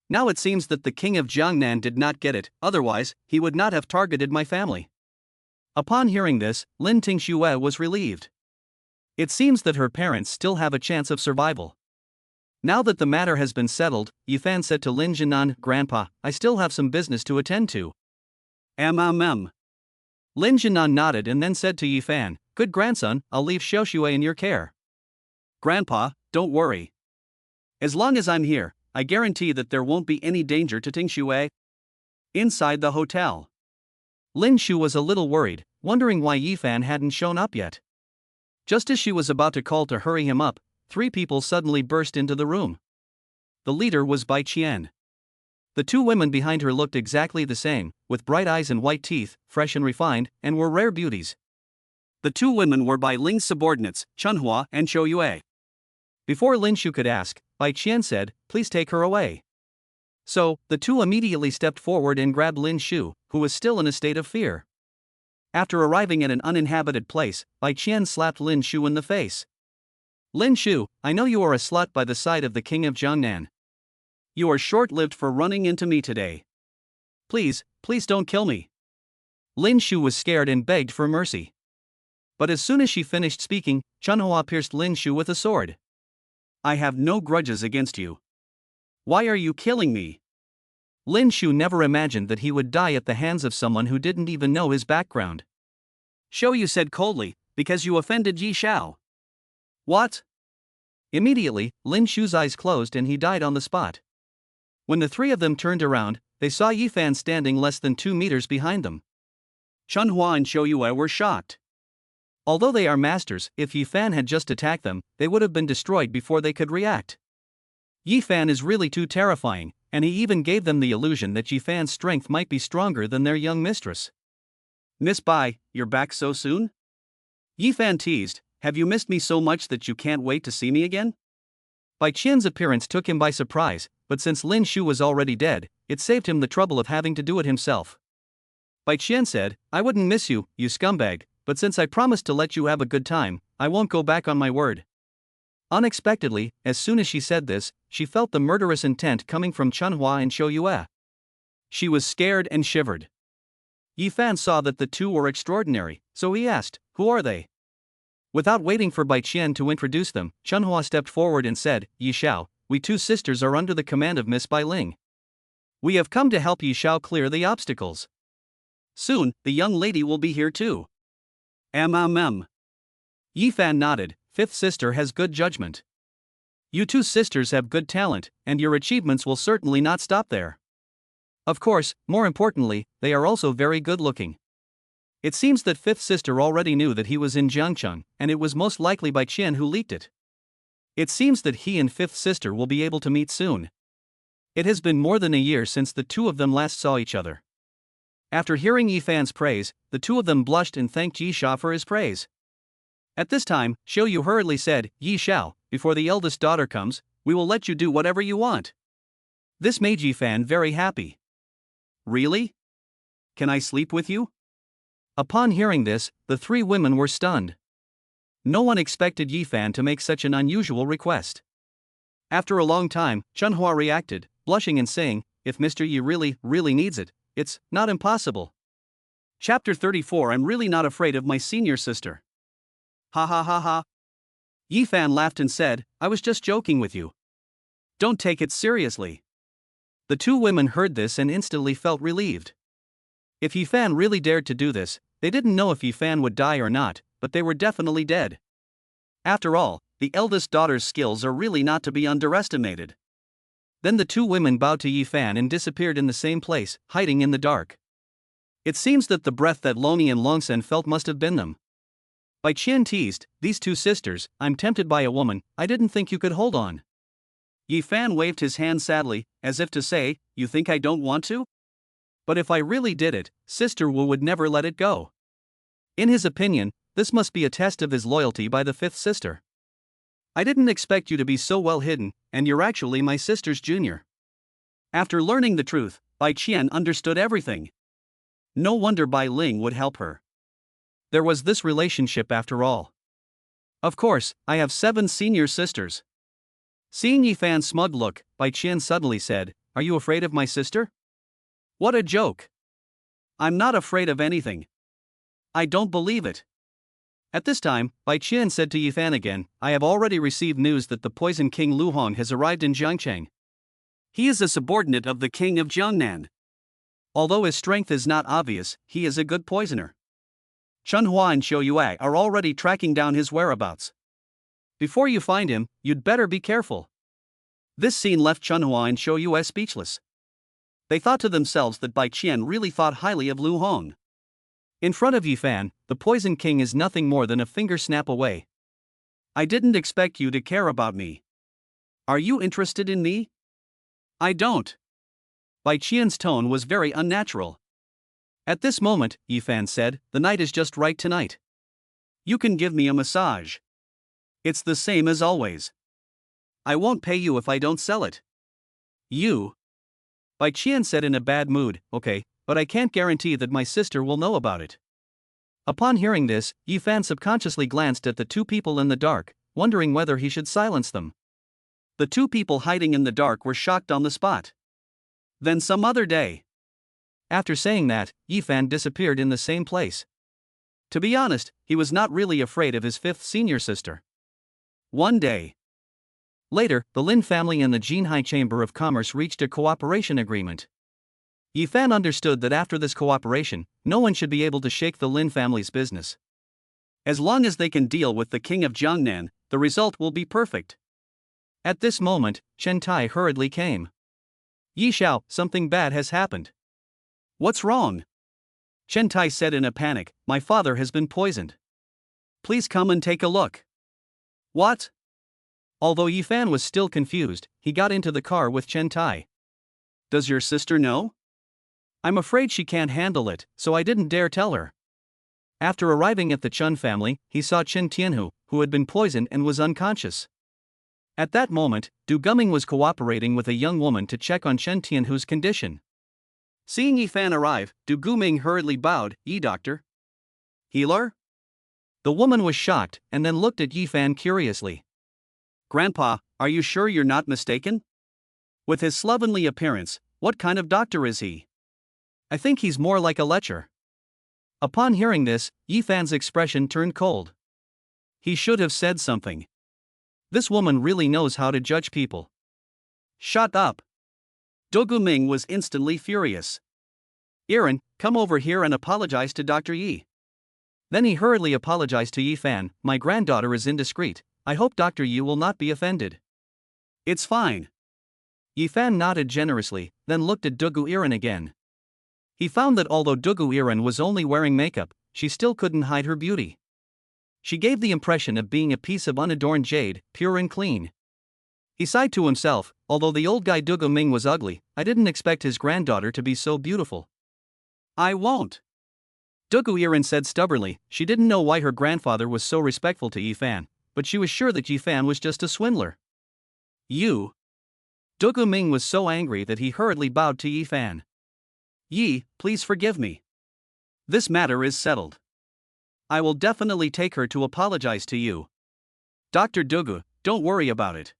Now it seems that the king of Jiangnan did not get it, otherwise, he would not have targeted my family. Upon hearing this, Lin Tingxue was relieved. It seems that her parents still have a chance of survival. Now that the matter has been settled, Yi Fan said to Lin Jinan, Grandpa, I still have some business to attend to. Lin Jinan nodded and then said to Yi Fan, good grandson, I'll leave Xiaoxue in your care. Grandpa, don't worry. As long as I'm here, I guarantee that there won't be any danger to Tingxue. Inside the hotel, Lin Shu was a little worried, wondering why Yi Fan hadn't shown up yet. Just as she was about to call to hurry him up, 3 people suddenly burst into the room. The leader was Bai Qian. The 2 women behind her looked exactly the same, with bright eyes and white teeth, fresh and refined, and were rare beauties. The 2 women were Bai Ling's subordinates, Chunhua and Zhou Yue. Before Lin Shu could ask, Bai Qian said, please take her away. So, the 2 immediately stepped forward and grabbed Lin Shu, who was still in a state of fear. After arriving at an uninhabited place, Bai Qian slapped Lin Shu in the face. Lin Shu, I know you are a slut by the side of the king of Jiangnan. You are short-lived for running into me today. Please don't kill me. Lin Shu was scared and begged for mercy. But as soon as she finished speaking, Chunhua pierced Lin Shu with a sword. I have no grudges against you. Why are you killing me? Lin Shu never imagined that he would die at the hands of someone who didn't even know his background. Shou Yu said coldly, because you offended Yi Xiao. What? Immediately, Lin Shu's eyes closed and he died on the spot. When the 3 of them turned around, they saw Yi Fan standing less than 2 meters behind them. Chunhua and Zhou Yue were shocked. Although they are masters, if Yi Fan had just attacked them, they would have been destroyed before they could react. Yi Fan is really too terrifying, and he even gave them the illusion that Yi Fan's strength might be stronger than their young mistress. "Miss Bai, you're back so soon?" Yi Fan teased, "Have you missed me so much that you can't wait to see me again?" Bai Qian's appearance took him by surprise, but since Lin Shu was already dead, it saved him the trouble of having to do it himself. Bai Qian said, "I wouldn't miss you, you scumbag, but since I promised to let you have a good time, I won't go back on my word." Unexpectedly, as soon as she said this, she felt the murderous intent coming from Chunhua and Shou Yue. She was scared and shivered. Yi Fan saw that the two were extraordinary, so he asked, "Who are they?" Without waiting for Bai Qian to introduce them, Chunhua stepped forward and said, "Yi Xiao, we two sisters are under the command of Miss Bai Ling. We have come to help Yi Xiao clear the obstacles. Soon, the young lady will be here too." Yi Fan nodded. "Fifth sister has good judgment. You two sisters have good talent, and your achievements will certainly not stop there. Of course, more importantly, they are also very good looking." It seems that fifth sister already knew that he was in Jiangcheng, and it was most likely Bai Qian who leaked it. It seems that he and fifth sister will be able to meet soon. It has been more than a year since the two of them last saw each other. After hearing Yi Fan's praise, the two of them blushed and thanked Yi Xiao for his praise. At this time, Shou Yu hurriedly said, "Yi Xiao, before the eldest daughter comes, we will let you do whatever you want." This made Yi Fan very happy. "Really? Can I sleep with you?" Upon hearing this, the three women were stunned. No one expected Yi Fan to make such an unusual request. After a long time, Chunhua reacted, blushing and saying, "If Mr. Yi really needs it, it's not impossible." Chapter 34. I'm really not afraid of my senior sister. Ha ha ha ha. Yi Fan laughed and said, "I was just joking with you. Don't take it seriously." The two women heard this and instantly felt relieved. If Yi Fan really dared to do this, they didn't know if Yi Fan would die or not, but they were definitely dead. After all, the eldest daughter's skills are really not to be underestimated. Then the two women bowed to Yi Fan and disappeared in the same place, hiding in the dark. It seems that the breath that Loni and Longsen felt must have been them. Bai Qian teased, "These two sisters, I'm tempted by a woman, I didn't think you could hold on." Yi Fan waved his hand sadly, as if to say, "You think I don't want to? But if I really did it, Sister Wu would never let it go." In his opinion, this must be a test of his loyalty by the fifth sister. "I didn't expect you to be so well hidden, and you're actually my sister's junior." After learning the truth, Bai Qian understood everything. No wonder Bai Ling would help her. There was this relationship after all. "Of course, I have 7 senior sisters." Seeing Yi Fan's smug look, Bai Qian suddenly said, "Are you afraid of my sister?" What a joke. "I'm not afraid of anything. I don't believe it." At this time, Bai Qian said to Yi Fan again, "I have already received news that the Poison King Lu Hong has arrived in Jiangcheng. He is a subordinate of the King of Jiangnan. Although his strength is not obvious, he is a good poisoner. Chunhua and Shou Yue are already tracking down his whereabouts. Before you find him, you'd better be careful." This scene left Chunhua and Shou Yue speechless. They thought to themselves that Bai Qian really thought highly of Lu Hong. In front of Yi Fan, the Poison King is nothing more than a finger snap away. "I didn't expect you to care about me. Are you interested in me?" "I don't." Bai Qian's tone was very unnatural. At this moment, Yi Fan said, "The night is just right tonight. You can give me a massage. It's the same as always. I won't pay you if I don't sell it." "You?" Bai Qian said in a bad mood, "Okay, but I can't guarantee that my sister will know about it." Upon hearing this, Yi Fan subconsciously glanced at the two people in the dark, wondering whether he should silence them. The two people hiding in the dark were shocked on the spot. "Then some other day." After saying that, Yi Fan disappeared in the same place. To be honest, he was not really afraid of his fifth senior sister. One day later, the Lin family and the Jinhai Chamber of Commerce reached a cooperation agreement. Yi Fan understood that after this cooperation, no one should be able to shake the Lin family's business. As long as they can deal with the king of Jiangnan, the result will be perfect. At this moment, Chen Tai hurriedly came. "Yi Xiao, something bad has happened." "What's wrong?" Chen Tai said in a panic, "My father has been poisoned." please come and take a look. What? Although Yifan was still confused, he got into the car with Chen Tai. Does your sister know? I'm afraid she can't handle it, so I didn't dare tell her. After arriving at the Chun family, he saw Chen Tianhu, who had been poisoned and was unconscious. At that moment, Du Guming was cooperating with a young woman to check on Chen Tianhu's condition. Seeing Yifan arrive, Du Guming hurriedly bowed. Yi doctor? Healer? The woman was shocked and then looked at Yifan curiously. Grandpa, are you sure you're not mistaken? With his slovenly appearance, what kind of doctor is he? I think he's more like a lecher. Upon hearing this, Yifan's expression turned cold. He should have said something. This woman really knows how to judge people. Shut up. Du Guming was instantly furious. Iren, come over here and apologize to Dr. Yi. Then he hurriedly apologized to Yifan. My granddaughter is indiscreet. I hope Dr. Yi will not be offended. It's fine. Yifan nodded generously, then looked at Dugu Iren again. He found that although Dugu Iren was only wearing makeup, she still couldn't hide her beauty. She gave the impression of being a piece of unadorned jade, pure and clean. He sighed to himself, although the old guy Du Guming was ugly, I didn't expect his granddaughter to be so beautiful. I won't. Dugu Iren said stubbornly. She didn't know why her grandfather was so respectful to Yifan, but she was sure that Yifan was just a swindler. You. Du Guming was so angry that he hurriedly bowed to Yifan. Yi, please forgive me. This matter is settled. I will definitely take her to apologize to you. Dr. Dugu, don't worry about it.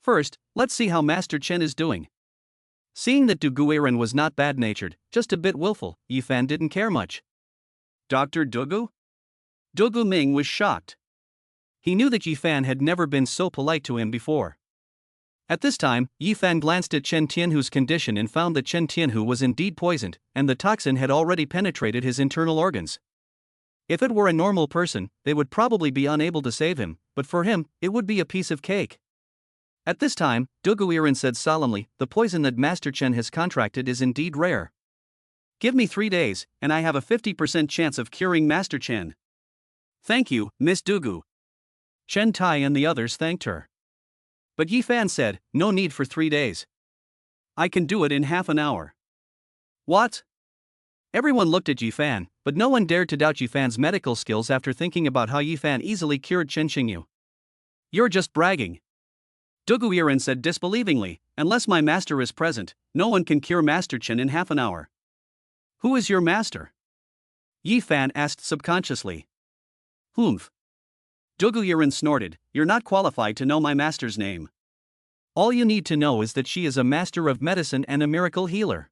First, let's see how Master Chen is doing. Seeing that Dugu Iren was not bad-natured, just a bit willful, Yifan didn't care much. Dr. Dugu? Du Guming was shocked. He knew that Yifan had never been so polite to him before. At this time, Yifan glanced at Chen Tianhu's condition and found that Chen Tianhu was indeed poisoned, and the toxin had already penetrated his internal organs. If it were a normal person, they would probably be unable to save him, but for him, it would be a piece of cake. At this time, Dugu Iren said solemnly, the poison that Master Chen has contracted is indeed rare. Give me 3 days, and I have a 50% chance of curing Master Chen. Thank you, Miss Dugu. Chen Tai and the others thanked her. But Yifan said, no need for 3 days. I can do it in half an hour. What? Everyone looked at Yifan, but no one dared to doubt Yifan's medical skills after thinking about how Yifan easily cured Chen Xingyu. You're just bragging. Dugu Iren said disbelievingly, unless my master is present, no one can cure Master Chen in half an hour. Who is your master? Yifan asked subconsciously. Humph. Dugu Iren snorted, you're not qualified to know my master's name. All you need to know is that she is a master of medicine and a miracle healer.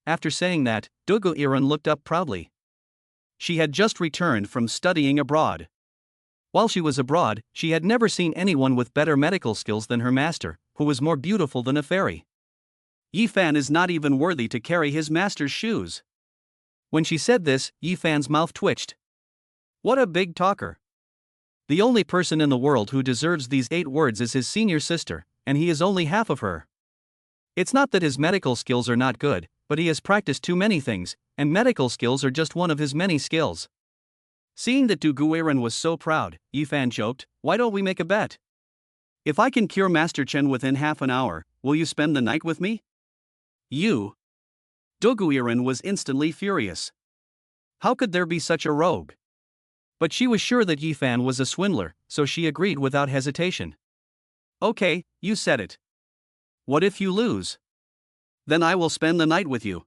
After saying that, Dugu Iren looked up proudly. She had just returned from studying abroad. While she was abroad, she had never seen anyone with better medical skills than her master, who was more beautiful than a fairy. Yifan is not even worthy to carry his master's shoes. When she said this, Yifan's mouth twitched. What a big talker. The only person in the world who deserves these 8 words is his senior sister, and he is only half of her. It's not that his medical skills are not good, but he has practiced too many things, and medical skills are just one of his many skills. Seeing that Dugu Iren was so proud, Yifan joked, why don't we make a bet? If I can cure Master Chen within half an hour, will you spend the night with me? You. Dugu Iren was instantly furious. How could there be such a rogue? But she was sure that Yifan was a swindler, so she agreed without hesitation. Okay, you said it. What if you lose? Then I will spend the night with you.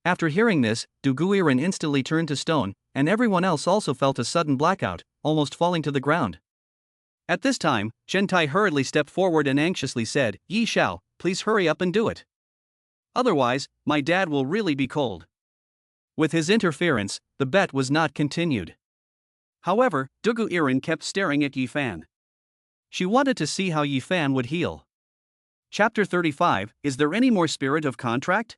After hearing this, Dugu Iren instantly turned to stone, and everyone else also felt a sudden blackout, almost falling to the ground. At this time, Chen Tai hurriedly stepped forward and anxiously said, Yi Xiao, please hurry up and do it. Otherwise, my dad will really be cold. With his interference, the bet was not continued. However, Dugu Iren kept staring at Yifan. She wanted to see how Yifan would heal. Chapter 35, Is there any more spirit of contract?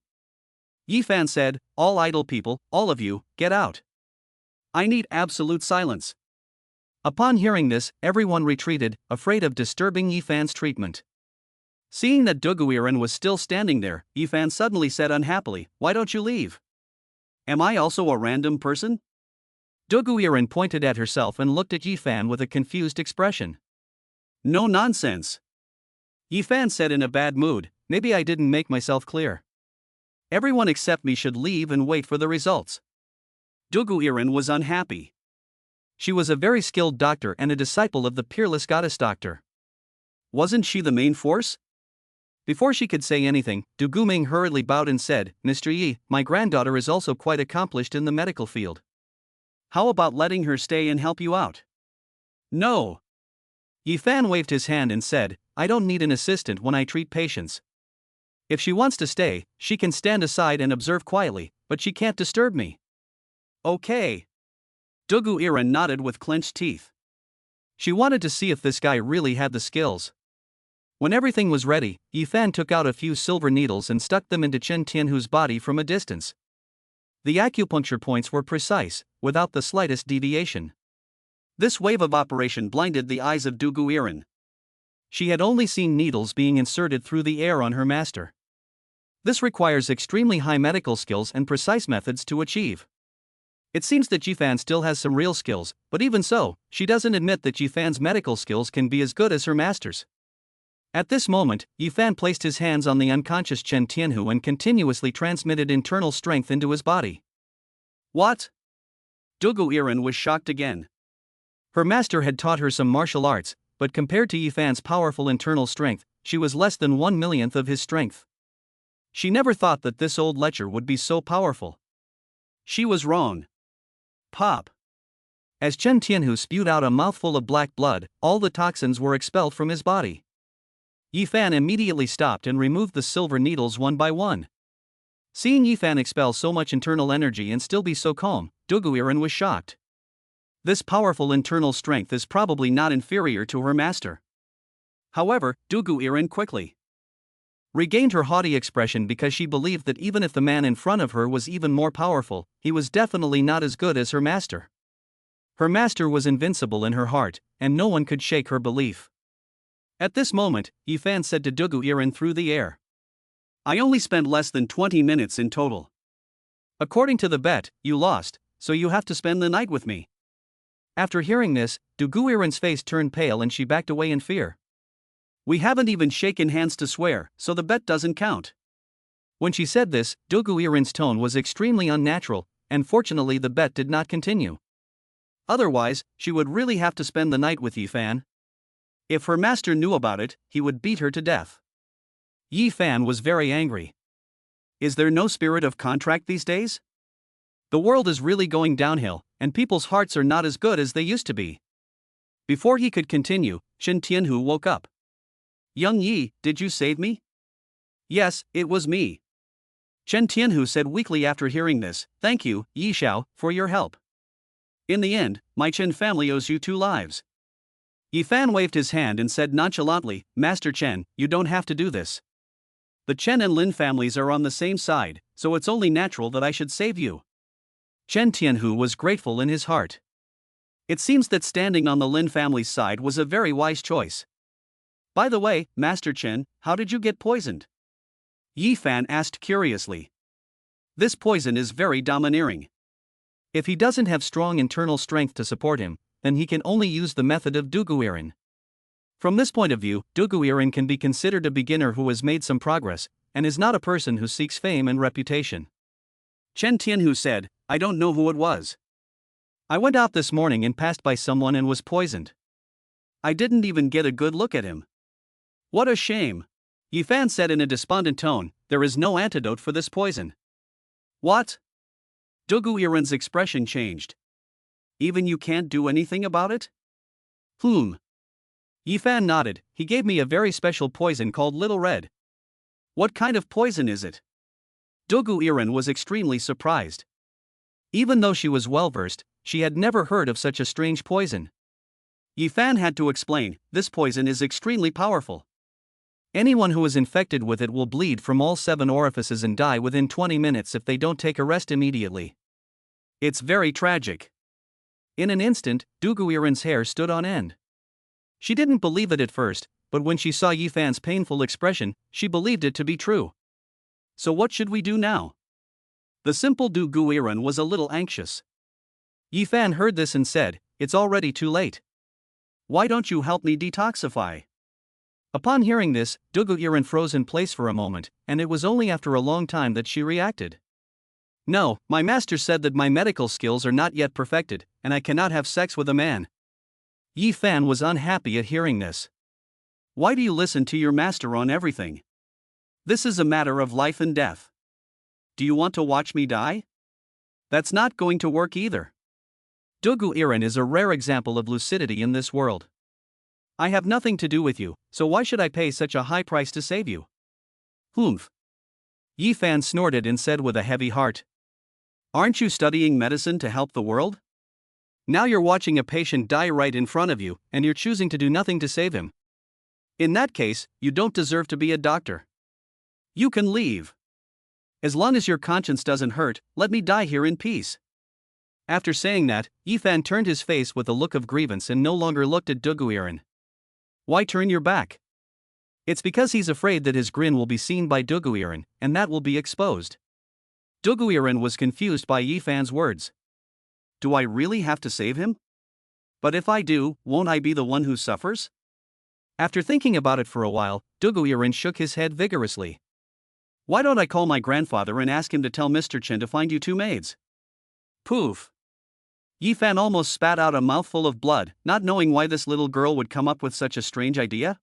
Yifan said, all idle people, all of you, get out. I need absolute silence. Upon hearing this, everyone retreated, afraid of disturbing Yifan's treatment. Seeing that Dugu Iren was still standing there, Yifan suddenly said unhappily, why don't you leave? Am I also a random person? Du Guiran pointed at herself and looked at Yi Fan with a confused expression. No nonsense. Yi Fan said in a bad mood, maybe I didn't make myself clear. Everyone except me should leave and wait for the results. Du Guiran was unhappy. She was a very skilled doctor and a disciple of the peerless goddess doctor. Wasn't she the main force? Before she could say anything, Du Guming hurriedly bowed and said, Mr. Yi, my granddaughter is also quite accomplished in the medical field. How about letting her stay and help you out? No. Yi Fan waved his hand and said, I don't need an assistant when I treat patients. If she wants to stay, she can stand aside and observe quietly, but she can't disturb me. Okay. Du Guiran nodded with clenched teeth. She wanted to see if this guy really had the skills. When everything was ready, Yi Fan took out a few silver needles and stuck them into Chen Tianhu's body from a distance. The acupuncture points were precise, without the slightest deviation. This wave of operation blinded the eyes of Du Guiran. She had only seen needles being inserted through the air on her master. This requires extremely high medical skills and precise methods to achieve. It seems that Yi Fan still has some real skills, but even so, she doesn't admit that Yi Fan's medical skills can be as good as her master's. At this moment, Yi Fan placed his hands on the unconscious Chen Tianhu and continuously transmitted internal strength into his body. What? Du Guiran was shocked again. Her master had taught her some martial arts, but compared to Yi Fan's powerful internal strength, she was less than 1/millionth of his strength. She never thought that this old lecher would be so powerful. She was wrong. Pop. As Chen Tianhu spewed out a mouthful of black blood, all the toxins were expelled from his body. Yi Fan immediately stopped and removed the silver needles one by one. Seeing Yi Fan expel so much internal energy and still be so calm, Du Guiran was shocked. This powerful internal strength is probably not inferior to her master. However, Du Guiran quickly regained her haughty expression because she believed that even if the man in front of her was even more powerful, he was definitely not as good as her master. Her master was invincible in her heart, and no one could shake her belief. At this moment, Yi Fan said to Du Guiran through the air, I only spent less than 20 minutes in total. According to the bet, you lost, so you have to spend the night with me. After hearing this, Du Guiran's face turned pale and she backed away in fear. We haven't even shaken hands to swear, so the bet doesn't count. When she said this, Du Guiran's tone was extremely unnatural, and fortunately the bet did not continue. Otherwise, she would really have to spend the night with Yi Fan. If her master knew about it, he would beat her to death. Yi Fan was very angry. Is there no spirit of contract these days? The world is really going downhill, and people's hearts are not as good as they used to be. Before he could continue, Chen Tianhu woke up. Young Yi, did you save me? Yes, it was me. Chen Tianhu said weakly after hearing this, thank you, Yi Xiao, for your help. In the end, my Chen family owes you 2 lives. Yi Fan waved his hand and said nonchalantly, Master Chen, you don't have to do this. The Chen and Lin families are on the same side, so it's only natural that I should save you. Chen Tianhu was grateful in his heart. It seems that standing on the Lin family's side was a very wise choice. By the way, Master Chen, how did you get poisoned? Yi Fan asked curiously. This poison is very domineering. If he doesn't have strong internal strength to support him, then he can only use the method of Du Guiran. From this point of view, Du Guiran can be considered a beginner who has made some progress, and is not a person who seeks fame and reputation. Chen Tianhu said, I don't know who it was. I went out this morning and passed by someone and was poisoned. I didn't even get a good look at him. What a shame. Yi Fan said in a despondent tone, there is no antidote for this poison. What? Du Guiran's expression changed. Even you can't do anything about it? Yi Fan nodded, he gave me a very special poison called Little Red. What kind of poison is it? Du Guiran was extremely surprised. Even though she was well versed, she had never heard of such a strange poison. Yi Fan had to explain, this poison is extremely powerful. Anyone who is infected with it will bleed from all 7 orifices and die within 20 minutes if they don't take a rest immediately. It's very tragic. In an instant, Du Guiran's hair stood on end. She didn't believe it at first, but when she saw Yi Fan's painful expression, she believed it to be true. So what should we do now? The simple Du Guiran was a little anxious. Yi Fan heard this and said, "It's already too late. Why don't you help me detoxify?" Upon hearing this, Dugu Iren froze in place for a moment, and it was only after a long time that she reacted. "No, my master said that my medical skills are not yet perfected, and I cannot have sex with a man." Yi Fan was unhappy at hearing this. "Why do you listen to your master on everything? This is a matter of life and death. Do you want to watch me die? That's not going to work either." Dugu Iren is a rare example of lucidity in this world. "I have nothing to do with you, so why should I pay such a high price to save you?" "Humph." Yi Fan snorted and said with a heavy heart. "Aren't you studying medicine to help the world? Now you're watching a patient die right in front of you, and you're choosing to do nothing to save him. In that case, you don't deserve to be a doctor. You can leave. As long as your conscience doesn't hurt, let me die here in peace." After saying that, Yi Fan turned his face with a look of grievance and no longer looked at Dugu Iren. "Why turn your back?" It's because he's afraid that his grin will be seen by Dugu Iren, and that will be exposed. Dugu Iren was confused by Yi Fan's words. "Do I really have to save him? But if I do, won't I be the one who suffers?" After thinking about it for a while, Dugu Iren shook his head vigorously. "Why don't I call my grandfather and ask him to tell Mr. Chen to find you 2 maids?" Poof! Yi Fan almost spat out a mouthful of blood, not knowing why this little girl would come up with such a strange idea.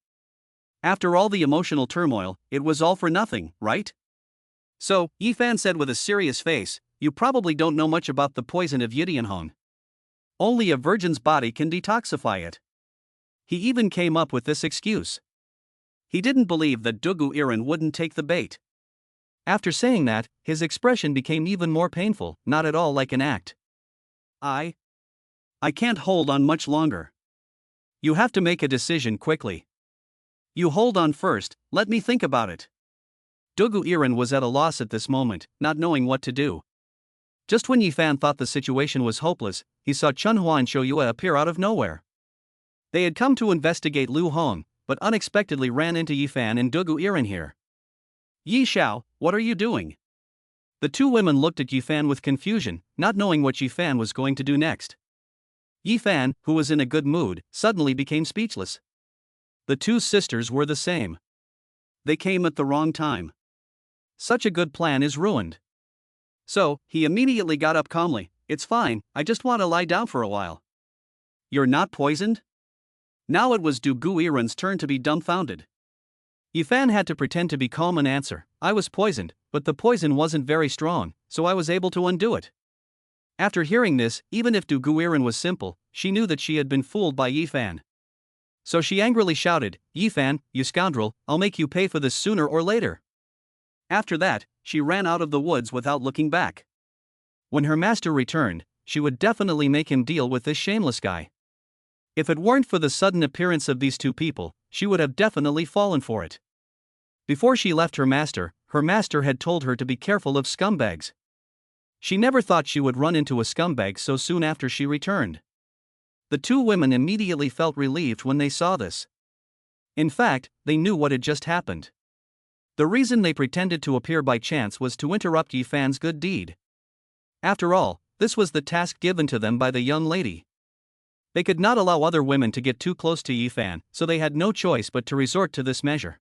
After all the emotional turmoil, it was all for nothing, right? "So," Yi Fan said with a serious face, "you probably don't know much about the poison of Yidianhong. Only a virgin's body can detoxify it." He even came up with this excuse. He didn't believe that Dugu Iren wouldn't take the bait. After saying that, his expression became even more painful, not at all like an act. I can't hold on much longer. You have to make a decision quickly. You hold on first, let me think about it." Dugu Iren was at a loss at this moment, not knowing what to do. Just when Yi Fan thought the situation was hopeless, he saw Chunhua and Shoyue appear out of nowhere. They had come to investigate Lu Hong, but unexpectedly ran into Yi Fan and Dugu Iren here. "Yi Xiao, what are you doing?" The 2 women looked at Yi Fan with confusion, not knowing what Yi Fan was going to do next. Yi Fan, who was in a good mood, suddenly became speechless. The 2 sisters were the same. They came at the wrong time. Such a good plan is ruined. So, he immediately got up calmly. "It's fine, I just want to lie down for a while." "You're not poisoned?" Now it was Dugu Iren's turn to be dumbfounded. Yi Fan had to pretend to be calm and answer, "I was poisoned, but the poison wasn't very strong, so I was able to undo it." After hearing this, even if Dugu Iren was simple, she knew that she had been fooled by Yi Fan. So she angrily shouted, "Yi Fan, you scoundrel, I'll make you pay for this sooner or later." After that, she ran out of the woods without looking back. When her master returned, she would definitely make him deal with this shameless guy. If it weren't for the sudden appearance of these 2 people, she would have definitely fallen for it. Before she left her master had told her to be careful of scumbags. She never thought she would run into a scumbag so soon after she returned. The 2 women immediately felt relieved when they saw this. In fact, they knew what had just happened. The reason they pretended to appear by chance was to interrupt Yi Fan's good deed. After all, this was the task given to them by the young lady. They could not allow other women to get too close to Yi Fan, so they had no choice but to resort to this measure.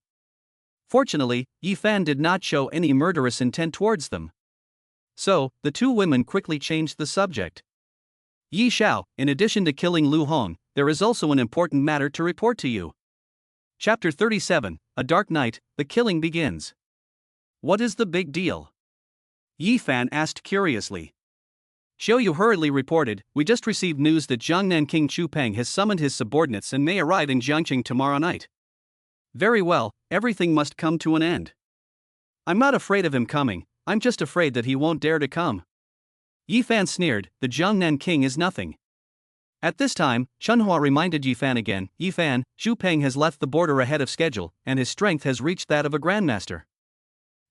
Fortunately, Yi Fan did not show any murderous intent towards them. So, the 2 women quickly changed the subject. "Yi Xiao, in addition to killing Lu Hong, there is also an important matter to report to you." Chapter 37, A Dark Night, the killing begins. "What is the big deal?" Yi Fan asked curiously. Xiaoyu hurriedly reported, "We just received news that Jiangnan King Chu Peng has summoned his subordinates and may arrive in Jiangqing tomorrow night." "Very well, everything must come to an end." "I'm not afraid of him coming, I'm just afraid that he won't dare to come." Yi Fan sneered, "The Jiangnan King is nothing." At this time, Chunhua reminded Yi Fan again, "Yi Fan, Chu Peng has left the border ahead of schedule, and his strength has reached that of a grandmaster.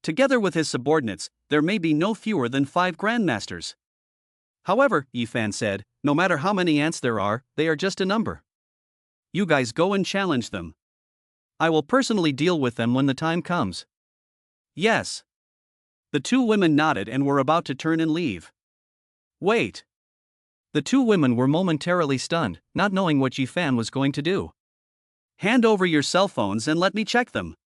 Together with his subordinates, there may be no fewer than 5 grandmasters. However," Yi Fan said, "no matter how many ants there are, they are just a number. You guys go and challenge them. I will personally deal with them when the time comes." "Yes." The 2 women nodded and were about to turn and leave. "Wait." The two women were momentarily stunned, not knowing what Yi Fan was going to do. "Hand over your cell phones and let me check them."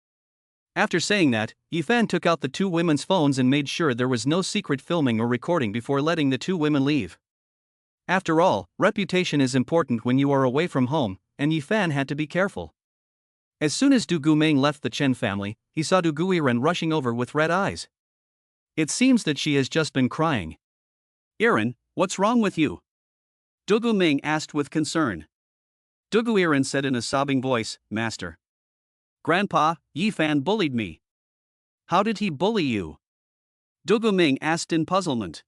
After saying that, Yi Fan took out the two women's phones and made sure there was no secret filming or recording before letting the two women leave. After all, reputation is important when you are away from home, and Yi Fan had to be careful. As soon as Du Guming left the Chen family, he saw Du Guiren rushing over with red eyes. It seems that she has just been crying. "Iren, what's wrong with you?" Du Guming asked with concern. Du Guiren said in a sobbing voice, "Master. Grandpa, Yi Fan bullied me." "How did he bully you?" Du Guming asked in puzzlement.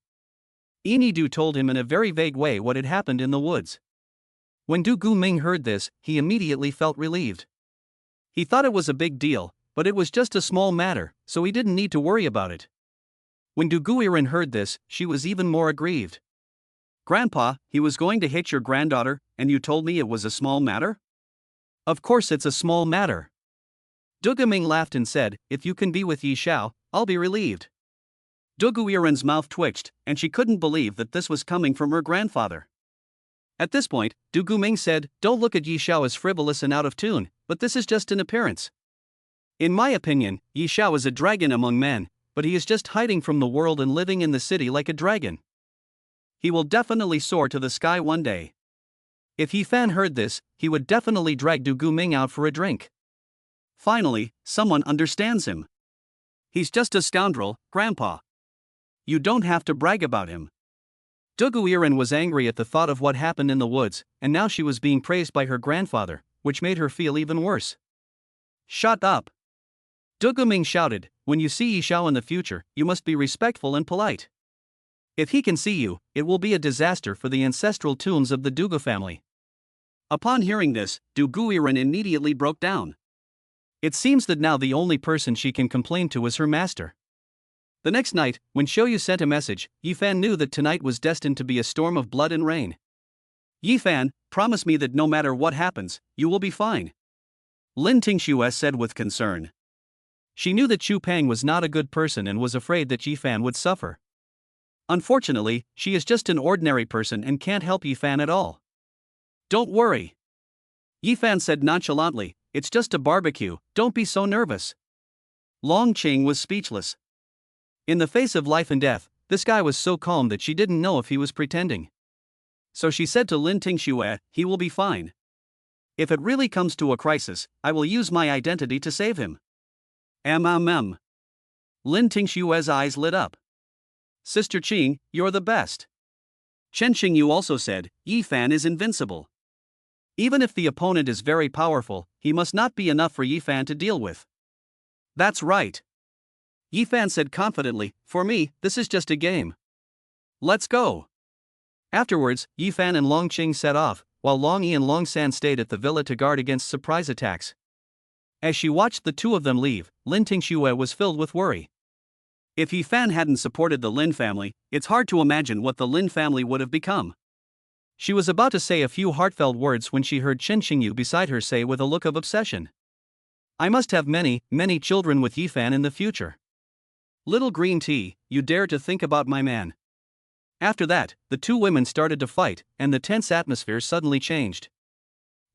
Enidu told him in a very vague way what had happened in the woods. When Du Guming heard this, he immediately felt relieved. He thought it was a big deal, but it was just a small matter, so he didn't need to worry about it. When Du Guiren heard this, she was even more aggrieved. "Grandpa, he was going to hit your granddaughter, and you told me it was a small matter?" "Of course it's a small matter." Du Guming laughed and said, "If you can be with Yi Xiao, I'll be relieved." Du Guiren's mouth twitched, and she couldn't believe that this was coming from her grandfather. At this point, Du Guming said, "Don't look at Yi Xiao as frivolous and out of tune, but this is just an appearance. In my opinion, Yi Xiao is a dragon among men, but he is just hiding from the world and living in the city like a dragon. He will definitely soar to the sky one day." If Yi Fan heard this, he would definitely drag Du Guming out for a drink. Finally, someone understands him. "He's just a scoundrel, Grandpa. You don't have to brag about him." Du Guiren was angry at the thought of what happened in the woods, and now she was being praised by her grandfather, which made her feel even worse. "Shut up!" Du Guming shouted, "When you see Yi Xiao in the future, you must be respectful and polite. If he can see you, it will be a disaster for the ancestral tombs of the Dugu family." Upon hearing this, Du Guiren immediately broke down. It seems that now the only person she can complain to is her master. The next night, when Shoyu sent a message, Yi Fan knew that tonight was destined to be a storm of blood and rain. "Yi Fan, promise me that no matter what happens, you will be fine," Lin Tingxue said with concern. She knew that Chu Peng was not a good person and was afraid that Yi Fan would suffer. Unfortunately, she is just an ordinary person and can't help Yi Fan at all. "Don't worry," Yi Fan said nonchalantly, "it's just a barbecue, don't be so nervous." Long Qing was speechless. In the face of life and death, this guy was so calm that she didn't know if he was pretending. So she said to Lin Tingxue, "He will be fine. If it really comes to a crisis, I will use my identity to save him." Lin Tingxue's eyes lit up. "Sister Qing, you're the best." Chen Xingyu also said, "Yi Fan is invincible. Even if the opponent is very powerful, he must not be enough for Yi Fan to deal with." "That's right," Yi Fan said confidently, "For me, this is just a game. Let's go." Afterwards, Yi Fan and Long Qing set off, while Long Yi and Long San stayed at the villa to guard against surprise attacks. As she watched the two of them leave, Lin Tingxue was filled with worry. If Yi Fan hadn't supported the Lin family, it's hard to imagine what the Lin family would have become. She was about to say a few heartfelt words when she heard Chen Xingyu beside her say with a look of obsession, "I must have many, many children with Yi Fan in the future. Little green tea, you dare to think about my man." After that, the two women started to fight, and the tense atmosphere suddenly changed.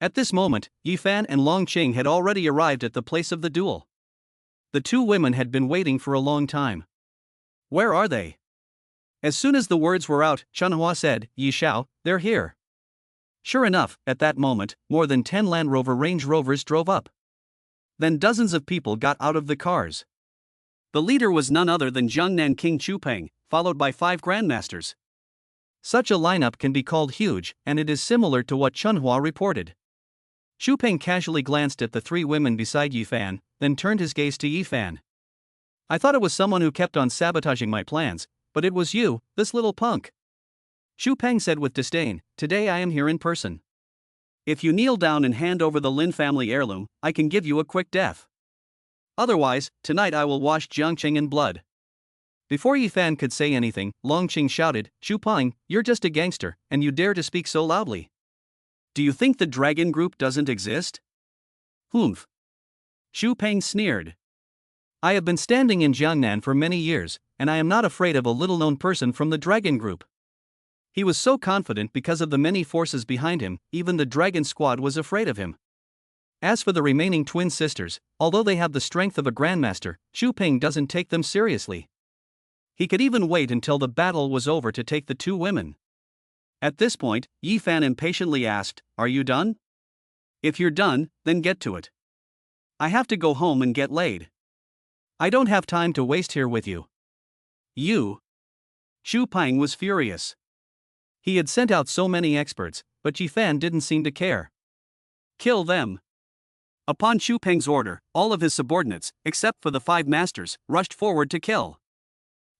At this moment, Yi Fan and Long Qing had already arrived at the place of the duel. The two women had been waiting for a long time. "Where are they?" As soon as the words were out, Chunhua said, "Yi Xiao, they're here." Sure enough, at that moment, more than 10 Land Rover Range Rovers drove up. Then dozens of people got out of the cars. The leader was none other than Jiangnan King Chu Peng, followed by 5 grandmasters. Such a lineup can be called huge, and it is similar to what Chunhua reported. Chu Peng casually glanced at the 3 women beside Yi Fan, then turned his gaze to Yi Fan. "I thought it was someone who kept on sabotaging my plans, but it was you, this little punk." Chu Peng said with disdain, "Today I am here in person. If you kneel down and hand over the Lin family heirloom, I can give you a quick death. Otherwise, tonight I will wash Jiangqing in blood." Before Yi Fan could say anything, Long Qing shouted, "Chu Peng, you're just a gangster, and you dare to speak so loudly. Do you think the Dragon Group doesn't exist?" "Humph." Chu Peng sneered. "I have been standing in Jiangnan for many years, and I am not afraid of a little-known person from the Dragon Group." He was so confident because of the many forces behind him, even the dragon squad was afraid of him. As for the remaining twin sisters, although they have the strength of a grandmaster, Xu Ping doesn't take them seriously. He could even wait until the battle was over to take the two women. At this point, Yi Fan impatiently asked, "Are you done? If you're done, then get to it. I have to go home and get laid. I don't have time to waste here with you." You. Xu Ping was furious. He had sent out so many experts, but Yi Fan didn't seem to care. Kill them. Upon Xu Ping's order, all of his subordinates, except for the 5 masters, rushed forward to kill.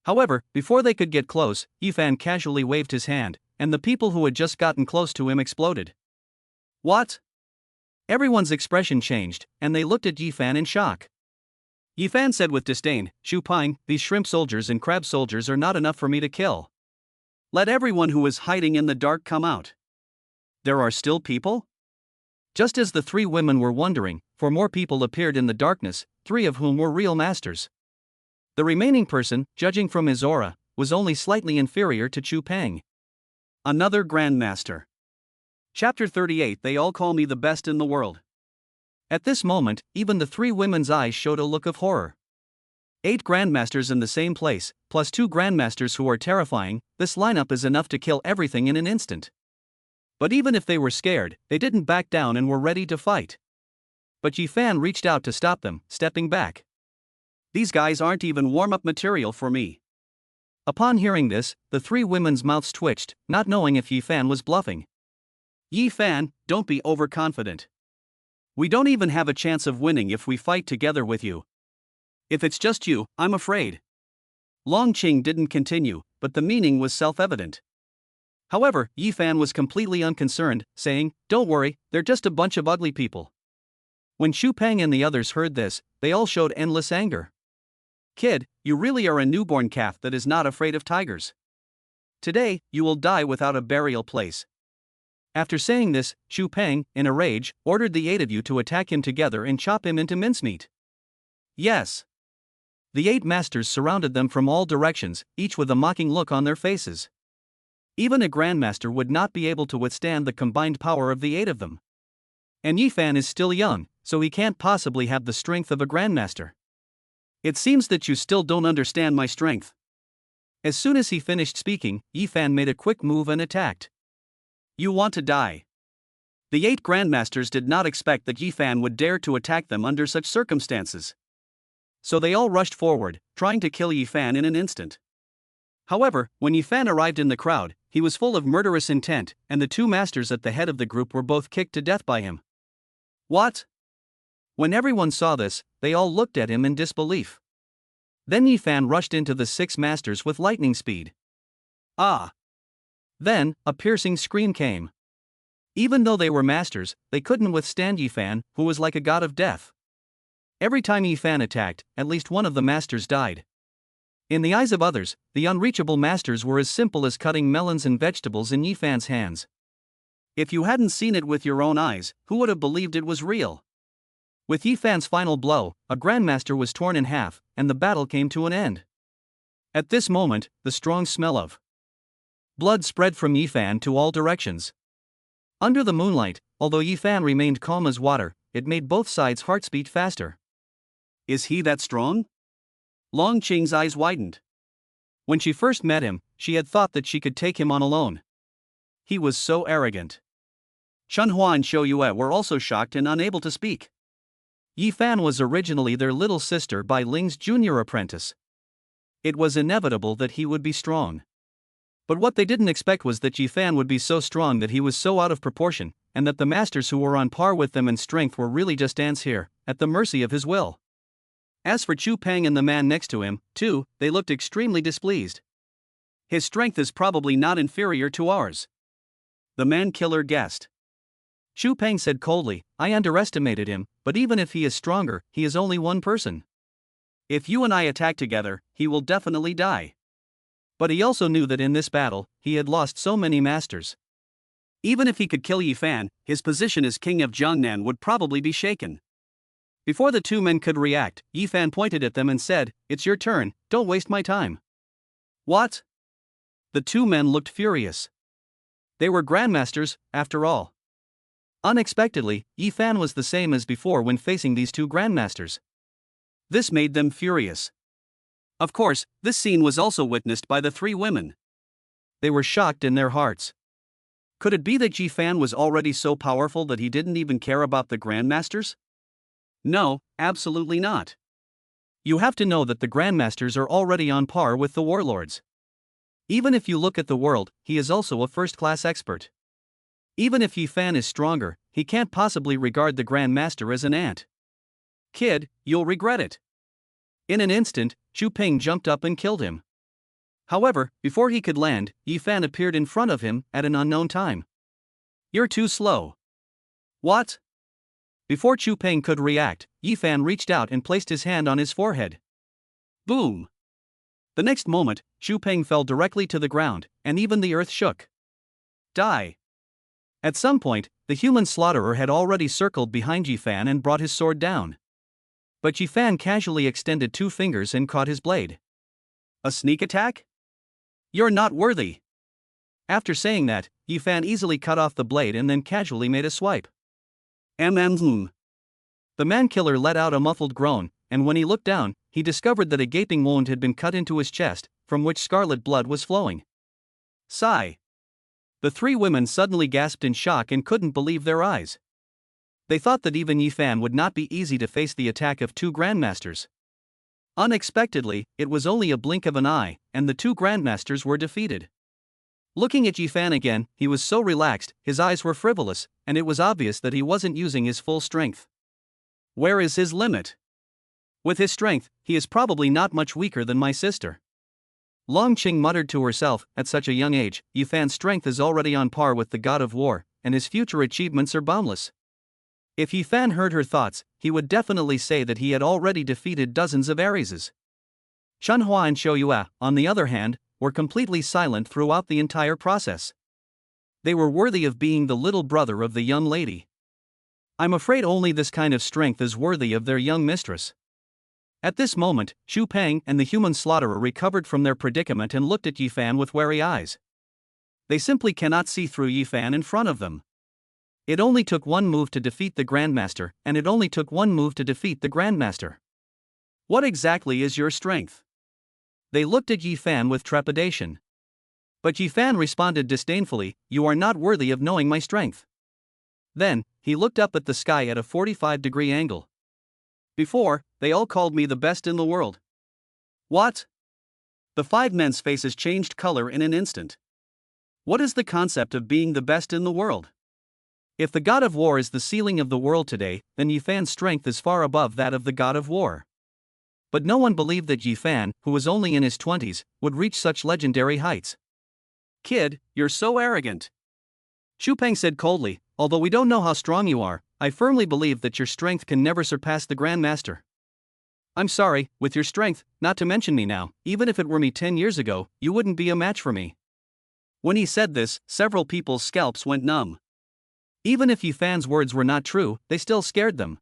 However, before they could get close, Yi Fan casually waved his hand, and the people who had just gotten close to him exploded. What? Everyone's expression changed, and they looked at Yi Fan in shock. Yi Fan said with disdain, "Xu Ping, these shrimp soldiers and crab soldiers are not enough for me to kill. Let everyone who is hiding in the dark come out." There are still people? Just as the 3 women were wondering, 4 more people appeared in the darkness, 3 of whom were real masters. The remaining person, judging from his aura, was only slightly inferior to Xu Ping. Another grandmaster. Chapter 38. They all call me the best in the world. At this moment, even the 3 women's eyes showed a look of horror. 8 grandmasters in the same place, plus 2 grandmasters who are terrifying. This lineup is enough to kill everything in an instant. But even if they were scared, they didn't back down and were ready to fight. But Yi Fan reached out to stop them, stepping back. These guys aren't even warm-up material for me. Upon hearing this, the 3 women's mouths twitched, not knowing if Yi Fan was bluffing. Yi Fan, don't be overconfident. We don't even have a chance of winning if we fight together with you. If it's just you, I'm afraid. Long Qing didn't continue, but the meaning was self-evident. However, Yi Fan was completely unconcerned, saying, "Don't worry, they're just a bunch of ugly people." When Xu Ping and the others heard this, they all showed endless anger. "Kid, you really are a newborn calf that is not afraid of tigers. Today, you will die without a burial place." After saying this, Xu Ping, in a rage, ordered the 8 of you to attack him together and chop him into mincemeat. Yes. The 8 masters surrounded them from all directions, each with a mocking look on their faces. Even a grandmaster would not be able to withstand the combined power of the 8 of them. And Yi Fan is still young, so he can't possibly have the strength of a grandmaster. It seems that you still don't understand my strength. As soon as he finished speaking, Yi Fan made a quick move and attacked. You want to die. The 8 grandmasters did not expect that Yi Fan would dare to attack them under such circumstances. So they all rushed forward, trying to kill Yi Fan in an instant. However, when Yi Fan arrived in the crowd, he was full of murderous intent, and the 2 masters at the head of the group were both kicked to death by him. What? When everyone saw this, they all looked at him in disbelief. Then Yi Fan rushed into the 6 masters with lightning speed. Ah! Then, a piercing scream came. Even though they were masters, they couldn't withstand Yi Fan, who was like a god of death. Every time Yi Fan attacked, at least one of the masters died. In the eyes of others, the unreachable masters were as simple as cutting melons and vegetables in Yi Fan's hands. If you hadn't seen it with your own eyes, who would have believed it was real? With Yi Fan's final blow, a grandmaster was torn in half, and the battle came to an end. At this moment, the strong smell of blood spread from Yi Fan to all directions. Under the moonlight, although Yi Fan remained calm as water, it made both sides' hearts beat faster. Is he that strong? Long Qing's eyes widened. When she first met him, she had thought that she could take him on alone. He was so arrogant. Chunhua and Shou Yue were also shocked and unable to speak. Yi Fan was originally their little sister Bai Ling's junior apprentice. It was inevitable that he would be strong. But what they didn't expect was that Yi Fan would be so strong that he was so out of proportion, and that the masters who were on par with them in strength were really just ants here, at the mercy of his will. As for Xu Ping and the man next to him, too, they looked extremely displeased. His strength is probably not inferior to ours. The man-killer guessed. Xu Ping said coldly, I underestimated him, but even if he is stronger, he is only one person. If you and I attack together, he will definitely die. But he also knew that in this battle, he had lost so many masters. Even if he could kill Yi Fan, his position as king of Jiangnan would probably be shaken. Before the 2 men could react, Yi Fan pointed at them and said, It's your turn, don't waste my time. What? The 2 men looked furious. They were grandmasters, after all. Unexpectedly, Yi Fan was the same as before when facing these two grandmasters. This made them furious. Of course, this scene was also witnessed by the three women. They were shocked in their hearts. Could it be that Yi Fan was already so powerful that he didn't even care about the grandmasters? No, absolutely not. You have to know that the grandmasters are already on par with the warlords. Even if you look at the world, he is also a first-class expert. Even if Yi Fan is stronger, he can't possibly regard the grandmaster as an ant. Kid, you'll regret it. In an instant, Xu Ping jumped up and killed him. However, before he could land, Yi Fan appeared in front of him at an unknown time. You're too slow. What? Before Xu Ping could react, Yi Fan reached out and placed his hand on his forehead. Boom! The next moment, Xu Ping fell directly to the ground, and even the earth shook. Die! At some point, the human slaughterer had already circled behind Yi Fan and brought his sword down. But Yi Fan casually extended two fingers and caught his blade. A sneak attack? You're not worthy! After saying that, Yi Fan easily cut off the blade and then casually made a swipe. The man-killer let out a muffled groan, and when he looked down, he discovered that a gaping wound had been cut into his chest, from which scarlet blood was flowing. Sigh. The three women suddenly gasped in shock and couldn't believe their eyes. They thought that even Yi Fan would not be easy to face the attack of two grandmasters. Unexpectedly, it was only a blink of an eye, and the two grandmasters were defeated. Looking at Yi Fan again, he was so relaxed, his eyes were frivolous, and it was obvious that he wasn't using his full strength. Where is his limit? With his strength, he is probably not much weaker than my sister. Long Qing muttered to herself, at such a young age, Yi Fan's strength is already on par with the god of war, and his future achievements are boundless. If Yi Fan heard her thoughts, he would definitely say that he had already defeated dozens of Areses. Shenhua and Shouyue, on the other hand, were completely silent throughout the entire process. They were worthy of being the little brother of the young lady. I'm afraid only this kind of strength is worthy of their young mistress. At this moment, Xu Peng and the human slaughterer recovered from their predicament and looked at Yi Fan with wary eyes. They simply cannot see through Yi Fan in front of them. It only took one move to defeat the Grandmaster, and it only took one move to defeat the Grandmaster. What exactly is your strength? They looked at Yi Fan with trepidation. But Yi Fan responded disdainfully, you are not worthy of knowing my strength. Then, he looked up at the sky at a 45-degree angle. Before, they all called me the best in the world. What? The five men's faces changed color in an instant. What is the concept of being the best in the world? If the god of war is the ceiling of the world today, then Yi Fan's strength is far above that of the god of war. But no one believed that Yi Fan, who was only in his 20s, would reach such legendary heights. Kid, you're so arrogant. Xu Peng said coldly, although we don't know how strong you are, I firmly believe that your strength can never surpass the Grandmaster. I'm sorry, with your strength, not to mention me now, even if it were me 10 years ago, you wouldn't be a match for me. When he said this, several people's scalps went numb. Even if Yi Fan's words were not true, they still scared them.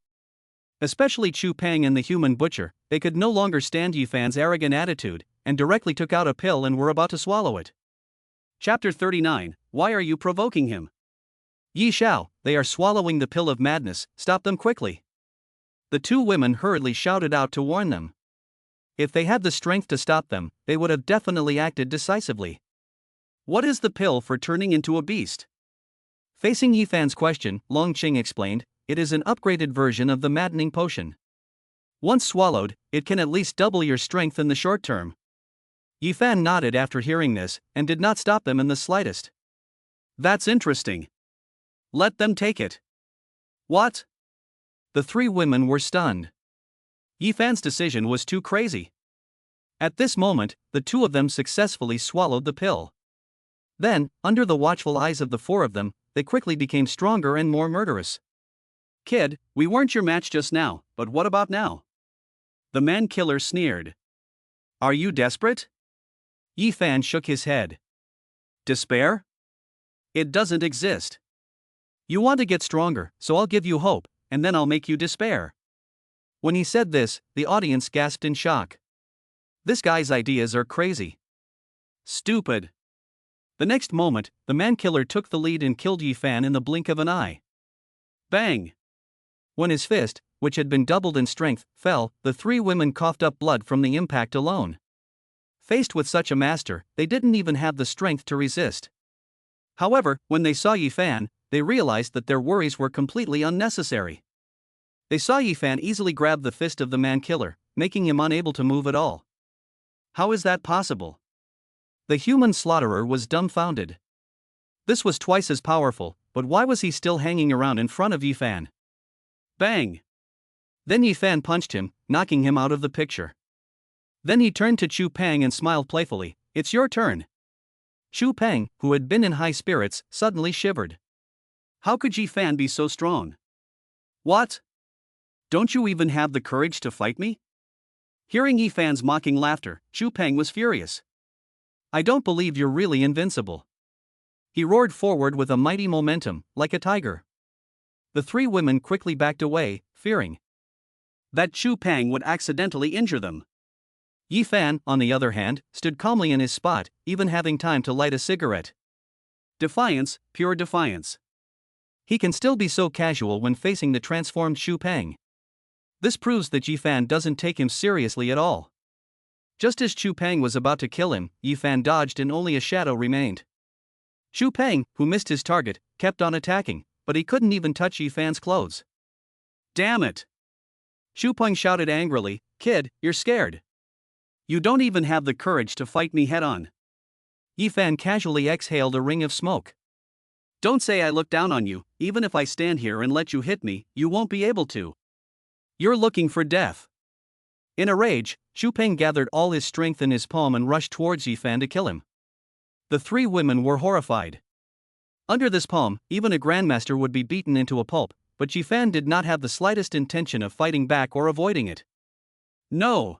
Especially Xu Peng and the human butcher, they could no longer stand Yi Fan's arrogant attitude, and directly took out a pill and were about to swallow it. Chapter 39, Why are you provoking him? Yi Xiao, they are swallowing the pill of madness, stop them quickly. The two women hurriedly shouted out to warn them. If they had the strength to stop them, they would have definitely acted decisively. What is the pill for turning into a beast? Facing Yi Fan's question, Long Qing explained, it is an upgraded version of the maddening potion. Once swallowed, it can at least double your strength in the short term. Yi Fan nodded after hearing this, and did not stop them in the slightest. That's interesting. Let them take it. What? The three women were stunned. Yi Fan's decision was too crazy. At this moment, the two of them successfully swallowed the pill. Then, under the watchful eyes of the four of them, they quickly became stronger and more murderous. Kid, we weren't your match just now, but what about now? The man-killer sneered. Are you desperate? Yi Fan shook his head. Despair? It doesn't exist. You want to get stronger, so I'll give you hope, and then I'll make you despair. When he said this, the audience gasped in shock. This guy's ideas are crazy. Stupid. The next moment, the man-killer took the lead and killed Yi Fan in the blink of an eye. Bang! When his fist, which had been doubled in strength, fell, the three women coughed up blood from the impact alone. Faced with such a master, they didn't even have the strength to resist. However, when they saw Yi Fan, they realized that their worries were completely unnecessary. They saw Yi Fan easily grab the fist of the man-killer, making him unable to move at all. How is that possible? The human slaughterer was dumbfounded. This was twice as powerful, but why was he still hanging around in front of Yi Fan? Bang! Then Yi Fan punched him, knocking him out of the picture. Then he turned to Chu Peng and smiled playfully. "It's your turn." Chu Peng, who had been in high spirits, suddenly shivered. How could Yi Fan be so strong? What? Don't you even have the courage to fight me? Hearing Yi Fan's mocking laughter, Chu Peng was furious. I don't believe you're really invincible. He roared forward with a mighty momentum, like a tiger. The three women quickly backed away, fearing that Chu Peng would accidentally injure them. Yi Fan, on the other hand, stood calmly in his spot, even having time to light a cigarette. Defiance, pure defiance. He can still be so casual when facing the transformed Chu Peng. This proves that Yi Fan doesn't take him seriously at all. Just as Chu Peng was about to kill him, Yi Fan dodged and only a shadow remained. Chu Peng, who missed his target, kept on attacking, but he couldn't even touch Yi Fan's clothes. Damn it! Chu Peng shouted angrily, "Kid, you're scared. You don't even have the courage to fight me head-on." Yi Fan casually exhaled a ring of smoke. Don't say I look down on you. Even if I stand here and let you hit me, you won't be able to. You're looking for death. In a rage, Chu Peng gathered all his strength in his palm and rushed towards Yi Fan to kill him. The three women were horrified. Under this palm, even a grandmaster would be beaten into a pulp, but Yi Fan did not have the slightest intention of fighting back or avoiding it. No!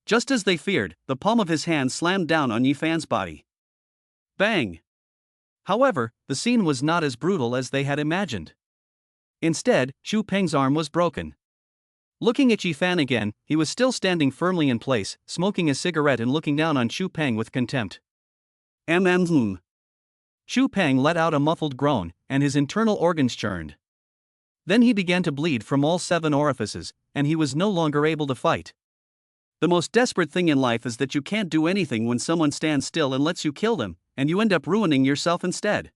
Just as they feared, the palm of his hand slammed down on Yi Fan's body. Bang! However, the scene was not as brutal as they had imagined. Instead, Chu Peng's arm was broken. Looking at Yi Fan again, he was still standing firmly in place, smoking a cigarette and looking down on Chu Peng with contempt. Chu Peng let out a muffled groan, and his internal organs churned. Then he began to bleed from all 7 orifices, and he was no longer able to fight. The most desperate thing in life is that you can't do anything when someone stands still and lets you kill them, and you end up ruining yourself instead.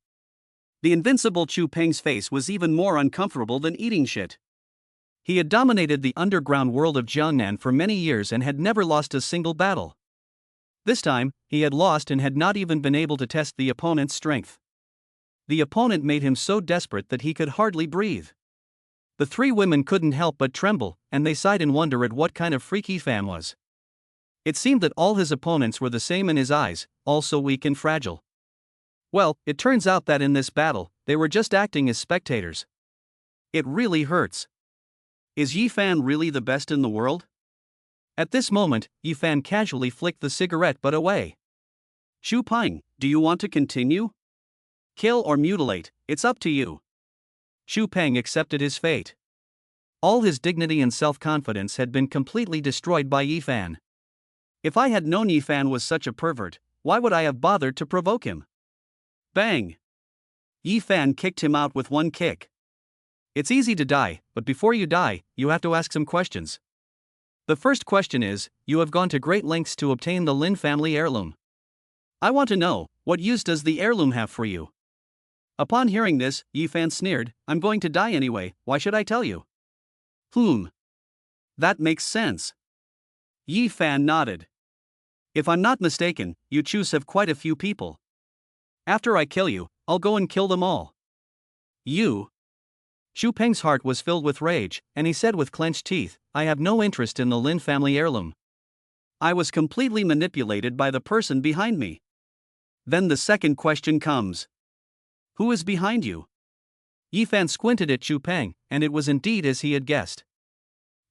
The invincible Chu Peng's face was even more uncomfortable than eating shit. He had dominated the underground world of Jiangnan for many years and had never lost a single battle. This time, he had lost and had not even been able to test the opponent's strength. The opponent made him so desperate that he could hardly breathe. The three women couldn't help but tremble, and they sighed in wonder at what kind of freak Yi Fan was. It seemed that all his opponents were the same in his eyes, all so weak and fragile. Well, it turns out that in this battle, they were just acting as spectators. It really hurts. Is Yi Fan really the best in the world? At this moment, Yi Fan casually flicked the cigarette butt away. Chu Peng, do you want to continue? Kill or mutilate, it's up to you. Chu Peng accepted his fate. All his dignity and self-confidence had been completely destroyed by Yi Fan. If I had known Yi Fan was such a pervert, why would I have bothered to provoke him? Bang! Yi Fan kicked him out with one kick. It's easy to die, but before you die, you have to ask some questions. The first question is, you have gone to great lengths to obtain the Lin family heirloom. I want to know, what use does the heirloom have for you? Upon hearing this, Yi Fan sneered, I'm going to die anyway, why should I tell you? That makes sense. Yi Fan nodded. If I'm not mistaken, you choose have quite a few people. After I kill you, I'll go and kill them all. You? Chu Peng's heart was filled with rage, and he said with clenched teeth, I have no interest in the Lin family heirloom. I was completely manipulated by the person behind me. Then the second question comes. Who is behind you? Yi Fan squinted at Chu Peng, and it was indeed as he had guessed.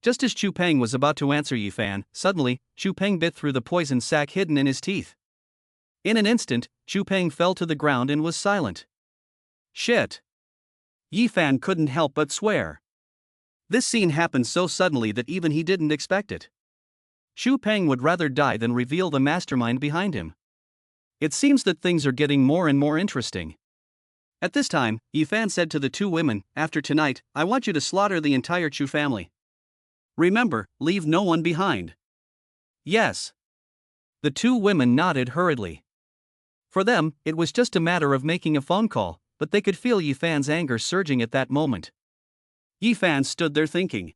Just as Chu Peng was about to answer Yi Fan, suddenly, Chu Peng bit through the poison sac hidden in his teeth. In an instant, Chu Peng fell to the ground and was silent. Shit! Yi Fan couldn't help but swear. This scene happened so suddenly that even he didn't expect it. Chu Peng would rather die than reveal the mastermind behind him. It seems that things are getting more and more interesting. At this time, Yi Fan said to the two women, after tonight, I want you to slaughter the entire Chu family. Remember, leave no one behind. Yes. The two women nodded hurriedly. For them, it was just a matter of making a phone call, but they could feel Yi Fan's anger surging at that moment. Yi Fan stood there thinking.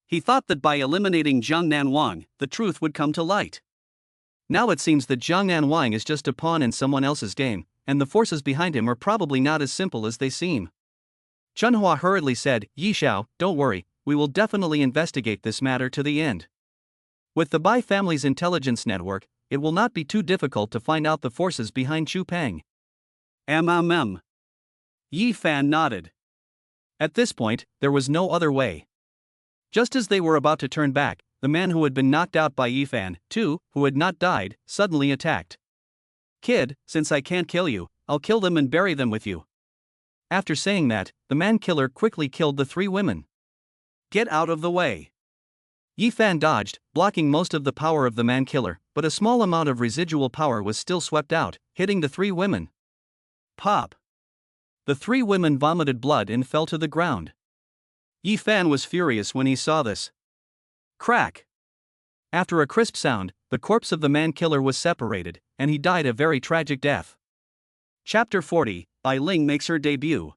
He thought that by eliminating Zhang Nanwang, the truth would come to light. Now it seems that Zhang Nanwang is just a pawn in someone else's game, and the forces behind him are probably not as simple as they seem. Chunhua hurriedly said, Yi Xiao, don't worry, we will definitely investigate this matter to the end. With the Bai family's intelligence network, it will not be too difficult to find out the forces behind Chu Peng. Yi Fan nodded. At this point, there was no other way. Just as they were about to turn back, the man who had been knocked out by Yi Fan, too, who had not died, suddenly attacked. Kid, since I can't kill you, I'll kill them and bury them with you. After saying that, the man-killer quickly killed the three women. Get out of the way. Yi Fan dodged, blocking most of the power of the man-killer, but a small amount of residual power was still swept out, hitting the three women. Pop. The three women vomited blood and fell to the ground. Yi Fan was furious when he saw this. Crack. After a crisp sound, the corpse of the man-killer was separated, and he died a very tragic death. Chapter 40, Bai Ling makes her debut.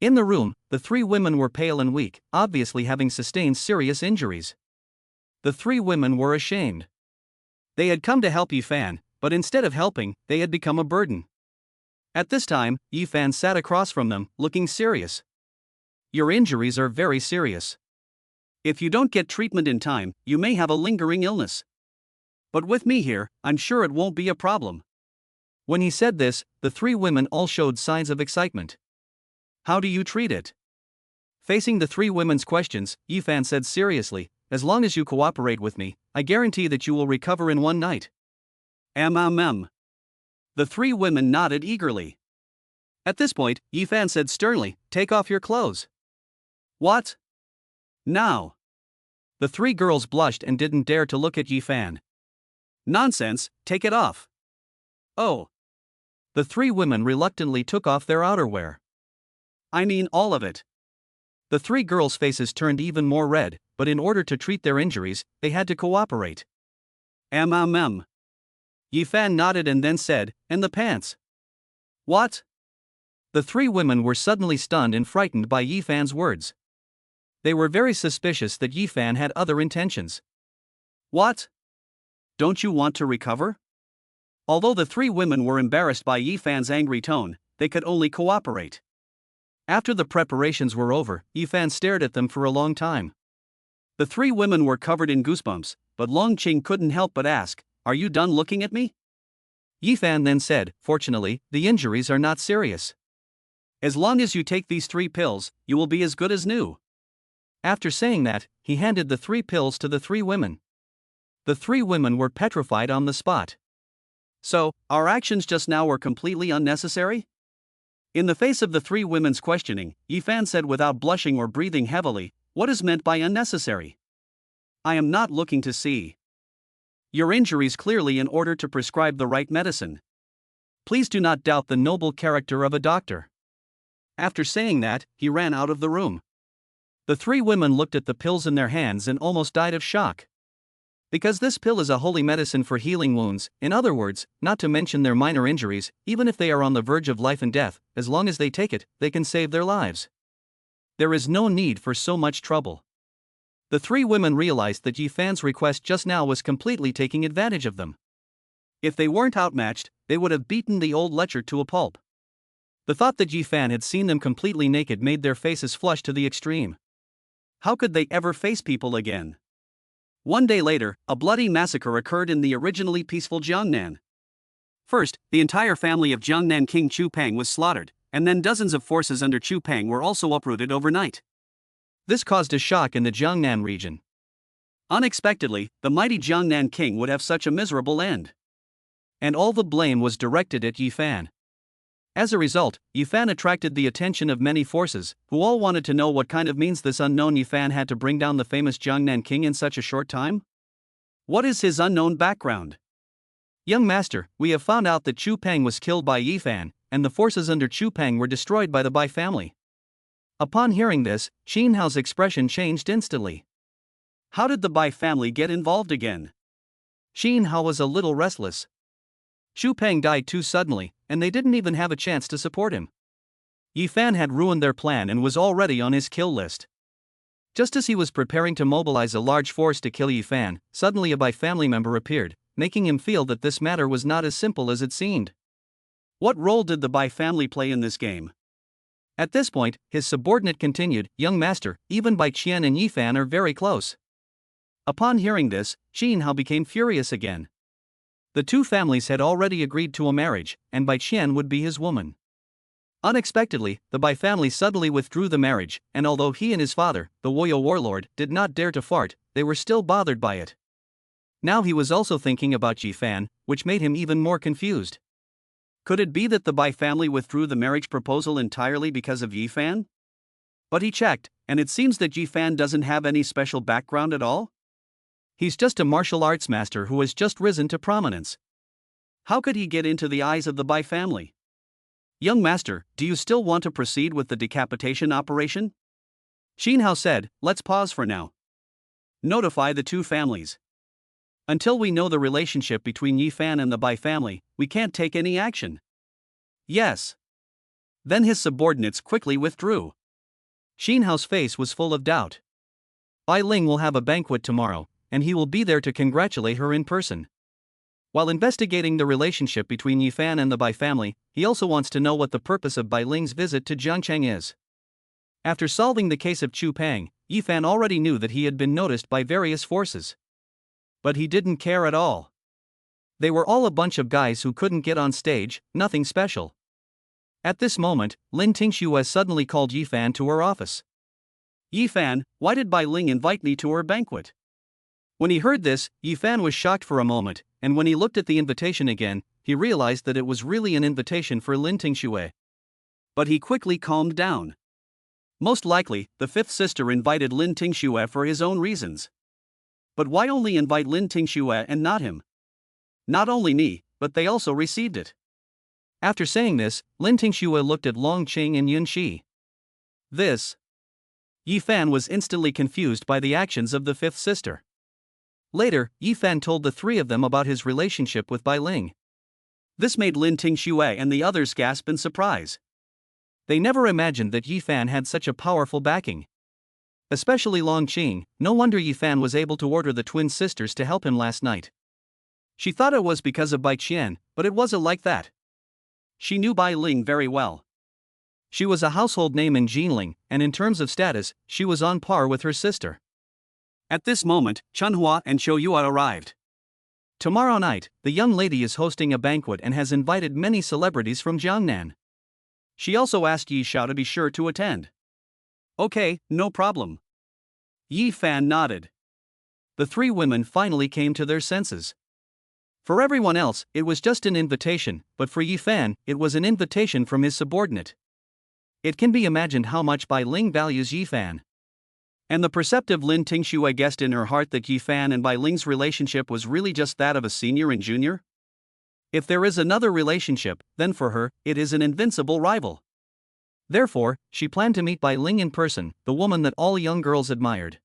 In the room, the three women were pale and weak, obviously having sustained serious injuries. The three women were ashamed. They had come to help Yi Fan, but instead of helping, they had become a burden. At this time, Yi Fan sat across from them, looking serious. Your injuries are very serious. If you don't get treatment in time, you may have a lingering illness. But with me here, I'm sure it won't be a problem. When he said this, the three women all showed signs of excitement. How do you treat it? Facing the three women's questions, Yi Fan said seriously, as long as you cooperate with me, I guarantee that you will recover in one night. The three women nodded eagerly. At this point, Yi Fan said sternly, take off your clothes. What? Now. The three girls blushed and didn't dare to look at Yi Fan. Nonsense, take it off. Oh. The three women reluctantly took off their outerwear. I mean all of it. The three girls' faces turned even more red, but in order to treat their injuries, they had to cooperate. Yi Fan nodded and then said, and the pants. What? The three women were suddenly stunned and frightened by Yi Fan's words. They were very suspicious that Yi Fan had other intentions. What? Don't you want to recover? Although the three women were embarrassed by Yi Fan's angry tone, they could only cooperate. After the preparations were over, Yi Fan stared at them for a long time. The three women were covered in goosebumps, but Long Qing couldn't help but ask, are you done looking at me? Yi Fan then said, fortunately, the injuries are not serious. As long as you take these 3 pills, you will be as good as new. After saying that, he handed the 3 pills to the 3 women. The 3 women were petrified on the spot. So, our actions just now were completely unnecessary? In the face of the 3 women's questioning, Yi Fan said without blushing or breathing heavily, what is meant by unnecessary? I am not looking to see your injuries clearly in order to prescribe the right medicine. Please do not doubt the noble character of a doctor. After saying that, he ran out of the room. The 3 women looked at the pills in their hands and almost died of shock. Because this pill is a holy medicine for healing wounds, in other words, not to mention their minor injuries, even if they are on the verge of life and death, as long as they take it, they can save their lives. There is no need for so much trouble. The 3 women realized that Yi Fan's request just now was completely taking advantage of them. If they weren't outmatched, they would have beaten the old lecher to a pulp. The thought that Yi Fan had seen them completely naked made their faces flush to the extreme. How could they ever face people again? One day later, a bloody massacre occurred in the originally peaceful Jiangnan. First, the entire family of Jiangnan King Chu Peng was slaughtered, and then dozens of forces under Chu Peng were also uprooted overnight. This caused a shock in the Jiangnan region. Unexpectedly, the mighty Jiangnan king would have such a miserable end. And all the blame was directed at Yi Fan. As a result, Yi Fan attracted the attention of many forces, who all wanted to know what kind of means this unknown Yi Fan had to bring down the famous Jiangnan king in such a short time. What is his unknown background? Young master, we have found out that Chu Peng was killed by Yi Fan, and the forces under Chu Peng were destroyed by the Bai family. Upon hearing this, Xin Hao's expression changed instantly. How did the Bai family get involved again? Xin Hao was a little restless. Chu Peng died too suddenly, and they didn't even have a chance to support him. Yi Fan had ruined their plan and was already on his kill list. Just as he was preparing to mobilize a large force to kill Yi Fan, suddenly a Bai family member appeared, making him feel that this matter was not as simple as it seemed. What role did the Bai family play in this game? At this point, his subordinate continued, Young master, even Bai Qian and Yi Fan are very close. Upon hearing this, Xin Hao became furious again. The two families had already agreed to a marriage, and Bai Qian would be his woman. Unexpectedly, the Bai family suddenly withdrew the marriage, and although he and his father, the warrior warlord, did not dare to fart, they were still bothered by it. Now he was also thinking about Yi Fan, which made him even more confused. Could it be that the Bai family withdrew the marriage proposal entirely because of Yi Fan? But he checked, and it seems that Yi Fan doesn't have any special background at all. He's just a martial arts master who has just risen to prominence. How could he get into the eyes of the Bai family? Young master, do you still want to proceed with the decapitation operation? Xin Hao said, let's pause for now. Notify the two families. Until we know the relationship between Yi Fan and the Bai family, we can't take any action. Yes. Then his subordinates quickly withdrew. Xin Hao's face was full of doubt. Bai Ling will have a banquet tomorrow, and he will be there to congratulate her in person. While investigating the relationship between Yi Fan and the Bai family, he also wants to know what the purpose of Bai Ling's visit to Jiangcheng is. After solving the case of Chu Peng, Yi Fan already knew that he had been noticed by various forces. But he didn't care at all. They were all a bunch of guys who couldn't get on stage, nothing special. At this moment, Lin Tingxue suddenly called Yi Fan to her office. Yi Fan, why did Bai Ling invite me to her banquet? When he heard this, Yi Fan was shocked for a moment, and when he looked at the invitation again, he realized that it was really an invitation for Lin Tingxue. But he quickly calmed down. Most likely, the fifth sister invited Lin Tingxue for his own reasons. But why only invite Lin Tingxue and not him? Not only me, but they also received it. After saying this, Lin Tingxue looked at Long Qing and Yun Shi. Yi Fan was instantly confused by the actions of the fifth sister. Later, Yi Fan told the three of them about his relationship with Bai Ling. This made Lin Tingxue and the others gasp in surprise. They never imagined that Yi Fan had such a powerful backing. Especially Long Qing, no wonder Yi Fan was able to order the twin sisters to help him last night. She thought it was because of Bai Qian, but it wasn't like that. She knew Bai Ling very well. She was a household name in Jinling, and in terms of status, she was on par with her sister. At this moment, Chunhua and Shouyue arrived. Tomorrow night, the young lady is hosting a banquet and has invited many celebrities from Jiangnan. She also asked Yi Xiao to be sure to attend. Okay, no problem. Yi Fan nodded. The three women finally came to their senses. For everyone else, it was just an invitation, but for Yi Fan, it was an invitation from his subordinate. It can be imagined how much Bai Ling values Yi Fan. And the perceptive Lin Tingxue guessed in her heart that Yi Fan and Bai Ling's relationship was really just that of a senior and junior? If there is another relationship, then for her, it is an invincible rival. Therefore, she planned to meet Bai Ling in person, the woman that all young girls admired.